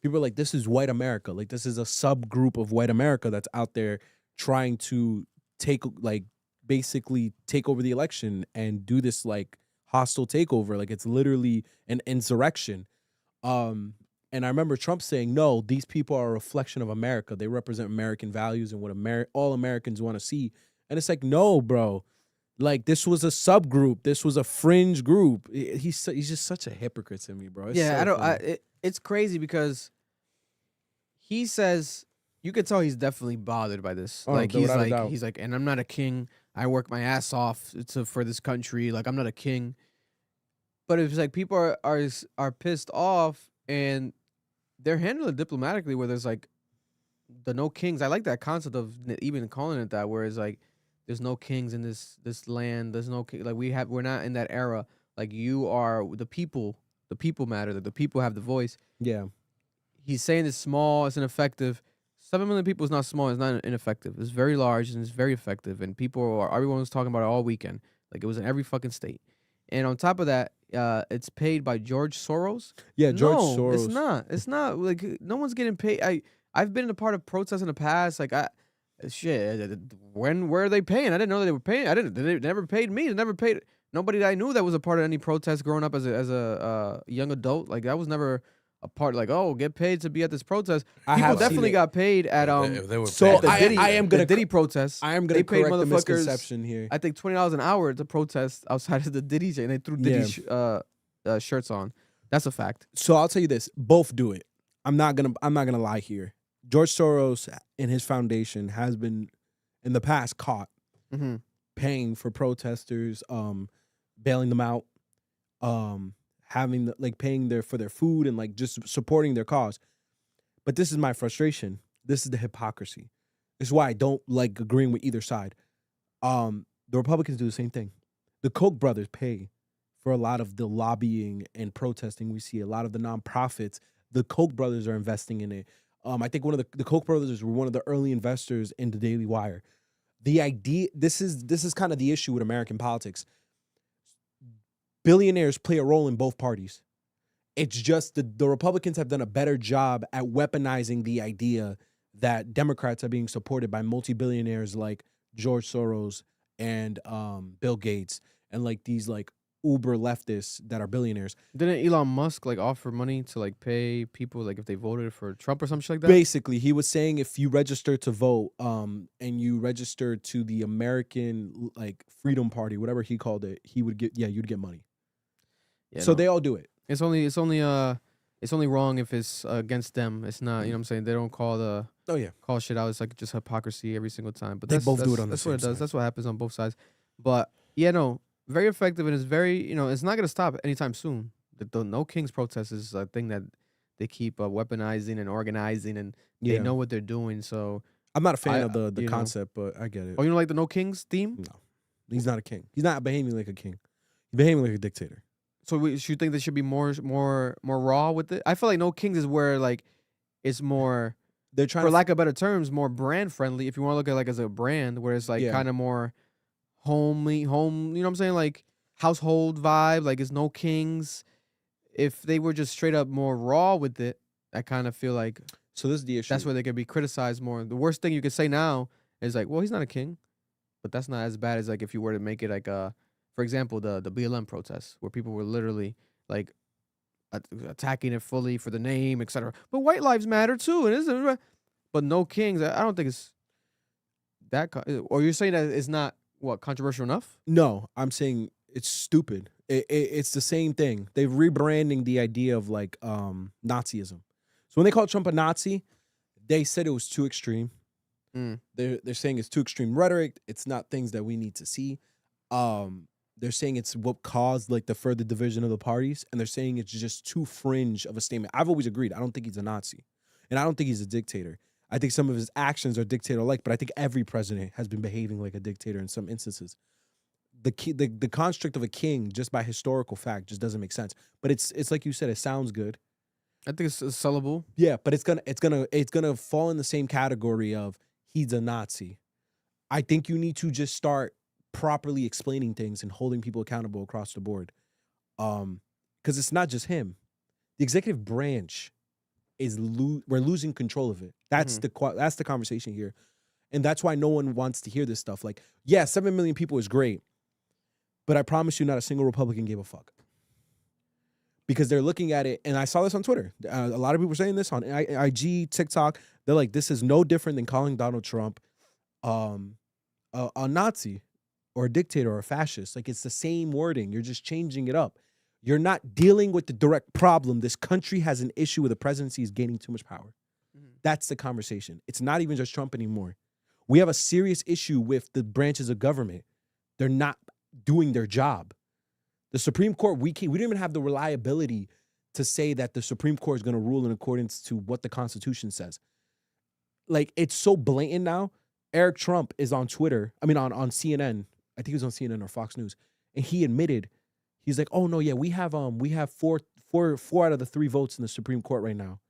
C: People are like, this is white America. Like, this is a subgroup of white America that's out there trying to basically take over the election and do this, like, hostile takeover. Like, it's literally an insurrection. And I remember Trump saying, no, these people are a reflection of America. They represent American values and what all Americans want to see. And it's like, no, bro. Like, this was a subgroup. This was a fringe group. He's just such a hypocrite to me, bro. It's
A: It's crazy because he says, you could tell he's definitely bothered by this.
C: Oh,
A: like,
C: without a doubt.
A: he's like, and I'm not a king. I work my ass off for this country. Like, I'm not a king. But it's like people are pissed off and they're handling it diplomatically where there's like the no kings. I like that concept of even calling it that, where it's like there's no kings in this land. There's no king. Like we're not in that era. Like you are the people. The people matter. That the people have the voice.
C: Yeah.
A: He's saying it's small. It's ineffective. 7 million people is not small. It's not ineffective. It's very large and it's very effective. And everyone was talking about it all weekend. Like it was in every fucking state. And on top of that, it's paid by George Soros.
C: Yeah, George Soros.
A: It's not. It's not. Like no one's getting paid. I've been a part of protests in the past. Like where are they paying? I didn't know that they were paying. They never paid me. They never paid nobody that I knew that was a part of any protest growing up as a young adult. Like that was never a part. Like get paid to be at this protest. People definitely got paid at the Diddy protest.
C: I am gonna
A: paid
C: correct the
A: motherfuckers,
C: misconception here.
A: I think $20 an hour to protest outside of the Diddy, and they threw Diddy shirts on. That's a fact.
C: So I'll tell you this: both do it. I'm not gonna lie here. George Soros and his foundation has been in the past caught paying for protesters, bailing them out, paying for their food and like just supporting their cause. But this is my frustration. This is the hypocrisy. This is why I don't like agreeing with either side. The Republicans do the same thing. The Koch brothers pay for a lot of the lobbying and protesting we see. A lot of the nonprofits, the Koch brothers are investing in it. I think one of the Koch brothers were one of the early investors in the Daily Wire. The idea, this is kind of the issue with American politics. Billionaires play a role in both parties. It's just the Republicans have done a better job at weaponizing the idea that Democrats are being supported by multi-billionaires like George Soros and Bill Gates and like these like uber leftists that are billionaires.
A: Didn't Elon Musk like offer money to like pay people like if they voted for Trump or something like that?
C: Basically, he was saying if you register to vote and you register to the American like Freedom Party, whatever he called it, you'd get money. Yeah, so they all do it.
A: It's only wrong if it's against them. It's not, you know what I'm saying? They don't call call shit out. It's like just hypocrisy every single time. But
C: they both do it on the same
A: side. That's what it does.
C: side.
A: That's what happens on both sides. But yeah, no, very effective, and it's very, it's not gonna stop anytime soon. The No Kings protest is a thing that they keep weaponizing and organizing, and they know what they're doing. So
C: I'm not a fan of the concept, but I get it.
A: Oh, you don't like the No Kings theme?
C: No, he's not a king. He's not behaving like a king. He's behaving like a dictator.
A: So you think there should be more raw with it? I feel like No Kings is where like it's more,
C: they're trying,
A: for lack of better terms, more brand friendly. If you want to look at it like as a brand, where it's like kind of more homely, you know what I'm saying? Like household vibe. Like it's No Kings. If they were just straight up more raw with it, I kind of feel like.
C: So this is the issue.
A: That's where they could be criticized more. The worst thing you could say now is like, well, he's not a king, but that's not as bad as like if you were to make it like for example, the BLM protests, where people were literally like attacking it fully for the name, etc. But white lives matter too, and but No Kings. I don't think it's that. Or you're saying that it's not controversial enough?
C: No, I'm saying it's stupid. It's the same thing. They're rebranding the idea of like Nazism. So when they call Trump a Nazi, they said it was too extreme. They're saying it's too extreme rhetoric. It's not things that we need to see. They're saying it's what caused like the further division of the parties, and they're saying it's just too fringe of a statement. I've always agreed. I don't think he's a Nazi, and I don't think he's a dictator. I think some of his actions are dictator-like, but I think every president has been behaving like a dictator in some instances. The construct of a king, just by historical fact, just doesn't make sense. But it's like you said, it sounds good.
A: I think it's sellable.
C: Yeah, but it's gonna fall in the same category of he's a Nazi. I think you need to just start properly explaining things and holding people accountable across the board. Because it's not just him. The executive branch is we're losing control of it. That's the conversation here. And that's why no one wants to hear this stuff. Like, yeah, 7 million people is great, but I promise you not a single Republican gave a fuck. Because they're looking at it, and I saw this on Twitter. A lot of people were saying this on IG, TikTok. They're like, this is no different than calling Donald Trump a Nazi or a dictator or a fascist. Like, it's the same wording. You're just changing it up. You're not dealing with the direct problem. This country has an issue where the presidency is gaining too much power. That's the conversation. It's not even just Trump anymore. We have a serious issue with the branches of government. They're not doing their job. The Supreme Court, we didn't even have the reliability to say that the Supreme Court is going to rule in accordance to what the Constitution says. Like, it's so blatant now. Eric Trump is on Twitter. I mean, on CNN. I think he was on CNN or Fox News. And he admitted, he's like, oh, no, yeah, we have four out of the 3 votes in the Supreme Court right now.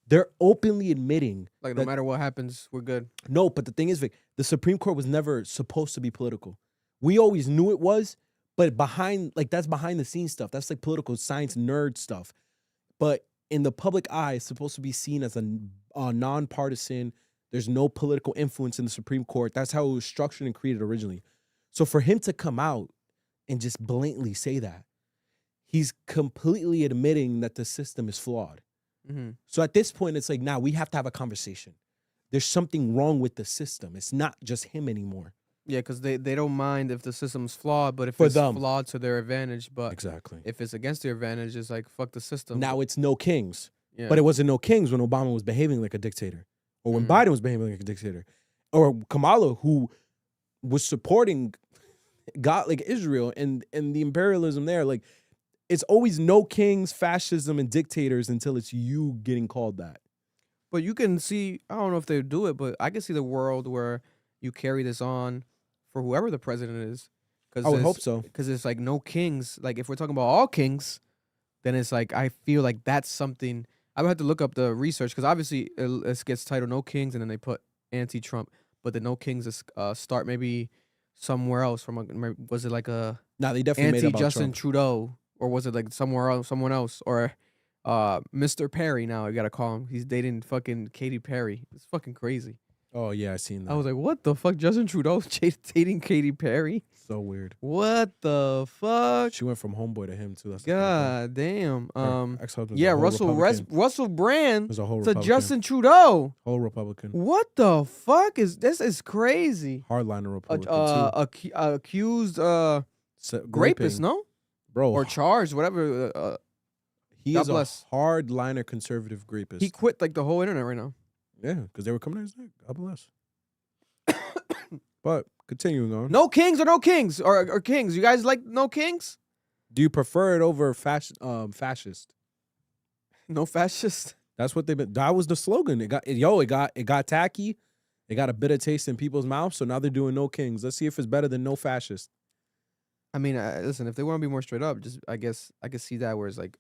C: They're openly admitting.
A: Like, no matter what happens, we're good.
C: No, but the thing is, Vic, the Supreme Court was never supposed to be political. We always knew it was, but that's behind the scenes stuff. That's like political science nerd stuff. But in the public eye, it's supposed to be seen as a nonpartisan. There's no political influence in the Supreme Court. That's how it was structured and created originally. So for him to come out and just blatantly say that, he's completely admitting that the system is flawed. So at this point, it's like, now we have to have a conversation. There's something wrong with the system. It's not just him anymore.
A: Yeah, because they don't mind if the system's flawed, but if it's flawed to their advantage. But
C: exactly,
A: if it's against their advantage, it's like, fuck the system.
C: Now it's no kings.
A: Yeah.
C: But it wasn't no kings when Obama was behaving like a dictator, or when Biden was behaving like a dictator, or Kamala, who was supporting God, like Israel and the imperialism there. Like, it's always no kings, fascism, and dictators until it's you getting called that.
A: But you can see, I don't know if they do it, but I can see the world where you carry this on for whoever the president is.
C: I would hope so.
A: Because it's like no kings. Like, if we're talking about all kings, then it's like, I feel like that's something. I would have to look up the research, because obviously it gets titled No Kings, and then they put anti-Trump. But the No Kings is start maybe somewhere else. Was it like a
C: they definitely made
A: anti-Justin
C: Trump.
A: Trudeau? Or was it like somewhere else, someone else? Or Mr. Perry now, I got to call him. He's dating fucking Katy Perry. It's fucking crazy.
C: Oh, yeah, I seen that.
A: I was like, what the fuck? Justin Trudeau dating Katy Perry?
C: So weird.
A: What the fuck?
C: She went from homeboy to him, too. That's
A: God damn.
C: Yeah,
A: Russell Brand
C: was a whole
A: to
C: Republican.
A: Justin Trudeau.
C: Whole Republican.
A: What the fuck this is crazy.
C: Hardliner Republican, too.
A: Accused
C: Raping.
A: rapist, no?
C: Bro.
A: Or charged, whatever.
C: He
A: God
C: is
A: bless.
C: a hardliner conservative rapist.
A: He quit like the whole internet right now.
C: Yeah, because they were coming at his neck. God bless. But continuing on.
A: No kings or no kings or kings. You guys like no kings?
C: Do you prefer it over fascist?
A: No fascist.
C: That's what they've been. That was the slogan. It got tacky. It got a bitter taste in people's mouths. So now they're doing no kings. Let's see if it's better than no fascist.
A: I mean, listen, if they want to be more straight up, just I guess I could see that where it's like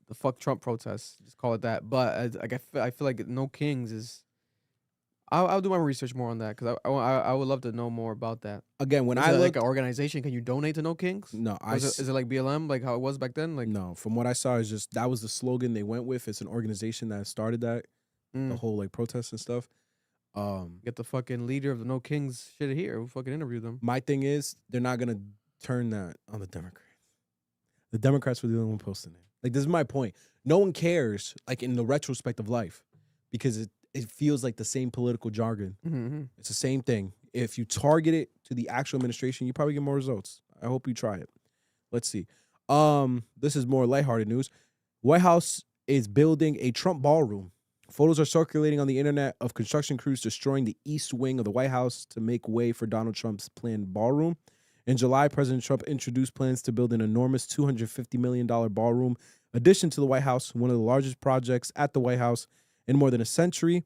A: the fuck Trump protests, just call it that. But I feel like no kings is. I'll do my research more on that, because I would love to know more about that.
C: Again, when
A: is
C: I
A: it
C: look
A: like an organization, can you donate to No Kings?
C: No,
A: is it like BLM, like how it was back then? Like
C: no, from what I saw, is just that was the slogan they went with. It's an organization that started that the whole like protests and stuff.
A: Get the fucking leader of the No Kings shit here. We'll fucking interview them.
C: My thing is, they're not gonna turn that on the Democrats. The Democrats were the only one posting it. Like, this is my point. No one cares, like, in the retrospect of life, because it feels like the same political jargon.
A: Mm-hmm.
C: It's the same thing. If you target it to the actual administration, you probably get more results. I hope you try it. Let's see. This is more lighthearted news. White House is building a Trump ballroom. Photos are circulating on the internet of construction crews destroying the east wing of the White House to make way for Donald Trump's planned ballroom. In July, President Trump introduced plans to build an enormous $250 million ballroom addition to the White House, one of the largest projects at the White House in more than a century.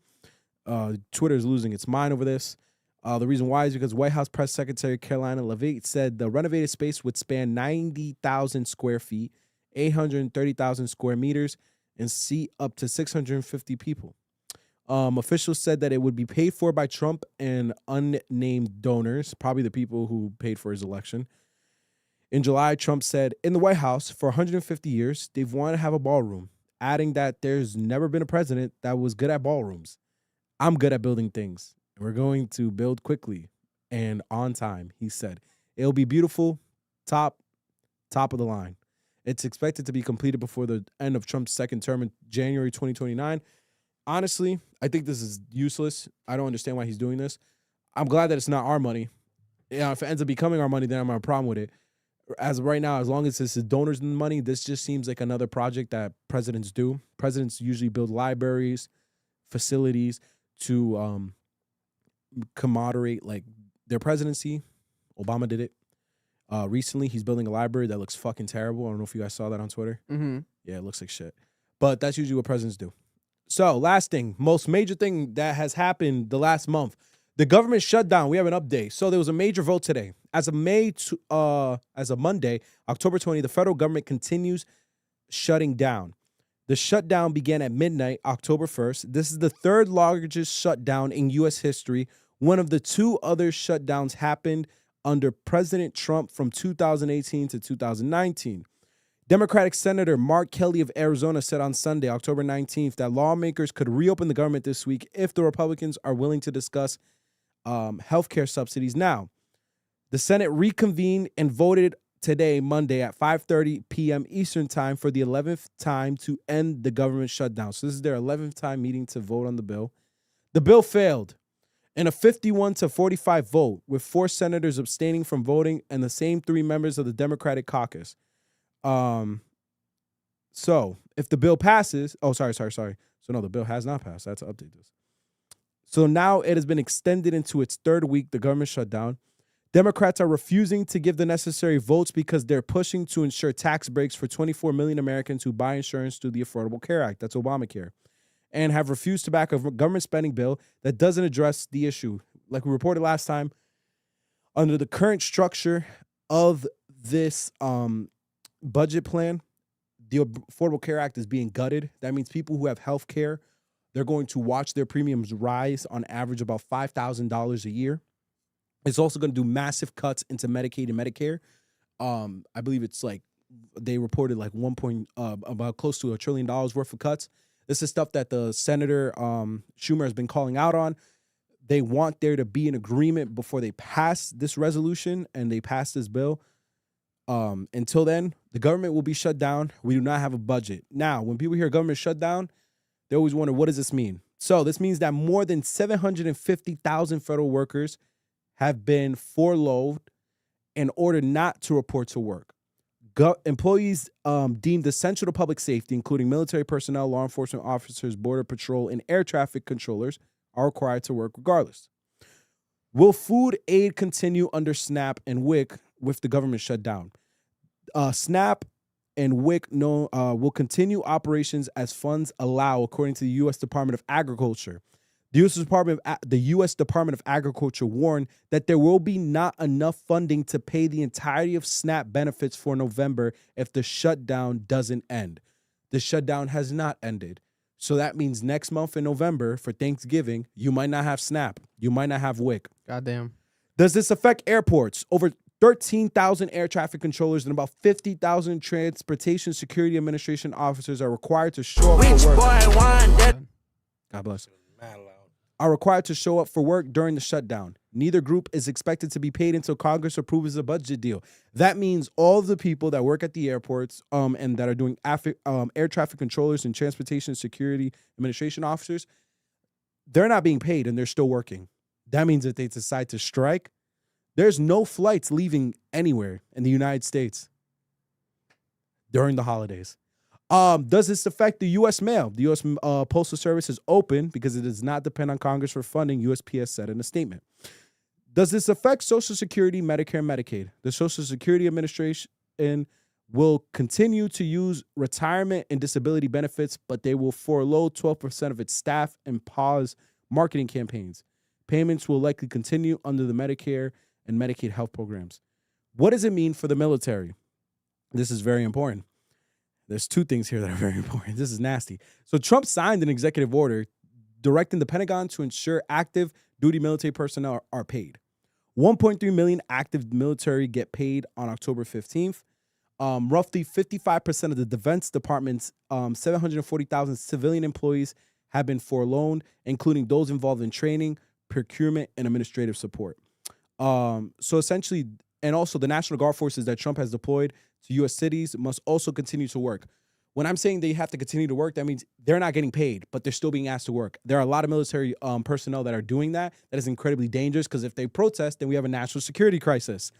C: Twitter is losing its mind over this. The reason why is because White House Press Secretary Caroline Leavitt said the renovated space would span 90,000 square feet, 830,000 square meters, and seat up to 650 people. Officials said that it would be paid for by Trump and unnamed donors, probably the people who paid for his election. In July, Trump said, in the White House, for 150 years, they've wanted to have a ballroom, adding that there's never been a president that was good at ballrooms. I'm good at building things. We're going to build quickly and on time, he said. It'll be beautiful, top of the line. It's expected to be completed before the end of Trump's second term in January 2029. Honestly, I think this is useless. I don't understand why he's doing this. I'm glad that it's not our money. If it ends up becoming our money, then I'm going to have a problem with it. As of right now, as long as this is donors' money, this just seems like another project that presidents do. Presidents usually build libraries, facilities to commemorate like their presidency. Obama did it. Recently, he's building a library that looks fucking terrible. I don't know if you guys saw that on Twitter.
A: Mm-hmm.
C: Yeah, it looks like shit. But that's usually what presidents do. So, last thing, most major thing that has happened the last month, the government shutdown. We have an update. So there was a major vote today. As of Monday, October 20, the federal government continues shutting down. The shutdown began at midnight, October 1st. This is the third largest shutdown in U.S. history. One of the two other shutdowns happened under President Trump from 2018 to 2019. Democratic Senator Mark Kelly of Arizona said on Sunday, October 19th, that lawmakers could reopen the government this week if the Republicans are willing to discuss healthcare subsidies now. The Senate reconvened and voted today, Monday, at 5:30 p.m. Eastern time for the 11th time to end the government shutdown. So this is their 11th time meeting to vote on the bill. The bill failed in a 51-45 vote, with 4 senators abstaining from voting and the same 3 members of the Democratic caucus. So if the bill passes, So no, the bill has not passed. I have to update this. So now it has been extended into its third week, the government shutdown. Democrats are refusing to give the necessary votes because they're pushing to ensure tax breaks for 24 million Americans who buy insurance through the Affordable Care Act, that's Obamacare, and have refused to back a government spending bill that doesn't address the issue. Like we reported last time, under the current structure of this budget plan, the Affordable Care Act is being gutted. That means people who have health care, they're going to watch their premiums rise on average about $5,000 a year. It's also going to do massive cuts into Medicaid and Medicare. I believe it's like they reported like about close to $1 trillion worth of cuts. This is stuff that the Senator Schumer has been calling out on. They want there to be an agreement before they pass this resolution and they pass this bill. Until then, the government will be shut down. We do not have a budget. Now, when people hear government shutdown, they always wonder, what does this mean? So this means that more than 750,000 federal workers have been furloughed in order not to report to work. Employees deemed essential to public safety, including military personnel, law enforcement officers, border patrol, and air traffic controllers, are required to work regardless. Will food aid continue under SNAP and WIC with the government shut down? SNAP and WIC will continue operations as funds allow, according to the U.S. Department of Agriculture. The U.S. Department of Agriculture warned that there will be not enough funding to pay the entirety of SNAP benefits for November if the shutdown doesn't end. The shutdown has not ended. So that means next month in November for Thanksgiving, you might not have SNAP. You might not have WIC.
A: Goddamn.
C: Does this affect airports? Over 13,000 air traffic controllers and about 50,000 Transportation Security Administration officers are required to show up for work. God bless. Are required to show up for work during the shutdown. Neither group is expected to be paid until Congress approves a budget deal. That means all of the people that work at the airports and that are doing air traffic controllers and Transportation Security Administration officers, they're not being paid and they're still working. That means if they decide to strike, there's no flights leaving anywhere in the United States. during the holidays. Does this affect the U.S. mail? The U.S. Postal Service is open because it does not depend on Congress for funding, USPS said in a statement. Does this affect Social Security, Medicare, and Medicaid? The Social Security Administration will continue to use retirement and disability benefits, but they will furlough 12% of its staff and pause marketing campaigns. Payments will likely continue under the Medicare and Medicaid health programs. What does it mean for the military? This is very important. There's two things here that are very important. This is nasty. So Trump signed an executive order directing the Pentagon to ensure active duty military personnel are paid. 1.3 million active military get paid on October 15th. Roughly 55% of the Defense Department's 740,000 civilian employees have been furloughed, including those involved in training, procurement, and administrative support. So essentially, and also the National Guard forces that Trump has deployed to U.S. cities must also continue to work. When I'm saying they have to continue to work, that means they're not getting paid, but they're still being asked to work. There are a lot of military personnel that are doing that. That is incredibly dangerous because if they protest, then we have a national security crisis.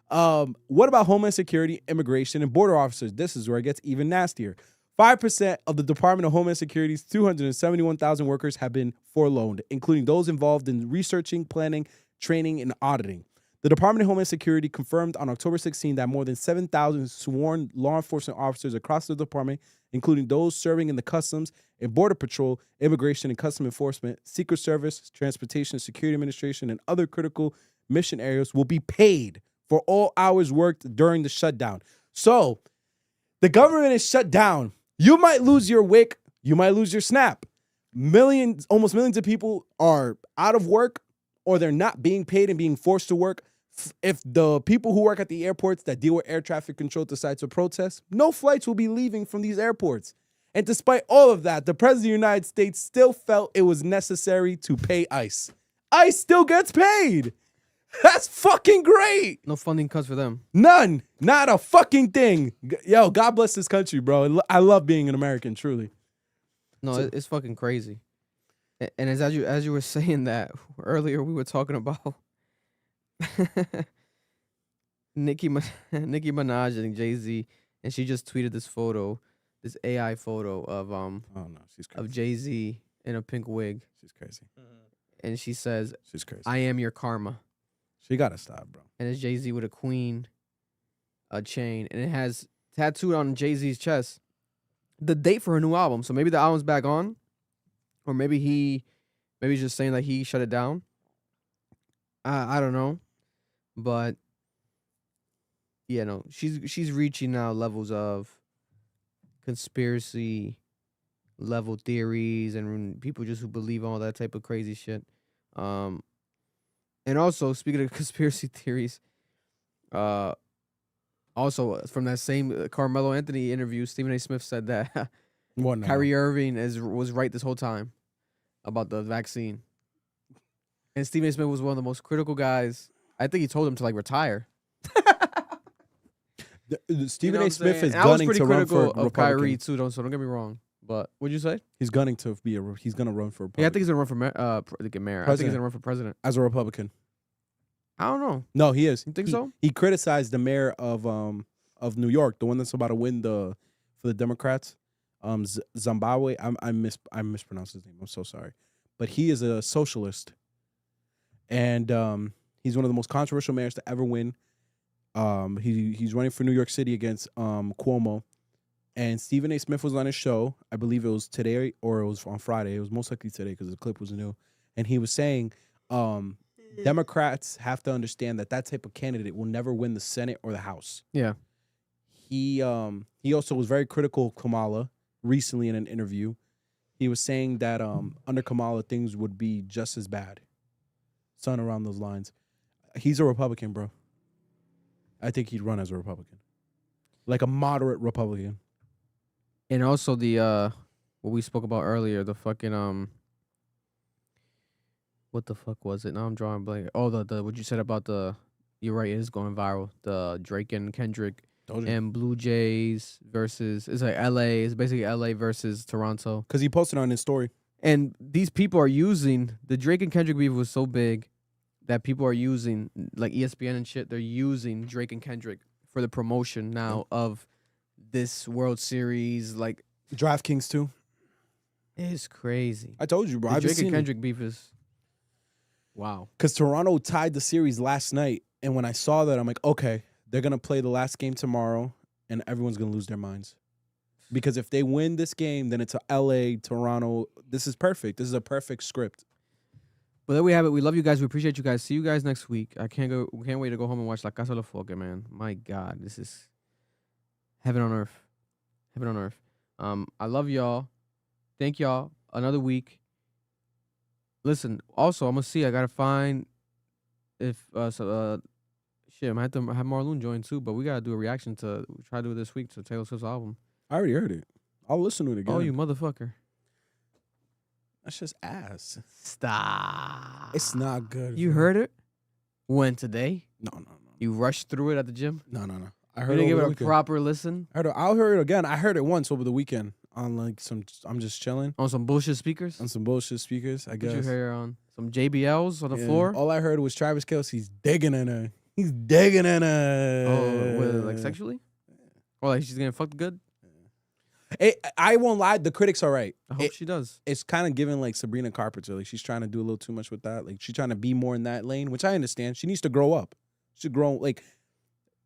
C: What about Homeland Security, Immigration, and Border Officers? This is where it gets even nastier. 5% of the Department of Homeland Security's 271,000 workers have been furloughed, including those involved in researching, planning, training, and auditing. The Department of Homeland Security confirmed on October 16 that more than 7,000 sworn law enforcement officers across the department, including those serving in the Customs and Border Patrol, Immigration and Customs Enforcement, Secret Service, Transportation and Security Administration, and other critical mission areas, will be paid for all hours worked during the shutdown. So, the government is shut down. You might lose your WIC. You might lose your SNAP. Almost millions of people are out of work or they're not being paid and being forced to work. If the people who work at the airports that deal with air traffic control decide to protest, no flights will be leaving from these airports. And despite all of that, the President of the United States still felt it was necessary to pay ICE. ICE still gets paid. That's fucking great.
A: No funding cuts for them.
C: None. Not a fucking thing. Yo, God bless this country, bro. I love being an American, truly.
A: No, it's fucking crazy. And as you were saying that earlier, we were talking about Nicki Minaj and JayZ, and she just tweeted this photo, this AI photo of
C: she's crazy.
A: of JayZ in a pink wig.
C: She's crazy.
A: And she says,
C: "She's crazy.
A: I am your karma."
C: She gotta stop, bro.
A: And it's JayZ with a queen, a chain, and it has tattooed on JayZ's chest the date for her new album. So maybe the album's back on, or maybe he's just saying that he shut it down. I don't know, but yeah, no, she's reaching now levels of conspiracy level theories and people just who believe all that type of crazy shit. And also, speaking of conspiracy theories, also from that same Carmelo Anthony interview, Stephen A. Smith said that Kyrie Irving was right this whole time about the vaccine. And Stephen A. Smith was one of the most critical guys. I think he told him to retire.
C: Stephen A. Smith is
A: and I was
C: gunning
A: pretty
C: to run for
A: critical of
C: Republican.
A: Kyrie too, so don't get me wrong. But what'd you say?
C: He's gunning to he's gonna run for Republican.
A: Yeah, I think he's gonna run for mayor. I think he's gonna run for president.
C: As a Republican.
A: I don't know.
C: No, he is.
A: You think so?
C: He criticized the mayor of New York, the one that's about to win for the Democrats. Zimbabwe. I mispronounced his name. I'm so sorry. But he is a socialist. And he's one of the most controversial mayors to ever win. He's running for New York City against Cuomo. And Stephen A. Smith was on his show. I believe it was today or it was on Friday. It was most likely today because the clip was new. And he was saying Democrats have to understand that type of candidate will never win the Senate or the House.
A: Yeah.
C: He also was very critical of Kamala recently in an interview. He was saying that under Kamala things would be just as bad. Something around those lines. He's a Republican, bro. I think he'd run as a Republican. Like a moderate Republican.
A: And also the what we spoke about earlier, the fucking what the fuck was it? Now I'm drawing blank. Oh, the what you said about you're right, it is going viral. The Drake and Kendrick and Blue Jays versus it's like LA. It's basically LA versus Toronto.
C: Because he posted on his story.
A: And these people are using the Drake and Kendrick beef was so big that people are using like ESPN and shit. They're using Drake and Kendrick for the promotion now of this World Series. Like
C: DraftKings too.
A: It's crazy.
C: I told you, bro.
A: The
C: I've
A: Drake
C: seen
A: and Kendrick beef is wow.
C: Because Toronto tied the series last night, and when I saw that, I'm like, okay, they're gonna play the last game tomorrow, and everyone's gonna lose their minds. Because if they win this game, then it's a LA, Toronto. This is perfect. This is a perfect script.
A: But there we have it. We love you guys. We appreciate you guys. See you guys next week. We can't wait to go home and watch La Casa De Alofoke, man. My God, this is heaven on earth. Heaven on earth. I love y'all. Thank y'all. Another week. Listen, also, I'm gonna see. I gotta find if shit. I might have to have Marlon join too. But we gotta do a reaction to try to do it this week to Taylor Swift's album.
C: I already heard it. I'll listen to it again.
A: Oh, you motherfucker!
C: That's just ass.
A: Stop.
C: It's not good.
A: You heard it? When today?
C: No.
A: You rushed through it at the gym?
C: No. I
A: You
C: heard
A: didn't
C: it
A: give
C: over
A: it
C: the
A: a
C: weekend.
A: proper listen
C: I'll hear it again. I heard it once over the weekend on like some. I'm just chilling
A: on some bullshit speakers.
C: on some bullshit speakers. I
A: What
C: guess.
A: you hear on some JBLs on the
C: Yeah.
A: floor?
C: All I heard was Travis Kelce's digging in her. He's digging in her.
A: Oh, what, like sexually? Or like she's getting fucked good?
C: I won't lie. The critics are right.
A: I hope she does.
C: It's kind of giving like Sabrina Carpenter. Like she's trying to do a little too much with that. Like she's trying to be more in that lane, which I understand. She needs to grow up. She should grow like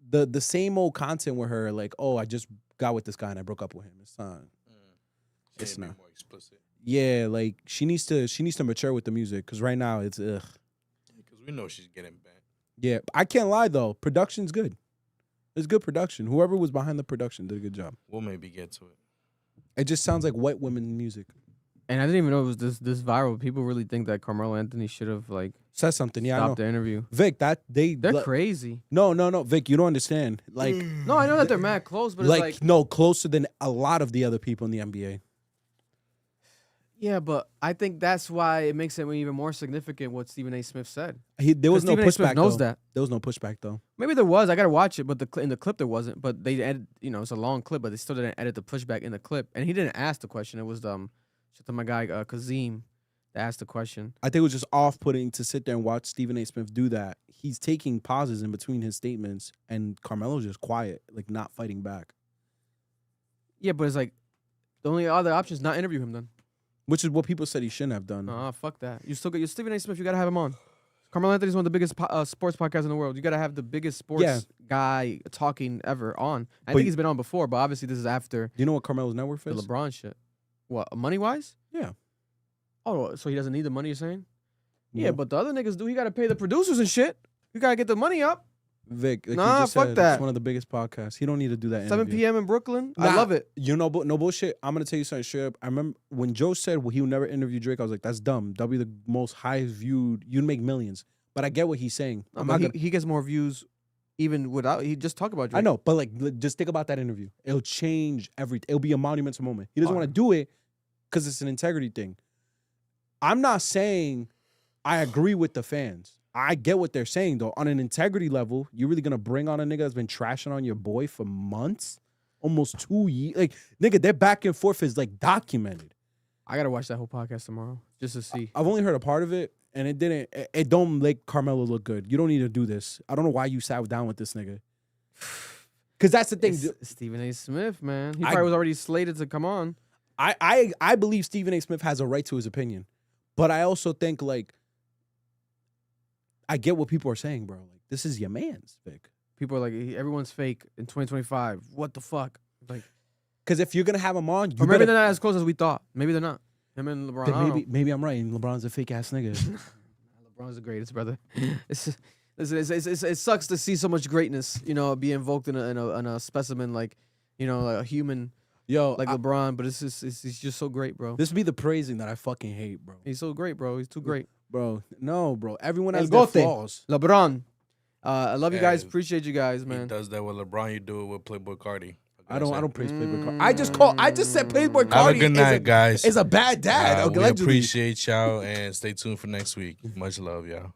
C: the same old content with her. Like, oh, I just got with this guy and I broke up with him. It's not. It's not
B: more explicit.
C: Yeah, like she needs to mature with the music because right now it's ugh.
B: Because we know she's getting bent.
C: Yeah, I can't lie though. Production's good. It's good production. Whoever was behind the production did a good job.
B: We'll maybe get to it.
C: It just sounds like white women music.
A: And I didn't even know it was this viral. People really think that Carmelo Anthony should have like
C: said something. Yeah, I know.
A: stopped the interview.
C: Vic,
A: They're crazy.
C: No, Vic, you don't understand. Like,
A: No, I know that they're mad close, but
C: like,
A: it's like
C: no, closer than a lot of the other people in the NBA.
A: yeah, but I think that's why it makes it even more significant what Stephen A. Smith said.
C: There was no
A: Stephen A. Smith
C: pushback.
A: knows
C: though.
A: that.
C: There was no pushback though.
A: Maybe there was. I gotta watch it, but in the clip there wasn't. But they edit. It's a long clip, but they still didn't edit the pushback in the clip. And he didn't ask the question. It was shit to my guy Kazim that asked the question.
C: I think it was just off-putting to sit there and watch Stephen A. Smith do that. He's taking pauses in between his statements, and Carmelo's just quiet, like not fighting back.
A: Yeah, but it's like the only other option is not interview him then.
C: Which is what people said he shouldn't have done.
A: Fuck that. You still got your Stephen A. Smith. You gotta have him on. Carmelo Anthony's one of the biggest sports podcasts in the world. You gotta have the biggest sports guy talking ever on. I think he's been on before, but obviously this is after.
C: Do you know what Carmelo's net worth is?
A: The LeBron shit. What, money wise?
C: Yeah.
A: Oh, so he doesn't need the money? You're saying? Yeah, but the other niggas do. He gotta pay the producers and shit. You gotta get the money up.
C: Vic, like
A: Nah,
C: you just
A: fuck
C: said,
A: that.
C: It's one of the biggest podcasts. He don't need to do that.
A: 7
C: interview.
A: p.m. in Brooklyn. I love it.
C: You know, no bullshit. I'm gonna tell you something straight up. I remember when Joe said he would never interview Drake. I was like, that's dumb. That'll be the most highest viewed. You'd make millions. But I get what he's saying.
A: He gets more views even without. He just talk about Drake.
C: I know, but like, just think about that interview. It'll change everything. It'll be a monumental moment. He doesn't want to do it because it's an integrity thing. I'm not saying I agree with the fans. I get what they're saying, though. On an integrity level, you're really going to bring on a nigga that's been trashing on your boy for months? Almost 2 years? Like, nigga, their back and forth is, like, documented.
A: I got to watch that whole podcast tomorrow just to see.
C: I've only heard a part of it, and it don't make Carmelo look good. You don't need to do this. I don't know why you sat down with this nigga. Because that's the thing.
A: It's Stephen A. Smith, man. He probably was already slated to come on.
C: I believe Stephen A. Smith has a right to his opinion. But I also think, like, I get what people are saying, bro. Like, this is your man's, Vic.
A: People are like, everyone's fake in 2025. What the fuck? Like,
C: because if you're gonna have him on,
A: or maybe they're not as close as we thought. Maybe they're not. Him and LeBron. I don't know.
C: Maybe I'm right. And LeBron's a fake ass nigga.
A: LeBron's the greatest, brother. It sucks to see so much greatness, be invoked in a specimen like, like a human. Like LeBron, but it's just so great, bro.
C: This be the praising that I fucking hate, bro.
A: He's so great, bro. He's too great.
C: Bro, no, bro. Everyone has their flaws.
A: LeBron. I love you guys. Appreciate you guys, man.
B: He does that with LeBron. You do it with Playboi Carti.
C: I don't praise Playboi Carti. I just said Playboi Carti.
B: Have a good night, guys.
C: Is a bad dad.
B: We appreciate y'all and stay tuned for next week. Much love, y'all.